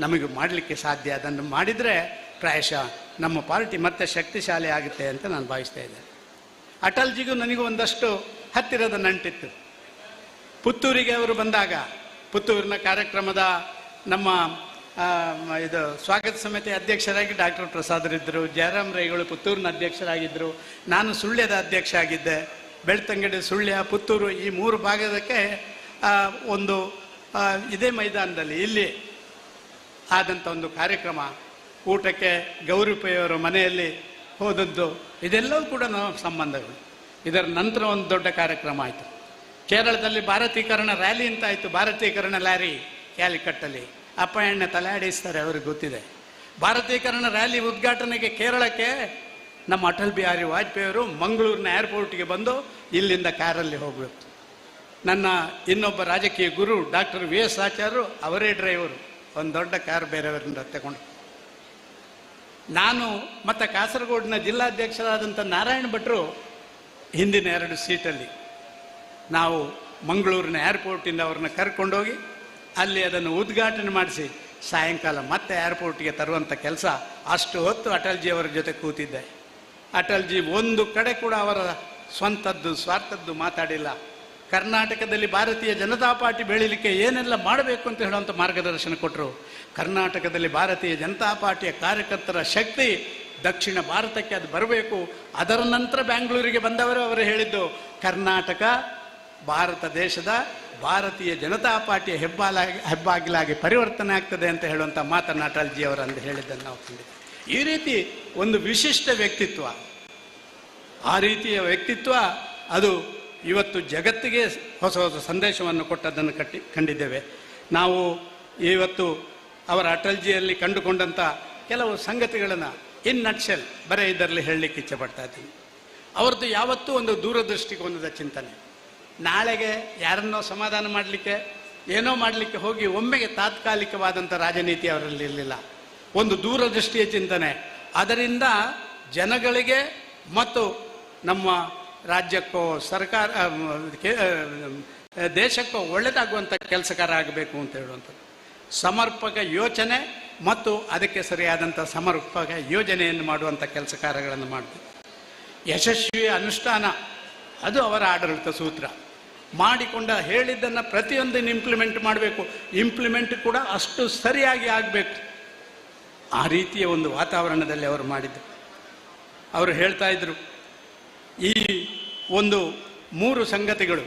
ನಮಗೆ ಮಾಡಲಿಕ್ಕೆ ಸಾಧ್ಯ. ಅದನ್ನು ಮಾಡಿದರೆ ಪ್ರಾಯಶಃ ನಮ್ಮ ಪಾರ್ಟಿ ಮತ್ತೆ ಶಕ್ತಿಶಾಲಿ ಆಗುತ್ತೆ ಅಂತ ನಾನು ಭಾವಿಸ್ತಾ ಇದ್ದೇನೆ. ಅಟಲ್ಜಿಗೂ ನನಗೂ ಒಂದಷ್ಟು ಹತ್ತಿರದ ನಂಟಿತ್ತು. ಪುತ್ತೂರಿಗೆ ಅವರು ಬಂದಾಗ ಪುತ್ತೂರಿನ ಕಾರ್ಯಕ್ರಮದ ನಮ್ಮ ಇದು ಸ್ವಾಗತ ಸಮಿತಿ ಅಧ್ಯಕ್ಷರಾಗಿ ಡಾಕ್ಟರ್ ಪ್ರಸಾದರಿದ್ದರು, ಜಯರಾಮ್ ರೈಗಳು ಪುತ್ತೂರಿನ ಅಧ್ಯಕ್ಷರಾಗಿದ್ದರು, ನಾನು ಸುಳ್ಯದ ಅಧ್ಯಕ್ಷ ಆಗಿದ್ದೆ. ಬೆಳ್ತಂಗಡಿ, ಸುಳ್ಯ, ಪುತ್ತೂರು ಈ 3 ಭಾಗದಕ್ಕೆ ಒಂದು ಇದೇ ಮೈದಾನದಲ್ಲಿ ಇಲ್ಲಿ ಆದಂಥ ಒಂದು ಕಾರ್ಯಕ್ರಮ, ಊಟಕ್ಕೆ ಗೌರಿಪಯ್ಯವರ ಮನೆಯಲ್ಲಿ ಹೋದದ್ದು, ಇದೆಲ್ಲವೂ ಕೂಡ ನಮ್ಮ ಸಂಬಂಧಗಳು. ಇದರ ನಂತರ ಒಂದು ದೊಡ್ಡ ಕಾರ್ಯಕ್ರಮ ಆಯಿತು. ಕೇರಳದಲ್ಲಿ ಭಾರತೀಕರಣ ರ್ಯಾಲಿ ಅಂತ ಆಯಿತು. ಭಾರತೀಕರಣ ರ್ಯಾಲಿ ಕ್ಯಾಲಿಕಟ್ಟಲ್ಲಿ ಅಪ್ಪಣ್ಣ ತಲೆಯಾಡಿಸ್ತಾರೆ, ಅವ್ರಿಗೆ ಗೊತ್ತಿದೆ. ಭಾರತೀಕರಣ ರ್ಯಾಲಿ ಉದ್ಘಾಟನೆಗೆ ಕೇರಳಕ್ಕೆ ನಮ್ಮ ಅಟಲ್ ಬಿಹಾರಿ ವಾಜಪೇಯಿ ಅವರು ಮಂಗಳೂರಿನ ಏರ್ಪೋರ್ಟ್ಗೆ ಬಂದು ಇಲ್ಲಿಂದ ಕಾರಲ್ಲಿ ಹೋಗಬೇಕು. ನನ್ನ ಇನ್ನೊಬ್ಬ ರಾಜಕೀಯ ಗುರು ಡಾಕ್ಟರ್ VS ಆಚಾರ್ಯರು ಅವರೇ ಡ್ರೈವರು, ಒಂದು ದೊಡ್ಡ ಕಾರ್ ಬೇರೆಯವರಿಂದ ತಗೊಂಡು. ನಾನು ಮತ್ತು ಕಾಸರಗೋಡಿನ ಜಿಲ್ಲಾಧ್ಯಕ್ಷರಾದಂಥ ನಾರಾಯಣ ಭಟ್ರು ಹಿಂದಿನ 2 ಸೀಟಲ್ಲಿ ನಾವು ಮಂಗಳೂರಿನ ಏರ್ಪೋರ್ಟಿಂದ ಅವ್ರನ್ನ ಕರ್ಕೊಂಡೋಗಿ ಅಲ್ಲಿ ಅದನ್ನು ಉದ್ಘಾಟನೆ ಮಾಡಿಸಿ ಸಾಯಂಕಾಲ ಮತ್ತೆ ಏರ್ಪೋರ್ಟ್ಗೆ ತರುವಂಥ ಕೆಲಸ. ಅಷ್ಟು ಹೊತ್ತು ಅಟಲ್ಜಿಯವರ ಜೊತೆ ಕೂತಿದ್ದೆ. ಅಟಲ್ಜಿ ಒಂದು ಕಡೆ ಕೂಡ ಅವರ ಸ್ವಂತದ್ದು ಸ್ವಾರ್ಥದ್ದು ಮಾತಾಡಿಲ್ಲ. ಕರ್ನಾಟಕದಲ್ಲಿ ಭಾರತೀಯ ಜನತಾ ಪಾರ್ಟಿ ಬೆಳೀಲಿಕ್ಕೆ ಏನೆಲ್ಲ ಮಾಡಬೇಕು ಅಂತ ಹೇಳುವಂಥ ಮಾರ್ಗದರ್ಶನ ಕೊಟ್ಟರು. ಕರ್ನಾಟಕದಲ್ಲಿ ಭಾರತೀಯ ಜನತಾ ಪಾರ್ಟಿಯ ಕಾರ್ಯಕರ್ತರ ಶಕ್ತಿ ದಕ್ಷಿಣ ಭಾರತಕ್ಕೆ ಅದು ಬರಬೇಕು. ಅದರ ನಂತರ ಬೆಂಗಳೂರಿಗೆ ಬಂದವರು ಅವರು ಹೇಳಿದ್ದು, ಕರ್ನಾಟಕ ಭಾರತ ದೇಶದ ಭಾರತೀಯ ಜನತಾ ಪಾರ್ಟಿಯ ಹೆಬ್ಬಾಗಿಲಾಗಿ ಪರಿವರ್ತನೆ ಆಗ್ತದೆ ಅಂತ ಹೇಳುವಂಥ ಮಾತನ್ನು ಅಟಲ್ಜಿ ಅವರು ಅಂದು ಹೇಳಿದ್ದನ್ನು ನಾವು ಕಂಡಿದ್ದೇವೆ. ಈ ರೀತಿ ಒಂದು ವಿಶಿಷ್ಟ ವ್ಯಕ್ತಿತ್ವ, ಆ ರೀತಿಯ ವ್ಯಕ್ತಿತ್ವ ಅದು ಇವತ್ತು ಜಗತ್ತಿಗೆ ಹೊಸ ಹೊಸ ಸಂದೇಶವನ್ನು ಕೊಟ್ಟದ್ದನ್ನು ಕಂಡಿದ್ದೇವೆ. ನಾವು ಇವತ್ತು ಅವರ ಅಟಲ್ಜಿಯಲ್ಲಿ ಕಂಡುಕೊಂಡಂಥ ಕೆಲವು ಸಂಗತಿಗಳನ್ನು ಇನ್ ನಟ್ಶೆಲ್ ಬರೀ ಇದರಲ್ಲಿ ಹೇಳಲಿಕ್ಕೆ ಇಚ್ಛೆ ಪಡ್ತಾ ಇದ್ದೀನಿ. ಅವ್ರದ್ದು ಯಾವತ್ತೂ ಒಂದು ದೂರದೃಷ್ಟಿಕೋನದ ಚಿಂತನೆ. ನಾಳೆಗೆ ಯಾರನ್ನೋ ಸಮಾಧಾನ ಮಾಡಲಿಕ್ಕೆ ಏನೋ ಮಾಡಲಿಕ್ಕೆ ಹೋಗಿ ಒಮ್ಮೆಗೆ ತಾತ್ಕಾಲಿಕವಾದಂಥ ರಾಜನೀತಿ ಅವರಲ್ಲಿ ಇರಲಿಲ್ಲ. ಒಂದು ದೂರದೃಷ್ಟಿಯ ಚಿಂತನೆ, ಅದರಿಂದ ಜನಗಳಿಗೆ ಮತ್ತು ನಮ್ಮ ರಾಜ್ಯಕ್ಕೋ ಸರ್ಕಾರ ದೇಶಕ್ಕೋ ಒಳ್ಳೆಯದಾಗುವಂಥ ಕೆಲಸಕಾರ ಆಗಬೇಕು ಅಂತ ಹೇಳುವಂಥದ್ದು. ಸಮರ್ಪಕ ಯೋಚನೆ ಮತ್ತು ಅದಕ್ಕೆ ಸರಿಯಾದಂಥ ಸಮರ್ಪಕ ಯೋಜನೆಯನ್ನು ಮಾಡುವಂಥ ಕೆಲಸ ಕಾರ್ಯಗಳನ್ನು ಮಾಡಬೇಕು. ಯಶಸ್ವಿ ಅನುಷ್ಠಾನ ಅದು ಅವರ ಆಡಳಿತ ಸೂತ್ರ. ಮಾಡಿಕೊಂಡ ಹೇಳಿದ್ದನ್ನು ಪ್ರತಿಯೊಂದನ್ನು ಇಂಪ್ಲಿಮೆಂಟ್ ಮಾಡಬೇಕು. ಇಂಪ್ಲಿಮೆಂಟ್ ಕೂಡ ಅಷ್ಟು ಸರಿಯಾಗಿ ಆಗಬೇಕು. ಆ ರೀತಿಯ ಒಂದು ವಾತಾವರಣದಲ್ಲಿ ಅವರು ಮಾಡಿದ್ದು. ಅವರು ಹೇಳ್ತಾ ಇದ್ರು, ಈ ಒಂದು 3 ಸಂಗತಿಗಳು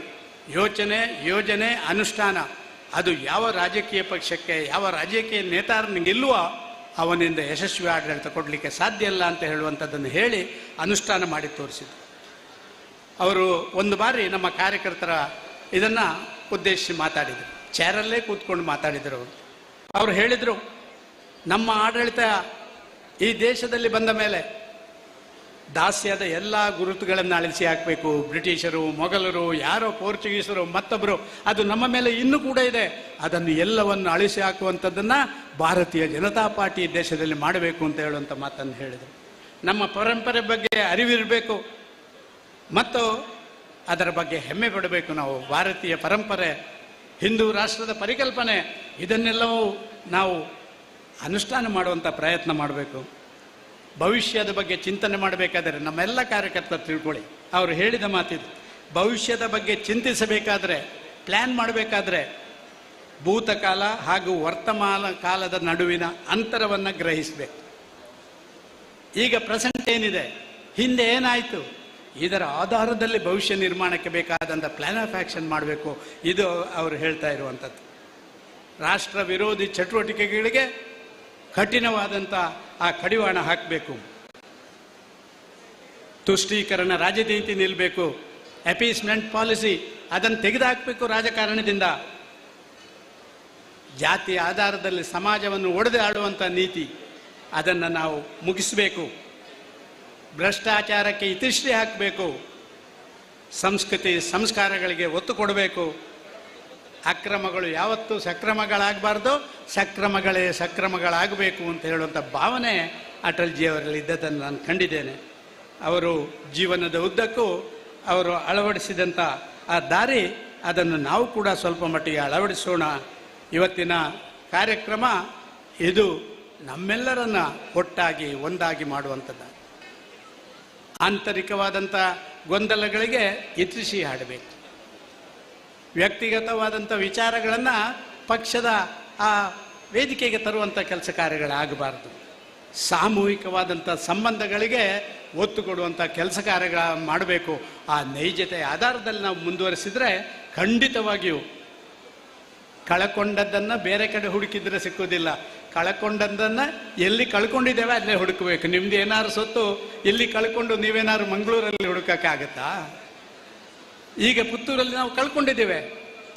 ಯೋಚನೆ, ಯೋಜನೆ, ಅನುಷ್ಠಾನ ಅದು ಯಾವ ರಾಜಕೀಯ ಪಕ್ಷಕ್ಕೆ, ಯಾವ ರಾಜಕೀಯ ನೇತಾರನಿಗೆ ಇಲ್ವೋ ಅವನಿಂದ ಯಶಸ್ವಿ ಆಡಳಿತ ಕೊಡಲಿಕ್ಕೆ ಸಾಧ್ಯ ಇಲ್ಲ ಅಂತ ಹೇಳುವಂಥದ್ದನ್ನು ಹೇಳಿ ಅನುಷ್ಠಾನ ಮಾಡಿ ತೋರಿಸಿದರು. ಅವರು ಒಂದು ಬಾರಿ ನಮ್ಮ ಕಾರ್ಯಕರ್ತರ ಇದನ್ನು ಉದ್ದೇಶಿಸಿ ಮಾತಾಡಿದರು. ಚೇರಲ್ಲೇ ಕೂತ್ಕೊಂಡು ಮಾತಾಡಿದರು. ಅವರು ಹೇಳಿದರು, ನಮ್ಮ ಆಡಳಿತ ಈ ದೇಶದಲ್ಲಿ ಬಂದ ಮೇಲೆ ದಾಸ್ಯದ ಎಲ್ಲ ಗುರುತುಗಳನ್ನು ಅಳಿಸಿ ಹಾಕಬೇಕು. ಬ್ರಿಟಿಷರು, ಮೊಘಲರು, ಯಾರೋ ಪೋರ್ಚುಗೀಸರು, ಮತ್ತೊಬ್ಬರು, ಅದು ನಮ್ಮ ಮೇಲೆ ಇನ್ನೂ ಕೂಡ ಇದೆ. ಅದನ್ನು ಎಲ್ಲವನ್ನು ಅಳಿಸಿ ಹಾಕುವಂಥದ್ದನ್ನು ಭಾರತೀಯ ಜನತಾ ಪಾರ್ಟಿ ದೇಶದಲ್ಲಿ ಮಾಡಬೇಕು ಅಂತ ಹೇಳುವಂಥ ಮಾತನ್ನು ಹೇಳಿದರು. ನಮ್ಮ ಪರಂಪರೆ ಬಗ್ಗೆ ಅರಿವಿರಬೇಕು ಮತ್ತು ಅದರ ಬಗ್ಗೆ ಹೆಮ್ಮೆ ಪಡಬೇಕು. ನಾವು ಭಾರತೀಯ ಪರಂಪರೆ, ಹಿಂದೂ ರಾಷ್ಟ್ರದ ಪರಿಕಲ್ಪನೆ ಇದನ್ನೆಲ್ಲವೂ ನಾವು ಅನುಷ್ಠಾನ ಮಾಡುವಂಥ ಪ್ರಯತ್ನ ಮಾಡಬೇಕು. ಭವಿಷ್ಯದ ಬಗ್ಗೆ ಚಿಂತನೆ ಮಾಡಬೇಕಾದರೆ ನಮ್ಮೆಲ್ಲ ಕಾರ್ಯಕರ್ತರು ತಿಳ್ಕೊಳ್ಳಿ, ಅವರು ಹೇಳಿದ ಮಾತಿದು. ಭವಿಷ್ಯದ ಬಗ್ಗೆ ಚಿಂತಿಸಬೇಕಾದ್ರೆ, ಪ್ಲ್ಯಾನ್ ಮಾಡಬೇಕಾದ್ರೆ ಭೂತಕಾಲ ಹಾಗೂ ವರ್ತಮಾನ ಕಾಲದ ನಡುವಿನ ಅಂತರವನ್ನು ಗ್ರಹಿಸಬೇಕು. ಈಗ ಪ್ರೆಸೆಂಟ್ ಏನಿದೆ, ಹಿಂದೆ ಏನಾಯಿತು, ಇದರ ಆಧಾರದಲ್ಲಿ ಭವಿಷ್ಯ ನಿರ್ಮಾಣಕ್ಕೆ ಬೇಕಾದಂಥ ಪ್ಲ್ಯಾನ್ ಆಫ್ ಆ್ಯಕ್ಷನ್ ಮಾಡಬೇಕು. ಇದು ಅವರು ಹೇಳ್ತಾ ಇರುವಂಥದ್ದು. ರಾಷ್ಟ್ರ ವಿರೋಧಿ ಚಟುವಟಿಕೆಗಳಿಗೆ ಕಠಿಣವಾದಂಥ ಆ ಕಡಿವಾಣ ಹಾಕಬೇಕು. ತುಷ್ಟೀಕರಣ ರಾಜನೀತಿ ನಿಲ್ಲಬೇಕು. ಅಪೀಸ್ಮೆಂಟ್ ಪಾಲಿಸಿ ಅದನ್ನು ತೆಗೆದುಹಾಕಬೇಕು ರಾಜಕಾರಣದಿಂದ. ಜಾತಿಯ ಆಧಾರದಲ್ಲಿ ಸಮಾಜವನ್ನು ಒಡೆದು ಆಡುವಂಥ ನೀತಿ ಅದನ್ನು ನಾವು ಮುಗಿಸಬೇಕು. ಭ್ರಷ್ಟಾಚಾರಕ್ಕೆ ಇತಿಶ್ರೀ ಹಾಕಬೇಕು. ಸಂಸ್ಕೃತಿ ಸಂಸ್ಕಾರಗಳಿಗೆ ಒತ್ತು ಕೊಡಬೇಕು. ಅಕ್ರಮಗಳು ಯಾವತ್ತೂ ಸಕ್ರಮಗಳಾಗಬಾರ್ದು, ಸಕ್ರಮಗಳೇ ಸಕ್ರಮಗಳಾಗಬೇಕು ಅಂತ ಹೇಳುವಂಥ ಭಾವನೆ ಅಟಲ್ಜಿ ಅವರಲ್ಲಿ ಇದ್ದದನ್ನು ನಾನು ಕಂಡಿದ್ದೇನೆ. ಅವರು ಜೀವನದ ಉದ್ದಕ್ಕೂ ಅವರು ಅಳವಡಿಸಿದಂಥ ಆ ದಾರಿ, ಅದನ್ನು ನಾವು ಕೂಡ ಸ್ವಲ್ಪ ಮಟ್ಟಿಗೆ ಅಳವಡಿಸೋಣ. ಇವತ್ತಿನ ಕಾರ್ಯಕ್ರಮ ಇದು ನಮ್ಮೆಲ್ಲರನ್ನ ಒಟ್ಟಾಗಿ ಒಂದಾಗಿ ಮಾಡುವಂಥದ್ದು. ಆಂತರಿಕವಾದಂಥ ಗೊಂದಲಗಳಿಗೆ ಇತಿಶ್ರೀ ಹಾಡಬೇಕು. ವ್ಯಕ್ತಿಗತವಾದಂಥ ವಿಚಾರಗಳನ್ನು ಪಕ್ಷದ ಆ ವೇದಿಕೆಗೆ ತರುವಂಥ ಕೆಲಸ ಕಾರ್ಯಗಳಾಗಬಾರ್ದು. ಸಾಮೂಹಿಕವಾದಂಥ ಸಂಬಂಧಗಳಿಗೆ ಒತ್ತು ಕೊಡುವಂಥ ಕೆಲಸ ಕಾರ್ಯಗಳ ಮಾಡಬೇಕು. ಆ ನೈಜತೆಯ ಆಧಾರದಲ್ಲಿ ನಾವು ಮುಂದುವರಿಸಿದರೆ ಖಂಡಿತವಾಗಿಯೂ ಕಳ್ಕೊಂಡದ್ದನ್ನು ಬೇರೆ ಕಡೆ ಹುಡುಕಿದ್ರೆ ಸಿಕ್ಕೋದಿಲ್ಲ. ಕಳ್ಕೊಂಡದ್ದನ್ನು ಎಲ್ಲಿ ಕಳ್ಕೊಂಡಿದ್ದೇವೆ ಅಲ್ಲೇ ಹುಡುಕಬೇಕು. ನಿಮ್ದು ಏನಾದ್ರು ಸೊತ್ತು ಇಲ್ಲಿ ಕಳ್ಕೊಂಡು ನೀವೇನಾದ್ರು ಮಂಗಳೂರಲ್ಲಿ ಹುಡುಕಕ್ಕಾಗತ್ತಾ? ಈಗ ಪುತ್ತೂರಲ್ಲಿ ನಾವು ಕಳ್ಕೊಂಡಿದ್ದೇವೆ.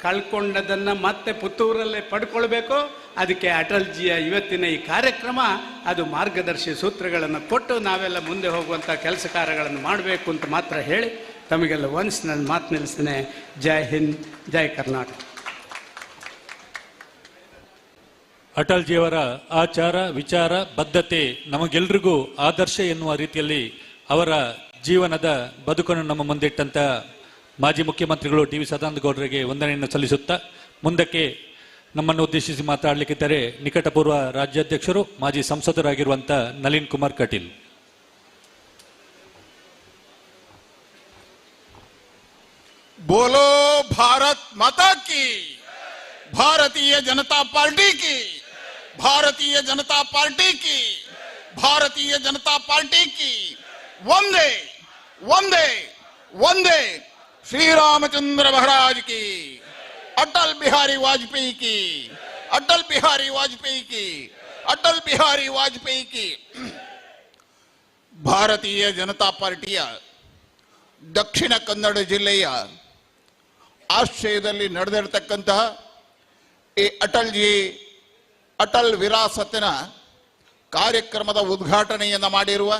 ಕಳ್ಕೊಂಡದನ್ನು ಮತ್ತೆ ಪುತ್ತೂರಲ್ಲೇ ಪಡ್ಕೊಳ್ಬೇಕು. ಅದಕ್ಕೆ ಅಟಲ್ಜಿಯ ಇವತ್ತಿನ ಈ ಕಾರ್ಯಕ್ರಮ ಅದು ಮಾರ್ಗದರ್ಶಿ ಸೂತ್ರಗಳನ್ನು ಕೊಟ್ಟು ನಾವೆಲ್ಲ ಮುಂದೆ ಹೋಗುವಂಥ ಕೆಲಸ ಕಾರ್ಯಗಳನ್ನು ಮಾಡಬೇಕು ಅಂತ ಮಾತ್ರ ಹೇಳಿ ತಮಗೆಲ್ಲ ಒನ್ಸ್ ನನ್ನ ಮಾತು ನಿಲ್ಲಿಸ್ತೇನೆ. ಜೈ ಹಿಂದ್, ಜೈ ಕರ್ನಾಟಕ. ಅಟಲ್ಜಿಯವರ ಆಚಾರ, ವಿಚಾರ, ಬದ್ಧತೆ ನಮಗೆಲ್ರಿಗೂ ಆದರ್ಶ ಎನ್ನುವ ರೀತಿಯಲ್ಲಿ ಅವರ ಜೀವನದ ಬದುಕನ್ನು ನಮ್ಮ ಮುಂದಿಟ್ಟಂತ ಮಾಜಿ ಮುಖ್ಯಮಂತ್ರಿಗಳು ಟಿ ವಿ ಸದಾನಂದ ಗೌಡರಿಗೆ ವಂದನೆಯನ್ನು ಸಲ್ಲಿಸುತ್ತಾ ಮುಂದಕ್ಕೆ ನಮ್ಮನ್ನು ಉದ್ದೇಶಿಸಿ ಮಾತಾಡಲಿಕ್ಕಿದ್ದಾರೆ ನಿಕಟಪೂರ್ವ ರಾಜ್ಯಾಧ್ಯಕ್ಷರು ಮಾಜಿ ಸಂಸದರಾಗಿರುವಂಥ ನಳಿನ್ ಕುಮಾರ್ ಕಟೀಲ್. बोलो भारत माता की, भारतीय जनता पार्टी की, भारतीय जनता पार्टी की, भारतीय जनता पार्टी की। वंदे वंदे वंदे श्री रामचंद्र महाराज की, अटल बिहारी वाजपेयी की, अटल बिहारी वाजपेयी की, अटल बिहारी वाजपेयी की। ಭಾರತೀಯ ಜನತಾ ಪಾರ್ಟಿಯ ದಕ್ಷಿಣ ಕನ್ನಡ ಜಿಲ್ಲೆಯ ಆಶ್ರಯದಲ್ಲಿ ನಡೆದಿರತಕ್ಕಂತಹ ಈ ಅಟಲ್ ವಿರಾಸತ್ತಿನ ಕಾರ್ಯಕ್ರಮದ ಉದ್ಘಾಟನೆಯನ್ನು ಮಾಡಿರುವ,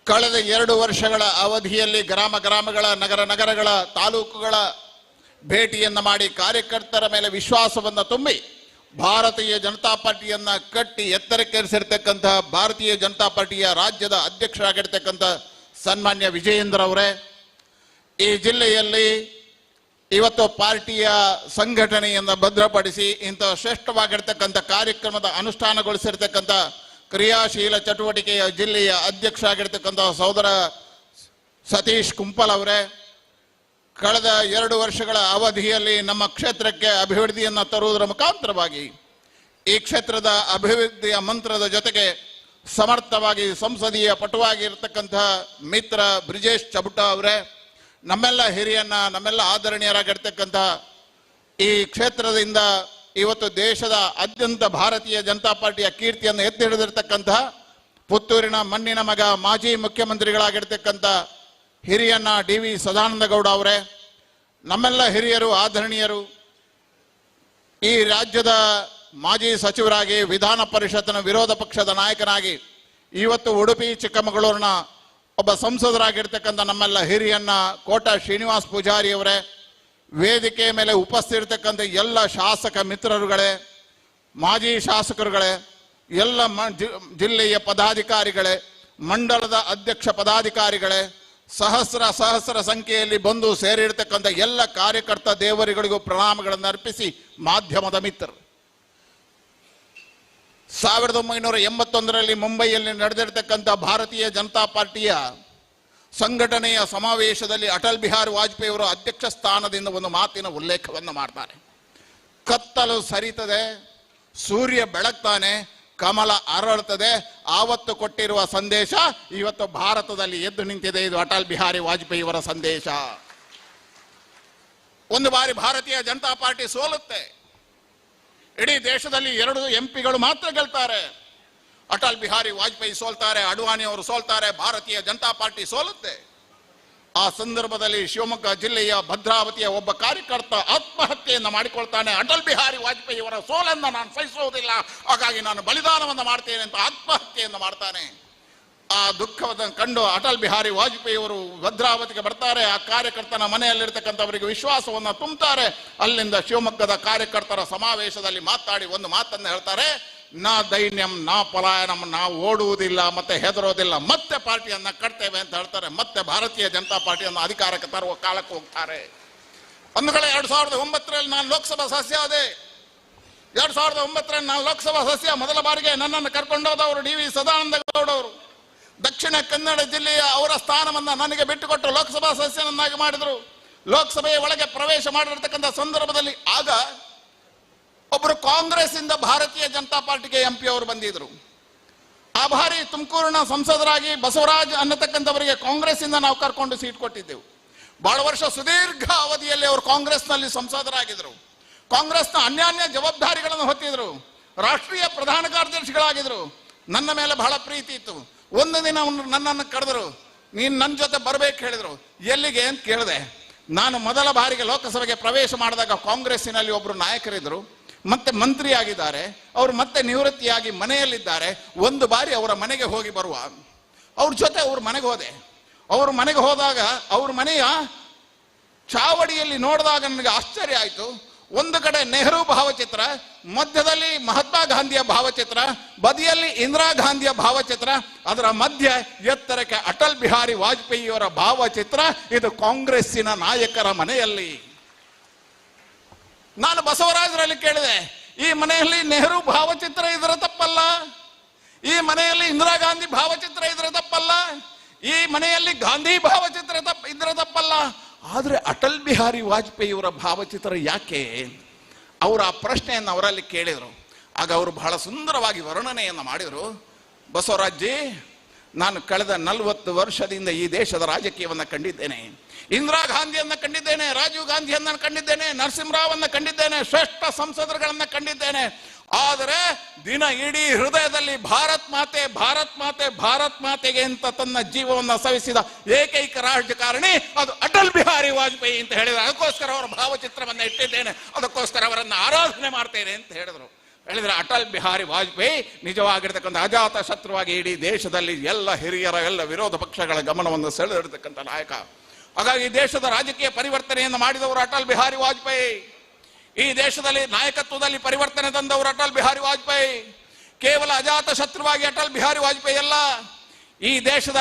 ಕಳೆದ 2 ವರ್ಷಗಳ ಅವಧಿಯಲ್ಲಿ ಗ್ರಾಮ ಗ್ರಾಮಗಳ, ನಗರ ನಗರಗಳ, ತಾಲೂಕುಗಳ ಭೇಟಿಯನ್ನು ಮಾಡಿ ಕಾರ್ಯಕರ್ತರ ಮೇಲೆ ವಿಶ್ವಾಸವನ್ನು ತುಂಬಿ ಭಾರತೀಯ ಜನತಾ ಪಾರ್ಟಿಯನ್ನ ಕಟ್ಟಿ ಎತ್ತರಕ್ಕೇರಿಸಿರ್ತಕ್ಕಂತಹ ಭಾರತೀಯ ಜನತಾ ಪಾರ್ಟಿಯ ರಾಜ್ಯದ ಅಧ್ಯಕ್ಷರಾಗಿರ್ತಕ್ಕಂಥ ಸನ್ಮಾನ್ಯ ವಿಜಯೇಂದ್ರ ಅವರೇ, ಈ ಜಿಲ್ಲೆಯಲ್ಲಿ ಇವತ್ತು ಪಾರ್ಟಿಯ ಸಂಘಟನೆಯನ್ನು ಭದ್ರಪಡಿಸಿ ಇಂಥ ಶ್ರೇಷ್ಠವಾಗಿರ್ತಕ್ಕಂಥ ಕಾರ್ಯಕ್ರಮದ ಅನುಷ್ಠಾನಗೊಳಿಸಿರ್ತಕ್ಕಂಥ ಕ್ರಿಯಾಶೀಲ ಚಟುವಟಿಕೆಯ ಜಿಲ್ಲೆಯ ಅಧ್ಯಕ್ಷ ಆಗಿರ್ತಕ್ಕಂಥ ಸಹೋದರ ಸತೀಶ್ ಕುಂಪಲ್ ಅವರೇ, ಕಳೆದ 2 ವರ್ಷಗಳ ಅವಧಿಯಲ್ಲಿ ನಮ್ಮ ಕ್ಷೇತ್ರಕ್ಕೆ ಅಭಿವೃದ್ಧಿಯನ್ನು ತರುವುದರ ಮುಖಾಂತರವಾಗಿ ಈ ಕ್ಷೇತ್ರದ ಅಭಿವೃದ್ಧಿಯ ಮಂತ್ರದ ಜೊತೆಗೆ ಸಮರ್ಥವಾಗಿ ಸಂಸದೀಯ ಪಟುವಾಗಿರ್ತಕ್ಕಂತಹ ಮಿತ್ರ ಬ್ರಿಜೇಶ್ ಚಬುಟ ಅವರೇ, ನಮ್ಮೆಲ್ಲ ಹಿರಿಯನ್ನ, ನಮ್ಮೆಲ್ಲ ಆದರಣೀಯರಾಗಿರ್ತಕ್ಕಂಥ ಈ ಕ್ಷೇತ್ರದಿಂದ ಇವತ್ತು ದೇಶದ ಅತ್ಯಂತ ಭಾರತೀಯ ಜನತಾ ಪಾರ್ಟಿಯ ಕೀರ್ತಿಯನ್ನು ಎತ್ತಿ ಹಿಡಿದಿರ್ತಕ್ಕಂತಹ ಪುತ್ತೂರಿನ ಮಣ್ಣಿನ ಮಗ ಮಾಜಿ ಮುಖ್ಯಮಂತ್ರಿಗಳಾಗಿರ್ತಕ್ಕಂಥ ಹಿರಿಯನ್ನ DV ಸದಾನಂದ ಗೌಡ ಅವರೇ, ನಮ್ಮೆಲ್ಲ ಹಿರಿಯರು, ಆದರಣೀಯರು, ಈ ರಾಜ್ಯದ ಮಾಜಿ ಸಚಿವರಾಗಿ ವಿಧಾನ ಪರಿಷತ್ತಿನ ವಿರೋಧ ಪಕ್ಷದ ನಾಯಕನಾಗಿ ಇವತ್ತು ಉಡುಪಿ ಚಿಕ್ಕಮಗಳೂರಿನ ಒಬ್ಬ ಸಂಸದರಾಗಿರ್ತಕ್ಕಂಥ ನಮ್ಮೆಲ್ಲ ಹಿರಿಯನ್ನ ಕೋಟಾ ಶ್ರೀನಿವಾಸ್ ಪೂಜಾರಿ ಅವರೇ, ವೇದಿಕೆ ಮೇಲೆ ಉಪಸ್ಥಿತಿರ್ತಕ್ಕಂಥ ಎಲ್ಲ ಶಾಸಕ ಮಿತ್ರರುಗಳೇ, ಮಾಜಿ ಶಾಸಕರುಗಳೇ, ಎಲ್ಲ ಜಿಲ್ಲೆಯ ಪದಾಧಿಕಾರಿಗಳೇ, ಮಂಡಲದ ಅಧ್ಯಕ್ಷ ಪದಾಧಿಕಾರಿಗಳೇ, ಸಹಸ್ರ ಸಂಖ್ಯೆಯಲ್ಲಿ ಬಂದು ಸೇರಿರ್ತಕ್ಕಂಥ ಎಲ್ಲ ಕಾರ್ಯಕರ್ತ ದೇವರುಗಳಿಗೂ ಪ್ರಣಾಮಗಳನ್ನು ಅರ್ಪಿಸಿ ಮಾಧ್ಯಮದ ಮಿತ್ರರು, 1981ರಲ್ಲಿ ಮುಂಬೈಯಲ್ಲಿ ನಡೆದಿರ್ತಕ್ಕಂಥ ಭಾರತೀಯ ಜನತಾ ಪಾರ್ಟಿಯ ಸಂಘಟನೆಯ ಸಮಾವೇಶದಲ್ಲಿ ಅಟಲ್ ಬಿಹಾರಿ ವಾಜಪೇಯಿ ಅವರು ಅಧ್ಯಕ್ಷ ಸ್ಥಾನದಿಂದ ಒಂದು ಮಾತಿನ ಉಲ್ಲೇಖವನ್ನು ಮಾಡ್ತಾರೆ. ಕತ್ತಲು ಸರಿತದೆ, ಸೂರ್ಯ ಬೆಳಗ್ತಾನೆ, ಕಮಲ ಅರಳುತ್ತದೆ. ಆವತ್ತು ಕೊಟ್ಟಿರುವ ಸಂದೇಶ ಇವತ್ತು ಭಾರತದಲ್ಲಿ ಎದ್ದು ನಿಂತಿದೆ. ಇದು ಅಟಲ್ ಬಿಹಾರಿ ವಾಜಪೇಯಿ ಅವರ ಸಂದೇಶ. ಒಂದು ಬಾರಿ ಭಾರತೀಯ ಜನತಾ ಪಾರ್ಟಿ ಸೋಲುತ್ತೆ, ಇಡೀ ದೇಶದಲ್ಲಿ 2 MP ಮಾತ್ರ ಗೆಲ್ತಾರೆ. ಅಟಲ್ ಬಿಹಾರಿ ವಾಜಪೇಯಿ ಸೋಲ್ತಾರೆ, ಅಡ್ವಾಣಿ ಅವರು ಸೋಲ್ತಾರೆ, ಭಾರತೀಯ ಜನತಾ ಪಾರ್ಟಿ ಸೋಲುತ್ತೆ. ಆ ಸಂದರ್ಭದಲ್ಲಿ ಶಿವಮೊಗ್ಗ ಜಿಲ್ಲೆಯ ಭದ್ರಾವತಿಯ ಒಬ್ಬ ಕಾರ್ಯಕರ್ತ ಆತ್ಮಹತ್ಯೆಯನ್ನು ಮಾಡಿಕೊಳ್ತಾನೆ. ಅಟಲ್ ಬಿಹಾರಿ ವಾಜಪೇಯಿ ಅವರ ಸೋಲನ್ನು ನಾನು ಸಹಿಸುವುದಿಲ್ಲ, ಹಾಗಾಗಿ ನಾನು ಬಲಿದಾನವನ್ನು ಮಾಡ್ತೇನೆ ಅಂತ ಆತ್ಮಹತ್ಯೆಯನ್ನು ಮಾಡ್ತಾನೆ. ಆ ದುಃಖವನ್ನು ಕಂಡು ಅಟಲ್ ಬಿಹಾರಿ ವಾಜಪೇಯಿ ಅವರು ಭದ್ರಾವತಿಗೆ ಬರ್ತಾರೆ. ಆ ಕಾರ್ಯಕರ್ತನ ಮನೆಯಲ್ಲಿರ್ತಕ್ಕಂಥವರಿಗೆ ವಿಶ್ವಾಸವನ್ನು ತುಂಬುತ್ತಾರೆ. ಅಲ್ಲಿಂದ ಶಿವಮೊಗ್ಗದ ಕಾರ್ಯಕರ್ತರ ಸಮಾವೇಶದಲ್ಲಿ ಮಾತಾಡಿ ಒಂದು ಮಾತನ್ನು ಹೇಳ್ತಾರೆ, ನಾ ದೈನ್ಯಂ ನಾ ಪಲಾಯನಂ, ನಾವು ಓಡುವುದಿಲ್ಲ ಮತ್ತೆ ಹೆದರೋದಿಲ್ಲ, ಮತ್ತೆ ಪಾರ್ಟಿಯನ್ನ ಕಟ್ತೇವೆ ಅಂತ ಹೇಳ್ತಾರೆ. ಮತ್ತೆ ಭಾರತೀಯ ಜನತಾ ಪಾರ್ಟಿಯನ್ನು ಅಧಿಕಾರಕ್ಕೆ ತರುವ ಕಾಲಕ್ಕೆ ಹೋಗ್ತಾರೆ. ಒಂದು ಕಡೆ 2009ರಲ್ಲಿ ನಾನು ಲೋಕಸಭಾ ಸದಸ್ಯ ಆದೆ. 2009ರಲ್ಲಿ ನಾನು ಲೋಕಸಭಾ ಸದಸ್ಯ ಮೊದಲ ಬಾರಿಗೆ ನನ್ನನ್ನು ಕರ್ಕೊಂಡೋದವರು DV ಸದಾನಂದ ಗೌಡ ಅವರು. ದಕ್ಷಿಣ ಕನ್ನಡ ಜಿಲ್ಲೆಯ ಅವರ ಸ್ಥಾನವನ್ನು ನನಗೆ ಬಿಟ್ಟುಕೊಟ್ಟು ಲೋಕಸಭಾ ಸದಸ್ಯನನ್ನಾಗಿ ಮಾಡಿದರು. ಲೋಕಸಭೆಯ ಒಳಗೆ ಪ್ರವೇಶ ಮಾಡಿರ್ತಕ್ಕಂಥ ಸಂದರ್ಭದಲ್ಲಿ ಆಗ ಒಬ್ಬರು ಕಾಂಗ್ರೆಸ್ ಇಂದ ಭಾರತೀಯ ಜನತಾ ಪಾರ್ಟಿಗೆ MP ಅವರು ಬಂದಿದ್ರು. ಆ ಬಾರಿ ತುಮಕೂರಿನ ಸಂಸದರಾಗಿ ಬಸವರಾಜ್ ಅನ್ನತಕ್ಕಂಥವರಿಗೆ ಕಾಂಗ್ರೆಸ್ ಇಂದ ನಾವು ಕರ್ಕೊಂಡು ಸೀಟ್ ಕೊಟ್ಟಿದ್ದೆವು. ಬಹಳ ವರ್ಷ ಸುದೀರ್ಘ ಅವಧಿಯಲ್ಲಿ ಅವರು ಕಾಂಗ್ರೆಸ್ನಲ್ಲಿ ಸಂಸದರಾಗಿದ್ದರು. ಕಾಂಗ್ರೆಸ್ನ ಅನ್ಯಾನ್ಯ ಜವಾಬ್ದಾರಿಗಳನ್ನು ಹೊತ್ತಿದ್ರು. ರಾಷ್ಟ್ರೀಯ ಪ್ರಧಾನ ಕಾರ್ಯದರ್ಶಿಗಳಾಗಿದ್ರು. ನನ್ನ ಮೇಲೆ ಬಹಳ ಪ್ರೀತಿ ಇತ್ತು. ಒಂದು ದಿನ ನನ್ನನ್ನು ಕರೆದರು, ನೀನು ನನ್ನ ಜೊತೆ ಬರಬೇಕು ಹೇಳಿದ್ರು. ಎಲ್ಲಿಗೆ ಅಂತ ಕೇಳಿದೆ. ನಾನು ಮೊದಲ ಬಾರಿಗೆ ಲೋಕಸಭೆಗೆ ಪ್ರವೇಶ ಮಾಡಿದಾಗ ಕಾಂಗ್ರೆಸ್ಸಿನಲ್ಲಿ ಒಬ್ಬರು ನಾಯಕರಿದ್ರು, ಮತ್ತೆ ಮಂತ್ರಿ ಆಗಿದ್ದಾರೆ, ಅವರು ಮತ್ತೆ ನಿವೃತ್ತಿಯಾಗಿ ಮನೆಯಲ್ಲಿದ್ದಾರೆ. ಒಂದು ಬಾರಿ ಅವರ ಮನೆಗೆ ಹೋಗಿ ಬರುವ, ಅವ್ರ ಜೊತೆ ಅವ್ರ ಮನೆಗೆ ಹೋದೆ. ಅವ್ರ ಮನೆಗೆ ಹೋದಾಗ ಅವ್ರ ಮನೆಯ ಚಾವಡಿಯಲ್ಲಿ ನೋಡಿದಾಗ ನನಗೆ ಆಶ್ಚರ್ಯ ಆಯಿತು. ಒಂದು ಕಡೆ ನೆಹರು ಭಾವಚಿತ್ರ, ಮಧ್ಯದಲ್ಲಿ ಮಹಾತ್ಮ ಗಾಂಧಿಯ ಭಾವಚಿತ್ರ, ಬದಿಯಲ್ಲಿ ಇಂದಿರಾ ಗಾಂಧಿಯ ಭಾವಚಿತ್ರ, ಅದರ ಮಧ್ಯ ಎತ್ತರಕ್ಕೆ ಅಟಲ್ ಬಿಹಾರಿ ವಾಜಪೇಯಿಯವರ ಭಾವಚಿತ್ರ. ಇದು ಕಾಂಗ್ರೆಸ್ಸಿನ ನಾಯಕರ ಮನೆಯಲ್ಲಿ. ನಾನು ಬಸವರಾಜರಲ್ಲಿ ಕೇಳಿದೆ, ಈ ಮನೆಯಲ್ಲಿ ನೆಹರು ಭಾವಚಿತ್ರ ಇದ್ರೆ ತಪ್ಪಲ್ಲ, ಈ ಮನೆಯಲ್ಲಿ ಇಂದಿರಾ ಗಾಂಧಿ ಭಾವಚಿತ್ರ ಇದ್ರೆ ತಪ್ಪಲ್ಲ, ಈ ಮನೆಯಲ್ಲಿ ಗಾಂಧಿ ಭಾವಚಿತ್ರ ಇದ್ರೆ ತಪ್ಪಲ್ಲ, ಆದ್ರೆ ಅಟಲ್ ಬಿಹಾರಿ ವಾಜಪೇಯಿಯವರ ಭಾವಚಿತ್ರ ಯಾಕೆ? ಅವರು ಆ ಪ್ರಶ್ನೆಯನ್ನು ಅವರಲ್ಲಿ ಕೇಳಿದರು. ಆಗ ಅವರು ಬಹಳ ಸುಂದರವಾಗಿ ವರ್ಣನೆಯನ್ನು ಮಾಡಿದರು. ಬಸವರಾಜ್ಜಿ, ನಾನು ಕಳೆದ 40 ವರ್ಷದಿಂದ ಈ ದೇಶದ ರಾಜಕೀಯವನ್ನು ಕಂಡಿದ್ದೇನೆ. ಇಂದಿರಾ ಗಾಂಧಿಯನ್ನ ಕಂಡಿದ್ದೇನೆ, ರಾಜೀವ್ ಗಾಂಧಿಯನ್ನ ಕಂಡಿದ್ದೇನೆ, ನರಸಿಂಹರಾವನ್ನ ಕಂಡಿದ್ದೇನೆ, ಶ್ರೇಷ್ಠ ಸಂಸದರುಗಳನ್ನ ಕಂಡಿದ್ದೇನೆ. ಆದರೆ ದಿನ ಇಡೀ ಹೃದಯದಲ್ಲಿ ಭಾರತ್ ಮಾತೆ ಭಾರತ್ ಮಾತೆ ಭಾರತ್ ಮಾತೆಗೆ ಅಂತ ತನ್ನ ಜೀವವನ್ನು ಸವಿಸಿದ ಏಕೈಕ ರಾಜಕಾರಣಿ ಅದು ಅಟಲ್ ಬಿಹಾರಿ ವಾಜಪೇಯಿ ಅಂತ ಹೇಳಿದ್ರು. ಅದಕ್ಕೋಸ್ಕರ ಅವರ ಭಾವಚಿತ್ರವನ್ನು ಇಟ್ಟಿದ್ದೇನೆ, ಅದಕ್ಕೋಸ್ಕರ ಅವರನ್ನು ಆರಾಧನೆ ಮಾಡ್ತೇನೆ ಅಂತ ಹೇಳಿದ್ರು. ಹೇಳಿದ್ರೆ ಅಟಲ್ ಬಿಹಾರಿ ವಾಜಪೇಯಿ ನಿಜವಾಗಿರ್ತಕ್ಕಂಥ ಅಜಾತ ಶತ್ರುವಾಗಿ ಇಡೀ ದೇಶದಲ್ಲಿ ಎಲ್ಲ ಹಿರಿಯರ ಎಲ್ಲ ವಿರೋಧ ಪಕ್ಷಗಳ ಗಮನವನ್ನು ಸೆಳೆದಿರ್ತಕ್ಕಂಥ ನಾಯಕ. ಹಾಗಾಗಿ ದೇಶದ ರಾಜಕೀಯ ಪರಿವರ್ತನೆಯನ್ನು ಮಾಡಿದವರು ಅಟಲ್ ಬಿಹಾರಿ ವಾಜಪೇಯಿ. ಈ ದೇಶದಲ್ಲಿ ನಾಯಕತ್ವದಲ್ಲಿ ಪರಿವರ್ತನೆ ತಂದವರು ಅಟಲ್ ಬಿಹಾರಿ ವಾಜಪೇಯಿ. ಕೇವಲ ಅಜಾತ ಶತ್ರುವಾಗಿ ಅಟಲ್ ಬಿಹಾರಿ ವಾಜಪೇಯಿ ಅಲ್ಲ, ಈ ದೇಶದ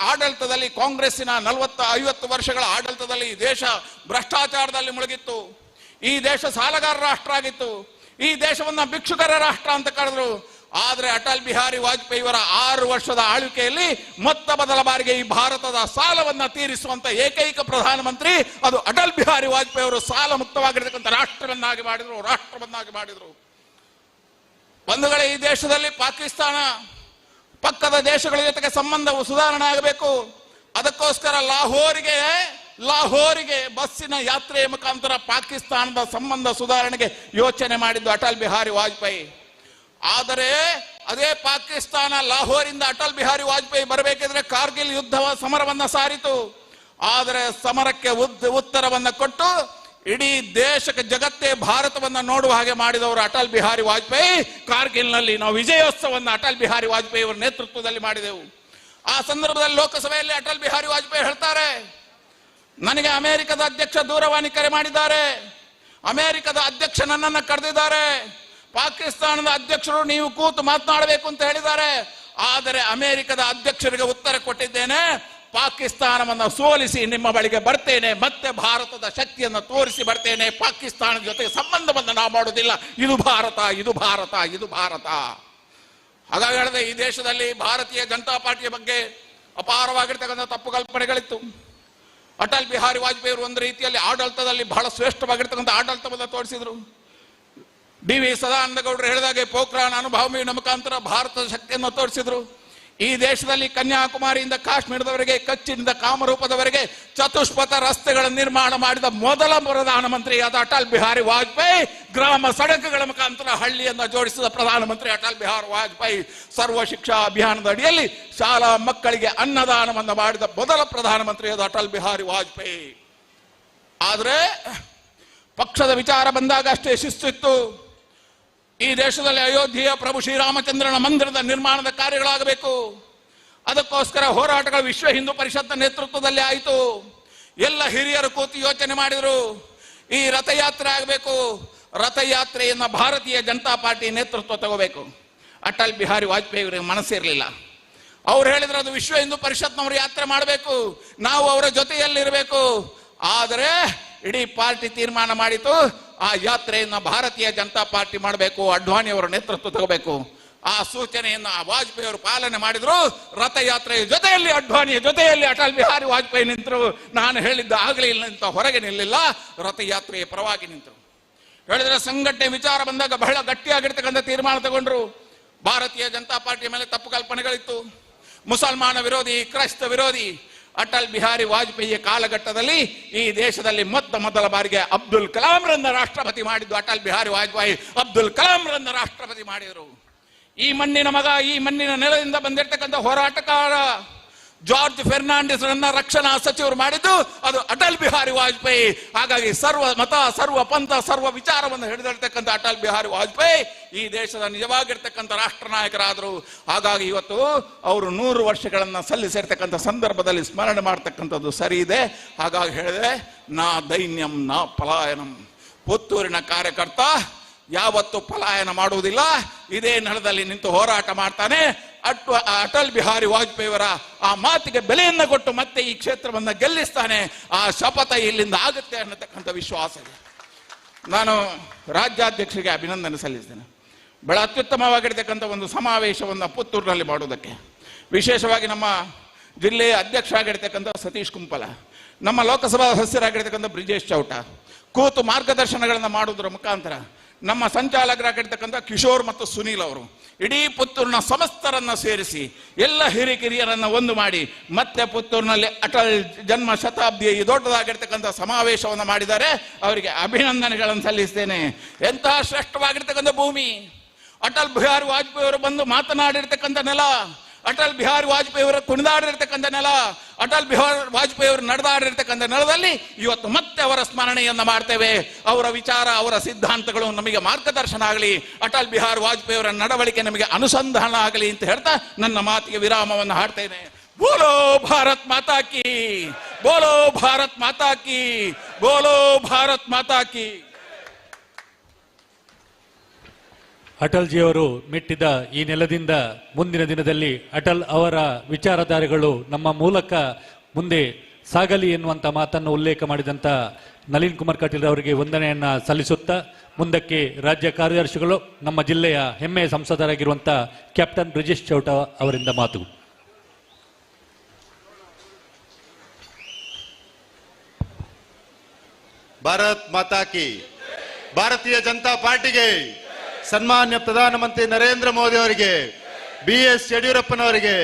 ಆಡಳಿತದಲ್ಲಿ ಕಾಂಗ್ರೆಸ್ಸಿನ 40-50 ವರ್ಷಗಳ ಆಡಳಿತದಲ್ಲಿ ಈ ದೇಶ ಭ್ರಷ್ಟಾಚಾರದಲ್ಲಿ ಮುಳುಗಿತ್ತು. ಈ ದೇಶ ಸಾಲಗಾರ ರಾಷ್ಟ್ರ ಆಗಿತ್ತು. ಈ ದೇಶವನ್ನ ಭಿಕ್ಷುಕರ ರಾಷ್ಟ್ರ ಅಂತ ಕರೆದ್ರು. ಆದರೆ ಅಟಲ್ ಬಿಹಾರಿ ವಾಜಪೇಯಿ ಅವರ 6 ವರ್ಷದ ಆಳ್ವಿಕೆಯಲ್ಲಿ ಮೊತ್ತ ಮೊದಲ ಬಾರಿಗೆ ಈ ಭಾರತದ ಸಾಲವನ್ನ ತೀರಿಸುವಂತ ಏಕೈಕ ಪ್ರಧಾನಮಂತ್ರಿ ಅದು ಅಟಲ್ ಬಿಹಾರಿ ವಾಜಪೇಯಿ ಅವರು. ಸಾಲ ಮುಕ್ತವಾಗಿರತಕ್ಕಂಥ ರಾಷ್ಟ್ರವನ್ನಾಗಿ ಮಾಡಿದ್ರು. ಬಂಧುಗಳೇ, ಈ ದೇಶದಲ್ಲಿ ಪಾಕಿಸ್ತಾನ ಪಕ್ಕದ ದೇಶಗಳ ಜೊತೆಗೆ ಸಂಬಂಧವು ಸುಧಾರಣೆ ಆಗಬೇಕು. ಅದಕ್ಕೋಸ್ಕರ ಲಾಹೋರಿಗೆ ಬಸ್ಸಿನ ಯಾತ್ರೆಯ ಮುಖಾಂತರ ಪಾಕಿಸ್ತಾನದ ಸಂಬಂಧ ಸುಧಾರಣೆಗೆ ಯೋಚನೆ ಮಾಡಿದ್ದು ಅಟಲ್ ಬಿಹಾರಿ ವಾಜಪೇಯಿ. ಆದರೆ ಅದೇ ಪಾಕಿಸ್ತಾನ ಲಾಹೋರಿಂದ ಅಟಲ್ ಬಿಹಾರಿ ವಾಜಪೇಯಿ ಬರಬೇಕಿದ್ರೆ ಕಾರ್ಗಿಲ್ ಯುದ್ಧ ಸಮರವನ್ನ ಸಾರಿತು. ಆದರೆ ಸಮರಕ್ಕೆ ಉತ್ತರವನ್ನ ಕೊಟ್ಟು ಇಡೀ ದೇಶಕ್ಕೆ ಜಗತ್ತೇ ಭಾರತವನ್ನ ನೋಡುವ ಹಾಗೆ ಮಾಡಿದವರು ಅಟಲ್ ಬಿಹಾರಿ ವಾಜಪೇಯಿ. ಕಾರ್ಗಿಲ್ನಲ್ಲಿ ನಾವು ವಿಜಯೋತ್ಸವವನ್ನು ಅಟಲ್ ಬಿಹಾರಿ ವಾಜಪೇಯಿ ಅವರ ನೇತೃತ್ವದಲ್ಲಿ ಮಾಡಿದೆವು. ಆ ಸಂದರ್ಭದಲ್ಲಿ ಲೋಕಸಭೆಯಲ್ಲಿ ಅಟಲ್ ಬಿಹಾರಿ ವಾಜಪೇಯಿ ಹೇಳ್ತಾರೆ, ನನಗೆ ಅಮೆರಿಕದ ಅಧ್ಯಕ್ಷ ದೂರವಾಣಿ ಕರೆ ಮಾಡಿದ್ದಾರೆ, ಅಮೆರಿಕದ ಅಧ್ಯಕ್ಷ ನನ್ನನ್ನು ಕರೆದಿದ್ದಾರೆ, ಪಾಕಿಸ್ತಾನದ ಅಧ್ಯಕ್ಷರು ನೀವು ಕೂತು ಮಾತನಾಡಬೇಕು ಅಂತ ಹೇಳಿದ್ದಾರೆ. ಆದರೆ ಅಮೆರಿಕದ ಅಧ್ಯಕ್ಷರಿಗೆ ಉತ್ತರ ಕೊಟ್ಟಿದ್ದೇನೆ, ಪಾಕಿಸ್ತಾನವನ್ನು ಸೋಲಿಸಿ ನಿಮ್ಮ ಬಳಿಗೆ ಬರ್ತೇನೆ, ಮತ್ತೆ ಭಾರತದ ಶಕ್ತಿಯನ್ನು ತೋರಿಸಿ ಬರ್ತೇನೆ, ಪಾಕಿಸ್ತಾನದ ಜೊತೆ ಸಂಬಂಧವನ್ನು ನಾವು ಮಾಡೋದಿಲ್ಲ, ಇದು ಭಾರತ. ಹಾಗಾಗಿ ಹೇಳಿದೆ, ಈ ದೇಶದಲ್ಲಿ ಭಾರತೀಯ ಜನತಾ ಪಾರ್ಟಿಯ ಬಗ್ಗೆ ಅಪಾರವಾಗಿರ್ತಕ್ಕಂಥ ತಪ್ಪು ಕಲ್ಪನೆಗಳಿತ್ತು. ಅಟಲ್ ಬಿಹಾರಿ ವಾಜಪೇಯಿ ಅವರು ಒಂದು ರೀತಿಯಲ್ಲಿ ಆಡಳಿತದಲ್ಲಿ ಬಹಳ ಶ್ರೇಷ್ಠವಾಗಿರ್ತಕ್ಕಂಥ ಆಡಳಿತವನ್ನು ತೋರಿಸಿದ್ರು. ಡಿ.ವಿ. ಸದಾನಂದ ಗೌಡರು ಹೇಳಿದಾಗೆ ಪೋಖ್ರಾನ್ ಅನುಭಾವಿಯ ಮುಖಾಂತರ ಭಾರತದ ಶಕ್ತಿಯನ್ನು ತೋರಿಸಿದ್ರು. ಈ ದೇಶದಲ್ಲಿ ಕನ್ಯಾಕುಮಾರಿಯಿಂದ ಕಾಶ್ಮೀರದವರೆಗೆ, ಕಚ್ಚಿನಿಂದ ಕಾಮರೂಪದವರೆಗೆ ಚತುಷ್ಪಥ ರಸ್ತೆಗಳ ನಿರ್ಮಾಣ ಮಾಡಿದ ಮೊದಲ ಪ್ರಧಾನಮಂತ್ರಿ ಆದ ಅಟಲ್ ಬಿಹಾರಿ ವಾಜಪೇಯಿ. ಗ್ರಾಮ ಸಡಕಗಳ ಮುಖಾಂತರ ಹಳ್ಳಿಯನ್ನು ಜೋಡಿಸಿದ ಪ್ರಧಾನಮಂತ್ರಿ ಅಟಲ್ ಬಿಹಾರಿ ವಾಜಪೇಯಿ. ಸರ್ವ ಶಿಕ್ಷಾ ಅಭಿಯಾನದ ಅಡಿಯಲ್ಲಿ ಶಾಲಾ ಮಕ್ಕಳಿಗೆ ಅನ್ನದಾನವನ್ನು ಮಾಡಿದ ಮೊದಲ ಪ್ರಧಾನಮಂತ್ರಿ ಆದ ಅಟಲ್ ಬಿಹಾರಿ ವಾಜಪೇಯಿ. ಆದರೆ ಪಕ್ಷದ ವಿಚಾರ ಬಂದಾಗ ಅಷ್ಟೇ ಶಿಸ್ತಿತ್ತು. ಈ ದೇಶದಲ್ಲಿ ಅಯೋಧ್ಯೆಯ ಪ್ರಭು ಶ್ರೀರಾಮಚಂದ್ರನ ಮಂದಿರದ ನಿರ್ಮಾಣದ ಕಾರ್ಯಗಳಾಗಬೇಕು. ಅದಕ್ಕೋಸ್ಕರ ಹೋರಾಟಗಳು ವಿಶ್ವ ಹಿಂದೂ ಪರಿಷತ್ನ ನೇತೃತ್ವದಲ್ಲಿ ಆಯಿತು. ಎಲ್ಲ ಹಿರಿಯರು ಕೂತು ಯೋಚನೆ ಮಾಡಿದರು, ಈ ರಥಯಾತ್ರೆ ಆಗಬೇಕು, ರಥಯಾತ್ರೆಯನ್ನು ಭಾರತೀಯ ಜನತಾ ಪಾರ್ಟಿ ನೇತೃತ್ವ ತಗೋಬೇಕು. ಅಟಲ್ ಬಿಹಾರಿ ವಾಜಪೇಯಿ ಅವರಿಗೆ ಮನಸ್ಸಿರಲಿಲ್ಲ. ಅವ್ರು ಹೇಳಿದ್ರು ಅದು ವಿಶ್ವ ಹಿಂದೂ ಪರಿಷತ್ನವರು ಯಾತ್ರೆ ಮಾಡಬೇಕು, ನಾವು ಅವರ ಜೊತೆಯಲ್ಲಿರಬೇಕು. ಆದರೆ ಇಡೀ ಪಾರ್ಟಿ ತೀರ್ಮಾನ ಮಾಡಿತು, ಆ ಯಾತ್ರೆಯನ್ನು ಭಾರತೀಯ ಜನತಾ ಪಾರ್ಟಿ ಮಾಡಬೇಕು, ಅಡ್ವಾಣಿ ಅವರ ನೇತೃತ್ವ ತಗೋಬೇಕು. ಆ ಸೂಚನೆಯನ್ನು ವಾಜಪೇಯಿ ಅವರು ಪಾಲನೆ ಮಾಡಿದ್ರು. ರಥಯಾತ್ರೆಯ ಜೊತೆಯಲ್ಲಿ ಅಡ್ವಾಣಿಯ ಜೊತೆಯಲ್ಲಿ ಅಟಲ್ ಬಿಹಾರಿ ವಾಜಪೇಯಿ ನಿಂತರು. ನಾನು ಹೇಳಿದ್ದ ಆಗಲೇ ಇಲ್ಲ ಅಂತ ಹೊರಗೆ ನಿಲ್ಲಿಲ್ಲ, ರಥಯಾತ್ರೆಯ ಪರವಾಗಿ ನಿಂತರು. ಹೇಳಿದ್ರೆ ಸಂಘಟನೆ ವಿಚಾರ ಬಂದಾಗ ಬಹಳ ಗಟ್ಟಿಯಾಗಿರ್ತಕ್ಕಂಥ ತೀರ್ಮಾನ ತಗೊಂಡ್ರು. ಭಾರತೀಯ ಜನತಾ ಪಾರ್ಟಿಯ ಮೇಲೆ ತಪ್ಪು ಕಲ್ಪನೆಗಳಿತ್ತು. ಮುಸಲ್ಮಾನ ವಿರೋಧಿ, ಕ್ರೈಸ್ತ ವಿರೋಧಿ. ಅಟಲ್ ಬಿಹಾರಿ ವಾಜಪೇಯಿಯ ಕಾಲಘಟ್ಟದಲ್ಲಿ ಈ ದೇಶದಲ್ಲಿ ಮೊದಲ ಬಾರಿಗೆ ಅಬ್ದುಲ್ ಕಲಾಂರನ್ನ ರಾಷ್ಟ್ರಪತಿ ಮಾಡಿದ್ದು ಅಟಲ್ ಬಿಹಾರಿ ವಾಜಪೇಯಿ. ಅಬ್ದುಲ್ ಕಲಾಂರನ್ನ ರಾಷ್ಟ್ರಪತಿ ಮಾಡಿದರು. ಈ ಮಣ್ಣಿನ ಮಗ, ಈ ಮಣ್ಣಿನ ನೆಲದಿಂದ ಬಂದಿರತಕ್ಕಂಥ ಹೋರಾಟಗಾರ ಜಾರ್ಜ್ ಫೆರ್ನಾಂಡಿಸ್ ರನ್ನ ರಕ್ಷಣಾ ಸಚಿವರು ಮಾಡಿದ್ದು ಅದು ಅಟಲ್ ಬಿಹಾರಿ ವಾಜಪೇಯಿ. ಹಾಗಾಗಿ ಸರ್ವ ಮತ, ಸರ್ವ ಪಂಥ, ಸರ್ವ ವಿಚಾರವನ್ನು ಹಿಡಿದಿರ್ತಕ್ಕಂಥ ಅಟಲ್ ಬಿಹಾರಿ ವಾಜಪೇಯಿ ಈ ದೇಶದ ನಿಜವಾಗಿರ್ತಕ್ಕಂಥ ರಾಷ್ಟ್ರ ನಾಯಕರಾದರು. ಹಾಗಾಗಿ ಇವತ್ತು ಅವರು 100 ವರ್ಷಗಳನ್ನ ಸಲ್ಲಿಸಿರ್ತಕ್ಕಂಥ ಸಂದರ್ಭದಲ್ಲಿ ಸ್ಮರಣೆ ಮಾಡ್ತಕ್ಕಂಥದ್ದು ಸರಿ ಇದೆ. ಹಾಗಾಗಿ ಹೇಳಿದೆ, ನಾ ದೈನ್ಯಂ ನಾ ಪಲಾಯನಂ. ಪುತ್ತೂರಿನ ಕಾರ್ಯಕರ್ತ ಯಾವತ್ತು ಪಲಾಯನ ಮಾಡುವುದಿಲ್ಲ, ಇದೇ ನೆಲದಲ್ಲಿ ನಿಂತು ಹೋರಾಟ ಮಾಡ್ತಾನೆ. ಅಟಲ್ ಬಿಹಾರಿ ವಾಜಪೇಯಿ ಅವರ ಆ ಮಾತಿಗೆ ಬೆಲೆಯನ್ನು ಕೊಟ್ಟು ಮತ್ತೆ ಈ ಕ್ಷೇತ್ರವನ್ನು ಗೆಲ್ಲಿಸ್ತಾನೆ. ಆ ಶಪಥ ಇಲ್ಲಿಂದ ಆಗುತ್ತೆ ಅನ್ನತಕ್ಕಂಥ ವಿಶ್ವಾಸ ಇದೆ. ನಾನು ರಾಜ್ಯಾಧ್ಯಕ್ಷರಿಗೆ ಅಭಿನಂದನೆ ಸಲ್ಲಿಸ್ತೇನೆ. ಬಹಳ ಅತ್ಯುತ್ತಮವಾಗಿರ್ತಕ್ಕಂಥ ಒಂದು ಸಮಾವೇಶವನ್ನು ಪುತ್ತೂರಿನಲ್ಲಿ ಮಾಡುವುದಕ್ಕೆ, ವಿಶೇಷವಾಗಿ ನಮ್ಮ ಜಿಲ್ಲೆಯ ಅಧ್ಯಕ್ಷ ಆಗಿರ್ತಕ್ಕಂಥ ಸತೀಶ್ ಕುಂಪಲ, ನಮ್ಮ ಲೋಕಸಭಾ ಸದಸ್ಯರಾಗಿರ್ತಕ್ಕಂಥ ಬ್ರಿಜೇಶ್ ಚೌಟ ಕೂತು ಮಾರ್ಗದರ್ಶನಗಳನ್ನು ಮಾಡುವುದರ ಮುಖಾಂತರ ನಮ್ಮ ಸಂಚಾಲಕರಾಗಿರ್ತಕ್ಕಂಥ ಕಿಶೋರ್ ಮತ್ತು ಸುನೀಲ್ ಅವರು ಇಡೀ ಪುತ್ತೂರಿನ ಸಮಸ್ತರನ್ನ ಸೇರಿಸಿ ಎಲ್ಲ ಹಿರಿಕಿರಿಯರನ್ನ ಒಂದು ಮಾಡಿ ಮತ್ತೆ ಪುತ್ತೂರಿನಲ್ಲಿ ಅಟಲ್ ಜನ್ಮ ಶತಾಬ್ದಿಯ ಈ ದೊಡ್ಡದಾಗಿರ್ತಕ್ಕಂಥ ಸಮಾವೇಶವನ್ನು ಮಾಡಿದ್ದಾರೆ. ಅವರಿಗೆ ಅಭಿನಂದನೆಗಳನ್ನು ಸಲ್ಲಿಸ್ತೇನೆ. ಎಂತಹ ಶ್ರೇಷ್ಠವಾಗಿರ್ತಕ್ಕಂಥ ಭೂಮಿ, ಅಟಲ್ ಬಿಹಾರಿ ವಾಜಪೇಯಿ ಅವರು ಬಂದು ಮಾತನಾಡಿರ್ತಕ್ಕಂಥ ನೆಲ, ಅಟಲ್ ಬಿಹಾರಿ ವಾಜಪೇಯಿ ಅವರು ಕುಣಿದಾಡಿರ್ತಕ್ಕಂಥ ನೆಲ, ಅಟಲ್ ಬಿಹಾರಿ ವಾಜಪೇಯಿ ಅವರು ನಡೆದಾಡಿರ್ತಕ್ಕಂಥ ನೆಲದಲ್ಲಿ ಇವತ್ತು ಮತ್ತೆ ಅವರ ಸ್ಮರಣೆಯನ್ನ ಮಾಡ್ತೇವೆ. ಅವರ ವಿಚಾರ, ಅವರ ಸಿದ್ಧಾಂತಗಳು ನಮಗೆ ಮಾರ್ಗದರ್ಶನ ಆಗಲಿ, ಅಟಲ್ ಬಿಹಾರಿ ವಾಜಪೇಯಿ ಅವರ ನಡವಳಿಕೆ ನಮಗೆ ಅನುಸಂಧಾನ ಆಗಲಿ ಅಂತ ಹೇಳ್ತಾ ನನ್ನ ಮಾತಿಗೆ ವಿರಾಮವನ್ನು ಹಾಡ್ತೇನೆ. ಬೋಲೋ ಭಾರತ್ ಮಾತಾ ಕಿ, ಬೋಲೋ ಭಾರತ್ ಮಾತಾ ಕಿ, ಬೋಲೋ ಭಾರತ್ ಮಾತಾ ಕಿ. ಅಟಲ್ಜಿಯವರು ಮೆಟ್ಟಿದ ಈ ನೆಲದಿಂದ ಮುಂದಿನ ದಿನದಲ್ಲಿ ಅಟಲ್ ಅವರ ವಿಚಾರಧಾರೆಗಳು ನಮ್ಮ ಮೂಲಕ ಮುಂದೆ ಸಾಗಲಿ ಎನ್ನುವಂಥ ಮಾತನ್ನು ಉಲ್ಲೇಖ ಮಾಡಿದಂಥ ನಳಿನ್ ಕುಮಾರ್ ಕಟೀಲ್ ಅವರಿಗೆ ವಂದನೆಯನ್ನ ಸಲ್ಲಿಸುತ್ತಾ ಮುಂದಕ್ಕೆ ರಾಜ್ಯ ಕಾರ್ಯದರ್ಶಿಗಳು ನಮ್ಮ ಜಿಲ್ಲೆಯ ಹೆಮ್ಮೆಯ ಸಂಸದರಾಗಿರುವಂಥ ಕ್ಯಾಪ್ಟನ್ ಬ್ರಿಜೇಶ್ ಚೌಟ ಅವರಿಂದ ಮಾತು. ಭಾರತ್ ಮಾತಾ ಕಿ, ಭಾರತೀಯ ಜನತಾ ಪಾರ್ಟಿಗೆ, ಸನ್ಮಾನ್ಯ ಪ್ರಧಾನಮಂತ್ರಿ ನರೇಂದ್ರ ಮೋದಿ ಅವರಿಗೆ, BS ಯಡಿಯೂರಪ್ಪನವರಿಗೆ,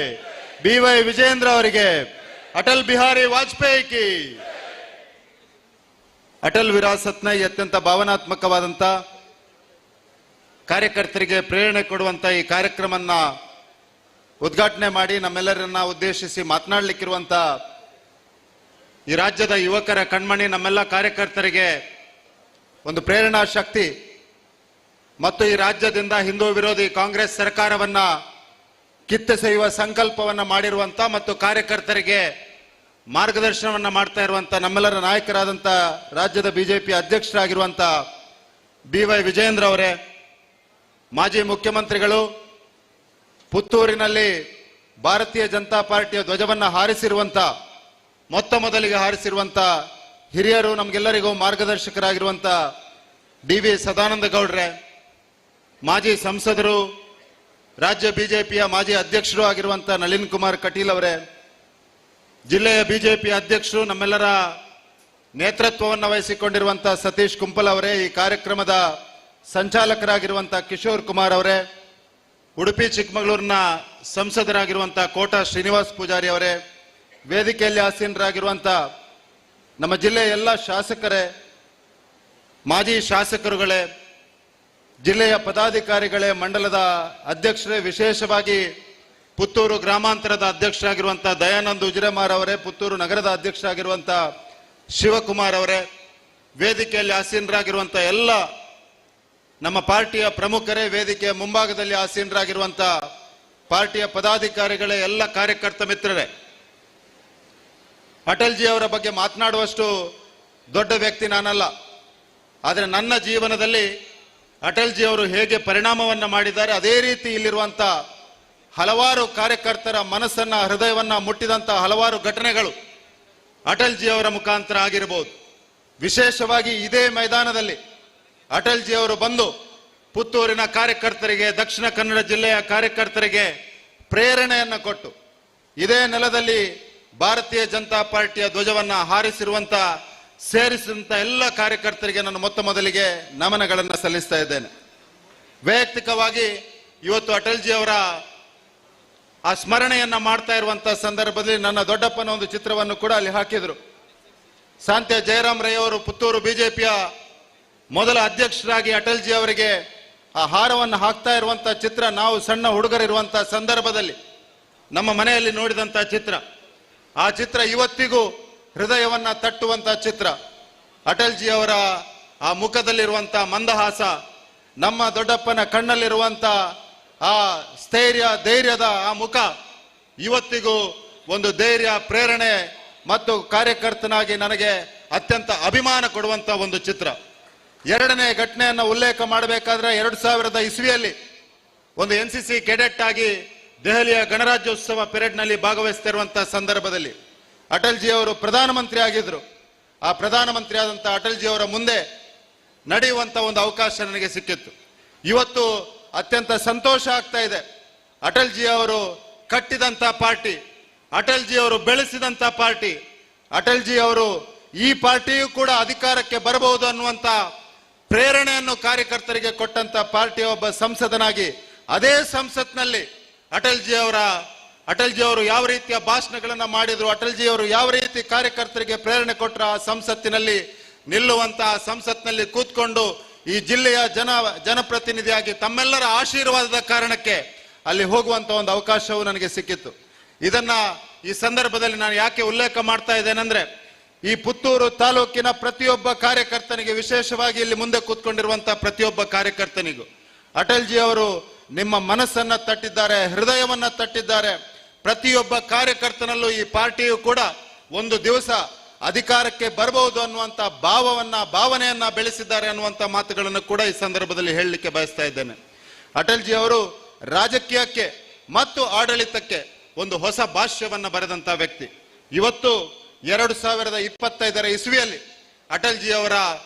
BY ವಿಜೇಂದ್ರ ಅವರಿಗೆ, ಅಟಲ್ ಬಿಹಾರಿ ವಾಜಪೇಯಿ ಕಿ. ಅಟಲ್ ವಿರಾಸತ್ನ ಈ ಅತ್ಯಂತ ಭಾವನಾತ್ಮಕವಾದಂತ ಕಾರ್ಯಕರ್ತರಿಗೆ ಪ್ರೇರಣೆ ಕೊಡುವಂತ ಈ ಕಾರ್ಯಕ್ರಮನ ಉದ್ಘಾಟನೆ ಮಾಡಿ ನಮ್ಮೆಲ್ಲರನ್ನ ಉದ್ದೇಶಿಸಿ ಮಾತನಾಡಲಿಕ್ಕಿರುವಂತ ಈ ರಾಜ್ಯದ ಯುವಕರ ಕಣ್ಮಣಿ ನಮ್ಮೆಲ್ಲ ಕಾರ್ಯಕರ್ತರಿಗೆ ಒಂದು ಪ್ರೇರಣಾ ಶಕ್ತಿ ಮತ್ತು ಈ ರಾಜ್ಯದಿಂದ ಹಿಂದೂ ವಿರೋಧಿ ಕಾಂಗ್ರೆಸ್ ಸರ್ಕಾರವನ್ನ ಕಿತ್ತೆಸೆಯುವ ಸಂಕಲ್ಪವನ್ನ ಮಾಡಿರುವಂತ ಮತ್ತು ಕಾರ್ಯಕರ್ತರಿಗೆ ಮಾರ್ಗದರ್ಶನವನ್ನ ಮಾಡ್ತಾ ಇರುವಂತ ನಮ್ಮೆಲ್ಲರ ನಾಯಕರಾದಂತ ರಾಜ್ಯದ ಬಿಜೆಪಿ ಅಧ್ಯಕ್ಷರಾಗಿರುವಂತ BY ವಿಜೇಂದ್ರ ಅವರೇ, ಮಾಜಿ ಮುಖ್ಯಮಂತ್ರಿಗಳು, ಪುತ್ತೂರಿನಲ್ಲಿ ಭಾರತೀಯ ಜನತಾ ಪಾರ್ಟಿಯ ಧ್ವಜವನ್ನ ಹಾರಿಸಿರುವಂತ ಮೊತ್ತ ಮೊದಲಿಗೆ ಹಾರಿಸಿರುವಂತ ಹಿರಿಯರು, ನಮಗೆಲ್ಲರಿಗೂ ಮಾರ್ಗದರ್ಶಕರಾಗಿರುವಂತ DV ಸದಾನಂದ ಗೌಡ್ರೆ, ಮಾಜಿ ಸಂಸದರು, ರಾಜ್ಯ ಬಿಜೆಪಿಯ ಮಾಜಿ ಅಧ್ಯಕ್ಷರು ಆಗಿರುವಂತ ನಳಿನ್ ಕುಮಾರ್ ಕಟೀಲ್ ಅವರೇ, ಜಿಲ್ಲೆಯ ಬಿಜೆಪಿ ಅಧ್ಯಕ್ಷರು, ನಮ್ಮೆಲ್ಲರ ನೇತೃತ್ವವನ್ನು ವಹಿಸಿಕೊಂಡಿರುವಂತ ಸತೀಶ್ ಕುಂಪಲ್ ಅವರೇ, ಈ ಕಾರ್ಯಕ್ರಮದ ಸಂಚಾಲಕರಾಗಿರುವಂತ ಕಿಶೋರ್ ಕುಮಾರ್ ಅವರೇ, ಉಡುಪಿ ಚಿಕ್ಕಮಗಳೂರಿನ ಸಂಸದರಾಗಿರುವಂತ ಕೋಟಾ ಶ್ರೀನಿವಾಸ್ ಪೂಜಾರಿ ಅವರೇ, ವೇದಿಕೆಯಲ್ಲಿ ಆಸೀನರಾಗಿರುವಂತ ನಮ್ಮ ಜಿಲ್ಲೆಯ ಎಲ್ಲ ಶಾಸಕರೇ, ಮಾಜಿ ಶಾಸಕರುಗಳೇ, ಜಿಲ್ಲೆಯ ಪದಾಧಿಕಾರಿಗಳೇ, ಮಂಡಲದ ಅಧ್ಯಕ್ಷರೇ, ವಿಶೇಷವಾಗಿ ಪುತ್ತೂರು ಗ್ರಾಮಾಂತರದ ಅಧ್ಯಕ್ಷರಾಗಿರುವಂತ ದಯಾನಂದ್ ಉಜಿರೆಮಾರ್ ಅವರೇ, ಪುತ್ತೂರು ನಗರದ ಅಧ್ಯಕ್ಷರಾಗಿರುವಂತ ಶಿವಕುಮಾರ್ ಅವರೇ, ವೇದಿಕೆಯಲ್ಲಿ ಆಸೀನರಾಗಿರುವಂತ ಎಲ್ಲ ನಮ್ಮ ಪಾರ್ಟಿಯ ಪ್ರಮುಖರೇ, ವೇದಿಕೆಯ ಮುಂಭಾಗದಲ್ಲಿ ಆಸೀನರಾಗಿರುವಂತ ಪಾರ್ಟಿಯ ಪದಾಧಿಕಾರಿಗಳೇ, ಎಲ್ಲ ಕಾರ್ಯಕರ್ತ ಮಿತ್ರರೇ, ಅಟಲ್ಜಿ ಅವರ ಬಗ್ಗೆ ಮಾತನಾಡುವಷ್ಟು ದೊಡ್ಡ ವ್ಯಕ್ತಿ ನಾನಲ್ಲ. ಆದರೆ ನನ್ನ ಜೀವನದಲ್ಲಿ ಅಟಲ್ಜಿ ಅವರು ಹೇಗೆ ಪರಿಣಾಮವನ್ನ ಮಾಡಿದ್ದಾರೆ, ಅದೇ ರೀತಿ ಇಲ್ಲಿರುವಂತ ಹಲವಾರು ಕಾರ್ಯಕರ್ತರ ಮನಸ್ಸನ್ನ, ಹೃದಯವನ್ನ ಮುಟ್ಟಿದಂತ ಹಲವಾರು ಘಟನೆಗಳು ಅಟಲ್ಜಿ ಅವರ ಮುಖಾಂತರ ಆಗಿರಬಹುದು. ವಿಶೇಷವಾಗಿ ಇದೇ ಮೈದಾನದಲ್ಲಿ ಅಟಲ್ಜಿ ಅವರು ಬಂದು ಪುತ್ತೂರಿನ ಕಾರ್ಯಕರ್ತರಿಗೆ, ದಕ್ಷಿಣ ಕನ್ನಡ ಜಿಲ್ಲೆಯ ಕಾರ್ಯಕರ್ತರಿಗೆ ಪ್ರೇರಣೆಯನ್ನ ಕೊಟ್ಟು ಇದೇ ನೆಲದಲ್ಲಿ ಭಾರತೀಯ ಜನತಾ ಪಾರ್ಟಿಯ ಧ್ವಜವನ್ನ ಹಾರಿಸಿರುವಂತ, ಸೇರಿಸಿದಂತ ಎಲ್ಲ ಕಾರ್ಯಕರ್ತರಿಗೆ ನಾನು ಮೊತ್ತ ಮೊದಲಿಗೆ ನಮನಗಳನ್ನು ಸಲ್ಲಿಸ್ತಾ ಇದ್ದೇನೆ. ವೈಯಕ್ತಿಕವಾಗಿ ಇವತ್ತು ಅಟಲ್ಜಿ ಅವರ ಆ ಸ್ಮರಣೆಯನ್ನ ಮಾಡ್ತಾ ಇರುವಂತ ಸಂದರ್ಭದಲ್ಲಿ ನನ್ನ ದೊಡ್ಡಪ್ಪನ ಒಂದು ಚಿತ್ರವನ್ನು ಕೂಡ ಅಲ್ಲಿ ಹಾಕಿದ್ರು. ಸಾಂತ್ಯ ಜಯರಾಮ್ ರೈ ಅವರು ಪುತ್ತೂರು ಬಿಜೆಪಿಯ ಮೊದಲ ಅಧ್ಯಕ್ಷರಾಗಿ ಅಟಲ್ಜಿ ಅವರಿಗೆ ಆ ಹಾರವನ್ನು ಹಾಕ್ತಾ ಇರುವಂತ ಚಿತ್ರ ನಾವು ಸಣ್ಣ ಹುಡುಗರಿರುವಂತ ಸಂದರ್ಭದಲ್ಲಿ ನಮ್ಮ ಮನೆಯಲ್ಲಿ ನೋಡಿದಂತ ಚಿತ್ರ. ಆ ಚಿತ್ರ ಇವತ್ತಿಗೂ ಹೃದಯವನ್ನ ತಟ್ಟುವಂತ ಚಿತ್ರ. ಅಟಲ್ಜಿ ಅವರ ಆ ಮುಖದಲ್ಲಿರುವಂತ ಮಂದಹಾಸ, ನಮ್ಮ ದೊಡ್ಡಪ್ಪನ ಕಣ್ಣಲ್ಲಿರುವಂತ ಆ ಸ್ಥೈರ್ಯ, ಧೈರ್ಯದ ಆ ಮುಖ ಇವತ್ತಿಗೂ ಒಂದು ಧೈರ್ಯ, ಪ್ರೇರಣೆ ಮತ್ತು ಕಾರ್ಯಕರ್ತನಾಗಿ ನನಗೆ ಅತ್ಯಂತ ಅಭಿಮಾನ ಕೊಡುವಂತ ಒಂದು ಚಿತ್ರ. ಎರಡನೇ ಘಟನೆಯನ್ನು ಉಲ್ಲೇಖ ಮಾಡಬೇಕಾದ್ರೆ 2000 ಇಸ್ವಿಯಲ್ಲಿ ಒಂದು NCC ಕೆಡೆಟ್ ಆಗಿ ದೆಹಲಿಯ ಗಣರಾಜ್ಯೋತ್ಸವ ಪೆರೇಡ್ನಲ್ಲಿ ಭಾಗವಹಿಸ್ತಿರುವಂತಹ ಸಂದರ್ಭದಲ್ಲಿ ಅಟಲ್ಜಿ ಅವರು ಪ್ರಧಾನಮಂತ್ರಿ ಆಗಿದ್ರು. ಆ ಪ್ರಧಾನಮಂತ್ರಿ ಆದಂತ ಅಟಲ್ಜಿ ಅವರ ಮುಂದೆ ನಡೆಯುವಂತ ಒಂದು ಅವಕಾಶ ನನಗೆ ಸಿಕ್ಕಿತ್ತು. ಇವತ್ತು ಅತ್ಯಂತ ಸಂತೋಷ ಆಗ್ತಾ ಇದೆ. ಅಟಲ್ಜಿ ಅವರು ಕಟ್ಟಿದಂತ ಪಾರ್ಟಿ, ಅಟಲ್ಜಿ ಅವರು ಬೆಳೆಸಿದಂತ ಪಾರ್ಟಿ, ಅಟಲ್ಜಿ ಅವರು ಈ ಪಾರ್ಟಿಯೂ ಕೂಡ ಅಧಿಕಾರಕ್ಕೆ ಬರಬಹುದು ಅನ್ನುವಂತ ಪ್ರೇರಣೆಯನ್ನು ಕಾರ್ಯಕರ್ತರಿಗೆ ಕೊಟ್ಟಂತ ಪಾರ್ಟಿಯ ಒಬ್ಬ ಸಂಸದನಾಗಿ ಅದೇ ಸಂಸತ್ನಲ್ಲಿ ಅಟಲ್ಜಿ ಅವರು ಯಾವ ರೀತಿಯ ಭಾಷಣಗಳನ್ನ ಮಾಡಿದ್ರು, ಅಟಲ್ಜಿ ಅವರು ಯಾವ ರೀತಿ ಕಾರ್ಯಕರ್ತರಿಗೆ ಪ್ರೇರಣೆ ಕೊಟ್ಟರು, ಆ ಸಂಸತ್ತಿನಲ್ಲಿ ನಿಲ್ಲುವಂತಹ ಸಂಸತ್ನಲ್ಲಿ ಕೂತ್ಕೊಂಡು ಈ ಜಿಲ್ಲೆಯ ಜನಪ್ರತಿನಿಧಿಯಾಗಿ ತಮ್ಮೆಲ್ಲರ ಆಶೀರ್ವಾದದ ಕಾರಣಕ್ಕೆ ಅಲ್ಲಿ ಹೋಗುವಂತ ಒಂದು ಅವಕಾಶವು ನನಗೆ ಸಿಕ್ಕಿತ್ತು. ಇದನ್ನ ಈ ಸಂದರ್ಭದಲ್ಲಿ ನಾನು ಯಾಕೆ ಉಲ್ಲೇಖ ಮಾಡ್ತಾ ಇದ್ದೇನೆಂದ್ರೆ, ಈ ಪುತ್ತೂರು ತಾಲೂಕಿನ ಪ್ರತಿಯೊಬ್ಬ ಕಾರ್ಯಕರ್ತನಿಗೆ, ವಿಶೇಷವಾಗಿ ಇಲ್ಲಿ ಮುಂದೆ ಕೂತ್ಕೊಂಡಿರುವಂತಹ ಪ್ರತಿಯೊಬ್ಬ ಕಾರ್ಯಕರ್ತನಿಗೂ ಅಟಲ್ಜಿ ಅವರು ನಿಮ್ಮ ಮನಸ್ಸನ್ನ ತಟ್ಟಿದ್ದಾರೆ, ಹೃದಯವನ್ನ ತಟ್ಟಿದ್ದಾರೆ. ಪ್ರತಿಯೊಬ್ಬ ಕಾರ್ಯಕರ್ತನಲ್ಲೂ ಈ ಪಾರ್ಟಿಯು ಕೂಡ ಒಂದು ದಿವಸ ಅಧಿಕಾರಕ್ಕೆ ಬರಬಹುದು ಅನ್ನುವಂತ ಭಾವನೆಯನ್ನ ಬೆಳೆಸಿದ್ದಾರೆ ಅನ್ನುವಂತ ಮಾತುಗಳನ್ನು ಕೂಡ ಈ ಸಂದರ್ಭದಲ್ಲಿ ಹೇಳಲಿಕ್ಕೆ ಬಯಸ್ತಾ ಇದ್ದೇನೆ. ಅಟಲ್ಜಿ ಅವರು ರಾಜಕೀಯಕ್ಕೆ ಮತ್ತು ಆಡಳಿತಕ್ಕೆ ಒಂದು ಹೊಸ ಭಾಷ್ಯವನ್ನ ಬರೆದಂತ ವ್ಯಕ್ತಿ. ಇವತ್ತು 2025 ಇಸ್ವಿಯಲ್ಲಿ ಅಟಲ್ಜಿ ಅವರ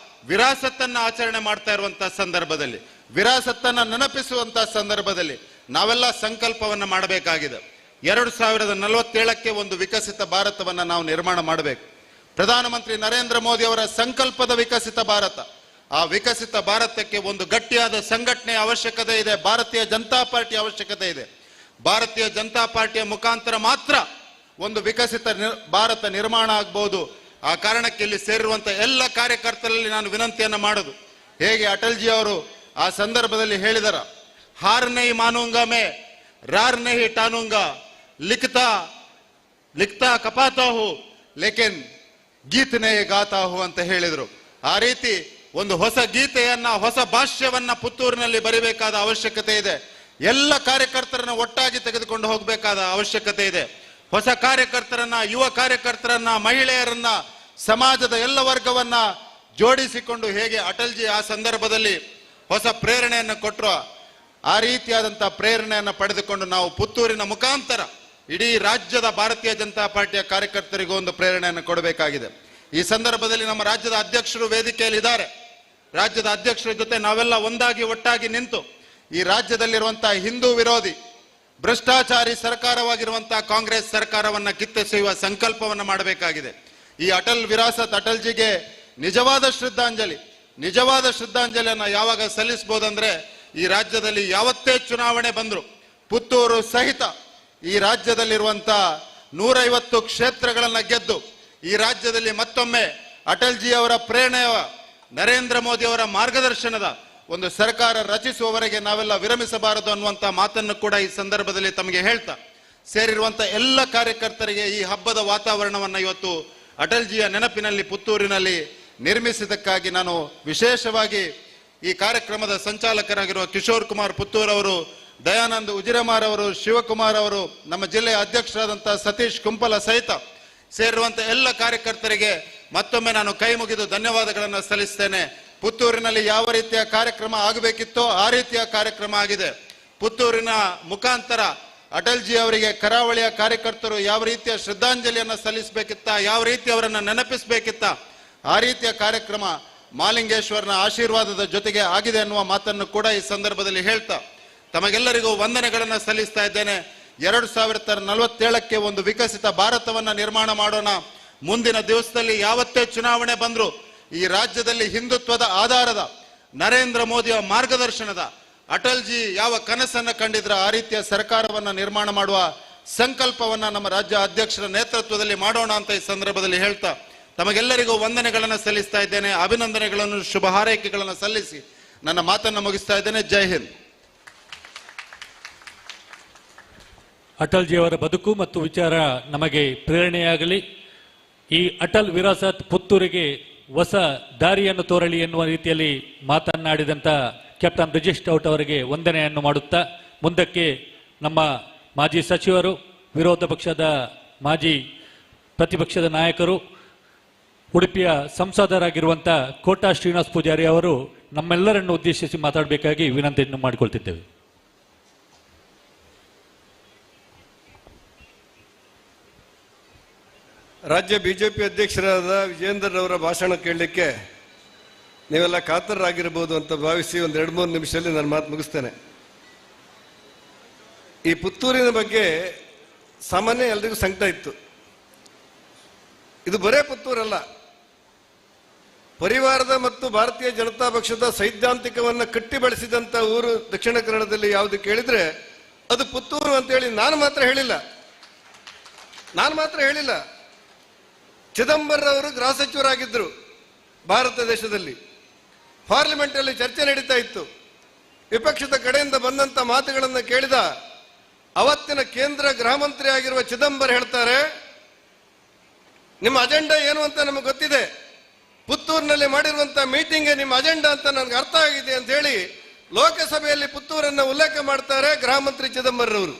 ವಿರಾಸತ್ತನ್ನ ಆಚರಣೆ ಮಾಡ್ತಾ ಇರುವಂತಹ ಸಂದರ್ಭದಲ್ಲಿ, ವಿರಾಸತ್ತನ್ನ ನೆನಪಿಸುವಂತಹ ಸಂದರ್ಭದಲ್ಲಿ ನಾವೆಲ್ಲ ಸಂಕಲ್ಪವನ್ನ ಮಾಡಬೇಕಾಗಿದೆ. 2047ಕ್ಕೆ ಒಂದು ವಿಕಸಿತ ಭಾರತವನ್ನ ನಾವು ನಿರ್ಮಾಣ ಮಾಡಬೇಕು. ಪ್ರಧಾನಮಂತ್ರಿ ನರೇಂದ್ರ ಮೋದಿ ಅವರ ಸಂಕಲ್ಪದ ವಿಕಸಿತ ಭಾರತ, ಆ ವಿಕಸಿತ ಭಾರತಕ್ಕೆ ಒಂದು ಗಟ್ಟಿಯಾದ ಸಂಘಟನೆಯ ಅವಶ್ಯಕತೆ ಇದೆ. ಭಾರತೀಯ ಜನತಾ ಪಾರ್ಟಿಯ ಅವಶ್ಯಕತೆ ಇದೆ. ಭಾರತೀಯ ಜನತಾ ಪಾರ್ಟಿಯ ಮುಖಾಂತರ ಮಾತ್ರ ಒಂದು ವಿಕಸಿತ ಭಾರತ ನಿರ್ಮಾಣ ಆಗಬಹುದು. ಆ ಕಾರಣಕ್ಕೆ ಇಲ್ಲಿ ಸೇರಿರುವಂತ ಎಲ್ಲ ಕಾರ್ಯಕರ್ತರಲ್ಲಿ ನಾನು ವಿನಂತಿಯನ್ನ ಮಾಡೋದು, ಹೇಗೆ ಅಟಲ್ಜಿ ಅವರು ಆ ಸಂದರ್ಭದಲ್ಲಿ ಹೇಳಿದರ, ಹಾರ್ ನಹಿ ಮಾನೂಂಗಾ ಮೇ ರಾರ್ ನಹಿ ಟಾನೂಂಗಾ, ಲಿಖ್ತಾ ಕಪಾತಾ ಹೂ ಲೇಕಿನ್ ಗೀತ್ ನಹಿ ಗಾತಾ ಹೂ ಅಂತ ಹೇಳಿದರು. ಆ ರೀತಿ ಒಂದು ಹೊಸ ಗೀತೆಯನ್ನ, ಹೊಸ ಭಾಷ್ಯವನ್ನ ಪುತ್ತೂರಿನಲ್ಲಿ ಬರಿಬೇಕಾದ ಅವಶ್ಯಕತೆ ಇದೆ. ಎಲ್ಲ ಕಾರ್ಯಕರ್ತರನ್ನ ಒಟ್ಟಾಗಿ ತೆಗೆದುಕೊಂಡು ಹೋಗಬೇಕಾದ ಅವಶ್ಯಕತೆ ಇದೆ. ಹೊಸ ಕಾರ್ಯಕರ್ತರನ್ನ, ಯುವ ಕಾರ್ಯಕರ್ತರನ್ನ, ಮಹಿಳೆಯರನ್ನ, ಸಮಾಜದ ಎಲ್ಲ ವರ್ಗವನ್ನ ಜೋಡಿಸಿಕೊಂಡು ಹೇಗೆ ಅಟಲ್ಜಿ ಆ ಸಂದರ್ಭದಲ್ಲಿ ಹೊಸ ಪ್ರೇರಣೆಯನ್ನು ಕೊಟ್ಟರು, ಆ ರೀತಿಯಾದಂತಹ ಪ್ರೇರಣೆಯನ್ನು ಪಡೆದುಕೊಂಡು ನಾವು ಪುತ್ತೂರಿನ ಮುಖಾಂತರ ಇಡೀ ರಾಜ್ಯದ ಭಾರತೀಯ ಜನತಾ ಪಾರ್ಟಿಯ ಕಾರ್ಯಕರ್ತರಿಗೂ ಒಂದು ಪ್ರೇರಣೆಯನ್ನು ಕೊಡಬೇಕಾಗಿದೆ. ಈ ಸಂದರ್ಭದಲ್ಲಿ ನಮ್ಮ ರಾಜ್ಯದ ಅಧ್ಯಕ್ಷರು ವೇದಿಕೆಯಲ್ಲಿ ಇದ್ದಾರೆ. ರಾಜ್ಯದ ಅಧ್ಯಕ್ಷರ ಜೊತೆ ನಾವೆಲ್ಲ ಒಂದಾಗಿ ಒಟ್ಟಾಗಿ ನಿಂತು ಈ ರಾಜ್ಯದಲ್ಲಿರುವಂತಹ ಹಿಂದೂ ವಿರೋಧಿ ಭ್ರಷ್ಟಾಚಾರಿ ಸರ್ಕಾರವಾಗಿರುವಂತಹ ಕಾಂಗ್ರೆಸ್ ಸರ್ಕಾರವನ್ನ ಕಿತ್ತೆಸೆಯುವ ಸಂಕಲ್ಪವನ್ನ ಮಾಡಬೇಕಾಗಿದೆ. ಈ ಅಟಲ್ ವಿರಾಸತ್ ಅಟಲ್ಜಿಗೆ ನಿಜವಾದ ಶ್ರದ್ಧಾಂಜಲಿಯನ್ನ ಯಾವಾಗ ಸಲ್ಲಿಸಬಹುದಂದ್ರೆ, ಈ ರಾಜ್ಯದಲ್ಲಿ ಯಾವತ್ತೇ ಚುನಾವಣೆ ಬಂದ್ರು ಪುತ್ತೂರು ಸಹಿತ ಈ ರಾಜ್ಯದಲ್ಲಿರುವಂತಹ 150 ಕ್ಷೇತ್ರಗಳನ್ನ ಗೆದ್ದು ಈ ರಾಜ್ಯದಲ್ಲಿ ಮತ್ತೊಮ್ಮೆ ಅಟಲ್ಜಿ ಅವರ ಪ್ರೇರಣೆಯ, ನರೇಂದ್ರ ಮೋದಿ ಅವರ ಮಾರ್ಗದರ್ಶನದ ಒಂದು ಸರ್ಕಾರ ರಚಿಸುವವರೆಗೆ ನಾವೆಲ್ಲ ವಿರಮಿಸಬಾರದು ಅನ್ನುವಂತ ಮಾತನ್ನು ಕೂಡ ಈ ಸಂದರ್ಭದಲ್ಲಿ ತಮಗೆ ಹೇಳ್ತಾ, ಸೇರಿರುವಂತ ಎಲ್ಲ ಕಾರ್ಯಕರ್ತರಿಗೆ ಈ ಹಬ್ಬದ ವಾತಾವರಣವನ್ನ ಇವತ್ತು ಅಟಲ್ಜಿಯ ನೆನಪಿನಲ್ಲಿ ಪುತ್ತೂರಿನಲ್ಲಿ ನಿರ್ಮಿಸಿದ್ದಕ್ಕಾಗಿ ನಾನು ವಿಶೇಷವಾಗಿ ಈ ಕಾರ್ಯಕ್ರಮದ ಸಂಚಾಲಕರಾಗಿರುವ ಕಿಶೋರ್ ಕುಮಾರ್ ಪುತ್ತೂರ್ ಅವರು, ದಯಾನಂದ್ ಉಜಿರಮಾರ್ ಅವರು, ಶಿವಕುಮಾರ್ ಅವರು, ನಮ್ಮ ಜಿಲ್ಲೆಯ ಅಧ್ಯಕ್ಷರಾದಂತಹ ಸತೀಶ್ ಕುಂಪಲ ಸಹಿತ ಸೇರಿರುವಂತ ಎಲ್ಲ ಕಾರ್ಯಕರ್ತರಿಗೆ ಮತ್ತೊಮ್ಮೆ ನಾನು ಕೈ ಮುಗಿದು ಧನ್ಯವಾದಗಳನ್ನು ಸಲ್ಲಿಸ್ತೇನೆ. ಪುತ್ತೂರಿನಲ್ಲಿ ಯಾವ ರೀತಿಯ ಕಾರ್ಯಕ್ರಮ ಆಗಬೇಕಿತ್ತೋ ಆ ರೀತಿಯ ಕಾರ್ಯಕ್ರಮ ಆಗಿದೆ. ಪುತ್ತೂರಿನ ಮುಖಾಂತರ ಅಟಲ್ಜಿ ಅವರಿಗೆ ಕರಾವಳಿಯ ಕಾರ್ಯಕರ್ತರು ಯಾವ ರೀತಿಯ ಶ್ರದ್ಧಾಂಜಲಿಯನ್ನ ಸಲ್ಲಿಸಬೇಕಿತ್ತ, ಯಾವ ರೀತಿ ಅವರನ್ನ ನೆನಪಿಸಬೇಕಿತ್ತ, ಆ ರೀತಿಯ ಕಾರ್ಯಕ್ರಮ ಮಾಲಿಂಗೇಶ್ವರನ ಆಶೀರ್ವಾದದ ಜೊತೆಗೆ ಆಗಿದೆ ಅನ್ನುವ ಮಾತನ್ನು ಕೂಡ ಈ ಸಂದರ್ಭದಲ್ಲಿ ಹೇಳ್ತಾ ತಮಗೆಲ್ಲರಿಗೂ ವಂದನೆಗಳನ್ನ ಸಲ್ಲಿಸ್ತಾ ಇದ್ದೇನೆ. 2047ಕ್ಕೆ ಒಂದು ವಿಕಸಿತ ಭಾರತವನ್ನ ನಿರ್ಮಾಣ ಮಾಡೋಣ. ಮುಂದಿನ ದಿವಸದಲ್ಲಿ ಯಾವತ್ತೇ ಚುನಾವಣೆ ಬಂದ್ರು ಈ ರಾಜ್ಯದಲ್ಲಿ ಹಿಂದುತ್ವದ ಆಧಾರದ, ನರೇಂದ್ರ ಮೋದಿಯ ಮಾರ್ಗದರ್ಶನದ, ಅಟಲ್ಜಿ ಯಾವ ಕನಸನ್ನ ಕಂಡಿದ್ರ ಆ ರೀತಿಯ ಸರ್ಕಾರವನ್ನ ನಿರ್ಮಾಣ ಮಾಡುವ ಸಂಕಲ್ಪವನ್ನ ನಮ್ಮ ರಾಜ್ಯ ಅಧ್ಯಕ್ಷರ ನೇತೃತ್ವದಲ್ಲಿ ಮಾಡೋಣ ಅಂತ ಈ ಸಂದರ್ಭದಲ್ಲಿ ಹೇಳ್ತಾ ತಮಗೆಲ್ಲರಿಗೂ ವಂದನೆಗಳನ್ನು ಸಲ್ಲಿಸ್ತಾ ಇದ್ದೇನೆ. ಅಭಿನಂದನೆಗಳನ್ನು, ಶುಭ ಹಾರೈಕೆಗಳನ್ನು ಸಲ್ಲಿಸಿ ನನ್ನ ಮಾತನ್ನು ಮುಗಿಸ್ತಾ ಇದ್ದೇನೆ. ಜೈ ಹಿಂದ್. ಅಟಲ್ಜಿಯವರ ಬದುಕು ಮತ್ತು ವಿಚಾರ ನಮಗೆ ಪ್ರೇರಣೆಯಾಗಲಿ. ಈ ಅಟಲ್ ವಿರಾಸತ್ ಪುತ್ತೂರಿಗೆ ಹೊಸ ದಾರಿಯನ್ನು ತೋರಲಿ ಎನ್ನುವ ರೀತಿಯಲ್ಲಿ ಮಾತನಾಡಿದಂಥ ಕ್ಯಾಪ್ಟನ್ ಬ್ರಿಜೇಶ್ ಟೌಟ್ ಅವರಿಗೆ ವಂದನೆಯನ್ನು ಮಾಡುತ್ತಾ, ಮುಂದಕ್ಕೆ ನಮ್ಮ ಮಾಜಿ ಸಚಿವರು, ವಿರೋಧ ಪಕ್ಷದ ಮಾಜಿ ಪ್ರತಿಪಕ್ಷದ ನಾಯಕರು, ಉಡುಪಿಯ ಸಂಸದರಾಗಿರುವಂಥ ಕೋಟಾ ಶ್ರೀನಿವಾಸ್ ಪೂಜಾರಿ ಅವರು ನಮ್ಮೆಲ್ಲರನ್ನು ಉದ್ದೇಶಿಸಿ ಮಾತಾಡಬೇಕಾಗಿ ವಿನಂತಿಯನ್ನು ಮಾಡಿಕೊಳ್ತಿದ್ದೇವೆ. ರಾಜ್ಯ ಬಿಜೆಪಿ ಅಧ್ಯಕ್ಷರಾದ ವಿಜೇಂದರ್ ಅವರ ಭಾಷಣ ಕೇಳಲಿಕ್ಕೆ ನೀವೆಲ್ಲ ಕಾತರರಾಗಿರ್ಬೋದು ಅಂತ ಭಾವಿಸಿ ಒಂದು 2-3 ನಿಮಿಷದಲ್ಲಿ ನಾನು ಮಾತು ಮುಗಿಸ್ತೇನೆ. ಈ ಪುತ್ತೂರಿನ ಬಗ್ಗೆ ಸಾಮಾನ್ಯ ಎಲ್ರಿಗೂ ಸಂಕಟ ಇತ್ತು. ಇದು ಬರೇ ಪುತ್ತೂರಲ್ಲ, ಪರಿವಾರದ ಮತ್ತು ಭಾರತೀಯ ಜನತಾ ಪಕ್ಷದ ಸೈದ್ಧಾಂತಿಕವನ್ನ ಕಟ್ಟಿ ಬೆಳೆಸಿದಂತ ಊರು ದಕ್ಷಿಣ ಕನ್ನಡದಲ್ಲಿ ಯಾವುದು ಕೇಳಿದ್ರೆ ಅದು ಪುತ್ತೂರು ಅಂತೇಳಿ ನಾನು ಮಾತ್ರ ಹೇಳಿಲ್ಲ. ಚಿದಂಬರಂ ಅವರು ಗೃಹ ಸಚಿವರಾಗಿದ್ದರು ಭಾರತ ದೇಶದಲ್ಲಿ. ಪಾರ್ಲಿಮೆಂಟ್ ಅಲ್ಲಿ ಚರ್ಚೆ ನಡೀತಾ ಇತ್ತು. ವಿಪಕ್ಷದ ಕಡೆಯಿಂದ ಬಂದಂತ ಮಾತುಗಳನ್ನು ಕೇಳಿದ ಅವತ್ತಿನ ಕೇಂದ್ರ ಗೃಹ ಮಂತ್ರಿ ಆಗಿರುವ ಚಿದಂಬರಂ ಹೇಳ್ತಾರೆ, ನಿಮ್ಮ ಅಜೆಂಡಾ ಏನು ಅಂತ ನಮಗೆ ಗೊತ್ತಿದೆ, ಪುತ್ತೂರಿನಲ್ಲಿ ಮಾಡಿರುವಂತಹ ಮೀಟಿಂಗ್ ನಿಮ್ಮ ಅಜೆಂಡಾ ಅಂತ ನನಗೆ ಅರ್ಥ ಆಗಿದೆ ಅಂತ ಹೇಳಿ ಲೋಕಸಭೆಯಲ್ಲಿ ಪುತ್ತೂರನ್ನ ಉಲ್ಲೇಖ ಮಾಡ್ತಾರೆ ಗೃಹ ಮಂತ್ರಿ ಚಿದಂಬರಂ ಅವರು.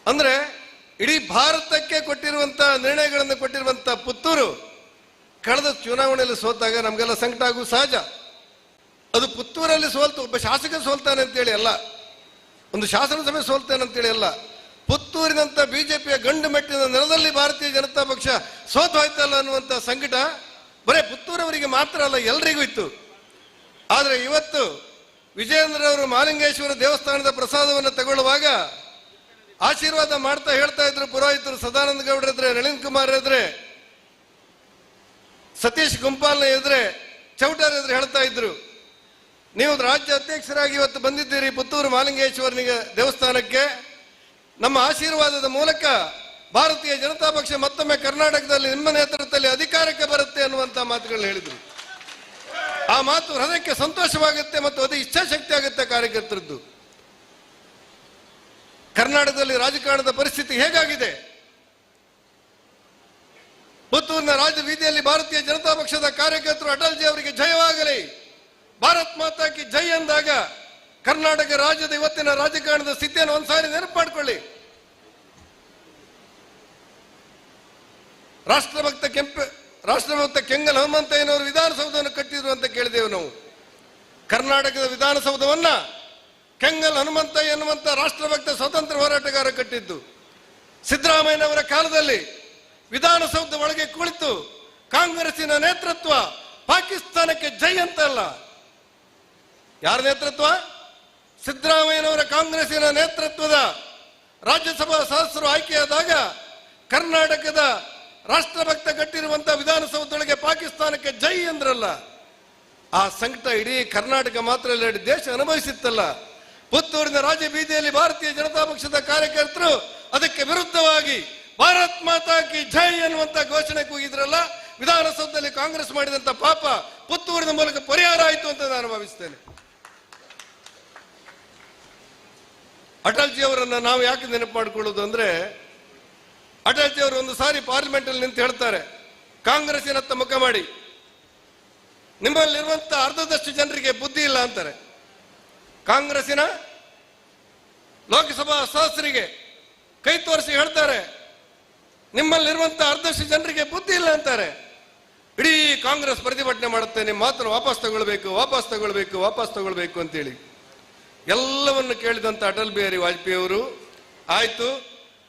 ಅಂದ್ರೆ ಇಡೀ ಭಾರತಕ್ಕೆ ಕೊಟ್ಟಿರುವಂತಹ ನಿರ್ಣಯಗಳನ್ನು ಕೊಟ್ಟಿರುವಂತಹ ಪುತ್ತೂರು ಕಳೆದ ಚುನಾವಣೆಯಲ್ಲಿ ಸೋತಾಗ ನಮಗೆಲ್ಲ ಸಂಕಟ ಆಗುವುದು ಸಹಜ. ಅದು ಪುತ್ತೂರಲ್ಲಿ ಸೋಲ್ತು ಒಬ್ಬ ಶಾಸಕ ಸೋಲ್ತಾನೆ ಅಂತೇಳಿ ಅಲ್ಲ, ಒಂದು ಶಾಸನಸಭೆ ಸೋಲ್ತೇನಂತೇಳಿ ಅಲ್ಲ, ಪುತ್ತೂರಿನಂತ ಬಿಜೆಪಿಯ ಗಂಡು ಮೆಟ್ಟಿನ ನೆಲದಲ್ಲಿ ಭಾರತೀಯ ಜನತಾ ಪಕ್ಷ ಸೋತು ಹೋಯ್ತಲ್ಲ ಅನ್ನುವಂಥ ಸಂಕಟ ಬರೇ ಪುತ್ತೂರವರಿಗೆ ಮಾತ್ರ ಅಲ್ಲ, ಎಲ್ರಿಗೂ ಇತ್ತು. ಆದರೆ ಇವತ್ತು ವಿಜಯೇಂದ್ರ ಅವರು ಮಹಾಲಿಂಗೇಶ್ವರ ದೇವಸ್ಥಾನದ ಪ್ರಸಾದವನ್ನು ತಗೊಳ್ಳುವಾಗ ಆಶೀರ್ವಾದ ಮಾಡ್ತಾ ಹೇಳ್ತಾ ಇದ್ರು ಪುರೋಹಿತರು, ಸದಾನಂದ ಗೌಡ್ರಿದ್ರೆ, ನಳಿನ್ ಕುಮಾರ್ ಇದ್ರೆ, ಸತೀಶ್ ಗುಂಪಾಲ್ನ ಇದ್ರೆ, ಚೌಟರ್ ಇದ್ರೆ ಹೇಳ್ತಾ ಇದ್ರು, ನೀವು ರಾಜ್ಯ ಅಧ್ಯಕ್ಷರಾಗಿ ಇವತ್ತು ಬಂದಿದ್ದೀರಿ ಪುತ್ತೂರು ಮಹಾಲಿಂಗೇಶ್ವರನಿಗೆ ದೇವಸ್ಥಾನಕ್ಕೆ, ನಮ್ಮ ಆಶೀರ್ವಾದದ ಮೂಲಕ ಭಾರತೀಯ ಜನತಾ ಪಕ್ಷ ಮತ್ತೊಮ್ಮೆ ಕರ್ನಾಟಕದಲ್ಲಿ ನಿಮ್ಮ ನೇತೃತ್ವದಲ್ಲಿ ಅಧಿಕಾರಕ್ಕೆ ಬರುತ್ತೆ ಅನ್ನುವಂಥ ಮಾತುಗಳನ್ನ ಹೇಳಿದ್ರು. ಆ ಮಾತು ಹೃದಯಕ್ಕೆ ಸಂತೋಷವಾಗುತ್ತೆ ಮತ್ತು ಅದು ಇಚ್ಛಾಶಕ್ತಿ ಆಗುತ್ತೆ ಕಾರ್ಯಕರ್ತರದ್ದು. ಕರ್ನಾಟಕದಲ್ಲಿ ರಾಜಕಾರಣದ ಪರಿಸ್ಥಿತಿ ಹೇಗಾಗಿದೆ? ಪುತ್ತೂರಿನ ರಾಜ ಬೀದಿಯಲ್ಲಿ ಭಾರತೀಯ ಜನತಾ ಪಕ್ಷದ ಕಾರ್ಯಕರ್ತರು ಅಟಲ್ಜಿ ಅವರಿಗೆ ಜಯವಾಗಲಿ, ಭಾರತ್ ಮಾತಾ ಕಿ ಜೈ ಅಂದಾಗ ಕರ್ನಾಟಕ ರಾಜ್ಯದ ಇವತ್ತಿನ ರಾಜಕಾರಣದ ಸ್ಥಿತಿಯನ್ನು ಒಂದ್ಸಾರಿ ನೆನಪು ಮಾಡಿಕೊಳ್ಳಿ. ರಾಷ್ಟ್ರಭಕ್ತ ಕೆಂಗಲ್ ಹನುಮಂತಯ್ಯನವರು ವಿಧಾನಸೌಧವನ್ನು ಕಟ್ಟಿದ್ರು ಅಂತ ಕೇಳಿದೆವು ನಾವು. ಕರ್ನಾಟಕದ ವಿಧಾನಸೌಧವನ್ನ ಕೆಂಗಲ್ ಹನುಮಂತಯ್ಯ ಎನ್ನುವಂತ ರಾಷ್ಟ್ರಭಕ್ತ ಸ್ವತಂತ್ರ ಹೋರಾಟಗಾರ ಕಟ್ಟಿದ್ದು. ಸಿದ್ದರಾಮಯ್ಯನವರ ಕಾಲದಲ್ಲಿ ವಿಧಾನಸೌಧ ಒಳಗೆ ಕುಳಿತು ಕಾಂಗ್ರೆಸ್ಸಿನ ನೇತೃತ್ವ ಪಾಕಿಸ್ತಾನಕ್ಕೆ ಜೈ ಅಂತಲ್ಲ, ಯಾರ ನೇತೃತ್ವ? ಸಿದ್ದರಾಮಯ್ಯನವರ ಕಾಂಗ್ರೆಸ್ಸಿನ ನೇತೃತ್ವದ ರಾಜ್ಯಸಭಾ ಸದಸ್ಯರು ಆಯ್ಕೆಯಾದಾಗ ಕರ್ನಾಟಕದ ರಾಷ್ಟ್ರಭಕ್ತ ಕಟ್ಟಿರುವಂತಹ ವಿಧಾನಸೌಧದೊಳಗೆ ಪಾಕಿಸ್ತಾನಕ್ಕೆ ಜೈ ಅಂದ್ರಲ್ಲ. ಆ ಸಂಕಟ ಇಡೀ ಕರ್ನಾಟಕ ಮಾತ್ರ ಇಲ್ಲ, ಇಡೀ ದೇಶ ಅನುಭವಿಸಿತ್ತಲ್ಲ. ಪುತ್ತೂರಿನ ರಾಜ್ಯ ಬೀದಿಯಲ್ಲಿ ಭಾರತೀಯ ಜನತಾ ಪಕ್ಷದ ಕಾರ್ಯಕರ್ತರು ಅದಕ್ಕೆ ವಿರುದ್ಧವಾಗಿ ಭಾರತ್ ಮಾತಾ ಕಿ ಜೈ ಅನ್ನುವಂತ ಘೋಷಣೆ ಕೂಗಿದ್ರಲ್ಲ. ವಿಧಾನಸೌಧದಲ್ಲಿ ಕಾಂಗ್ರೆಸ್ ಮಾಡಿದಂತ ಪಾಪ ಪುತ್ತೂರಿನ ಮೂಲಕ ಪರಿಹಾರ ಆಯಿತು ಅಂತ ನಾನು ಭಾವಿಸ್ತೇನೆ. ಅಟಲ್ಜಿ ಅವರನ್ನ ನಾವು ಯಾಕೆ ನೆನಪು ಮಾಡಿಕೊಳ್ಳೋದು ಅಂದ್ರೆ, ಅಟಲ್ಜಿ ಅವರು ಒಂದು ಸಾರಿ ಪಾರ್ಲಿಮೆಂಟ್ ಅಲ್ಲಿ ನಿಂತು ಹೇಳ್ತಾರೆ, ಕಾಂಗ್ರೆಸ್ಸಿನತ್ತ ಮುಖ ಮಾಡಿ, ನಿಮ್ಮಲ್ಲಿರುವಂತ ಅರ್ಧದಷ್ಟು ಜನರಿಗೆ ಬುದ್ಧಿ ಇಲ್ಲ ಅಂತಾರೆ. ಕಾಂಗ್ರೆಸ್ಸಿನ ಲೋಕಸಭಾ ಸದಸ್ಯರಿಗೆ ಕೈ ತೋರಿಸಿ ಹೇಳ್ತಾರೆ, ನಿಮ್ಮಲ್ಲಿರುವಂತ ಅರ್ಧದಷ್ಟು ಜನರಿಗೆ ಬುದ್ಧಿ ಇಲ್ಲ ಅಂತಾರೆ. ಇಡೀ ಕಾಂಗ್ರೆಸ್ ಪ್ರತಿಭಟನೆ ಮಾಡುತ್ತೆ, ನಿಮ್ಮ ಮಾತನ್ನು ವಾಪಸ್ ತಗೊಳ್ಬೇಕು, ವಾಪಸ್ ತಗೊಳ್ಬೇಕು, ವಾಪಸ್ ತಗೊಳ್ಬೇಕು ಅಂತೇಳಿ. ಎಲ್ಲವನ್ನು ಕೇಳಿದಂತ ಅಟಲ್ ಬಿಹಾರಿ ವಾಜಪೇಯಿ ಅವರು, ಆಯ್ತು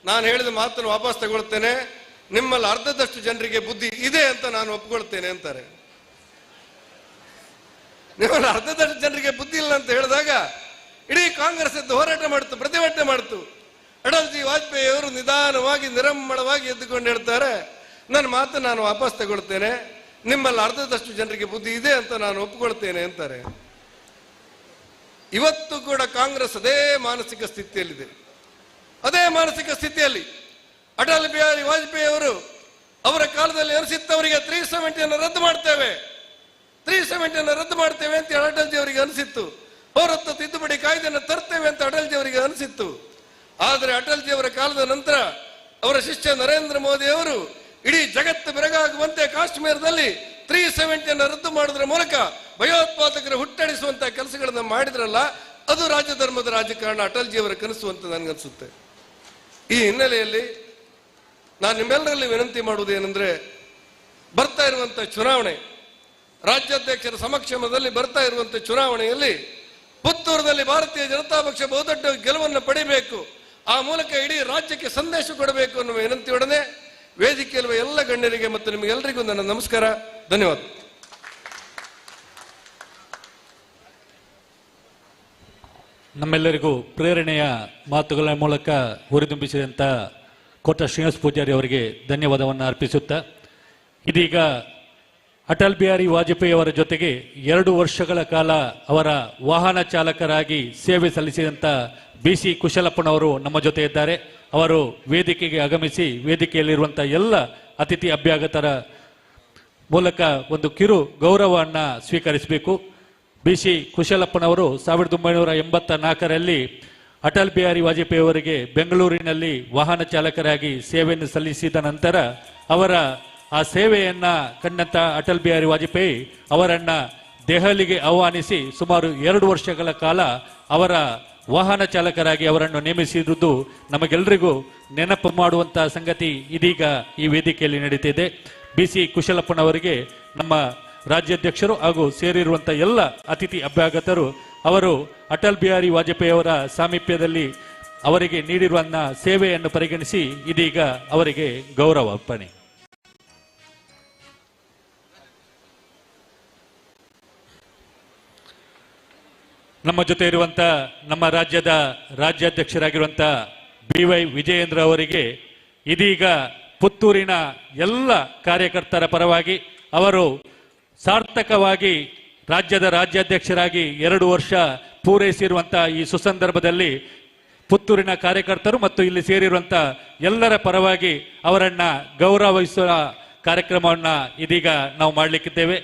ನಾನು ಹೇಳಿದ ಮಾತನ್ನು ವಾಪಸ್ ತಗೊಳ್ತೇನೆ, ನಿಮ್ಮಲ್ಲಿ ಅರ್ಧದಷ್ಟು ಜನರಿಗೆ ಬುದ್ಧಿ ಇದೆ ಅಂತ ನಾನು ಒಪ್ಕೊಳ್ತೇನೆ ಅಂತಾರೆ. ನಿಮ್ಮಲ್ಲಿ ಅರ್ಧದಷ್ಟು ಜನರಿಗೆ ಬುದ್ಧಿ ಇಲ್ಲ ಅಂತ ಹೇಳಿದಾಗ ಇಡೀ ಕಾಂಗ್ರೆಸ್ ಎದ್ದು ಹೋರಾಟ ಮಾಡ್ತು, ಪ್ರತಿಭಟನೆ ಮಾಡ್ತು. ಅಟಲ್ಜಿ ವಾಜಪೇಯಿ ಅವರು ನಿಧಾನವಾಗಿ ನಿರಂಬಳವಾಗಿ ಎದ್ದುಕೊಂಡು ಹೇಳ್ತಾರೆ, ನನ್ನ ಮಾತು ನಾನು ವಾಪಸ್ ತಗೊಳ್ತೇನೆ, ನಿಮ್ಮಲ್ಲಿ ಅರ್ಧದಷ್ಟು ಜನರಿಗೆ ಬುದ್ಧಿ ಇದೆ ಅಂತ ನಾನು ಒಪ್ಕೊಳ್ತೇನೆ ಅಂತಾರೆ. ಇವತ್ತು ಕೂಡ ಕಾಂಗ್ರೆಸ್ ಅದೇ ಮಾನಸಿಕ ಸ್ಥಿತಿಯಲ್ಲಿದೆ. ಅದೇ ಮಾನಸಿಕ ಸ್ಥಿತಿಯಲ್ಲಿ ಅಟಲ್ ಬಿಹಾರಿ ವಾಜಪೇಯಿ ಅವರು ಅವರ ಕಾಲದಲ್ಲಿ ಅನಿಸಿತ್ತವರಿಗೆ 370 ರದ್ದು ಮಾಡ್ತೇವೆ, 370 ರದ್ದು ಮಾಡ್ತೇವೆ ಅಂತ ಅಟಲ್ಜಿ ಅವರಿಗೆ ಅನಿಸಿತ್ತು. ಪೌರತ್ವ ತಿದ್ದುಪಡಿ ಕಾಯ್ದೆಯನ್ನು ತರ್ತೇವೆ ಅಂತ ಅಟಲ್ಜಿ ಅವರಿಗೆ ಅನಿಸಿತ್ತು. ಆದರೆ ಅಟಲ್ಜಿ ಅವರ ಕಾಲದ ನಂತರ ಅವರ ಶಿಷ್ಯ ನರೇಂದ್ರ ಮೋದಿ ಅವರು ಇಡೀ ಜಗತ್ತು ಬೆರಗಾಗುವಂತೆ ಕಾಶ್ಮೀರದಲ್ಲಿ 370 ರದ್ದು ಮಾಡೋದ್ರ ಮೂಲಕ ಭಯೋತ್ಪಾದಕರು ಹುಟ್ಟಣಿಸುವಂತಹ ಕೆಲಸಗಳನ್ನ ಮಾಡಿದ್ರಲ್ಲ, ಅದು ರಾಜಧರ್ಮದ ರಾಜಕಾರಣ, ಅಟಲ್ಜಿ ಅವರ ಕನಸು ಅಂತ ನನಗನ್ಸುತ್ತೆ. ಈ ಹಿನ್ನೆಲೆಯಲ್ಲಿ ನಾನು ನಿಮ್ಮೆಲ್ಲರಲ್ಲಿ ವಿನಂತಿ ಮಾಡುವುದೇನೆಂದ್ರೆ, ಬರ್ತಾ ಇರುವಂತಹ ಚುನಾವಣೆ, ರಾಜ್ಯಾಧ್ಯಕ್ಷರ ಸಮಕ್ಷಮದಲ್ಲಿ ಬರ್ತಾ ಇರುವಂತಹ ಚುನಾವಣೆಯಲ್ಲಿ ಪುತ್ತೂರಿನಲ್ಲಿ ಭಾರತೀಯ ಜನತಾ ಪಕ್ಷ ಬಹುದೊಡ್ಡ ಗೆಲುವನ್ನು ಪಡಿಬೇಕು, ಆ ಮೂಲಕ ಇಡೀ ರಾಜ್ಯಕ್ಕೆ ಸಂದೇಶ ಕೊಡಬೇಕು ಅನ್ನುವ ವಿನಂತಿಯೊಡನೆ ವೇದಿಕೆಯಲ್ಲಿರುವ ಎಲ್ಲ ಗಣ್ಯರಿಗೆ ಮತ್ತು ನಿಮಗೆಲ್ಲರಿಗೂ ನನ್ನ ನಮಸ್ಕಾರ, ಧನ್ಯವಾದ. ನಮ್ಮೆಲ್ಲರಿಗೂ ಪ್ರೇರಣೆಯ ಮಾತುಗಳ ಮೂಲಕ ಹುರಿದುಂಬಿಸಿದಂಥ ಕೋಟ ಶ್ರೀನಿವಾಸ ಪೂಜಾರಿ ಅವರಿಗೆ ಧನ್ಯವಾದವನ್ನು ಅರ್ಪಿಸುತ್ತಾ, ಇದೀಗ ಅಟಲ್ ಬಿಹಾರಿ ವಾಜಪೇಯಿ ಅವರ ಜೊತೆಗೆ 2 ವರ್ಷಗಳ ಕಾಲ ಅವರ ವಾಹನ ಚಾಲಕರಾಗಿ ಸೇವೆ ಸಲ್ಲಿಸಿದಂಥ BC ಕುಶಲಪ್ಪನವರು ನಮ್ಮ ಜೊತೆ ಇದ್ದಾರೆ. ಅವರು ವೇದಿಕೆಗೆ ಆಗಮಿಸಿ ವೇದಿಕೆಯಲ್ಲಿರುವಂಥ ಎಲ್ಲ ಅತಿಥಿ ಅಭ್ಯಾಗತರ ಮೂಲಕ ಒಂದು ಕಿರು ಗೌರವವನ್ನು ಸ್ವೀಕರಿಸಬೇಕು. BC ಕುಶಲಪ್ಪನವರು 1984ರಲ್ಲಿ ಅಟಲ್ ಬಿಹಾರಿ ವಾಜಪೇಯಿ ಅವರಿಗೆ ಬೆಂಗಳೂರಿನಲ್ಲಿ ವಾಹನ ಚಾಲಕರಾಗಿ ಸೇವೆಯನ್ನು ಸಲ್ಲಿಸಿದ ನಂತರ ಅವರ ಆ ಸೇವೆಯನ್ನ ಕಂಡಂತ ಅಟಲ್ ಬಿಹಾರಿ ವಾಜಪೇಯಿ ಅವರನ್ನ ದೆಹಲಿಗೆ ಆಹ್ವಾನಿಸಿ ಸುಮಾರು 2 ವರ್ಷಗಳ ಕಾಲ ಅವರ ವಾಹನ ಚಾಲಕರಾಗಿ ಅವರನ್ನು ನೇಮಿಸಿರುವುದು ನಮಗೆಲ್ಲರಿಗೂ ನೆನಪು ಮಾಡುವಂತಹ ಸಂಗತಿ ಇದೀಗ ಈ ವೇದಿಕೆಯಲ್ಲಿ ನಡೀತಿದೆ. BC ಕುಶಲಪ್ಪನವರಿಗೆ ನಮ್ಮ ರಾಜ್ಯಾಧ್ಯಕ್ಷರು ಹಾಗೂ ಸೇರಿರುವಂತಹ ಎಲ್ಲ ಅತಿಥಿ ಅಭ್ಯಾಗತರು ಅವರು ಅಟಲ್ ಬಿಹಾರಿ ವಾಜಪೇಯಿ ಅವರ ಸಾಮೀಪ್ಯದಲ್ಲಿ ಅವರಿಗೆ ನೀಡಿರುವ ಸೇವೆಯನ್ನು ಪರಿಗಣಿಸಿ ಇದೀಗ ಅವರಿಗೆ ಗೌರವ ಅರ್ಪಣೆ. ನಮ್ಮ ಜೊತೆ ಇರುವಂತ ನಮ್ಮ ರಾಜ್ಯದ ರಾಜ್ಯಾಧ್ಯಕ್ಷರಾಗಿರುವಂತ BY ವಿಜಯೇಂದ್ರ ಅವರಿಗೆ ಇದೀಗ ಪುತ್ತೂರಿನ ಎಲ್ಲ ಕಾರ್ಯಕರ್ತರ ಪರವಾಗಿ ಅವರು ಸಾರ್ಥಕವಾಗಿ ರಾಜ್ಯದ ರಾಜ್ಯಾಧ್ಯಕ್ಷರಾಗಿ 2 ವರ್ಷ ಪೂರೈಸಿರುವಂತಹ ಈ ಸುಸಂದರ್ಭದಲ್ಲಿ ಪುತ್ತೂರಿನ ಕಾರ್ಯಕರ್ತರು ಮತ್ತು ಇಲ್ಲಿ ಸೇರಿರುವಂತ ಎಲ್ಲರ ಪರವಾಗಿ ಅವರನ್ನ ಗೌರವಿಸುವ ಕಾರ್ಯಕ್ರಮವನ್ನ ಇದೀಗ ನಾವು ಮಾಡಲಿಕ್ಕಿದ್ದೇವೆ.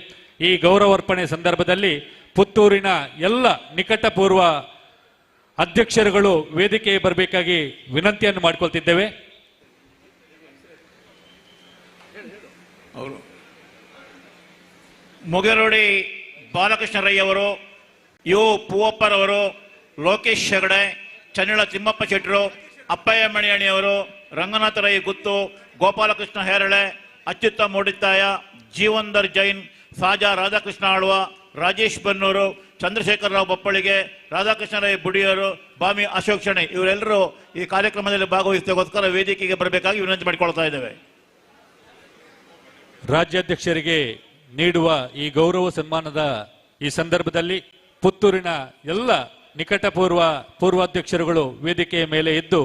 ಈ ಗೌರವಾರ್ಪಣೆ ಸಂದರ್ಭದಲ್ಲಿ ಪುತ್ತೂರಿನ ಎಲ್ಲ ನಿಕಟಪೂರ್ವ ಅಧ್ಯಕ್ಷರುಗಳು ವೇದಿಕೆಗೆ ಬರಬೇಕಾಗಿ ವಿನಂತಿಯನ್ನು ಮಾಡಿಕೊಳ್ತಿದ್ದೇವೆ. ಮುಗೇರೋಡಿ ಬಾಲಕೃಷ್ಣ ರೈ ಅವರು, ಯು ಪೂವಪ್ಪರವರು, ಲೋಕೇಶ್ ಹೆಗಡೆ, ಚನ್ನಳ ತಿಮ್ಮಪ್ಪ ಶೆಟ್ಟರು, ಅಪ್ಪಯ್ಯ ಮಣಿಯಣಿ ಅವರು, ರಂಗನಾಥ ರೈ ಗುತ್ತು, ಗೋಪಾಲಕೃಷ್ಣ ಹೇರಳೆ, ಅಚ್ಯುತ ಮೂಡಿತ್ತಾಯ, ಜೀವಂದರ್ ಜೈನ್, ಸಾಜಾ ರಾಧಾಕೃಷ್ಣ ಆಳ್ವ, ರಾಜೇಶ್ ಬನ್ನೂರು, ಚಂದ್ರಶೇಖರ ರಾವ್ ಬಪ್ಪಳಿಗೆ, ರಾಧಾಕೃಷ್ಣ ರೈ ಬುಡಿಯವರು, ಬಾಮಿ ಅಶೋಕ್ ಶೆಣೈ ಇವರೆಲ್ಲರೂ ಈ ಕಾರ್ಯಕ್ರಮದಲ್ಲಿ ಭಾಗವಹಿಸೋಸ್ಕರ ವೇದಿಕೆಗೆ ಬರಬೇಕಾಗಿ ವಿನಂತಿ ಮಾಡಿಕೊಳ್ತಾ ಇದ್ದೇವೆ. ರಾಜ್ಯಾಧ್ಯಕ್ಷರಿಗೆ ನೀಡುವ ಈ ಗೌರವ ಸನ್ಮಾನದ ಈ ಸಂದರ್ಭದಲ್ಲಿ ಪುತ್ತೂರಿನ ಎಲ್ಲ ನಿಕಟಪೂರ್ವ ಪೂರ್ವಾಧ್ಯಕ್ಷರುಗಳು ವೇದಿಕೆಯ ಮೇಲೆ ಇದ್ದು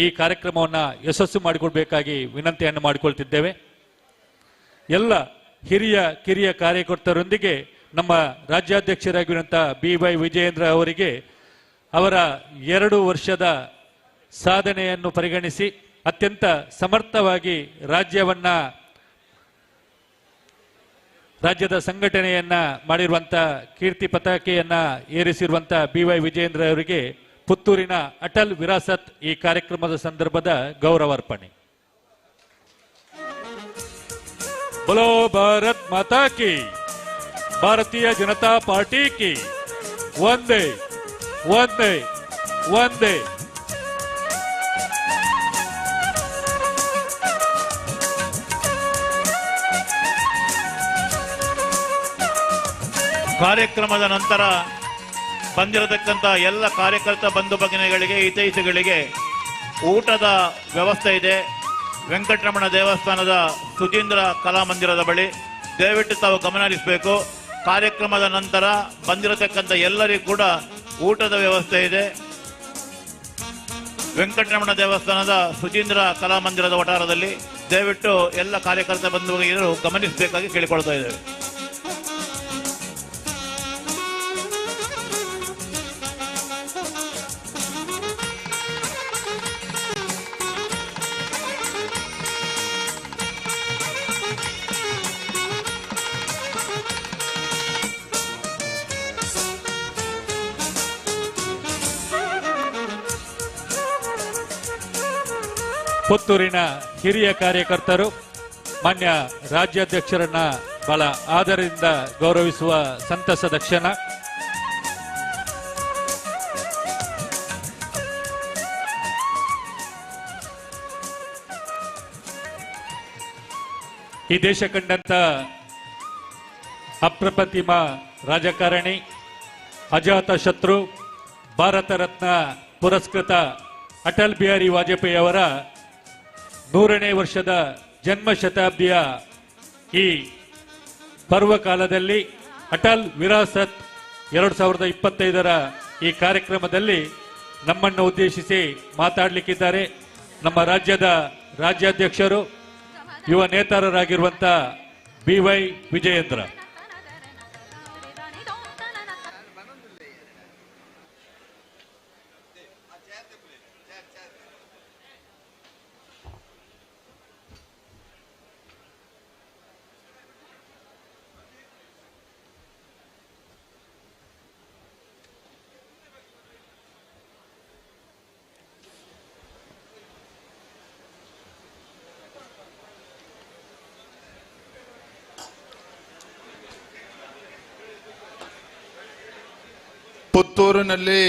ಈ ಕಾರ್ಯಕ್ರಮವನ್ನು ಯಶಸ್ಸು ಮಾಡಿಕೊಡ್ಬೇಕಾಗಿ ವಿನಂತಿಯನ್ನು ಮಾಡಿಕೊಳ್ತಿದ್ದೇವೆ. ಎಲ್ಲ ಹಿರಿಯ ಕಿರಿಯ ಕಾರ್ಯಕರ್ತರೊಂದಿಗೆ ನಮ್ಮ ರಾಜ್ಯಾಧ್ಯಕ್ಷರಾಗಿರುವಂತಹ BY ವಿಜಯೇಂದ್ರ ಅವರಿಗೆ ಅವರ 2 ವರ್ಷದ ಸಾಧನೆಯನ್ನು ಪರಿಗಣಿಸಿ ಅತ್ಯಂತ ಸಮರ್ಥವಾಗಿ ರಾಜ್ಯದ ಸಂಘಟನೆಯನ್ನ ಮಾಡಿರುವಂತ ಕೀರ್ತಿ ಪತಾಕೆಯನ್ನ ಏರಿಸಿರುವಂತ BY ವಿಜಯೇಂದ್ರ ಅವರಿಗೆ ಪುತ್ತೂರಿನ ಅಟಲ್ ವಿರಾಸತ್ ಈ ಕಾರ್ಯಕ್ರಮದ ಸಂದರ್ಭದ ಗೌರವಾರ್ಪಣೆ. बोलो भारत माता की, भारतीय जनता पार्टी की, वंदे वंदे वंदे. ಕಾರ್ಯಕ್ರಮದ ನಂತರ ಬಂದಿರತಕ್ಕಂಥ ಎಲ್ಲ ಕಾರ್ಯಕರ್ತ ಬಂಧು ಭಗಿನಿಗಳಿಗೆ ಹಿತೈಷಿಗಳಿಗೆ ಊಟದ ವ್ಯವಸ್ಥೆ ಇದೆ. ವೆಂಕಟರಮಣ ದೇವಸ್ಥಾನದ ಸುಧೀಂದ್ರ ಕಲಾಮಂದಿರದ ಬಳಿ ದಯವಿಟ್ಟು ತಾವು ಗಮನ ಹರಿಸಬೇಕು. ಕಾರ್ಯಕ್ರಮದ ನಂತರ ಬಂದಿರತಕ್ಕಂಥ ಎಲ್ಲರಿಗೂ ಕೂಡ ಊಟದ ವ್ಯವಸ್ಥೆ ಇದೆ. ವೆಂಕಟರಮಣ ದೇವಸ್ಥಾನದ ಸುಧೀಂದ್ರ ಕಲಾಮಂದಿರದ ವಠಾರದಲ್ಲಿ ದಯವಿಟ್ಟು ಎಲ್ಲ ಕಾರ್ಯಕರ್ತ ಬಂಧುಗಳು ಗಮನಿಸಬೇಕಾಗಿ ಕೇಳಿಕೊಳ್ತಾ ಇದ್ದೇವೆ. ಪುತ್ತೂರಿನ ಹಿರಿಯ ಕಾರ್ಯಕರ್ತರು ಮಾನ್ಯ ರಾಜ್ಯಾಧ್ಯಕ್ಷರನ್ನ ಬಹಳ ಆದರದಿಂದ ಗೌರವಿಸುವ ಸಂತಸದ ಕ್ಷಣ. ಈ ದೇಶ ಕಂಡಂತ ಅಪ್ರತಿಮ ರಾಜಕಾರಣಿ, ಅಜಾತ ಶತ್ರು, ಭಾರತ ರತ್ನ ಪುರಸ್ಕೃತ ಅಟಲ್ ಬಿಹಾರಿ ವಾಜಪೇಯಿ ಅವರ 100ನೇ ವರ್ಷದ ಜನ್ಮ ಶತಾಬ್ದಿಯ ಈ ಪರ್ವಕಾಲದಲ್ಲಿ ಅಟಲ್ ವಿರಾಸತ್ 2025ರ ಈ ಕಾರ್ಯಕ್ರಮದಲ್ಲಿ ನಮ್ಮನ್ನು ಉದ್ದೇಶಿಸಿ ಮಾತಾಡಲಿಕ್ಕಿದ್ದಾರೆ ನಮ್ಮ ರಾಜ್ಯದ ರಾಜ್ಯಾಧ್ಯಕ್ಷರು, ಯುವ ನೇತಾರರಾಗಿರುವಂತ BY ವಿಜಯೇಂದ್ರ. ಪುತ್ತೂರಿನಲ್ಲಿ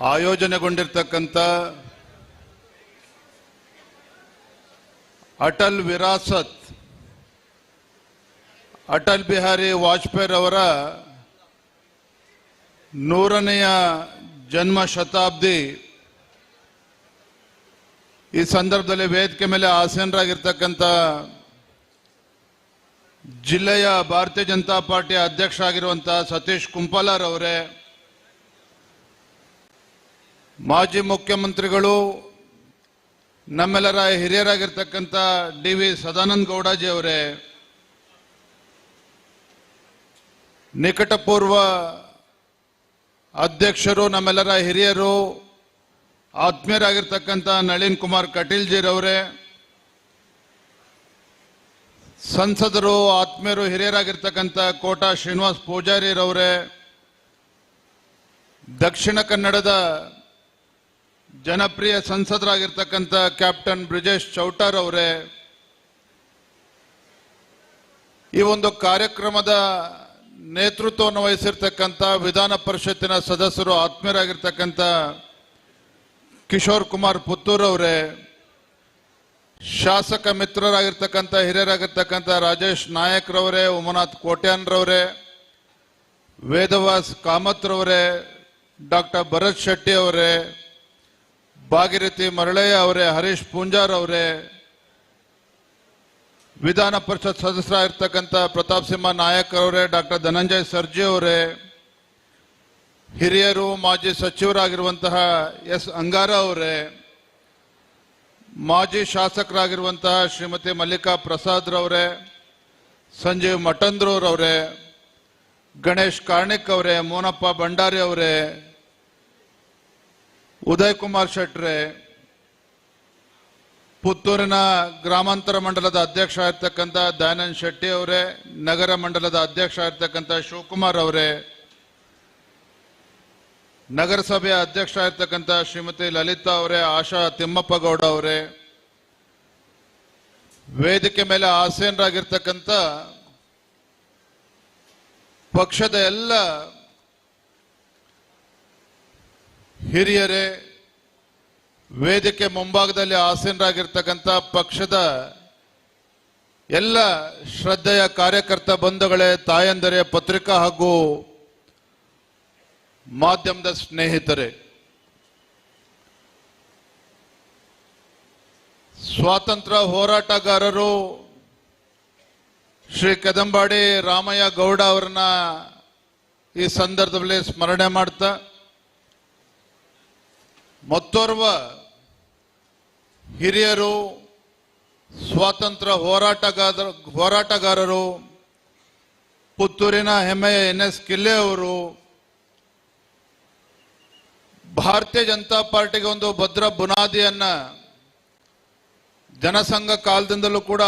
ಆಯೋಜನೆಗೊಂಡಿರ್ತಕ್ಕಂಥ ಅಟಲ್ ವಿರಾಸತ್ ಅಟಲ್ ಬಿಹಾರಿ ವಾಜಪೇಯಿ ಅವರ 100ನೆಯ ಜನ್ಮ ಶತಾಬ್ದಿ ಈ ಸಂದರ್ಭದಲ್ಲಿ ವೇದಿಕೆ ಮೇಲೆ ಆಸೀನರಾಗಿರ್ತಕ್ಕಂಥ ಜಿಲ್ಲೆಯ ಭಾರತೀಯ ಜನತಾ ಪಾರ್ಟಿಯ ಅಧ್ಯಕ್ಷ ಆಗಿರುವಂತಹ ಸತೀಶ್ ಕುಂಪಲಾರ್ ಅವರೇ, ಮಾಜಿ ಮುಖ್ಯಮಂತ್ರಿಗಳು ನಮ್ಮೆಲ್ಲರ ಹಿರಿಯರಾಗಿರ್ತಕ್ಕಂಥ ಡಿ ವಿ ಸದಾನಂದ ಗೌಡಜಿ ಅವರೇ, ನಿಕಟಪೂರ್ವ ಅಧ್ಯಕ್ಷರು ನಮ್ಮೆಲ್ಲರ ಹಿರಿಯರು ಆತ್ಮೀಯರಾಗಿರ್ತಕ್ಕಂಥ ನಳಿನ್ ಕುಮಾರ್ ಕಟೀಲ್ ಜಿರವರೇ, ಸಂಸದರು ಆತ್ಮೀಯರು ಹಿರಿಯರಾಗಿರ್ತಕ್ಕಂಥ ಕೋಟಾ ಶ್ರೀನಿವಾಸ್ ಪೂಜಾರಿರವರೇ, ದಕ್ಷಿಣ ಕನ್ನಡದ ಜನಪ್ರಿಯ ಸಂಸದರಾಗಿರ್ತಕ್ಕಂಥ ಕ್ಯಾಪ್ಟನ್ ಬ್ರಿಜೇಶ್ ಚೌಟಾರ್ ಅವರೇ, ಈ ಒಂದು ಕಾರ್ಯಕ್ರಮದ ನೇತೃತ್ವವನ್ನು ವಹಿಸಿರ್ತಕ್ಕಂಥ ವಿಧಾನ ಪರಿಷತ್ತಿನ ಸದಸ್ಯರು ಆತ್ಮೀಯರಾಗಿರ್ತಕ್ಕಂಥ ಕಿಶೋರ್ ಕುಮಾರ್ ಪುತ್ತೂರ್ ಅವರೇ, ಶಾಸಕ ಮಿತ್ರರಾಗಿರ್ತಕ್ಕಂಥ ಹಿರಿಯರಾಗಿರ್ತಕ್ಕಂಥ ರಾಜೇಶ್ ನಾಯಕ್ರವರೇ, ಉಮನಾಥ್ ಕೋಟ್ಯಾನ್ರವರೇ, ವೇದವಾಸ್ ಕಾಮತ್ರವರೇ, ಡಾಕ್ಟರ್ ಭರತ್ ಶೆಟ್ಟಿ ಅವರೇ, ಭಾಗೀರಥಿ ಮರಳಯ್ಯ ಅವರೇ, ಹರೀಶ್ ಪೂಂಜಾರ್ ಅವರೇ, ವಿಧಾನ ಪರಿಷತ್ ಸದಸ್ಯರಾಗಿರ್ತಕ್ಕಂಥ ಪ್ರತಾಪ್ ಸಿಂಹ ನಾಯಕ್ ಅವರೇ, ಡಾಕ್ಟರ್ ಧನಂಜಯ್ ಸರ್ಜಿ ಅವರೇ, ಹಿರಿಯರು ಮಾಜಿ ಸಚಿವರಾಗಿರುವಂತಹ ಎಸ್ ಅಂಗಾರ ಅವರೇ, ಮಾಜಿ ಶಾಸಕರಾಗಿರುವಂತಹ ಶ್ರೀಮತಿ ಮಲ್ಲಿಕಾ ಪ್ರಸಾದ್ ರವರೇ, ಸಂಜೀವ್ ಮಠಂದ್ರವರವರೇ, ಗಣೇಶ್ ಕಾರ್ಣಿಕ್ ಅವರೇ, ಮೋನಪ್ಪ ಭಂಡಾರಿ ಅವರೇ, ಉದಯ್ ಕುಮಾರ್ ಶೆಟ್ರೆ, ಪುತ್ತೂರಿನ ಗ್ರಾಮಾಂತರ ಮಂಡಲದ ಅಧ್ಯಕ್ಷ ಆಗಿರ್ತಕ್ಕಂಥ ದಯಾನಂದ್ ಶೆಟ್ಟಿ ಅವರೇ, ನಗರ ಮಂಡಲದ ಅಧ್ಯಕ್ಷ ಆಗಿರ್ತಕ್ಕಂಥ ಶಿವಕುಮಾರ್ ಅವರೇ, ನಗರಸಭೆಯ ಅಧ್ಯಕ್ಷ ಆಗಿರ್ತಕ್ಕಂಥ ಶ್ರೀಮತಿ ಲಲಿತಾ ಅವರೇ, ಆಶಾ ತಿಮ್ಮಪ್ಪ ಗೌಡ ಅವರೇ, ವೇದಿಕೆ ಮೇಲೆ ಆಸೀನರಾಗಿರ್ತಕ್ಕಂಥ ಪಕ್ಷದ ಎಲ್ಲ ಹಿರಿಯರೇ, ವೇದಿಕೆ ಮುಂಭಾಗದಲ್ಲಿ ಆಸೀನರಾಗಿರ್ತಕ್ಕಂಥ ಪಕ್ಷದ ಎಲ್ಲ ಶ್ರದ್ಧೆಯ ಕಾರ್ಯಕರ್ತ ಬಂಧುಗಳೇ, ತಾಯಂದರೇ, ಪತ್ರಿಕಾ ಹಾಗೂ ಮಾಧ್ಯಮದ ಸ್ನೇಹಿತರೆ, ಸ್ವಾತಂತ್ರ್ಯ ಹೋರಾಟಗಾರರು ಶ್ರೀ ಕದಂಬಾಡಿ ರಾಮಯ್ಯ ಗೌಡ ಅವರನ್ನ ಈ ಸಂದರ್ಭದಲ್ಲಿ ಸ್ಮರಣೆ ಮಾಡ್ತಾ, ಮತ್ತೋರ್ವ ಹಿರಿಯರು ಸ್ವಾತಂತ್ರ್ಯ ಹೋರಾಟಗಾರರು ಪುತ್ತೂರಿನ ಹೆಮ್ಮೆಯ NS ಕಿಲ್ಲೆ ಅವರು ಭಾರತೀಯ ಜನತಾ ಪಾರ್ಟಿಗೆ ಒಂದು ಭದ್ರ ಬುನಾದಿಯನ್ನ ಜನಸಂಘ ಕಾಲದಿಂದಲೂ ಕೂಡ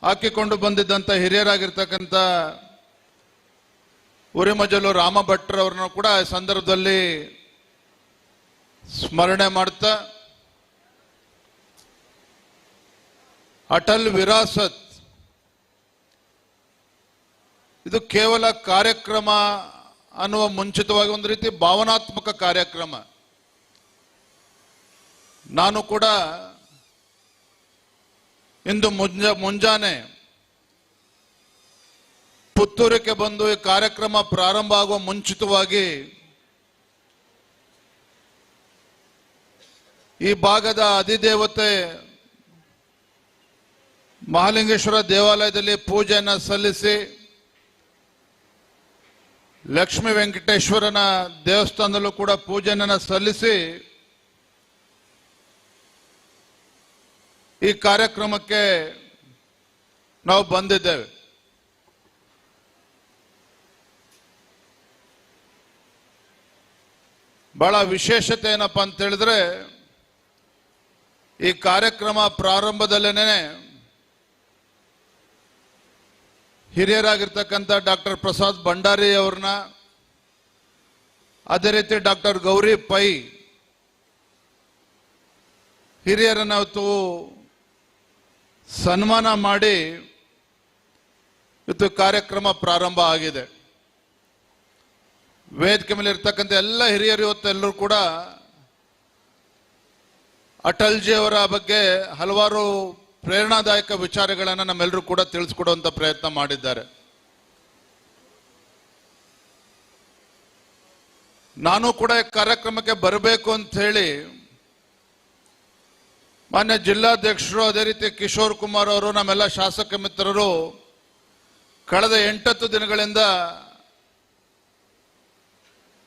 ಹಾಕಿಕೊಂಡು ಬಂದಿದ್ದಂಥ ಹಿರಿಯರಾಗಿರ್ತಕ್ಕಂಥ ಉರಿಮಜಲು ರಾಮ ಭಟ್ರವ್ರನ್ನ ಕೂಡ ಈ ಸಂದರ್ಭದಲ್ಲಿ ಸ್ಮರಣೆ ಮಾಡ್ತಾ, ಅಟಲ್ ವಿರಾಸತ್ ಇದು ಕೇವಲ ಕಾರ್ಯಕ್ರಮ ಅನ್ನುವ ಮುಂಚಿತವಾಗಿ ಒಂದು ರೀತಿ ಭಾವನಾತ್ಮಕ ಕಾರ್ಯಕ್ರಮ. ನಾನು ಕೂಡ ಇಂದು ಮುಂಜಾನೆ ಪುತ್ತೂರಿಗೆ ಬಂದು ಈ ಕಾರ್ಯಕ್ರಮ ಪ್ರಾರಂಭ ಆಗುವ ಮುಂಚಿತವಾಗಿ ಈ ಭಾಗದ ಅಧಿದೇವತೆ ಮಹಾಲಿಂಗೇಶ್ವರ ದೇವಾಲಯದಲ್ಲಿ ಪೂಜೆಯನ್ನು ಸಲ್ಲಿಸಿ, ಲಕ್ಷ್ಮೀ ವೆಂಕಟೇಶ್ವರನ ದೇವಸ್ಥಾನದಲ್ಲೂ ಕೂಡ ಪೂಜೆಯನ್ನು ಸಲ್ಲಿಸಿ ಈ ಕಾರ್ಯಕ್ರಮಕ್ಕೆ ನಾವು ಬಂದಿದ್ದೇವೆ. ಬಹಳ ವಿಶೇಷತೆ ಏನಪ್ಪಾ ಅಂತ ಹೇಳಿದ್ರೆ, ಈ ಕಾರ್ಯಕ್ರಮ ಪ್ರಾರಂಭದಲ್ಲೇನೆ ಹಿರಿಯರಾಗಿರ್ತಕ್ಕಂಥ ಡಾಕ್ಟರ್ ಪ್ರಸಾದ್ ಭಂಡಾರಿ ಅವ್ರನ್ನ, ಅದೇ ರೀತಿ ಡಾಕ್ಟರ್ ಗೌರಿ ಪೈ ಹಿರಿಯರನ್ನ ಇವತ್ತು ಸನ್ಮಾನ ಮಾಡಿ ಇವತ್ತು ಕಾರ್ಯಕ್ರಮ ಪ್ರಾರಂಭ ಆಗಿದೆ. ವೇದಿಕೆ ಮೇಲೆ ಇರ್ತಕ್ಕಂಥ ಎಲ್ಲ ಹಿರಿಯರು ಇವತ್ತೆಲ್ಲರೂ ಕೂಡ ಅಟಲ್ಜಿ ಅವರ ಬಗ್ಗೆ ಹಲವಾರು ಪ್ರೇರಣಾದಾಯಕ ವಿಚಾರಗಳನ್ನು ನಮ್ಮೆಲ್ಲರೂ ಕೂಡ ತಿಳಿಸ್ಕೊಡುವಂತ ಪ್ರಯತ್ನ ಮಾಡಿದ್ದಾರೆ. ನಾನು ಕೂಡ ಈ ಕಾರ್ಯಕ್ರಮಕ್ಕೆ ಬರಬೇಕು ಅಂತ ಹೇಳಿ ಮಾನ್ಯ ಜಿಲ್ಲಾಧ್ಯಕ್ಷರು, ಅದೇ ರೀತಿ ಕಿಶೋರ್ ಕುಮಾರ್ ಅವರು, ನಮ್ಮೆಲ್ಲ ಶಾಸಕ ಮಿತ್ರರು ಕಳೆದ 8 ದಿನಗಳಿಂದ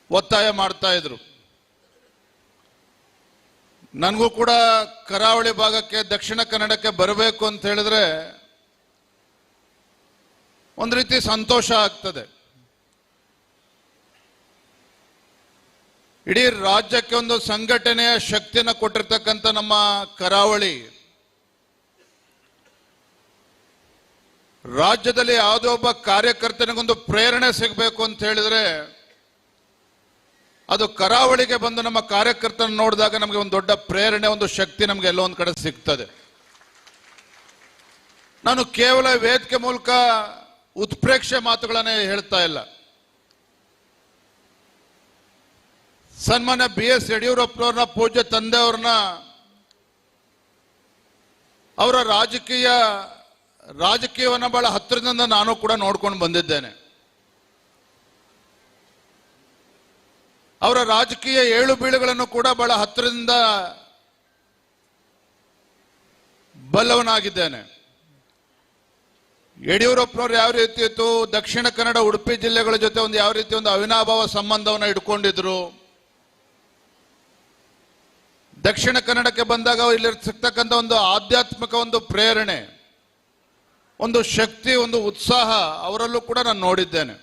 ಒತ್ತಾಯ ಮಾಡ್ತಾ ಇದ್ರು. ನನಗೂ ಕೂಡ ಕರಾವಳಿ ಭಾಗಕ್ಕೆ, ದಕ್ಷಿಣ ಕನ್ನಡಕ್ಕೆ ಬರಬೇಕು ಅಂತ ಹೇಳಿದ್ರೆ ಒಂದು ರೀತಿ ಸಂತೋಷ ಆಗ್ತದೆ. ಇಡೀ ರಾಜ್ಯಕ್ಕೆ ಒಂದು ಸಂಘಟನೆಯ ಶಕ್ತಿಯನ್ನು ಕೊಟ್ಟಿರ್ತಕ್ಕಂಥ ನಮ್ಮ ಕರಾವಳಿ ರಾಜ್ಯದಲ್ಲಿ ಯಾವುದೋ ಒಬ್ಬ ಕಾರ್ಯಕರ್ತನಿಗೊಂದು ಪ್ರೇರಣೆ ಸಿಗಬೇಕು ಅಂತ ಹೇಳಿದ್ರೆ ಅದು ಕರಾವಳಿಗೆ ಬಂದು ನಮ್ಮ ಕಾರ್ಯಕರ್ತನ ನೋಡಿದಾಗ ನಮಗೆ ಒಂದು ದೊಡ್ಡ ಪ್ರೇರಣೆ, ಒಂದು ಶಕ್ತಿ ನಮಗೆ ಎಲ್ಲೋ ಒಂದು ಕಡೆ ಸಿಗ್ತದೆ. ನಾನು ಕೇವಲ ವೇದಿಕೆ ಮೂಲಕ ಉತ್ಪ್ರೇಕ್ಷೆ ಮಾತುಗಳನ್ನೇ ಹೇಳ್ತಾ ಇಲ್ಲ. ಸನ್ಮಾನ್ಯ BS ಯಡಿಯೂರಪ್ಪನವ್ರನ್ನ, ಪೂಜ್ಯ ತಂದೆಯವ್ರನ್ನ, ಅವರ ರಾಜಕೀಯವನ್ನು ಬಹಳ ಹತ್ತಿರದಿಂದ ನಾನು ಕೂಡ ನೋಡ್ಕೊಂಡು ಬಂದಿದ್ದೇನೆ. ಅವರ ರಾಜಕೀಯ ಏಳು ಬೀಳುಗಳನ್ನು ಕೂಡ ಬಹಳ ಹತ್ತಿರದಿಂದ ಬಲ್ಲವನಾಗಿದ್ದೇನೆ. ಯಡಿಯೂರಪ್ಪನವ್ರು ಯಾವ ರೀತಿ ಇತ್ತು, ದಕ್ಷಿಣ ಕನ್ನಡ, ಉಡುಪಿ ಜಿಲ್ಲೆಗಳ ಜೊತೆ ಒಂದು ಯಾವ ರೀತಿ ಒಂದು ಅವಿನಾಭಾವ ಸಂಬಂಧವನ್ನು ಇಟ್ಕೊಂಡಿದ್ರು. ದಕ್ಷಿಣ ಕನ್ನಡಕ್ಕೆ ಬಂದಾಗ ಇಲ್ಲಿ ಸಿಗ್ತಕ್ಕಂಥ ಒಂದು ಆಧ್ಯಾತ್ಮಿಕ ಒಂದು ಪ್ರೇರಣೆ, ಒಂದು ಶಕ್ತಿ, ಒಂದು ಉತ್ಸಾಹ ಅವರಲ್ಲೂ ಕೂಡ ನಾನು ನೋಡಿದ್ದೇನೆ.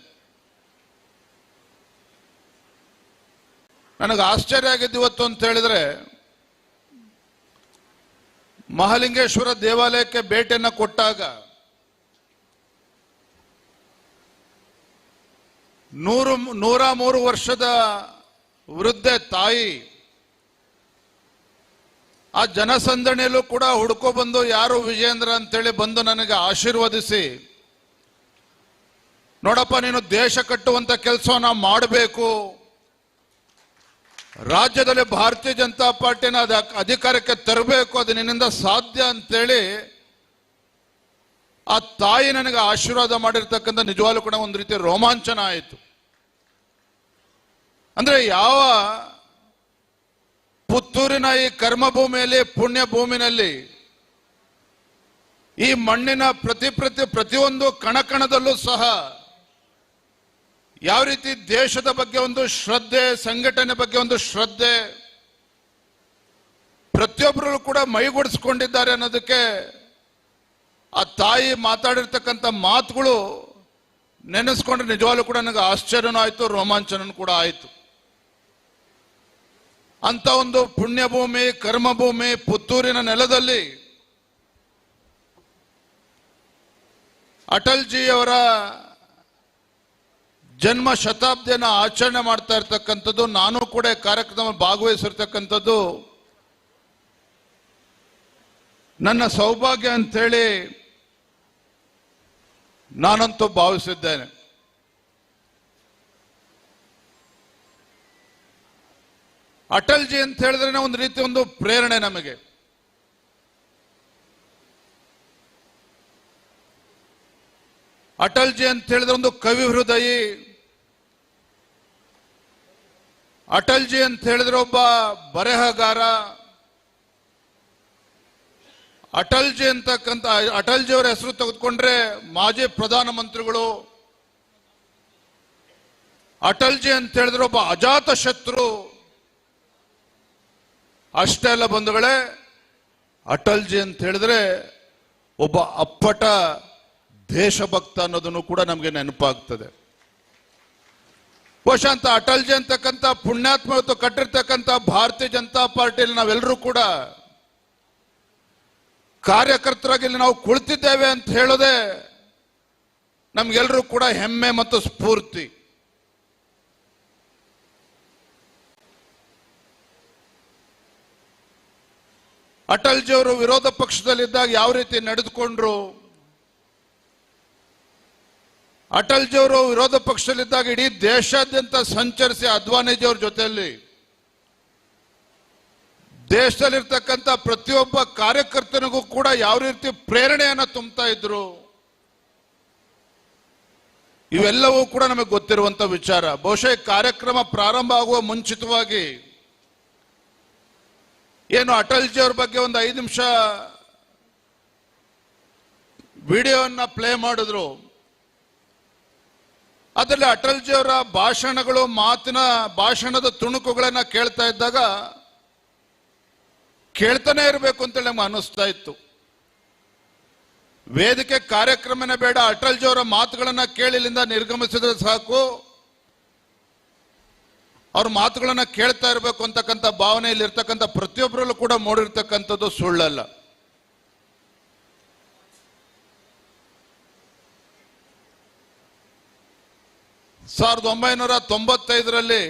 ನನಗೆ ಆಶ್ಚರ್ಯ ಆಗಿದ್ದು ಇವತ್ತು ಅಂತ ಹೇಳಿದ್ರೆ, ಮಹಾಲಿಂಗೇಶ್ವರ ದೇವಾಲಯಕ್ಕೆ ಭೇಟಿಯನ್ನು ಕೊಟ್ಟಾಗ 103 ವರ್ಷದ ವೃದ್ಧೆ ತಾಯಿ ಆ ಜನಸಂದಣಿಯಲ್ಲೂ ಕೂಡ ಹುಡ್ಕೊ ಬಂದು ಯಾರು ವಿಜೇಂದ್ರ ಅಂತೇಳಿ ಬಂದು ನನಗೆ ಆಶೀರ್ವದಿಸಿ, ನೋಡಪ್ಪ ನೀನು ದೇಶ ಕಟ್ಟುವಂತ ಕೆಲಸವನ್ನ ಮಾಡಬೇಕು, ರಾಜ್ಯದಲ್ಲಿ ಭಾರತೀಯ ಜನತಾ ಪಾರ್ಟಿನ ಅಧಿಕಾರಕ್ಕೆ ತರಬೇಕು, ಅದು ನಿನ್ನಿಂದ ಸಾಧ್ಯ ಅಂತೇಳಿ ಆ ತಾಯಿ ನನಗೆ ಆಶೀರ್ವಾದ ಮಾಡಿರ್ತಕ್ಕಂಥ ನಿಜವಾಗ್ಲೂ ಕೂಡ ಒಂದು ರೀತಿ ರೋಮಾಂಚನ ಆಯಿತು. ಅಂದ್ರೆ ಯಾವ ಪುತ್ತೂರಿನ ಈ ಕರ್ಮಭೂಮಿಯಲ್ಲಿ, ಪುಣ್ಯ ಭೂಮಿನಲ್ಲಿ, ಈ ಮಣ್ಣಿನ ಪ್ರತಿಯೊಂದು ಕಣಕಣದಲ್ಲೂ ಸಹ ಯಾವ ರೀತಿ ದೇಶದ ಬಗ್ಗೆ ಒಂದು ಶ್ರದ್ಧೆ, ಸಂಘಟನೆ ಬಗ್ಗೆ ಒಂದು ಶ್ರದ್ಧೆ ಪ್ರತಿಯೊಬ್ಬರು ಕೂಡ ಮೈಗೂಡಿಸ್ಕೊಂಡಿದ್ದಾರೆ ಅನ್ನೋದಕ್ಕೆ ಆ ತಾಯಿ ಮಾತಾಡಿರ್ತಕ್ಕಂಥ ಮಾತುಗಳು ನೆನೆಸ್ಕೊಂಡ್ರೆ ನಿಜವಾಗ್ಲೂ ಕೂಡ ನನಗೆ ಆಶ್ಚರ್ಯನೂ ಆಯ್ತು, ರೋಮಾಂಚನೂ ಕೂಡ ಆಯ್ತು. ಅಂತ ಒಂದು ಪುಣ್ಯಭೂಮಿ, ಕರ್ಮಭೂಮಿ, ಪುತ್ತೂರಿನ ನೆಲದಲ್ಲಿ ಅಟಲ್ ಜಿ ಅವರ ಜನ್ಮ ಶತಾಬ್ದಿಯನ್ನು ಆಚರಣೆ ಮಾಡ್ತಾ ಇರ್ತಕ್ಕಂಥದ್ದು, ನಾನು ಕೂಡ ಕಾರ್ಯಕ್ರಮ ಭಾಗವಹಿಸಿರ್ತಕ್ಕಂಥದ್ದು ನನ್ನ ಸೌಭಾಗ್ಯ ಅಂತೇಳಿ ನಾನಂತೂ ಭಾವಿಸಿದ್ದೇನೆ. ಅಟಲ್ ಜಿ ಅಂತ ಹೇಳಿದ್ರೆ ಒಂದು ರೀತಿ ಒಂದು ಪ್ರೇರಣೆ ನಮಗೆ. ಅಟಲ್ ಜಿ ಅಂತ ಹೇಳಿದ್ರೆ ಒಂದು ಕವಿ ಹೃದಯಿ, ಅಟಲ್ ಜಿ ಅಂತ ಹೇಳಿದ್ರೆ ಒಬ್ಬ ಬರೆಹಗಾರ, ಅಟಲ್ ಜಿ ಅಂತಕ್ಕಂಥ ಅಟಲ್ ಜಿ ಅವರ ಹೆಸರು ತೆಗೆದುಕೊಂಡ್ರೆ ಮಾಜಿ ಪ್ರಧಾನಮಂತ್ರಿಗಳು, ಅಟಲ್ ಜಿ ಅಂತ ಹೇಳಿದ್ರೆ ಒಬ್ಬ ಅಜಾತ ಶತ್ರು. ಅಷ್ಟೇ ಅಲ್ಲ ಬಂಧುಗಳೇ, ಅಟಲ್ ಜಿ ಅಂತ ಹೇಳಿದ್ರೆ ಒಬ್ಬ ಅಪ್ಪಟ ದೇಶಭಕ್ತ ಅನ್ನೋದನ್ನು ಕೂಡ ನಮಗೆ ನೆನಪಾಗ್ತದೆ. ಬಹುಶಃ ಅಂತ ಅಟಲ್ ಜಿ ಅಂತಕ್ಕಂಥ ಪುಣ್ಯಾತ್ಮ ಇವತ್ತು ಕಟ್ಟಿರ್ತಕ್ಕಂಥ ಭಾರತೀಯ ಜನತಾ ಪಾರ್ಟಿಯಲ್ಲಿ ನಾವೆಲ್ಲರೂ ಕೂಡ ಕಾರ್ಯಕರ್ತರಾಗಿ ಇಲ್ಲಿ ನಾವು ಕುಳಿತಿದ್ದೇವೆ ಅಂತ ಹೇಳೋದೇ ನಮ್ಗೆಲ್ಲರೂ ಕೂಡ ಹೆಮ್ಮೆ ಮತ್ತು ಸ್ಫೂರ್ತಿ. ಅಟಲ್ ಜಿ ಅವರು ವಿರೋಧ ಪಕ್ಷದಲ್ಲಿದ್ದಾಗ ಯಾವ ರೀತಿ ನಡೆದುಕೊಂಡ್ರು, ಅಟಲ್ ಜಿ ಅವರು ವಿರೋಧ ಪಕ್ಷದಲ್ಲಿದ್ದಾಗ ಇಡೀ ದೇಶಾದ್ಯಂತ ಸಂಚರಿಸಿ ಅದ್ವಾನಿಜಿ ಅವ್ರ ಜೊತೆಯಲ್ಲಿ ದೇಶದಲ್ಲಿರ್ತಕ್ಕಂಥ ಪ್ರತಿಯೊಬ್ಬ ಕಾರ್ಯಕರ್ತನಿಗೂ ಕೂಡ ಯಾವ ರೀತಿ ಪ್ರೇರಣೆಯನ್ನ ತುಂಬುತ್ತಾ ಇದ್ರು, ಇವೆಲ್ಲವೂ ಕೂಡ ನಮಗೆ ಗೊತ್ತಿರುವಂತ ವಿಚಾರ. ಬಹುಶಃ ಕಾರ್ಯಕ್ರಮ ಪ್ರಾರಂಭ ಆಗುವ ಮುಂಚಿತವಾಗಿ ಏನು ಅಟಲ್ಜಿ ಅವ್ರ ಬಗ್ಗೆ ಒಂದು 5 ನಿಮಿಷ ವಿಡಿಯೋವನ್ನ ಪ್ಲೇ ಮಾಡಿದ್ರು. ಅದರಲ್ಲಿ ಅಟಲ್ಜಿ ಅವರ ಭಾಷಣಗಳು, ಭಾಷಣದ ತುಣುಕುಗಳನ್ನ ಕೇಳ್ತಾ ಇದ್ದಾಗ ಕೇಳ್ತಾನೆ ಇರಬೇಕು ಅಂತೇಳಿ ನಮ್ಗೆ ಅನಿಸ್ತಾ ಇತ್ತು. ವೇದಿಕೆ ಕಾರ್ಯಕ್ರಮನೇ ಬೇಡ, ಅಟಲ್ಜಿ ಅವರ ಮಾತುಗಳನ್ನ ಕೇಳಿಲಿಂದ ನಿರ್ಗಮಿಸಿದ್ರೆ ಸಾಕು, ಅವ್ರ ಮಾತುಗಳನ್ನ ಕೇಳ್ತಾ ಇರಬೇಕು ಅಂತಕ್ಕಂಥ ಭಾವನೆಯಲ್ಲಿ ಇರ್ತಕ್ಕಂಥ ಪ್ರತಿಯೊಬ್ಬರಲ್ಲೂ ಕೂಡ ಮೂಡಿರ್ತಕ್ಕಂಥದ್ದು ಸುಳ್ಳಲ್ಲ. ಸಾವಿರದ 1995ರಲ್ಲಿ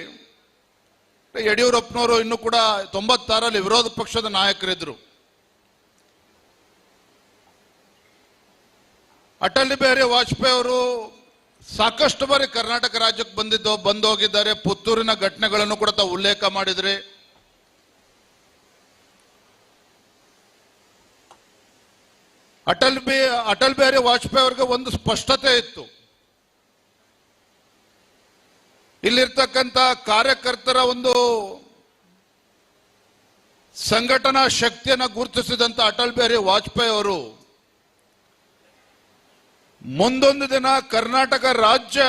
ಯಡಿಯೂರಪ್ಪನವರು ಇನ್ನೂ ಕೂಡ 96ರಲ್ಲಿ ವಿರೋಧ ಪಕ್ಷದ ನಾಯಕರಿದ್ರು. ಅಟಲ್ ಬಿಹಾರಿ ವಾಜಪೇಯಿ ಅವರು ಸಾಕಷ್ಟು ಬಾರಿ ಕರ್ನಾಟಕ ರಾಜ್ಯಕ್ಕೆ ಬಂದೋಗಿದ್ದಾರೆ. ಪುತ್ತೂರಿನ ಘಟನೆಗಳನ್ನು ಕೂಡ ತಾವು ಉಲ್ಲೇಖ ಮಾಡಿದ್ರೆ. ಅಟಲ್ ಬಿಹಾರಿ ವಾಜಪೇಯಿ ಅವರಿಗೆ ಒಂದು ಸ್ಪಷ್ಟತೆ ಇತ್ತು. ಇಲ್ಲಿರ್ತಕ್ಕಂಥ ಕಾರ್ಯಕರ್ತರ ಒಂದು ಸಂಘಟನಾ ಶಕ್ತಿಯನ್ನು ಗುರುತಿಸಿದಂತ ಅಟಲ್ ಬಿಹಾರಿ ವಾಜಪೇಯಿ ಅವರು ಮುಂದೊಂದು ದಿನ ಕರ್ನಾಟಕ ರಾಜ್ಯ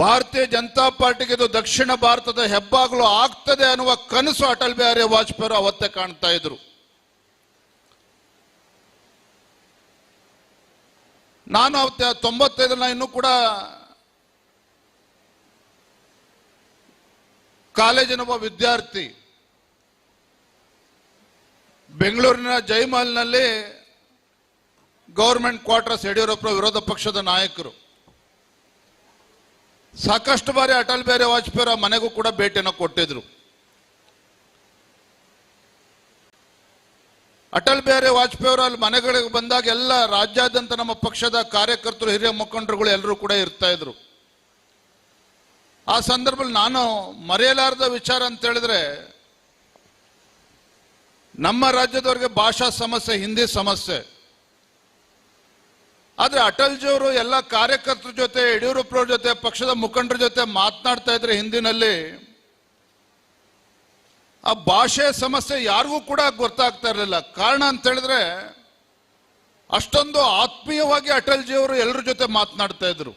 ಭಾರತೀಯ ಜನತಾ ಪಾರ್ಟಿಗೆ ಇದು ದಕ್ಷಿಣ ಭಾರತದ ಹೆಬ್ಬಾಗಲು ಆಗ್ತದೆ ಅನ್ನುವ ಕನಸು ಅಟಲ್ ಬಿಹಾರಿ ವಾಜಪೇಯಿ ಅವರು ಅವತ್ತೇ ಕಾಣ್ತಾ ಇದ್ರು. ನಾನು 95 ಇನ್ನೂ ಕೂಡ ಕಾಲೇಜಿನ ಒಬ್ಬ ವಿದ್ಯಾರ್ಥಿ. ಬೆಂಗಳೂರಿನ ಜೈಮಹಲ್ನಲ್ಲಿ ಗವರ್ಮೆಂಟ್ ಕ್ವಾರ್ಟರ್ಸ್, ಯಡಿಯೂರಪ್ಪ ವಿರೋಧ ಪಕ್ಷದ ನಾಯಕರು. ಸಾಕಷ್ಟು ಬಾರಿ ಅಟಲ್ ಬಿಹಾರಿ ವಾಜಪೇಯಿ ಅವರ ಮನೆಗೂ ಕೂಡ ಭೇಟಿಯನ್ನು ಕೊಟ್ಟಿದ್ರು. ಅಟಲ್ ಬಿಹಾರಿ ವಾಜಪೇಯಿ ಅವರು ಅಲ್ಲಿ ಮನೆಗಳಿಗೆ ಬಂದಾಗ ಎಲ್ಲ ರಾಜ್ಯಾದ್ಯಂತ ನಮ್ಮ ಪಕ್ಷದ ಕಾರ್ಯಕರ್ತರು, ಹಿರಿಯ ಮುಖಂಡರುಗಳು ಎಲ್ಲರೂ ಕೂಡ ಇರ್ತಾ ಇದ್ರು. ಆ ಸಂದರ್ಭದಲ್ಲಿ ನಾನು ಮರೆಯಲಾರದ ವಿಚಾರ ಅಂತ ಹೇಳಿದ್ರೆ, ನಮ್ಮ ರಾಜ್ಯದವರಿಗೆ ಭಾಷಾ ಸಮಸ್ಯೆ, ಹಿಂದಿ ಸಮಸ್ಯೆ. ಆದ್ರೆ ಅಟಲ್ಜಿ ಅವರು ಎಲ್ಲ ಕಾರ್ಯಕರ್ತರ ಜೊತೆ, ಯಡಿಯೂರಪ್ಪನವ್ರ ಜೊತೆ, ಪಕ್ಷದ ಮುಖಂಡರ ಜೊತೆ ಮಾತನಾಡ್ತಾ ಇದ್ರೆ ಹಿಂದಿನಲ್ಲಿ, ಆ ಭಾಷೆ ಸಮಸ್ಯೆ ಯಾರಿಗೂ ಕೂಡ ಗೊತ್ತಾಗ್ತಾ ಇರಲಿಲ್ಲ. ಕಾರಣ ಅಂತ ಹೇಳಿದ್ರೆ ಅಷ್ಟೊಂದು ಆತ್ಮೀಯವಾಗಿ ಅಟಲ್ಜಿ ಅವರು ಎಲ್ಲರ ಜೊತೆ ಮಾತನಾಡ್ತಾ ಇದ್ರು.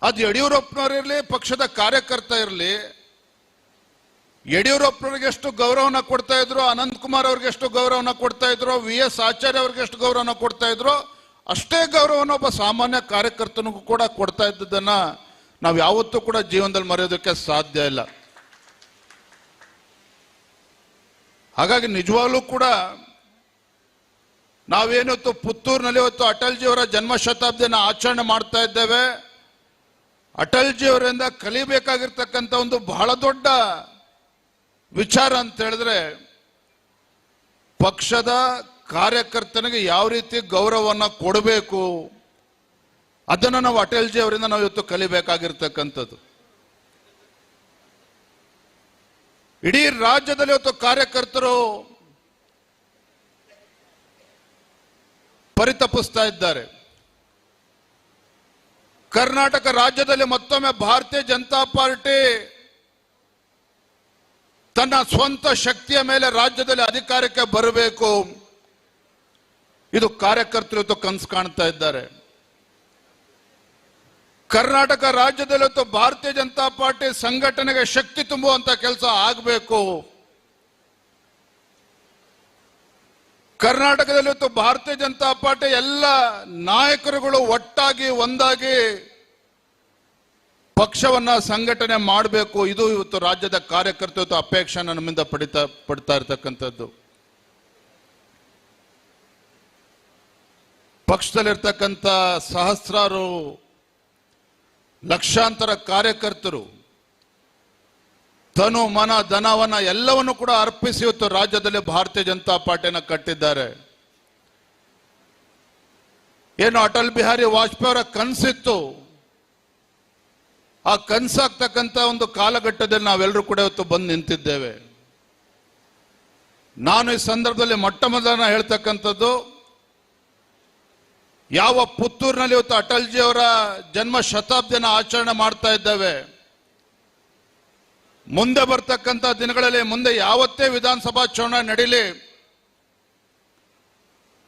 ಅದು ಯಡಿಯೂರಪ್ಪನವರಿರಲಿ, ಪಕ್ಷದ ಕಾರ್ಯಕರ್ತ ಇರಲಿ, ಯಡಿಯೂರಪ್ಪನವ್ರಿಗೆ ಎಷ್ಟು ಗೌರವನ ಕೊಡ್ತಾ ಇದ್ರು, ಅನಂತಕುಮಾರ್ ಅವ್ರಿಗೆ ಎಷ್ಟು ಗೌರವನ ಕೊಡ್ತಾ ಇದ್ರು, VS ಆಚಾರ್ಯ ಅವ್ರಿಗೆ ಎಷ್ಟು ಗೌರವನ ಕೊಡ್ತಾ ಇದ್ರು, ಅಷ್ಟೇ ಗೌರವನ ಒಬ್ಬ ಸಾಮಾನ್ಯ ಕಾರ್ಯಕರ್ತನಿಗೂ ಕೂಡ ಕೊಡ್ತಾ ಇದ್ದದನ್ನ ನಾವು ಯಾವತ್ತೂ ಕೂಡ ಜೀವನದಲ್ಲಿ ಮರೆಯೋದಕ್ಕೆ ಸಾಧ್ಯ ಇಲ್ಲ. ಹಾಗಾಗಿ ನಿಜವಾಗ್ಲೂ ಕೂಡ ನಾವೇನಿವತ್ತು ಪುತ್ತೂರಿನಲ್ಲಿ ಇವತ್ತು ಅಟಲ್ಜಿ ಅವರ ಜನ್ಮ ಶತಾಬ್ದಿಯನ್ನು ಆಚರಣೆ ಮಾಡ್ತಾ ಇದ್ದೇವೆ. ಅಟಲ್ಜಿ ಅವರಿಂದ ಕಲಿಬೇಕಾಗಿರ್ತಕ್ಕಂಥ ಒಂದು ಬಹಳ ದೊಡ್ಡ ವಿಚಾರ ಅಂತ ಹೇಳಿದ್ರೆ, ಪಕ್ಷದ ಕಾರ್ಯಕರ್ತನಿಗೆ ಯಾವ ರೀತಿ ಗೌರವವನ್ನು ಕೊಡಬೇಕು, ಅದನ್ನು ನಾವು ಅಟಲ್ಜಿ ಅವರಿಂದ ನಾವು ಇವತ್ತು ಕಲಿಬೇಕಾಗಿರ್ತಕ್ಕಂಥದ್ದು. ಇಡೀ ರಾಜ್ಯದಲ್ಲಿ ಇವತ್ತು ಕಾರ್ಯಕರ್ತರು ಪರಿತಪಿಸ್ತಾ ಇದ್ದಾರೆ. ಕರ್ನಾಟಕ ರಾಜ್ಯದಲ್ಲಿ ಮತ್ತೊಮ್ಮೆ ಭಾರತೀಯ ಜನತಾ ಪಾರ್ಟಿ ತನ್ನ ಸ್ವಂತ ಶಕ್ತಿಯ ಮೇಲೆ ರಾಜ್ಯದಲ್ಲಿ ಅಧಿಕಾರಕ್ಕೆ ಬರಬೇಕು, ಇದು ಕಾರ್ಯಕರ್ತರು ಇವತ್ತು ಕನಸು ಕಾಣ್ತಾ ಇದ್ದಾರೆ. ಕರ್ನಾಟಕ ರಾಜ್ಯದಲ್ಲಿ ಇವತ್ತು ಭಾರತೀಯ ಜನತಾ ಪಾರ್ಟಿ ಸಂಘಟನೆಗೆ ಶಕ್ತಿ ತುಂಬುವಂತ ಕೆಲಸ ಆಗಬೇಕು. ಕರ್ನಾಟಕದಲ್ಲಿ ಇವತ್ತು ಭಾರತೀಯ ಜನತಾ ಪಾರ್ಟಿ ಎಲ್ಲ ನಾಯಕರುಗಳು ಒಟ್ಟಾಗಿ ಒಂದಾಗಿ ಪಕ್ಷವನ್ನ ಸಂಘಟನೆ ಮಾಡಬೇಕು. ಇದು ಇವತ್ತು ರಾಜ್ಯದ ಕಾರ್ಯಕರ್ತರು ಇವತ್ತು ಅಪೇಕ್ಷೆ ನಮ್ಮಿಂದ ಪಡ್ತಾ ಇರ್ತಕ್ಕಂಥದ್ದು. ಪಕ್ಷದಲ್ಲಿರ್ತಕ್ಕಂಥ ಸಹಸ್ರಾರು ಲಕ್ಷಾಂತರ ಕಾರ್ಯಕರ್ತರು ತನು ಮನ ಧನವನ್ನ ಎಲ್ಲವನ್ನು ಕೂಡ ಅರ್ಪಿಸಿ ಇವತ್ತು ರಾಜ್ಯದಲ್ಲಿ ಭಾರತೀಯ ಜನತಾ ಪಾರ್ಟಿಯನ್ನು ಕಟ್ಟಿದ್ದಾರೆ. ಏನು ಅಟಲ್ ಬಿಹಾರಿ ವಾಜಪೇಯಿ ಅವರ ಕನಸಿತ್ತು, ಆ ಕನಸಾಗ್ತಕ್ಕಂಥ ಒಂದು ಕಾಲಘಟ್ಟದಲ್ಲಿ ನಾವೆಲ್ಲರೂ ಕೂಡ ಇವತ್ತು ಬಂದು ನಿಂತಿದ್ದೇವೆ. ನಾನು ಈ ಸಂದರ್ಭದಲ್ಲಿ ಮೊಟ್ಟ ಮೊದಲನ ಹೇಳ್ತಕ್ಕಂಥದ್ದು, ಯಾವ ಪುತ್ತೂರಿನಲ್ಲಿ ಇವತ್ತು ಅಟಲ್ಜಿ ಅವರ ಜನ್ಮ ಶತಾಬ್ದಿನ ಆಚರಣೆ ಮಾಡ್ತಾ ಇದ್ದೇವೆ, ಮುಂದೆ ಬರ್ತಕ್ಕಂಥ ದಿನಗಳಲ್ಲಿ ಮುಂದೆ ಯಾವತ್ತೇ ವಿಧಾನಸಭಾ ಚುನಾವಣೆ ನಡೀಲಿ,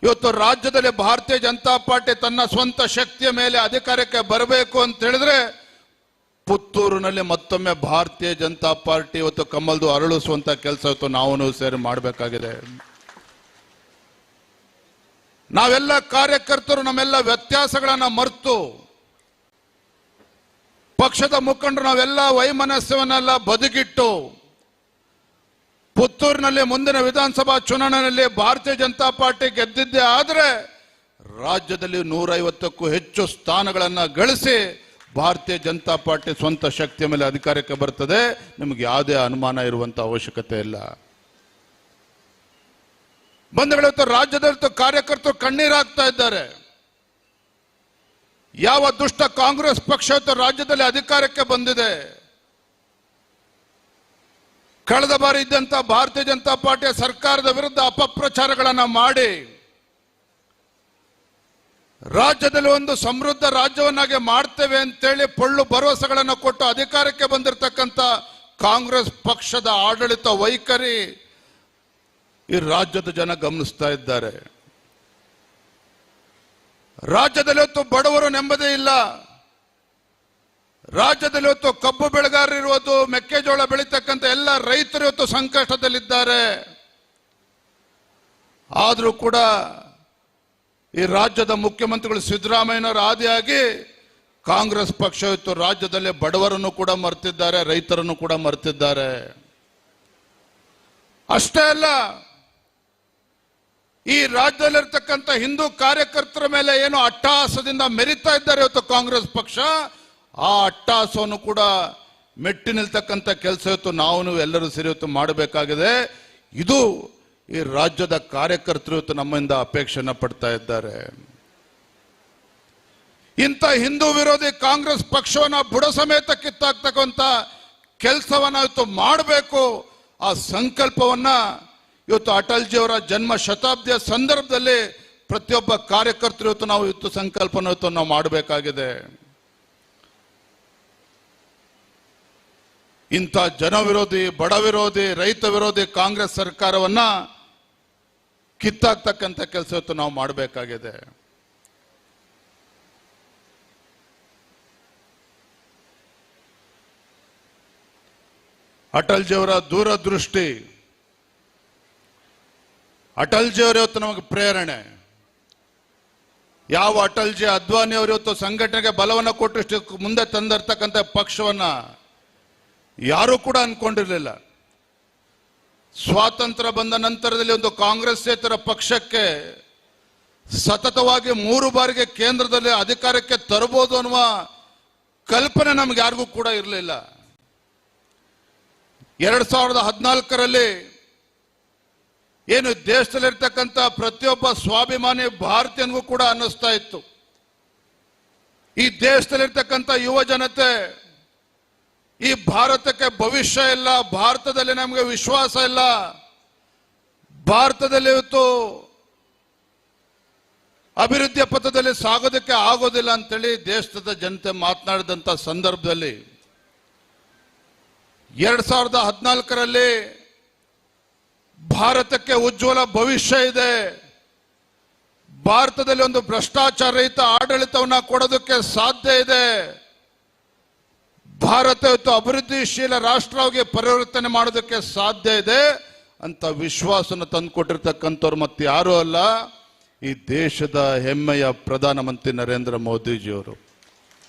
ಇವತ್ತು ರಾಜ್ಯದಲ್ಲಿ ಭಾರತೀಯ ಜನತಾ ಪಾರ್ಟಿ ತನ್ನ ಸ್ವಂತ ಶಕ್ತಿಯ ಮೇಲೆ ಅಧಿಕಾರಕ್ಕೆ ಬರಬೇಕು ಅಂತ ಹೇಳಿದ್ರೆ ಪುತ್ತೂರಿನಲ್ಲಿ ಮತ್ತೊಮ್ಮೆ ಭಾರತೀಯ ಜನತಾ ಪಾರ್ಟಿ ಇವತ್ತು ಕಮಲ್ದು ಅರಳಿಸುವಂತ ಕೆಲಸ ಇವತ್ತು ನಾವು ಸೇರಿ ಮಾಡಬೇಕಾಗಿದೆ. ನಾವೆಲ್ಲ ಕಾರ್ಯಕರ್ತರು ನಮ್ಮೆಲ್ಲ ವ್ಯತ್ಯಾಸಗಳನ್ನ ಮರೆತು, ಪಕ್ಷದ ಮುಖಂಡರು ನಾವೆಲ್ಲ ವೈಮನಸ್ಯವನ್ನೆಲ್ಲ ಬದಿಗಿಟ್ಟು ಪುತ್ತೂರಿನಲ್ಲಿ ಮುಂದಿನ ವಿಧಾನಸಭಾ ಚುನಾವಣೆಯಲ್ಲಿ ಭಾರತೀಯ ಜನತಾ ಪಾರ್ಟಿ ಗೆದ್ದಿದ್ದೇ ಆದರೆ ರಾಜ್ಯದಲ್ಲಿ 150ಕ್ಕೂ ಹೆಚ್ಚು ಸ್ಥಾನಗಳನ್ನ ಗಳಿಸಿ ಭಾರತೀಯ ಜನತಾ ಪಾರ್ಟಿ ಸ್ವಂತ ಶಕ್ತಿಯ ಮೇಲೆ ಅಧಿಕಾರಕ್ಕೆ ಬರ್ತದೆ. ನಿಮಗೆ ಯಾವುದೇ ಅನುಮಾನ ಇರುವಂತ ಅವಶ್ಯಕತೆ ಇಲ್ಲ. ಬಂಧುಗಳು, ರಾಜ್ಯದಲ್ಲಿ ಕಾರ್ಯಕರ್ತರು ಕಣ್ಣೀರಾಗ್ತಾ ಇದ್ದಾರೆ. ಯಾವ ದುಷ್ಟ ಕಾಂಗ್ರೆಸ್ ಪಕ್ಷ ರಾಜ್ಯದಲ್ಲಿ ಅಧಿಕಾರಕ್ಕೆ ಬಂದಿದೆ, ಕಳೆದ ಬಾರಿ ಇದ್ದಂತ ಭಾರತೀಯ ಜನತಾ ಪಾರ್ಟಿಯ ಸರ್ಕಾರದ ವಿರುದ್ಧ ಅಪಪ್ರಚಾರಗಳನ್ನ ಮಾಡಿ ರಾಜ್ಯದಲ್ಲಿ ಒಂದು ಸಮೃದ್ಧ ರಾಜ್ಯವನ್ನಾಗಿ ಮಾಡ್ತೇವೆ ಅಂತೇಳಿ ಪೊಳ್ಳು ಭರವಸೆಗಳನ್ನು ಕೊಟ್ಟು ಅಧಿಕಾರಕ್ಕೆ ಬಂದಿರತಕ್ಕಂತ ಕಾಂಗ್ರೆಸ್ ಪಕ್ಷದ ಆಡಳಿತ ವೈಖರಿ ಈ ರಾಜ್ಯದ ಜನ ಗಮನಿಸ್ತಾ ಇದ್ದಾರೆ. ರಾಜ್ಯದಲ್ಲಿ ಇವತ್ತು ಬಡವರು ನೆಮ್ಮದಿ ಇಲ್ಲ. ರಾಜ್ಯದಲ್ಲಿ ಇವತ್ತು ಕಬ್ಬು ಬೆಳೆಗಾರರು ಇರುವುದು, ಮೆಕ್ಕೆಜೋಳ ಬೆಳೀತಕ್ಕಂಥ ಎಲ್ಲ ರೈತರು ಇವತ್ತು ಸಂಕಷ್ಟದಲ್ಲಿದ್ದಾರೆ. ಆದರೂ ಕೂಡ ಈ ರಾಜ್ಯದ ಮುಖ್ಯಮಂತ್ರಿಗಳು ಸಿದ್ದರಾಮಯ್ಯನವರ ಆದಿಯಾಗಿ ಕಾಂಗ್ರೆಸ್ ಪಕ್ಷ ಇವತ್ತು ರಾಜ್ಯದಲ್ಲಿ ಬಡವರನ್ನು ಕೂಡ ಮರೆತಿದ್ದಾರೆ, ರೈತರನ್ನು ಕೂಡ ಮರೆತಿದ್ದಾರೆ. ಅಷ್ಟೇ ಅಲ್ಲ, ಈ ರಾಜ್ಯದಲ್ಲಿರ್ತಕ್ಕಂಥ ಹಿಂದೂ ಕಾರ್ಯಕರ್ತರ ಮೇಲೆ ಏನು ಅಟ್ಟಹಾಸದಿಂದ ಮೆರಿತಾ ಇದ್ದಾರೆ ಇವತ್ತು ಕಾಂಗ್ರೆಸ್ ಪಕ್ಷ, ಆ ಅಟ್ಟಹಾಸವನ್ನು ಕೂಡ ಮೆಟ್ಟಿ ನಿಲ್ತಕ್ಕಂಥ ಕೆಲಸ ಇವತ್ತು ನಾವು ಎಲ್ಲರೂ ಸೇರಿ ಇವತ್ತು ಮಾಡಬೇಕಾಗಿದೆ. ಇದು ಈ ರಾಜ್ಯದ ಕಾರ್ಯಕರ್ತರು ಇವತ್ತು ನಮ್ಮಿಂದ ಅಪೇಕ್ಷೆನ ಪಡ್ತಾ ಇದ್ದಾರೆ. ಇಂಥ ಹಿಂದೂ ವಿರೋಧಿ ಕಾಂಗ್ರೆಸ್ ಪಕ್ಷವನ್ನ ಬುಡ ಸಮೇತ ಕಿತ್ತಾಕ್ತಕ್ಕಂಥ ಕೆಲಸವನ್ನ ಇವತ್ತು ಮಾಡಬೇಕು. ಆ ಸಂಕಲ್ಪವನ್ನ ಇವತ್ತು ಅಟಲ್ಜಿ ಅವರ ಜನ್ಮ ಶತಾಬ್ದಿಯ ಸಂದರ್ಭದಲ್ಲಿ ಪ್ರತಿಯೊಬ್ಬ ಕಾರ್ಯಕರ್ತರು ಇವತ್ತು ನಾವು ಇವತ್ತು ಸಂಕಲ್ಪನ ಇವತ್ತು ನಾವು ಮಾಡಬೇಕಾಗಿದೆ. ಇಂಥ ಜನ ವಿರೋಧಿ, ಬಡ ವಿರೋಧಿ, ರೈತ ವಿರೋಧಿ ಕಾಂಗ್ರೆಸ್ ಸರ್ಕಾರವನ್ನ ಕಿತ್ತಾಕ್ತಕ್ಕಂಥ ಕೆಲಸ ಇವತ್ತು ನಾವು ಮಾಡಬೇಕಾಗಿದೆ. ಅಟಲ್ಜಿ ಅವರ ದೂರದೃಷ್ಟಿ, ಅಟಲ್ಜಿ ಅವರು ಇವತ್ತು ನಮಗೆ ಪ್ರೇರಣೆ. ಯಾವ ಅಟಲ್ಜಿ, ಅದ್ವಾನಿ ಅವರು ಇವತ್ತು ಸಂಘಟನೆಗೆ ಬಲವನ್ನು ಕೊಟ್ಟು ಮುಂದೆ ತಂದಿರ್ತಕ್ಕಂಥ ಪಕ್ಷವನ್ನ ಯಾರೂ ಕೂಡ ಅನ್ಕೊಂಡಿರ್ಲಿಲ್ಲ. ಸ್ವಾತಂತ್ರ್ಯ ಬಂದ ನಂತರದಲ್ಲಿ ಒಂದು ಕಾಂಗ್ರೆಸ್ಸೇತರ ಪಕ್ಷಕ್ಕೆ ಸತತವಾಗಿ 3 ಬಾರಿಗೆ ಕೇಂದ್ರದಲ್ಲಿ ಅಧಿಕಾರಕ್ಕೆ ತರಬಹುದು ಅನ್ನುವ ಕಲ್ಪನೆ ನಮ್ಗೆ ಯಾರಿಗೂ ಕೂಡ ಇರಲಿಲ್ಲ. 2014ರಲ್ಲಿ ಏನು ದೇಶದಲ್ಲಿರ್ತಕ್ಕಂಥ ಪ್ರತಿಯೊಬ್ಬ ಸ್ವಾಭಿಮಾನಿ ಭಾರತೀಯನಿಗೂ ಕೂಡ ಅನ್ನಿಸ್ತಾ ಇತ್ತು, ಈ ದೇಶದಲ್ಲಿರ್ತಕ್ಕಂಥ ಯುವ ಜನತೆ ಈ ಭಾರತಕ್ಕೆ ಭವಿಷ್ಯ ಇಲ್ಲ, ಭಾರತದಲ್ಲಿ ನಮಗೆ ವಿಶ್ವಾಸ ಇಲ್ಲ, ಭಾರತದಲ್ಲಿ ಇವತ್ತು ಅಭಿವೃದ್ಧಿಯ ಪಥದಲ್ಲಿ ಸಾಗೋದಕ್ಕೆ ಆಗೋದಿಲ್ಲ ಅಂತೇಳಿ ದೇಶದ ಜನತೆ ಮಾತನಾಡಿದಂಥ ಸಂದರ್ಭದಲ್ಲಿ 2014ರಲ್ಲಿ ಭಾರತಕ್ಕೆ ಉಜ್ವಲ ಭವಿಷ್ಯ ಇದೆ, ಭಾರತದಲ್ಲಿ ಒಂದು ಭ್ರಷ್ಟಾಚಾರ ರಹಿತ ಆಡಳಿತವನ್ನ ಕೊಡೋದಕ್ಕೆ ಸಾಧ್ಯ ಇದೆ, ಭಾರತ ಇವತ್ತು ಅಭಿವೃದ್ಧಿಶೀಲ ರಾಷ್ಟ್ರವಾಗಿ ಪರಿವರ್ತನೆ ಮಾಡೋದಕ್ಕೆ ಸಾಧ್ಯ ಇದೆ ಅಂತ ವಿಶ್ವಾಸನ ತಂದುಕೊಟ್ಟಿರ್ತಕ್ಕಂಥವ್ರು ಮತ್ತೆ ಯಾರೂ ಅಲ್ಲ, ಈ ದೇಶದ ಹೆಮ್ಮೆಯ ಪ್ರಧಾನಮಂತ್ರಿ ನರೇಂದ್ರ ಮೋದಿಜಿಯವರು.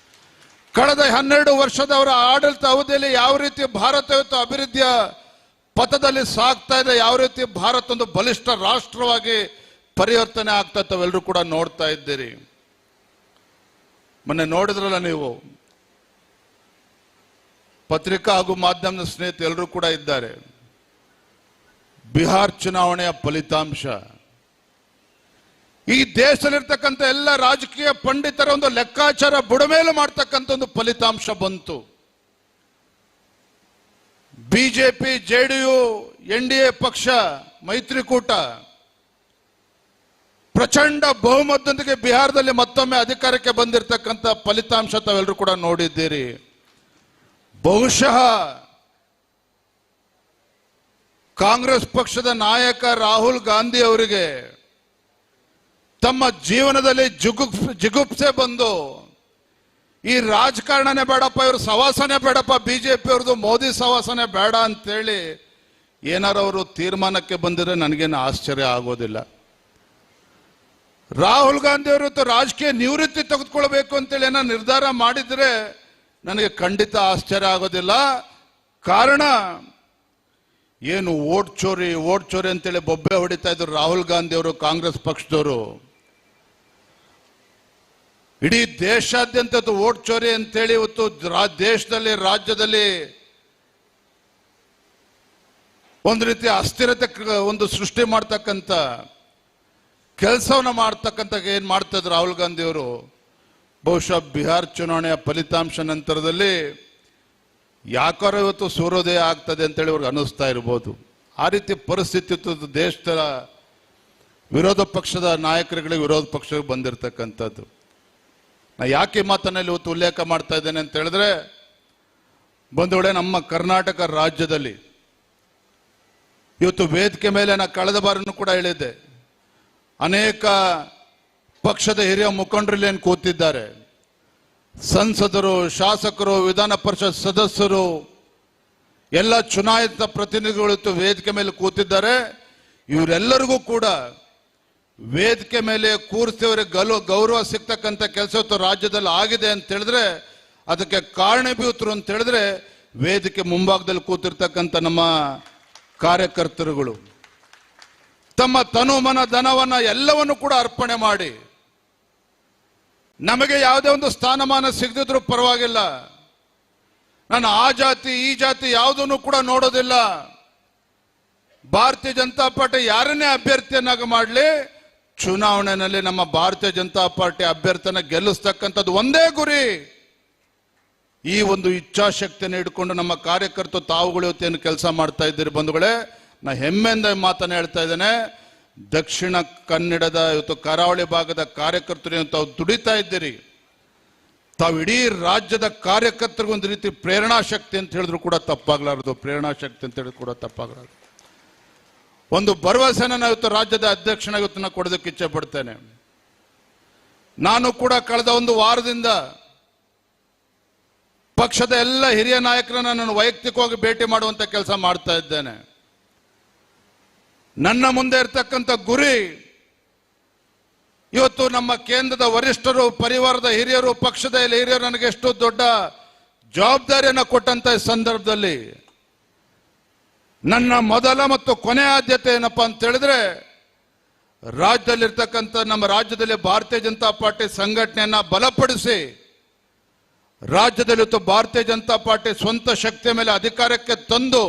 ಕಳೆದ 12 ವರ್ಷದ ಅವರ ಆಡಳಿತ ಅವಧಿಯಲ್ಲಿ ಯಾವ ರೀತಿ ಭಾರತ ಇವತ್ತು ಅಭಿವೃದ್ಧಿಯ ಪಥದಲ್ಲಿ ಸಾಗ್ತಾ ಇದೆ, ಯಾವ ರೀತಿ ಭಾರತ ಒಂದು ಬಲಿಷ್ಠ ರಾಷ್ಟ್ರವಾಗಿ ಪರಿವರ್ತನೆ ಆಗ್ತಾ ತಾವೆಲ್ಲರೂ ಕೂಡ ನೋಡ್ತಾ ಇದ್ದೀರಿ. ಮೊನ್ನೆ ನೋಡಿದ್ರಲ್ಲ ನೀವು, ಪತ್ರಿಕಾ ಹಾಗೂ ಮಾಧ್ಯಮದ ಸ್ನೇಹಿತರು ಎಲ್ಲರೂ ಕೂಡ ಇದ್ದಾರೆ. ಬಿಹಾರ್ ಚುನಾವಣೆಯ ಫಲಿತಾಂಶ ಈ ದೇಶದಲ್ಲಿರ್ತಕ್ಕಂಥ ಎಲ್ಲ ರಾಜಕೀಯ ಪಂಡಿತರ ಒಂದು ಲೆಕ್ಕಾಚಾರ ಬುಡಮೇಲು ಮಾಡ್ತಕ್ಕಂಥ ಒಂದು ಫಲಿತಾಂಶ ಬಂತು. ಬಿಜೆಪಿ ಜೆಡಿಯು ಎನ್ಡಿಎ ಪಕ್ಷ ಮೈತ್ರಿಕೂಟ ಪ್ರಚಂಡ ಬಹುಮತದೊಂದಿಗೆ ಬಿಹಾರದಲ್ಲಿ ಮತ್ತೊಮ್ಮೆ ಅಧಿಕಾರಕ್ಕೆ ಬಂದಿರತಕ್ಕಂಥ ಫಲಿತಾಂಶ ತಾವೆಲ್ಲರೂ ಕೂಡ ನೋಡಿದ್ದೀರಿ. ಬಹುಶಃ ಕಾಂಗ್ರೆಸ್ ಪಕ್ಷದ ನಾಯಕ ರಾಹುಲ್ ಗಾಂಧಿ ಅವರಿಗೆ ತಮ್ಮ ಜೀವನದಲ್ಲಿ ಜಿಗುಪ್ಸೆ ಬಂದು ಈ ರಾಜಕಾರಣನೇ ಬೇಡಪ್ಪ, ಇವ್ರ ಸವಾಸನೆ ಬೇಡಪ್ಪ, ಬಿಜೆಪಿ ಅವ್ರದ್ದು ಮೋದಿ ಸವಾಸನೆ ಬೇಡ ಅಂತೇಳಿ ಏನಾರು ಅವರು ತೀರ್ಮಾನಕ್ಕೆ ಬಂದಿದ್ರೆ ನನಗೇನು ಆಶ್ಚರ್ಯ ಆಗೋದಿಲ್ಲ. ರಾಹುಲ್ ಗಾಂಧಿ ಅವರು ರಾಜಕೀಯ ನಿವೃತ್ತಿ ತೆಗೆದುಕೊಳ್ಬೇಕು ಅಂತೇಳಿ ಏನೋ ನಿರ್ಧಾರ ಮಾಡಿದ್ರೆ ನನಗೆ ಖಂಡಿತ ಆಶ್ಚರ್ಯ ಆಗೋದಿಲ್ಲ. ಕಾರಣ ಏನು ಓಟ್ ಚೋರಿ ಅಂತೇಳಿ ಬೊಬ್ಬೆ ಹೊಡಿತಾ ಇದ್ರು ರಾಹುಲ್ ಗಾಂಧಿ ಅವರು, ಕಾಂಗ್ರೆಸ್ ಪಕ್ಷದವರು. ಇಡೀ ದೇಶಾದ್ಯಂತ ಓಟ್ ಚೋರಿ ಅಂತೇಳಿ ಇವತ್ತು ದೇಶದಲ್ಲಿ ರಾಜ್ಯದಲ್ಲಿ ಒಂದು ರೀತಿ ಅಸ್ಥಿರತೆ ಒಂದು ಸೃಷ್ಟಿ ಮಾಡ್ತಕ್ಕಂಥ ಕೆಲಸವನ್ನ ಮಾಡ್ತಕ್ಕಂಥ ಏನ್ ಮಾಡ್ತಾ ಇದ್ರು ರಾಹುಲ್ ಗಾಂಧಿ ಅವರು. ಬಹುಶಃ ಬಿಹಾರ್ ಚುನಾವಣೆಯ ಫಲಿತಾಂಶ ನಂತರದಲ್ಲಿ ಯಾಕಾರ ಇವತ್ತು ಸೂರ್ಯೋದಯ ಆಗ್ತದೆ ಅಂತೇಳಿ ಅವ್ರಿಗೆ ಅನ್ನಿಸ್ತಾ ಇರ್ಬೋದು. ಆ ರೀತಿ ಪರಿಸ್ಥಿತಿ ದೇಶದ ವಿರೋಧ ಪಕ್ಷದ ನಾಯಕರುಗಳಿಗೆ ವಿರೋಧ ಪಕ್ಷಕ್ಕೆ ಬಂದಿರತಕ್ಕಂಥದ್ದು. ನಾ ಯಾಕೆ ಮಾತನ್ನಲ್ಲಿ ಇವತ್ತು ಉಲ್ಲೇಖ ಮಾಡ್ತಾ ಇದ್ದೇನೆ ಅಂತ ಹೇಳಿದ್ರೆ, ಬಂಧುಗಳೇ, ನಮ್ಮ ಕರ್ನಾಟಕ ರಾಜ್ಯದಲ್ಲಿ ಇವತ್ತು ವೇದಿಕೆ ಮೇಲೆ ನಾ ಕಳೆದ ಬಾರಿನೂ ಕೂಡ ಹೇಳಿದ್ದೆ, ಅನೇಕ ಪಕ್ಷದ ಹಿರಿಯ ಮುಖಂಡರಲ್ಲಿ ಏನು ಕೂತಿದ್ದಾರೆ, ಸಂಸದರು, ಶಾಸಕರು, ವಿಧಾನ ಪರಿಷತ್ ಸದಸ್ಯರು, ಎಲ್ಲ ಚುನಾಯಿತ ಪ್ರತಿನಿಧಿಗಳು ವೇದಿಕೆ ಮೇಲೆ ಕೂತಿದ್ದಾರೆ. ಇವರೆಲ್ಲರಿಗೂ ಕೂಡ ವೇದಿಕೆ ಮೇಲೆ ಕೂರಿಸಿದವರಿಗೆ ಗೌರವ ಸಿಗ್ತಕ್ಕಂಥ ಕೆಲಸ ಇವತ್ತು ರಾಜ್ಯದಲ್ಲಿ ಆಗಿದೆ ಅಂತ ಹೇಳಿದ್ರೆ ಅದಕ್ಕೆ ಕಾರಣೀಭೂತರು ಅಂತ ಹೇಳಿದ್ರೆ ವೇದಿಕೆ ಮುಂಭಾಗದಲ್ಲಿ ಕೂತಿರ್ತಕ್ಕಂಥ ನಮ್ಮ ಕಾರ್ಯಕರ್ತರುಗಳು ತಮ್ಮ ತನು ಮನ ಧನವನ್ನ ಎಲ್ಲವನ್ನು ಕೂಡ ಅರ್ಪಣೆ ಮಾಡಿ, ನಮಗೆ ಯಾವುದೇ ಒಂದು ಸ್ಥಾನಮಾನ ಸಿಗದಿದ್ರೂ ಪರವಾಗಿಲ್ಲ, ನಾನು ಆ ಜಾತಿ ಈ ಜಾತಿ ಯಾವುದನ್ನು ಕೂಡ ನೋಡೋದಿಲ್ಲ, ಭಾರತೀಯ ಜನತಾ ಪಾರ್ಟಿ ಯಾರನ್ನೇ ಅಭ್ಯರ್ಥಿಯನ್ನಾಗಿ ಮಾಡಲಿ, ಚುನಾವಣೆಯಲ್ಲಿ ನಮ್ಮ ಭಾರತೀಯ ಜನತಾ ಪಾರ್ಟಿ ಅಭ್ಯರ್ಥಿಯನ್ನ ಗೆಲ್ಲಿಸ್ತಕ್ಕಂಥದ್ದು ಒಂದೇ ಗುರಿ. ಈ ಒಂದು ಇಚ್ಛಾಶಕ್ತಿಯನ್ನು ಇಟ್ಕೊಂಡು ನಮ್ಮ ಕಾರ್ಯಕರ್ತರು ತಾವುಗಳು ಇವತ್ತೇನು ಕೆಲಸ ಮಾಡ್ತಾ ಇದ್ದೀರಿ ಬಂಧುಗಳೇ. ನಾ ಹೆಮ್ಮೆಯಿಂದ ಮಾತನ್ನ ಹೇಳ್ತಾ ಇದ್ದೇನೆ. ದಕ್ಷಿಣ ಕನ್ನಡದ ಇವತ್ತು ಕರಾವಳಿ ಭಾಗದ ಕಾರ್ಯಕರ್ತರು ತಾವು ದುಡಿತಾ ಇದ್ದೀರಿ. ತಾವು ಇಡೀ ರಾಜ್ಯದ ಕಾರ್ಯಕರ್ತರಿಗೆ ಒಂದು ರೀತಿ ಪ್ರೇರಣಾ ಶಕ್ತಿ ಅಂತ ಹೇಳಿದ್ರು ಕೂಡ ತಪ್ಪಾಗ್ಲಾರದು. ಪ್ರೇರಣಾ ಶಕ್ತಿ ಅಂತ ಹೇಳಿದ್ರು ಕೂಡ ತಪ್ಪಾಗಲಾರದು. ಒಂದು ಭರವಸೆನ ನಾನು ಇವತ್ತು ರಾಜ್ಯದ ಅಧ್ಯಕ್ಷನಾಗಿ ಇವತ್ತು ನಾನು ಕೊಡೋದಕ್ಕೆ ಇಚ್ಛೆ ಪಡ್ತೇನೆ. ನಾನು ಕೂಡ ಕಳೆದ ಒಂದು ವಾರದಿಂದ ಪಕ್ಷದ ಎಲ್ಲ ಹಿರಿಯ ನಾಯಕರನ್ನ ನಾನು ವೈಯಕ್ತಿಕವಾಗಿ ಭೇಟಿ ಮಾಡುವಂತ ಕೆಲಸ ಮಾಡ್ತಾ ಇದ್ದೇನೆ. ನನ್ನ ಮುಂದೆ ಇರ್ತಕ್ಕಂಥ ಗುರಿ ಇವತ್ತು ನಮ್ಮ ಕೇಂದ್ರದ ವರಿಷ್ಠರು, ಪರಿವಾರದ ಹಿರಿಯರು, ಪಕ್ಷದ ಹಿರಿಯರು ನನಗೆ ಎಷ್ಟು ದೊಡ್ಡ ಜವಾಬ್ದಾರಿಯನ್ನು ಕೊಟ್ಟಂತ ಸಂದರ್ಭದಲ್ಲಿ ನನ್ನ ಮೊದಲ ಮತ್ತು ಕೊನೆ ಆದ್ಯತೆ ಏನಪ್ಪಾ ಅಂತ ಹೇಳಿದ್ರೆ, ರಾಜ್ಯದಲ್ಲಿರ್ತಕ್ಕಂಥ ನಮ್ಮ ರಾಜ್ಯದಲ್ಲಿ ಭಾರತೀಯ ಜನತಾ ಪಾರ್ಟಿ ಸಂಘಟನೆಯನ್ನ ಬಲಪಡಿಸಿ, ರಾಜ್ಯದಲ್ಲಿ ಭಾರತೀಯ ಜನತಾ ಪಾರ್ಟಿ ಸ್ವಂತ ಶಕ್ತಿಯ ಮೇಲೆ ಅಧಿಕಾರಕ್ಕೆ ತಂದು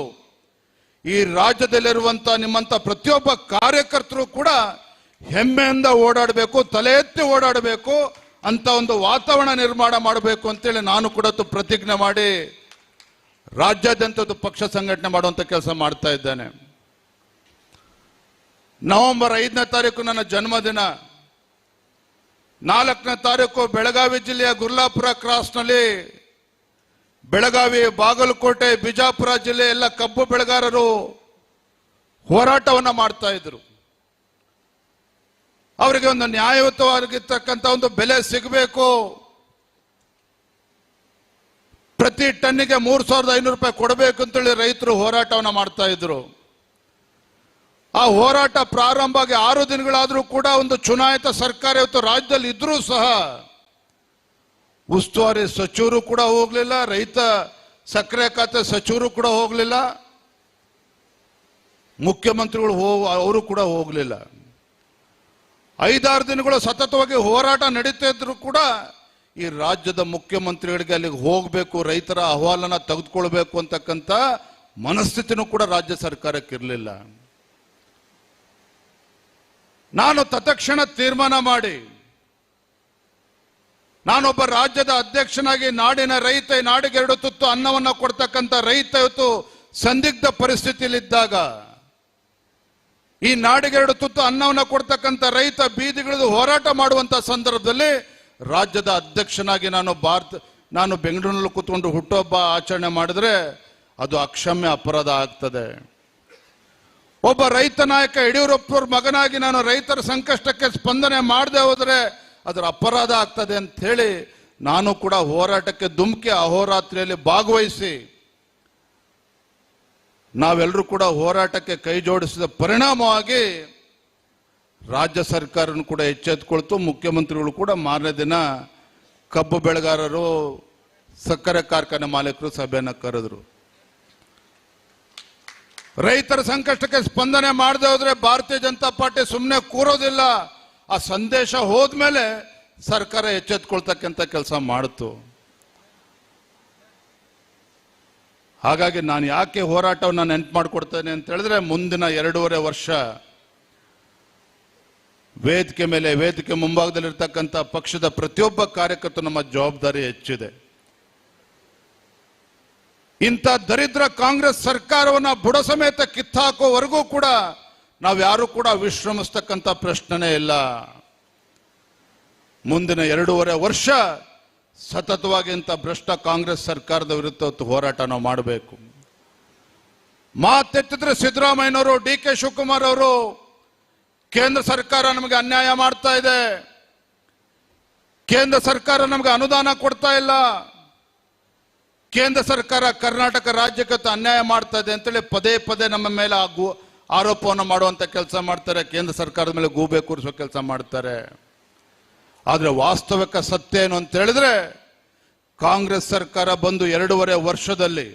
ಈ ರಾಜ್ಯದಲ್ಲಿರುವಂತ ನಿಮ್ಮಂತ ಪ್ರತಿಯೊಬ್ಬ ಕಾರ್ಯಕರ್ತರು ಕೂಡ ಹೆಮ್ಮೆಯಿಂದ ಓಡಾಡಬೇಕು, ತಲೆ ಎತ್ತಿ ಓಡಾಡಬೇಕು ಅಂತ ಒಂದು ವಾತಾವರಣ ನಿರ್ಮಾಣ ಮಾಡಬೇಕು ಅಂತೇಳಿ ನಾನು ಕೂಡ ಪ್ರತಿಜ್ಞೆ ಮಾಡಿ ರಾಜ್ಯಾದ್ಯಂತ ಪಕ್ಷ ಸಂಘಟನೆ ಮಾಡುವಂತ ಕೆಲಸ ಮಾಡ್ತಾ ಇದ್ದೇನೆ. ನವೆಂಬರ್ 5ನೇ ತಾರೀಕು ನನ್ನ ಜನ್ಮದಿನ. 4ನೇ ತಾರೀಕು ಬೆಳಗಾವಿ ಜಿಲ್ಲೆಯ ಗುರ್ಲಾಪುರ ಕ್ರಾಸ್ನಲ್ಲಿ ಬೆಳಗಾವಿ, ಬಾಗಲಕೋಟೆ, ಬಿಜಾಪುರ ಜಿಲ್ಲೆ ಎಲ್ಲ ಕಬ್ಬು ಬೆಳೆಗಾರರು ಹೋರಾಟವನ್ನ ಮಾಡ್ತಾ ಇದ್ರು. ಅವರಿಗೆ ಒಂದು ನ್ಯಾಯಯುತವಾಗಿರ್ತಕ್ಕಂಥ ಒಂದು ಬೆಲೆ ಸಿಗಬೇಕು, ಪ್ರತಿ ಟನ್ನಿಗೆ 3,500 ರೂಪಾಯಿ ಕೊಡಬೇಕು ಅಂತೇಳಿ ರೈತರು ಹೋರಾಟವನ್ನ ಮಾಡ್ತಾ ಇದ್ರು. ಆ ಹೋರಾಟ ಪ್ರಾರಂಭ ಆಗಿ 6 ದಿನಗಳಾದ್ರೂ ಕೂಡ ಒಂದು ಚುನಾಯಿತ ಸರ್ಕಾರ ಇವತ್ತು ರಾಜ್ಯದಲ್ಲಿ ಇದ್ರೂ ಸಹ ಉಸ್ತುವಾರಿ ಸಚಿವರು ಕೂಡ ಹೋಗ್ಲಿಲ್ಲ, ರೈತ ಸಕ್ಕರೆ ಖಾತೆ ಸಚಿವರು ಕೂಡ ಹೋಗ್ಲಿಲ್ಲ, ಮುಖ್ಯಮಂತ್ರಿಗಳು ಅವರು ಕೂಡ ಹೋಗ್ಲಿಲ್ಲ. 5-6 ದಿನಗಳು ಸತತವಾಗಿ ಹೋರಾಟ ನಡೀತಾ ಇದ್ರು ಕೂಡ ಈ ರಾಜ್ಯದ ಮುಖ್ಯಮಂತ್ರಿಗಳಿಗೆ ಅಲ್ಲಿಗೆ ಹೋಗ್ಬೇಕು, ರೈತರ ಅಹವಾಲನ್ನ ತೆಗೆದುಕೊಳ್ಬೇಕು ಅಂತಕ್ಕಂಥ ಮನಸ್ಥಿತಿನೂ ಕೂಡ ರಾಜ್ಯ ಸರ್ಕಾರಕ್ಕೆ ಇರಲಿಲ್ಲ. ನಾನು ತತ್ಕ್ಷಣ ತೀರ್ಮಾನ ಮಾಡಿ, ನಾನೊಬ್ಬ ರಾಜ್ಯದ ಅಧ್ಯಕ್ಷನಾಗಿ ನಾಡಿನ ರೈತ, ನಾಡಿಗೆ 2 ತುತ್ತು ಅನ್ನವನ್ನ ಕೊಡ್ತಕ್ಕಂಥ ರೈತ ಇವತ್ತು ಸಂದಿಗ್ಧ ಪರಿಸ್ಥಿತಿಯಲ್ಲಿದ್ದಾಗ, ಈ ನಾಡಿಗೆ 2 ತುತ್ತು ಅನ್ನವನ್ನು ಕೊಡ್ತಕ್ಕಂಥ ರೈತ ಬೀದಿಗಿಳಿದು ಹೋರಾಟ ಮಾಡುವಂತ ಸಂದರ್ಭದಲ್ಲಿ ರಾಜ್ಯದ ಅಧ್ಯಕ್ಷನಾಗಿ ನಾನು ಬೆಂಗಳೂರಿನಲ್ಲಿ ಕೂತ್ಕೊಂಡು ಹುಟ್ಟುಹಬ್ಬ ಆಚರಣೆ ಮಾಡಿದ್ರೆ ಅದು ಅಕ್ಷಮ್ಯ ಅಪರಾಧ ಆಗ್ತದೆ. ಒಬ್ಬ ರೈತ ನಾಯಕ ಯಡಿಯೂರಪ್ಪನವ್ರ ಮಗನಾಗಿ ನಾನು ರೈತರ ಸಂಕಷ್ಟಕ್ಕೆ ಸ್ಪಂದನೆ ಮಾಡದೆ ಹೋದರೆ ಅದರ ಅಪರಾಧ ಆಗ್ತದೆ ಅಂತ ಹೇಳಿ ನಾನು ಕೂಡ ಹೋರಾಟಕ್ಕೆ ಧುಮುಕಿ ಅಹೋರಾತ್ರಿಯಲ್ಲಿ ಭಾಗವಹಿಸಿ ನಾವೆಲ್ಲರೂ ಕೂಡ ಹೋರಾಟಕ್ಕೆ ಕೈ ಜೋಡಿಸಿದ ಪರಿಣಾಮವಾಗಿ ರಾಜ್ಯ ಸರ್ಕಾರನು ಕೂಡ ಎಚ್ಚೆತ್ತುಕೊಳ್ತು. ಮುಖ್ಯಮಂತ್ರಿಗಳು ಕೂಡ ಮಾರನೇ ದಿನ ಕಬ್ಬು ಬೆಳೆಗಾರರು, ಸಕ್ಕರೆ ಕಾರ್ಖಾನೆ ಮಾಲೀಕರು ಸಭೆಯನ್ನು ಕರೆದ್ರು. ರೈತರ ಸಂಕಷ್ಟಕ್ಕೆ ಸ್ಪಂದನೆ ಮಾಡದೆ ಹೋದ್ರೆ ಭಾರತೀಯ ಜನತಾ ಪಾರ್ಟಿ ಸುಮ್ಮನೆ ಕೂರೋದಿಲ್ಲ. ಆ ಸಂದೇಶ ಹೋದ್ಮೇಲೆ ಸರ್ಕಾರ ಎಚ್ಚೆತ್ತುಕೊಳ್ತಕ್ಕಂಥ ಕೆಲಸ ಮಾಡಿತು. ಹಾಗಾಗಿ ನಾನು ಯಾಕೆ ಹೋರಾಟವನ್ನು ನೆನಪು ಮಾಡಿಕೊಡ್ತೇನೆ ಅಂತ ಹೇಳಿದ್ರೆ, ಮುಂದಿನ 2.5 ವರ್ಷ ವೇದಿಕೆ ಮೇಲೆ, ವೇದಿಕೆ ಮುಂಭಾಗದಲ್ಲಿರ್ತಕ್ಕಂಥ ಪಕ್ಷದ ಪ್ರತಿಯೊಬ್ಬ ಕಾರ್ಯಕರ್ತರು ನಮ್ಮ ಜವಾಬ್ದಾರಿ ಹೆಚ್ಚಿದೆ. ಇಂಥ ದರಿದ್ರ ಕಾಂಗ್ರೆಸ್ ಸರ್ಕಾರವನ್ನ ಬುಡ ಸಮೇತ ಕಿತ್ತಾಕೋವರೆಗೂ ಕೂಡ ನಾವ್ಯಾರು ಕೂಡ ವಿಶ್ರಮಿಸ್ತಕ್ಕಂಥ ಪ್ರಶ್ನೆನೇ ಇಲ್ಲ. ಮುಂದಿನ 2.5 ವರ್ಷ ಸತತವಾಗಿ ಇಂಥ ಭ್ರಷ್ಟ ಕಾಂಗ್ರೆಸ್ ಸರ್ಕಾರದ ವಿರುದ್ಧ ಹೋರಾಟ ನಾವು ಮಾಡಬೇಕು. ಮಾತೆತ್ತಿದ್ರೆ ಸಿದ್ದರಾಮಯ್ಯನವರು, DK ಶಿವಕುಮಾರ್ ಅವರು ಕೇಂದ್ರ ಸರ್ಕಾರ ನಮಗೆ ಅನ್ಯಾಯ ಮಾಡ್ತಾ ಇದೆ, ಕೇಂದ್ರ ಸರ್ಕಾರ ನಮಗೆ ಅನುದಾನ ಕೊಡ್ತಾ ಇಲ್ಲ, ಕೇಂದ್ರ ಸರ್ಕಾರ ಕರ್ನಾಟಕ ರಾಜ್ಯಕ್ಕೆ ಅನ್ಯಾಯ ಮಾಡ್ತಾ ಇದೆ ಅಂತೇಳಿ ಪದೇ ಪದೇ ನಮ್ಮ ಮೇಲೆ ಆರೋಪವನ್ನು ಮಾಡುವಂತ ಕೆಲಸ ಮಾಡ್ತಾರೆ. ಕೇಂದ್ರ ಸರ್ಕಾರದ ಮೇಲೆ ಗೂಬೆ ಕೂರಿಸೋ ಕೆಲಸ ಮಾಡ್ತಾರೆ. ಆದ್ರೆ ವಾಸ್ತವಿಕ ಸತ್ಯ ಏನು ಅಂತ ಹೇಳಿದ್ರೆ, ಕಾಂಗ್ರೆಸ್ ಸರ್ಕಾರ ಬಂದು 2.5 ವರ್ಷದಲ್ಲಿ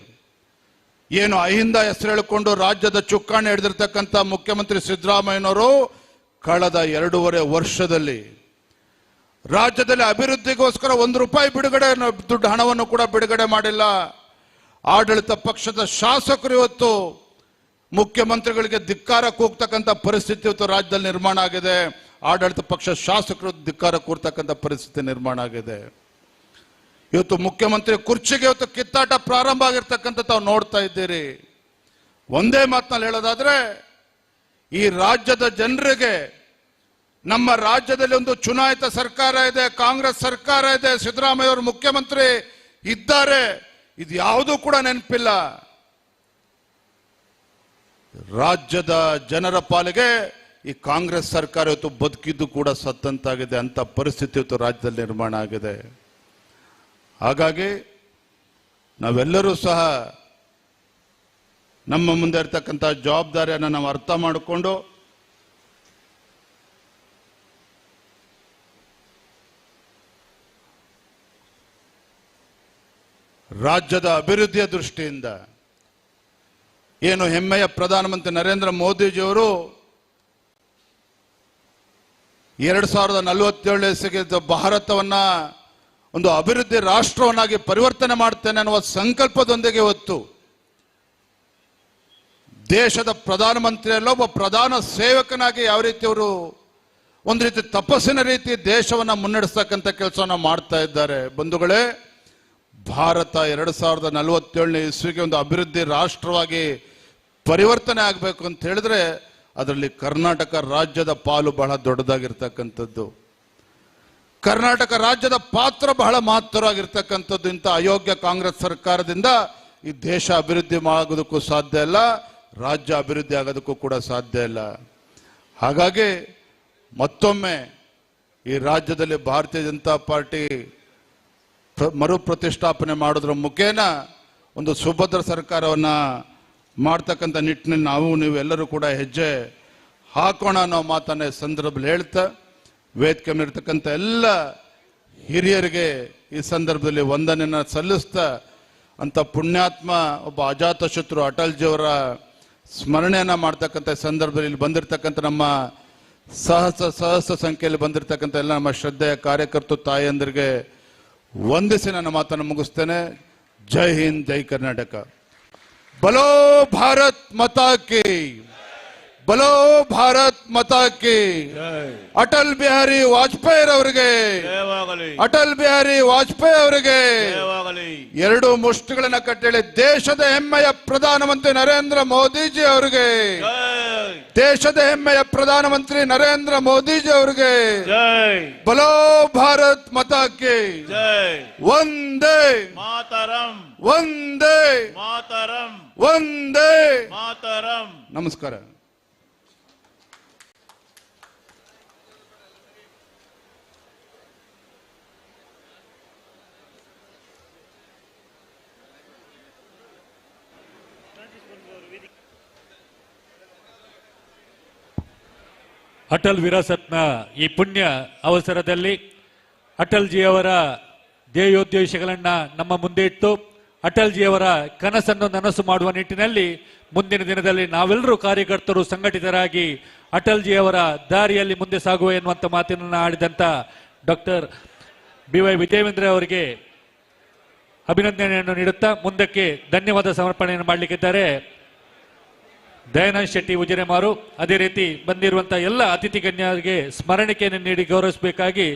ಏನು ಅಹಿಂದ ಹೆಸರು ಹೇಳಿಕೊಂಡು ರಾಜ್ಯದ ಚುಕ್ಕಾಣಿ ಹಿಡಿದಿರ್ತಕ್ಕಂಥ ಮುಖ್ಯಮಂತ್ರಿ ಸಿದ್ದರಾಮಯ್ಯನವರು ಕಳೆದ 2.5 ವರ್ಷದಲ್ಲಿ ರಾಜ್ಯದಲ್ಲಿ ಅಭಿವೃದ್ಧಿಗೋಸ್ಕರ ₹1 ಬಿಡುಗಡೆ ದುಡ್ಡು ಹಣವನ್ನು ಕೂಡ ಬಿಡುಗಡೆ ಮಾಡಿಲ್ಲ. ಆಡಳಿತ ಪಕ್ಷದ ಶಾಸಕರು ಇವತ್ತು ಮುಖ್ಯಮಂತ್ರಿಗಳಿಗೆ ಧಿಕ್ಕಾರ ಕೂಗ್ತಕ್ಕಂಥ ಪರಿಸ್ಥಿತಿ ಇವತ್ತು ರಾಜ್ಯದಲ್ಲಿ ನಿರ್ಮಾಣ ಆಗಿದೆ. ಆಡಳಿತ ಪಕ್ಷ ಶಾಸಕರು ಧಿಕ್ಕಾರ ಕೂರ್ತಕ್ಕಂಥ ಪರಿಸ್ಥಿತಿ ನಿರ್ಮಾಣ ಆಗಿದೆ. ಇವತ್ತು ಮುಖ್ಯಮಂತ್ರಿ ಕುರ್ಚಿಗೆ ಇವತ್ತು ಕಿತ್ತಾಟ ಪ್ರಾರಂಭ ಆಗಿರ್ತಕ್ಕಂಥ ತಾವು ನೋಡ್ತಾ ಇದ್ದೀರಿ. ಒಂದೇ ಮಾತಿನಲ್ಲಿ ಹೇಳೋದಾದ್ರೆ, ಈ ರಾಜ್ಯದ ಜನರಿಗೆ ನಮ್ಮ ರಾಜ್ಯದಲ್ಲಿ ಒಂದು ಚುನಾಯಿತ ಸರ್ಕಾರ ಇದೆ, ಕಾಂಗ್ರೆಸ್ ಸರ್ಕಾರ ಇದೆ, ಸಿದ್ದರಾಮಯ್ಯ ಅವರು ಮುಖ್ಯಮಂತ್ರಿ ಇದ್ದಾರೆ, ಇದು ಯಾವುದೂ ಕೂಡ ನೆನಪಿಲ್ಲ. ರಾಜ್ಯದ ಜನರ ಪಾಲಿಗೆ ಈ ಕಾಂಗ್ರೆಸ್ ಸರ್ಕಾರ ಇವತ್ತು ಬದುಕಿದ್ದು ಕೂಡ ಸತ್ತಂತಾಗಿದೆ. ಅಂತ ಪರಿಸ್ಥಿತಿ ಇವತ್ತು ರಾಜ್ಯದಲ್ಲಿ ನಿರ್ಮಾಣ ಆಗಿದೆ. ಹಾಗಾಗಿ ನಾವೆಲ್ಲರೂ ಸಹ ನಮ್ಮ ಮುಂದೆ ಇರ್ತಕ್ಕಂಥ ಜವಾಬ್ದಾರಿಯನ್ನು ನಾವು ಅರ್ಥ ಮಾಡಿಕೊಂಡು ರಾಜ್ಯದ ಅಭಿವೃದ್ಧಿಯ ದೃಷ್ಟಿಯಿಂದ ಏನು ಹೆಮ್ಮೆಯ ಪ್ರಧಾನಮಂತ್ರಿ ನರೇಂದ್ರ ಮೋದಿಜಿಯವರು 2047 ಭಾರತವನ್ನ ಒಂದು ಅಭಿವೃದ್ಧಿ ರಾಷ್ಟ್ರವನ್ನಾಗಿ ಪರಿವರ್ತನೆ ಮಾಡ್ತೇನೆ ಅನ್ನುವ ಸಂಕಲ್ಪದೊಂದಿಗೆ ಇವತ್ತು ದೇಶದ ಪ್ರಧಾನಮಂತ್ರಿಯಲ್ಲ, ಒಬ್ಬ ಪ್ರಧಾನ ಸೇವಕನಾಗಿ ಯಾವ ರೀತಿ ಅವರು ಒಂದು ರೀತಿ ತಪಸ್ಸಿನ ರೀತಿ ದೇಶವನ್ನ ಮುನ್ನಡೆಸ್ತಕ್ಕಂಥ ಕೆಲಸವನ್ನ ಮಾಡ್ತಾ ಇದ್ದಾರೆ. ಬಂಧುಗಳೇ, ಭಾರತ 2047 ಇಸ್ವಿಗೆ ಒಂದು ಅಭಿವೃದ್ಧಿ ರಾಷ್ಟ್ರವಾಗಿ ಪರಿವರ್ತನೆ ಆಗಬೇಕು ಅಂತ ಹೇಳಿದ್ರೆ ಅದರಲ್ಲಿ ಕರ್ನಾಟಕ ರಾಜ್ಯದ ಪಾಲು ಬಹಳ ದೊಡ್ಡದಾಗಿರ್ತಕ್ಕಂಥದ್ದು. ಕರ್ನಾಟಕ ರಾಜ್ಯದ ಪಾತ್ರ ಬಹಳ ಮಹತ್ತರವಾಗಿರ್ತಕ್ಕಂಥದ್ದು. ಇಂಥ ಅಯೋಗ್ಯ ಕಾಂಗ್ರೆಸ್ ಸರ್ಕಾರದಿಂದ ಈ ದೇಶ ಅಭಿವೃದ್ಧಿ ಆಗೋದಕ್ಕೂ ಸಾಧ್ಯ ಇಲ್ಲ, ರಾಜ್ಯ ಅಭಿವೃದ್ಧಿ ಆಗೋದಕ್ಕೂ ಕೂಡ ಸಾಧ್ಯ ಇಲ್ಲ. ಹಾಗಾಗಿ ಮತ್ತೊಮ್ಮೆ ಈ ರಾಜ್ಯದಲ್ಲಿ ಭಾರತೀಯ ಜನತಾ ಪಾರ್ಟಿ ಮರು ಪ್ರತಿಷ್ಠಾಪನೆ ಮಾಡೋದ್ರ ಮುಖೇನ ಒಂದು ಸುಭದ್ರ ಸರ್ಕಾರವನ್ನ ಮಾಡ್ತಕ್ಕಂಥ ನಿಟ್ಟಿನಲ್ಲಿ ನಾವು ನೀವೆಲ್ಲರೂ ಕೂಡ ಹೆಜ್ಜೆ ಹಾಕೋಣ ಅನ್ನೋ ಮಾತನ್ನ ಸಂದರ್ಭದಲ್ಲಿ ಹೇಳ್ತಾ, ವೇದಿಕೆ ಮೇಲಿರ್ತಕ್ಕಂಥ ಎಲ್ಲ ಹಿರಿಯರಿಗೆ ಈ ಸಂದರ್ಭದಲ್ಲಿ ವಂದನೆಯನ್ನ ಸಲ್ಲಿಸ್ತಾ, ಅಂತ ಪುಣ್ಯಾತ್ಮ ಒಬ್ಬ ಅಜಾತ ಶತ್ರು ಅಟಲ್ಜಿಯವರ ಸ್ಮರಣೆಯನ್ನ ಮಾಡ್ತಕ್ಕಂಥ ಸಂದರ್ಭದಲ್ಲಿ ಇಲ್ಲಿ ಬಂದಿರತಕ್ಕಂಥ ನಮ್ಮ ಸಹಸ್ರ ಸಂಖ್ಯೆಯಲ್ಲಿ ಬಂದಿರತಕ್ಕಂಥ ಎಲ್ಲ ನಮ್ಮ ಶ್ರದ್ಧೆಯ ಕಾರ್ಯಕರ್ತರು ತಾಯಿಯಂದರಿಗೆ ವಂದಿಸಿ ನನ್ನ ಮಾತನ್ನು ಮುಗಿಸ್ತೇನೆ. ಜೈ ಹಿಂದ್, ಜೈ ಕರ್ನಾಟಕ. ಬಲೋ ಭಾರತ್ ಮಾತಾ ಕಿ, ಬಲೋ ಭಾರತ್ ಮಾತಾ ಕಿ. ಅಟಲ್ ಬಿಹಾರಿ ವಾಜಪೇಯಿ ಅವರಿಗೆ, ಅಟಲ್ ಬಿಹಾರಿ ವಾಜಪೇಯಿ ಅವರಿಗೆ ಎರಡು ಮುಷ್ಟಿಗಳನ್ನ ಕಟ್ಟೇಳಿ ದೇಶದ ಹೆಮ್ಮೆಯ ಪ್ರಧಾನಮಂತ್ರಿ ನರೇಂದ್ರ ಮೋದಿಜಿ ಅವರಿಗೆ, ದೇಶದ ಹೆಮ್ಮೆಯ ಪ್ರಧಾನಮಂತ್ರಿ ನರೇಂದ್ರ ಮೋದಿಜಿ ಅವರಿಗೆ ಬಲೋ ಭಾರತ್ ಮಾತಾ ಕಿ. ವಂದೇ ಮಾತರಂ, ವಂದೇ ಮಾತರಂ, ವಂದೇ ಮಾತರಂ. ನಮಸ್ಕಾರ. ಅಟಲ್ ವಿರಾಸತ್ನ ಈ ಪುಣ್ಯ ಅವಸರದಲ್ಲಿ ಅಟಲ್ಜಿಯವರ ಧ್ಯೇಯೋದ್ದೇಶಗಳನ್ನ ನಮ್ಮ ಮುಂದೆ ಇಟ್ಟು ಅಟಲ್ಜಿಯವರ ಕನಸನ್ನು ನನಸು ಮಾಡುವ ನಿಟ್ಟಿನಲ್ಲಿ ಮುಂದಿನ ದಿನದಲ್ಲಿ ನಾವೆಲ್ಲರೂ ಕಾರ್ಯಕರ್ತರು ಸಂಘಟಿತರಾಗಿ ಅಟಲ್ಜಿಯವರ ದಾರಿಯಲ್ಲಿ ಮುಂದೆ ಸಾಗುವ ಎನ್ನುವಂಥ ಮಾತನ್ನು ಆಡಿದಂಥ ಡಾಕ್ಟರ್ BY ವಿಜಯೇಂದ್ರ ಅವರಿಗೆ ಅಭಿನಂದನೆಯನ್ನು ನೀಡುತ್ತಾ ಮುಂದಕ್ಕೆ ಧನ್ಯವಾದ ಸಮರ್ಪಣೆಯನ್ನು ಮಾಡಲಿಕ್ಕಿದ್ದಾರೆ ದಯಾನಂದ್ ಶೆಟ್ಟಿ ಉಜಿರೆಮಾರು. ಅದೇ ರೀತಿ ಬಂದಿರುವಂತಹ ಎಲ್ಲ ಅತಿಥಿ ಗಣ್ಯರಿಗೆ ಸ್ಮರಣಿಕೆಯನ್ನು ನೀಡಿ ಗೌರವಿಸಬೇಕಾಗಿ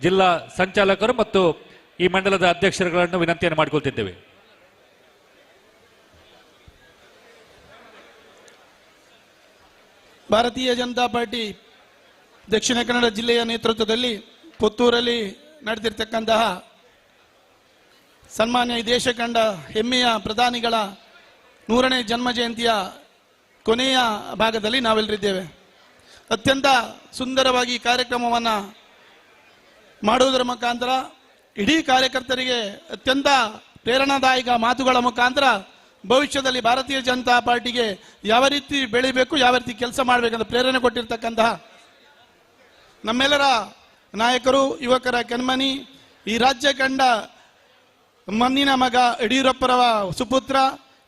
ಜಿಲ್ಲಾ ಸಂಚಾಲಕರು ಮತ್ತು ಈ ಮಂಡಲದ ಅಧ್ಯಕ್ಷರುಗಳನ್ನು ವಿನಂತಿಯನ್ನು ಮಾಡಿಕೊಳ್ತಿದ್ದೇವೆ. ಭಾರತೀಯ ಜನತಾ ಪಾರ್ಟಿ ದಕ್ಷಿಣ ಕನ್ನಡ ಜಿಲ್ಲೆಯ ನೇತೃತ್ವದಲ್ಲಿ ಪುತ್ತೂರಲ್ಲಿ ನಡೆದಿರ್ತಕ್ಕಂತಹ ಸನ್ಮಾನ್ಯ ಈ ದೇಶ ಕಂಡ ಹೆಮ್ಮೆಯ ಪ್ರಧಾನಿಗಳ 100ನೇ ಜನ್ಮ ಜಯಂತಿಯ ಕೊನೆಯ ಭಾಗದಲ್ಲಿ ನಾವೆಲ್ಲರಿದ್ದೇವೆ. ಅತ್ಯಂತ ಸುಂದರವಾಗಿ ಕಾರ್ಯಕ್ರಮವನ್ನು ಮಾಡುವುದರ ಮುಖಾಂತರ ಇಡೀ ಕಾರ್ಯಕರ್ತರಿಗೆ ಅತ್ಯಂತ ಪ್ರೇರಣಾದಾಯಕ ಮಾತುಗಳ ಮುಖಾಂತರ ಭವಿಷ್ಯದಲ್ಲಿ ಭಾರತೀಯ ಜನತಾ ಪಾರ್ಟಿಗೆ ಯಾವ ರೀತಿ ಬೆಳಿಬೇಕು, ಯಾವ ರೀತಿ ಕೆಲಸ ಮಾಡಬೇಕಂತ ಪ್ರೇರಣೆ ಕೊಟ್ಟಿರ್ತಕ್ಕಂತಹ ನಮ್ಮೆಲ್ಲರ ನಾಯಕರು, ಯುವಕರ ಕಣ್ಮನಿ, ಈ ರಾಜ್ಯ ಕಂಡ ಮಣ್ಣಿನ ಮಗ ಯಡಿಯೂರಪ್ಪರವ ಸುಪುತ್ರ,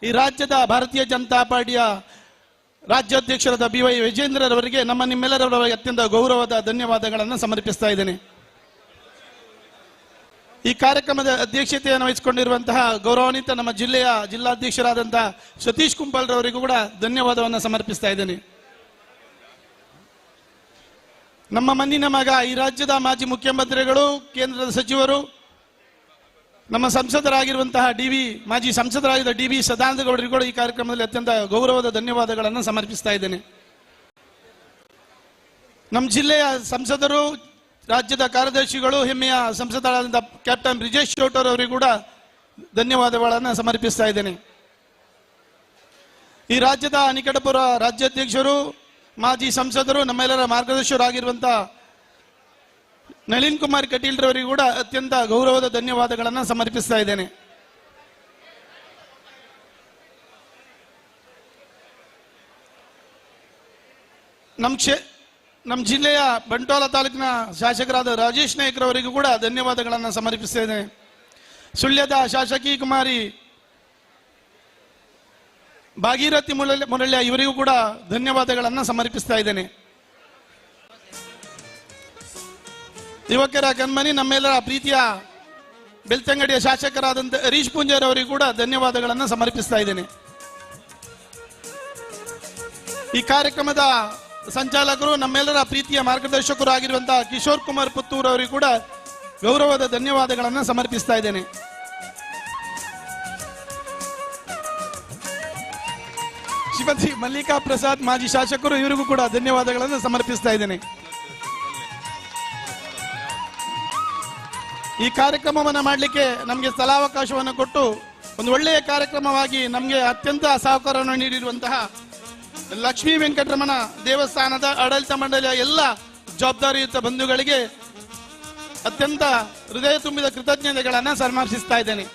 ಈ ರಾಜ್ಯದ ಭಾರತೀಯ ಜನತಾ ಪಾರ್ಟಿಯ ರಾಜ್ಯಾಧ್ಯಕ್ಷರಾದ BY ವಿಜೇಂದ್ರರವರಿಗೆ ನಿಮ್ಮೆಲ್ಲರ ಅತ್ಯಂತ ಗೌರವದ ಧನ್ಯವಾದಗಳನ್ನು ಸಮರ್ಪಿಸ್ತಾ ಇದ್ದೇನೆ. ಈ ಕಾರ್ಯಕ್ರಮದ ಅಧ್ಯಕ್ಷತೆಯನ್ನು ವಹಿಸಿಕೊಂಡಿರುವಂತಹ ಗೌರವಾನ್ವಿತ ನಮ್ಮ ಜಿಲ್ಲೆಯ ಜಿಲ್ಲಾಧ್ಯಕ್ಷರಾದಂತಹ ಸತೀಶ್ ಕುಂಪಲ್ ರವರಿಗೂ ಕೂಡ ಧನ್ಯವಾದವನ್ನು ಸಮರ್ಪಿಸ್ತಾ ಇದ್ದೇನೆ. ನಮ್ಮ ಮಣ್ಣಿನ ಮಗ, ಈ ರಾಜ್ಯದ ಮಾಜಿ ಮುಖ್ಯಮಂತ್ರಿಗಳು, ಕೇಂದ್ರದ ಸಚಿವರು, ನಮ್ಮ ಸಂಸದರಾಗಿರುವಂತಹ ಮಾಜಿ ಸಂಸದರಾಗಿದ್ದ DV ಸದಾನಂದ ಗೌಡರಿಗೂ ಕೂಡ ಈ ಕಾರ್ಯಕ್ರಮದಲ್ಲಿ ಅತ್ಯಂತ ಗೌರವದ ಧನ್ಯವಾದಗಳನ್ನು ಸಮರ್ಪಿಸ್ತಾ ಇದ್ದೇನೆ. ನಮ್ಮ ಜಿಲ್ಲೆಯ ಸಂಸದರು, ರಾಜ್ಯದ ಕಾರ್ಯದರ್ಶಿಗಳು, ಹೆಮ್ಮೆಯ ಸಂಸದರಾದ ಕ್ಯಾಪ್ಟನ್ ಬ್ರಿಜೇಶ್ ಶೋಟರ್ ಅವರಿಗೂ ಕೂಡ ಧನ್ಯವಾದಗಳನ್ನು ಸಮರ್ಪಿಸ್ತಾ ಇದ್ದೇನೆ. ಈ ರಾಜ್ಯದ ನಿಕಟಪುರ ರಾಜ್ಯಾಧ್ಯಕ್ಷರು, ಮಾಜಿ ಸಂಸದರು, ನಮ್ಮೆಲ್ಲರ ಮಾರ್ಗದರ್ಶಕರಾಗಿರುವಂತಹ ನಳಿನ್ ಕುಮಾರ್ ಕಟೀಲ್ ರವರಿಗೂ ಕೂಡ ಅತ್ಯಂತ ಗೌರವದ ಧನ್ಯವಾದಗಳನ್ನು ಸಮರ್ಪಿಸ್ತಾ ಇದ್ದೇನೆ. ನಮ್ಮ ಜಿಲ್ಲೆಯ ಬಂಟ್ವಾಳ ತಾಲೂಕಿನ ಶಾಸಕರಾದ ರಾಜೇಶ್ ನಾಯ್ಕರವರಿಗೂ ಕೂಡ ಧನ್ಯವಾದಗಳನ್ನು ಸಮರ್ಪಿಸ್ತಾ ಇದ್ದೇನೆ. ಸುಳ್ಯದ ಶಾಸಕಿ ಕುಮಾರಿ ಭಾಗೀರಥಿ ಮುರಳ್ಯ ಇವರಿಗೂ ಕೂಡ ಧನ್ಯವಾದಗಳನ್ನು ಸಮರ್ಪಿಸ್ತಾ ಇದ್ದೇನೆ. ಯುವಕರ ಕಣ್ಮನಿ, ನಮ್ಮೆಲ್ಲರ ಪ್ರೀತಿಯ ಬೆಳ್ತಂಗಡಿಯ ಶಾಸಕರಾದಂಥ ಹರೀಶ್ ಪೂಂಜಾರ್ ಅವರಿಗೂ ಕೂಡ ಧನ್ಯವಾದಗಳನ್ನು ಸಮರ್ಪಿಸ್ತಾ ಇದ್ದೇನೆ. ಈ ಕಾರ್ಯಕ್ರಮದ ಸಂಚಾಲಕರು, ನಮ್ಮೆಲ್ಲರ ಪ್ರೀತಿಯ ಮಾರ್ಗದರ್ಶಕರು ಆಗಿರುವಂತಹ ಕಿಶೋರ್ ಕುಮಾರ್ ಪುತ್ತೂರ್ ಅವರಿಗೂ ಕೂಡ ಗೌರವದ ಧನ್ಯವಾದಗಳನ್ನು ಸಮರ್ಪಿಸ್ತಾ ಇದ್ದೇನೆ. ಶ್ರೀಮತಿ ಮಲ್ಲಿಕಾ ಪ್ರಸಾದ್ ಮಾಜಿ ಶಾಸಕರು, ಇವರಿಗೂ ಕೂಡ ಧನ್ಯವಾದಗಳನ್ನು ಸಮರ್ಪಿಸ್ತಾ ಇದ್ದೇನೆ. ಈ ಕಾರ್ಯಕ್ರಮವನ್ನು ಮಾಡಲಿಕ್ಕೆ ನಮಗೆ ಸ್ಥಳಾವಕಾಶವನ್ನು ಕೊಟ್ಟು ಒಂದು ಒಳ್ಳೆಯ ಕಾರ್ಯಕ್ರಮವಾಗಿ ನಮಗೆ ಅತ್ಯಂತ ಸಹಕಾರವನ್ನು ನೀಡಿರುವಂತಹ ಲಕ್ಷ್ಮೀ ವೆಂಕಟರಮಣ ದೇವಸ್ಥಾನದ ಆಡಳಿತ ಮಂಡಳಿಯ ಎಲ್ಲ ಜವಾಬ್ದಾರಿಯುತ ಬಂಧುಗಳಿಗೆ ಅತ್ಯಂತ ಹೃದಯ ತುಂಬಿದ ಕೃತಜ್ಞತೆಗಳನ್ನು ಸಮರ್ಪಿಸ್ತಾ ಇದ್ದೇನೆ.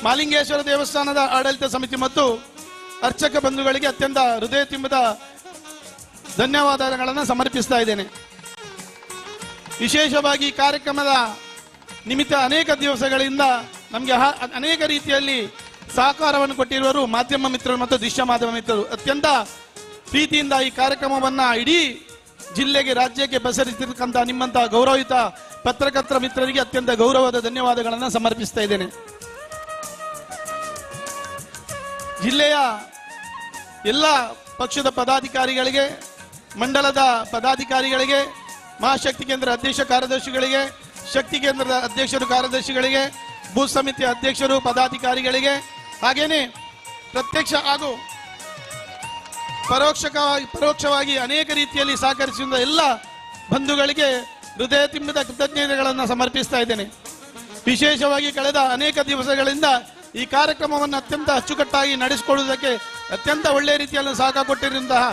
ಮಾಲಿಂಗೇಶ್ವರ ದೇವಸ್ಥಾನದ ಆಡಳಿತ ಸಮಿತಿ ಮತ್ತು ಅರ್ಚಕ ಬಂಧುಗಳಿಗೆ ಅತ್ಯಂತ ಹೃದಯ ತುಂಬಿದ ಧನ್ಯವಾದಗಳನ್ನು ಸಮರ್ಪಿಸ್ತಾ ಇದ್ದೇನೆ. ವಿಶೇಷವಾಗಿ ಕಾರ್ಯಕ್ರಮದ ನಿಮಿತ್ತ ಅನೇಕ ದಿವಸಗಳಿಂದ ನಮಗೆ ಅನೇಕ ರೀತಿಯಲ್ಲಿ ಸಹಕಾರವನ್ನು ಕೊಟ್ಟಿರುವರು ಮಾಧ್ಯಮ ಮಿತ್ರರು ಮತ್ತು ದೃಶ್ಯ ಮಾಧ್ಯಮ ಮಿತ್ರರು. ಅತ್ಯಂತ ಪ್ರೀತಿಯಿಂದ ಈ ಕಾರ್ಯಕ್ರಮವನ್ನ ಇಡೀ ಜಿಲ್ಲೆಗೆ, ರಾಜ್ಯಕ್ಕೆ ಪಸರಿಸಿರ್ತಕ್ಕಂಥ ನಿಮ್ಮಂತಹ ಗೌರವಿತ ಪತ್ರಕರ್ತರ ಮಿತ್ರರಿಗೆ ಅತ್ಯಂತ ಗೌರವದ ಧನ್ಯವಾದಗಳನ್ನು ಸಮರ್ಪಿಸ್ತಾ ಇದ್ದೇನೆ. ಜಿಲ್ಲೆಯ ಎಲ್ಲ ಪಕ್ಷದ ಪದಾಧಿಕಾರಿಗಳಿಗೆ, ಮಂಡಲದ ಪದಾಧಿಕಾರಿಗಳಿಗೆ, ಮಹಾಶಕ್ತಿ ಕೇಂದ್ರ ಅಧ್ಯಕ್ಷ ಕಾರ್ಯದರ್ಶಿಗಳಿಗೆ, ಶಕ್ತಿ ಕೇಂದ್ರದ ಅಧ್ಯಕ್ಷರು ಕಾರ್ಯದರ್ಶಿಗಳಿಗೆ, ಬೂತ್ ಸಮಿತಿಯ ಅಧ್ಯಕ್ಷರು ಪದಾಧಿಕಾರಿಗಳಿಗೆ, ಹಾಗೇನೆ ಪ್ರತ್ಯಕ್ಷ ಹಾಗೂ ಪರೋಕ್ಷವಾಗಿ ಅನೇಕ ರೀತಿಯಲ್ಲಿ ಸಹಕರಿಸಿದ ಎಲ್ಲ ಬಂಧುಗಳಿಗೆ ಹೃದಯ ತುಂಬಿದ ಕೃತಜ್ಞತೆಗಳನ್ನು ಸಮರ್ಪಿಸ್ತಾ ಇದ್ದೇನೆ. ವಿಶೇಷವಾಗಿ ಕಳೆದ ಅನೇಕ ದಿವಸಗಳಿಂದ ಈ ಕಾರ್ಯಕ್ರಮವನ್ನು ಅತ್ಯಂತ ಅಚ್ಚುಕಟ್ಟಾಗಿ ನಡೆಸಿಕೊಳ್ಳುವುದಕ್ಕೆ ಅತ್ಯಂತ ಒಳ್ಳೆಯ ರೀತಿಯಲ್ಲಿ ಸಹಕಾರ ಕೊಟ್ಟಿರುವಂತಹ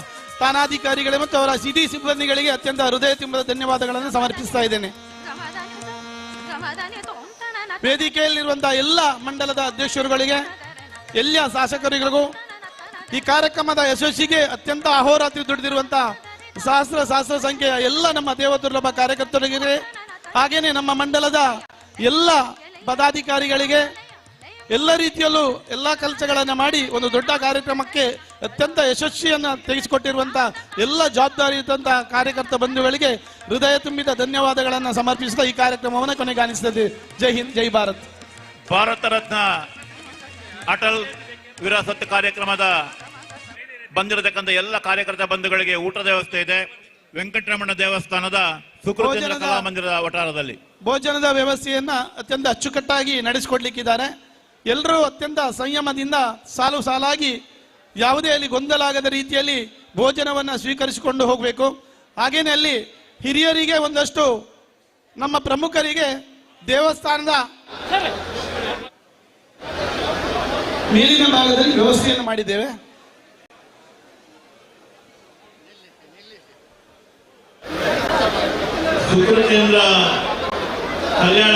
ಠಾಣಾಧಿಕಾರಿಗಳಿಗೆ ಮತ್ತು ಅವರ ಸಿಡಿ ಸಿಬ್ಬಂದಿಗಳಿಗೆ ಅತ್ಯಂತ ಹೃದಯ ತುಂಬಿದ ಧನ್ಯವಾದಗಳನ್ನು ಸಮರ್ಪಿಸ್ತಾ ಇದ್ದೇನೆ. ವೇದಿಕೆಯಲ್ಲಿರುವಂತಹ ಎಲ್ಲ ಮಂಡಲದ ಅಧ್ಯಕ್ಷರುಗಳಿಗೆ, ಎಲ್ಲ ಶಾಸಕರಿಗಳಿಗೂ, ಈ ಕಾರ್ಯಕ್ರಮದ ಯಶಸ್ಸಿಗೆ ಅತ್ಯಂತ ಅಹೋರಾತ್ರಿ ದುಡಿದಿರುವಂತಹ ಸಹಸ್ರ ಸಂಖ್ಯೆಯ ಎಲ್ಲ ನಮ್ಮ ದೇವದುರ್ಲಭ ಕಾರ್ಯಕರ್ತರಿಗೆ, ಹಾಗೇನೆ ನಮ್ಮ ಮಂಡಲದ ಎಲ್ಲ ಪದಾಧಿಕಾರಿಗಳಿಗೆ, ಎಲ್ಲ ರೀತಿಯಲ್ಲೂ ಎಲ್ಲ ಕೆಲಸಗಳನ್ನು ಮಾಡಿ ಒಂದು ದೊಡ್ಡ ಕಾರ್ಯಕ್ರಮಕ್ಕೆ ಅತ್ಯಂತ ಯಶಸ್ವಿಯನ್ನು ತೆಗೆಸಿಕೊಟ್ಟಿರುವಂತಹ ಎಲ್ಲ ಜವಾಬ್ದಾರಿ ಇದ್ದಂತಹ ಕಾರ್ಯಕರ್ತ ಬಂಧುಗಳಿಗೆ ಹೃದಯ ತುಂಬಿದ ಧನ್ಯವಾದಗಳನ್ನು ಸಮರ್ಪಿಸಿದ ಈ ಕಾರ್ಯಕ್ರಮವನ್ನು ಕೊನೆಗಾಣಿಸುತ್ತದೆ. ಜೈ ಹಿಂದ್, ಜೈ ಭಾರತ್. ಭಾರತ ರತ್ನ ಅಟಲ್ ವಿರಾಸತ್ ಕಾರ್ಯಕ್ರಮದ ಬಂದಿರತಕ್ಕಂಥ ಎಲ್ಲ ಕಾರ್ಯಕರ್ತ ಬಂಧುಗಳಿಗೆ ಊಟದ ವ್ಯವಸ್ಥೆ ಇದೆ. ವೆಂಕಟರಮಣ ದೇವಸ್ಥಾನದ ಸುಕೃತ ಕಲಾಮಂದಿರದ ವಠಾರದಲ್ಲಿ ಭೋಜನದ ವ್ಯವಸ್ಥೆಯನ್ನ ಅತ್ಯಂತ ಅಚ್ಚುಕಟ್ಟಾಗಿ ನಡೆಸಿಕೊಡ್ಲಿಕ್ಕಿದ್ದಾರೆ. ಎಲ್ಲರೂ ಅತ್ಯಂತ ಸಂಯಮದಿಂದ ಸಾಲು ಸಾಲಾಗಿ ಯಾವುದೇ ಅಲ್ಲಿ ಗೊಂದಲ ಆಗದ ರೀತಿಯಲ್ಲಿ ಭೋಜನವನ್ನು ಸ್ವೀಕರಿಸಿಕೊಂಡು ಹೋಗಬೇಕು. ಹಾಗೇನೆ ಅಲ್ಲಿ ಹಿರಿಯರಿಗೆ ಒಂದಷ್ಟು ನಮ್ಮ ಪ್ರಮುಖರಿಗೆ ದೇವಸ್ಥಾನದ ಮೇಲಿನ ಭಾಗದಲ್ಲಿ ವ್ಯವಸ್ಥೆಯನ್ನು ಮಾಡಿದ್ದೇವೆ. ಕೇಂದ್ರ ಕಲ್ಯಾಣ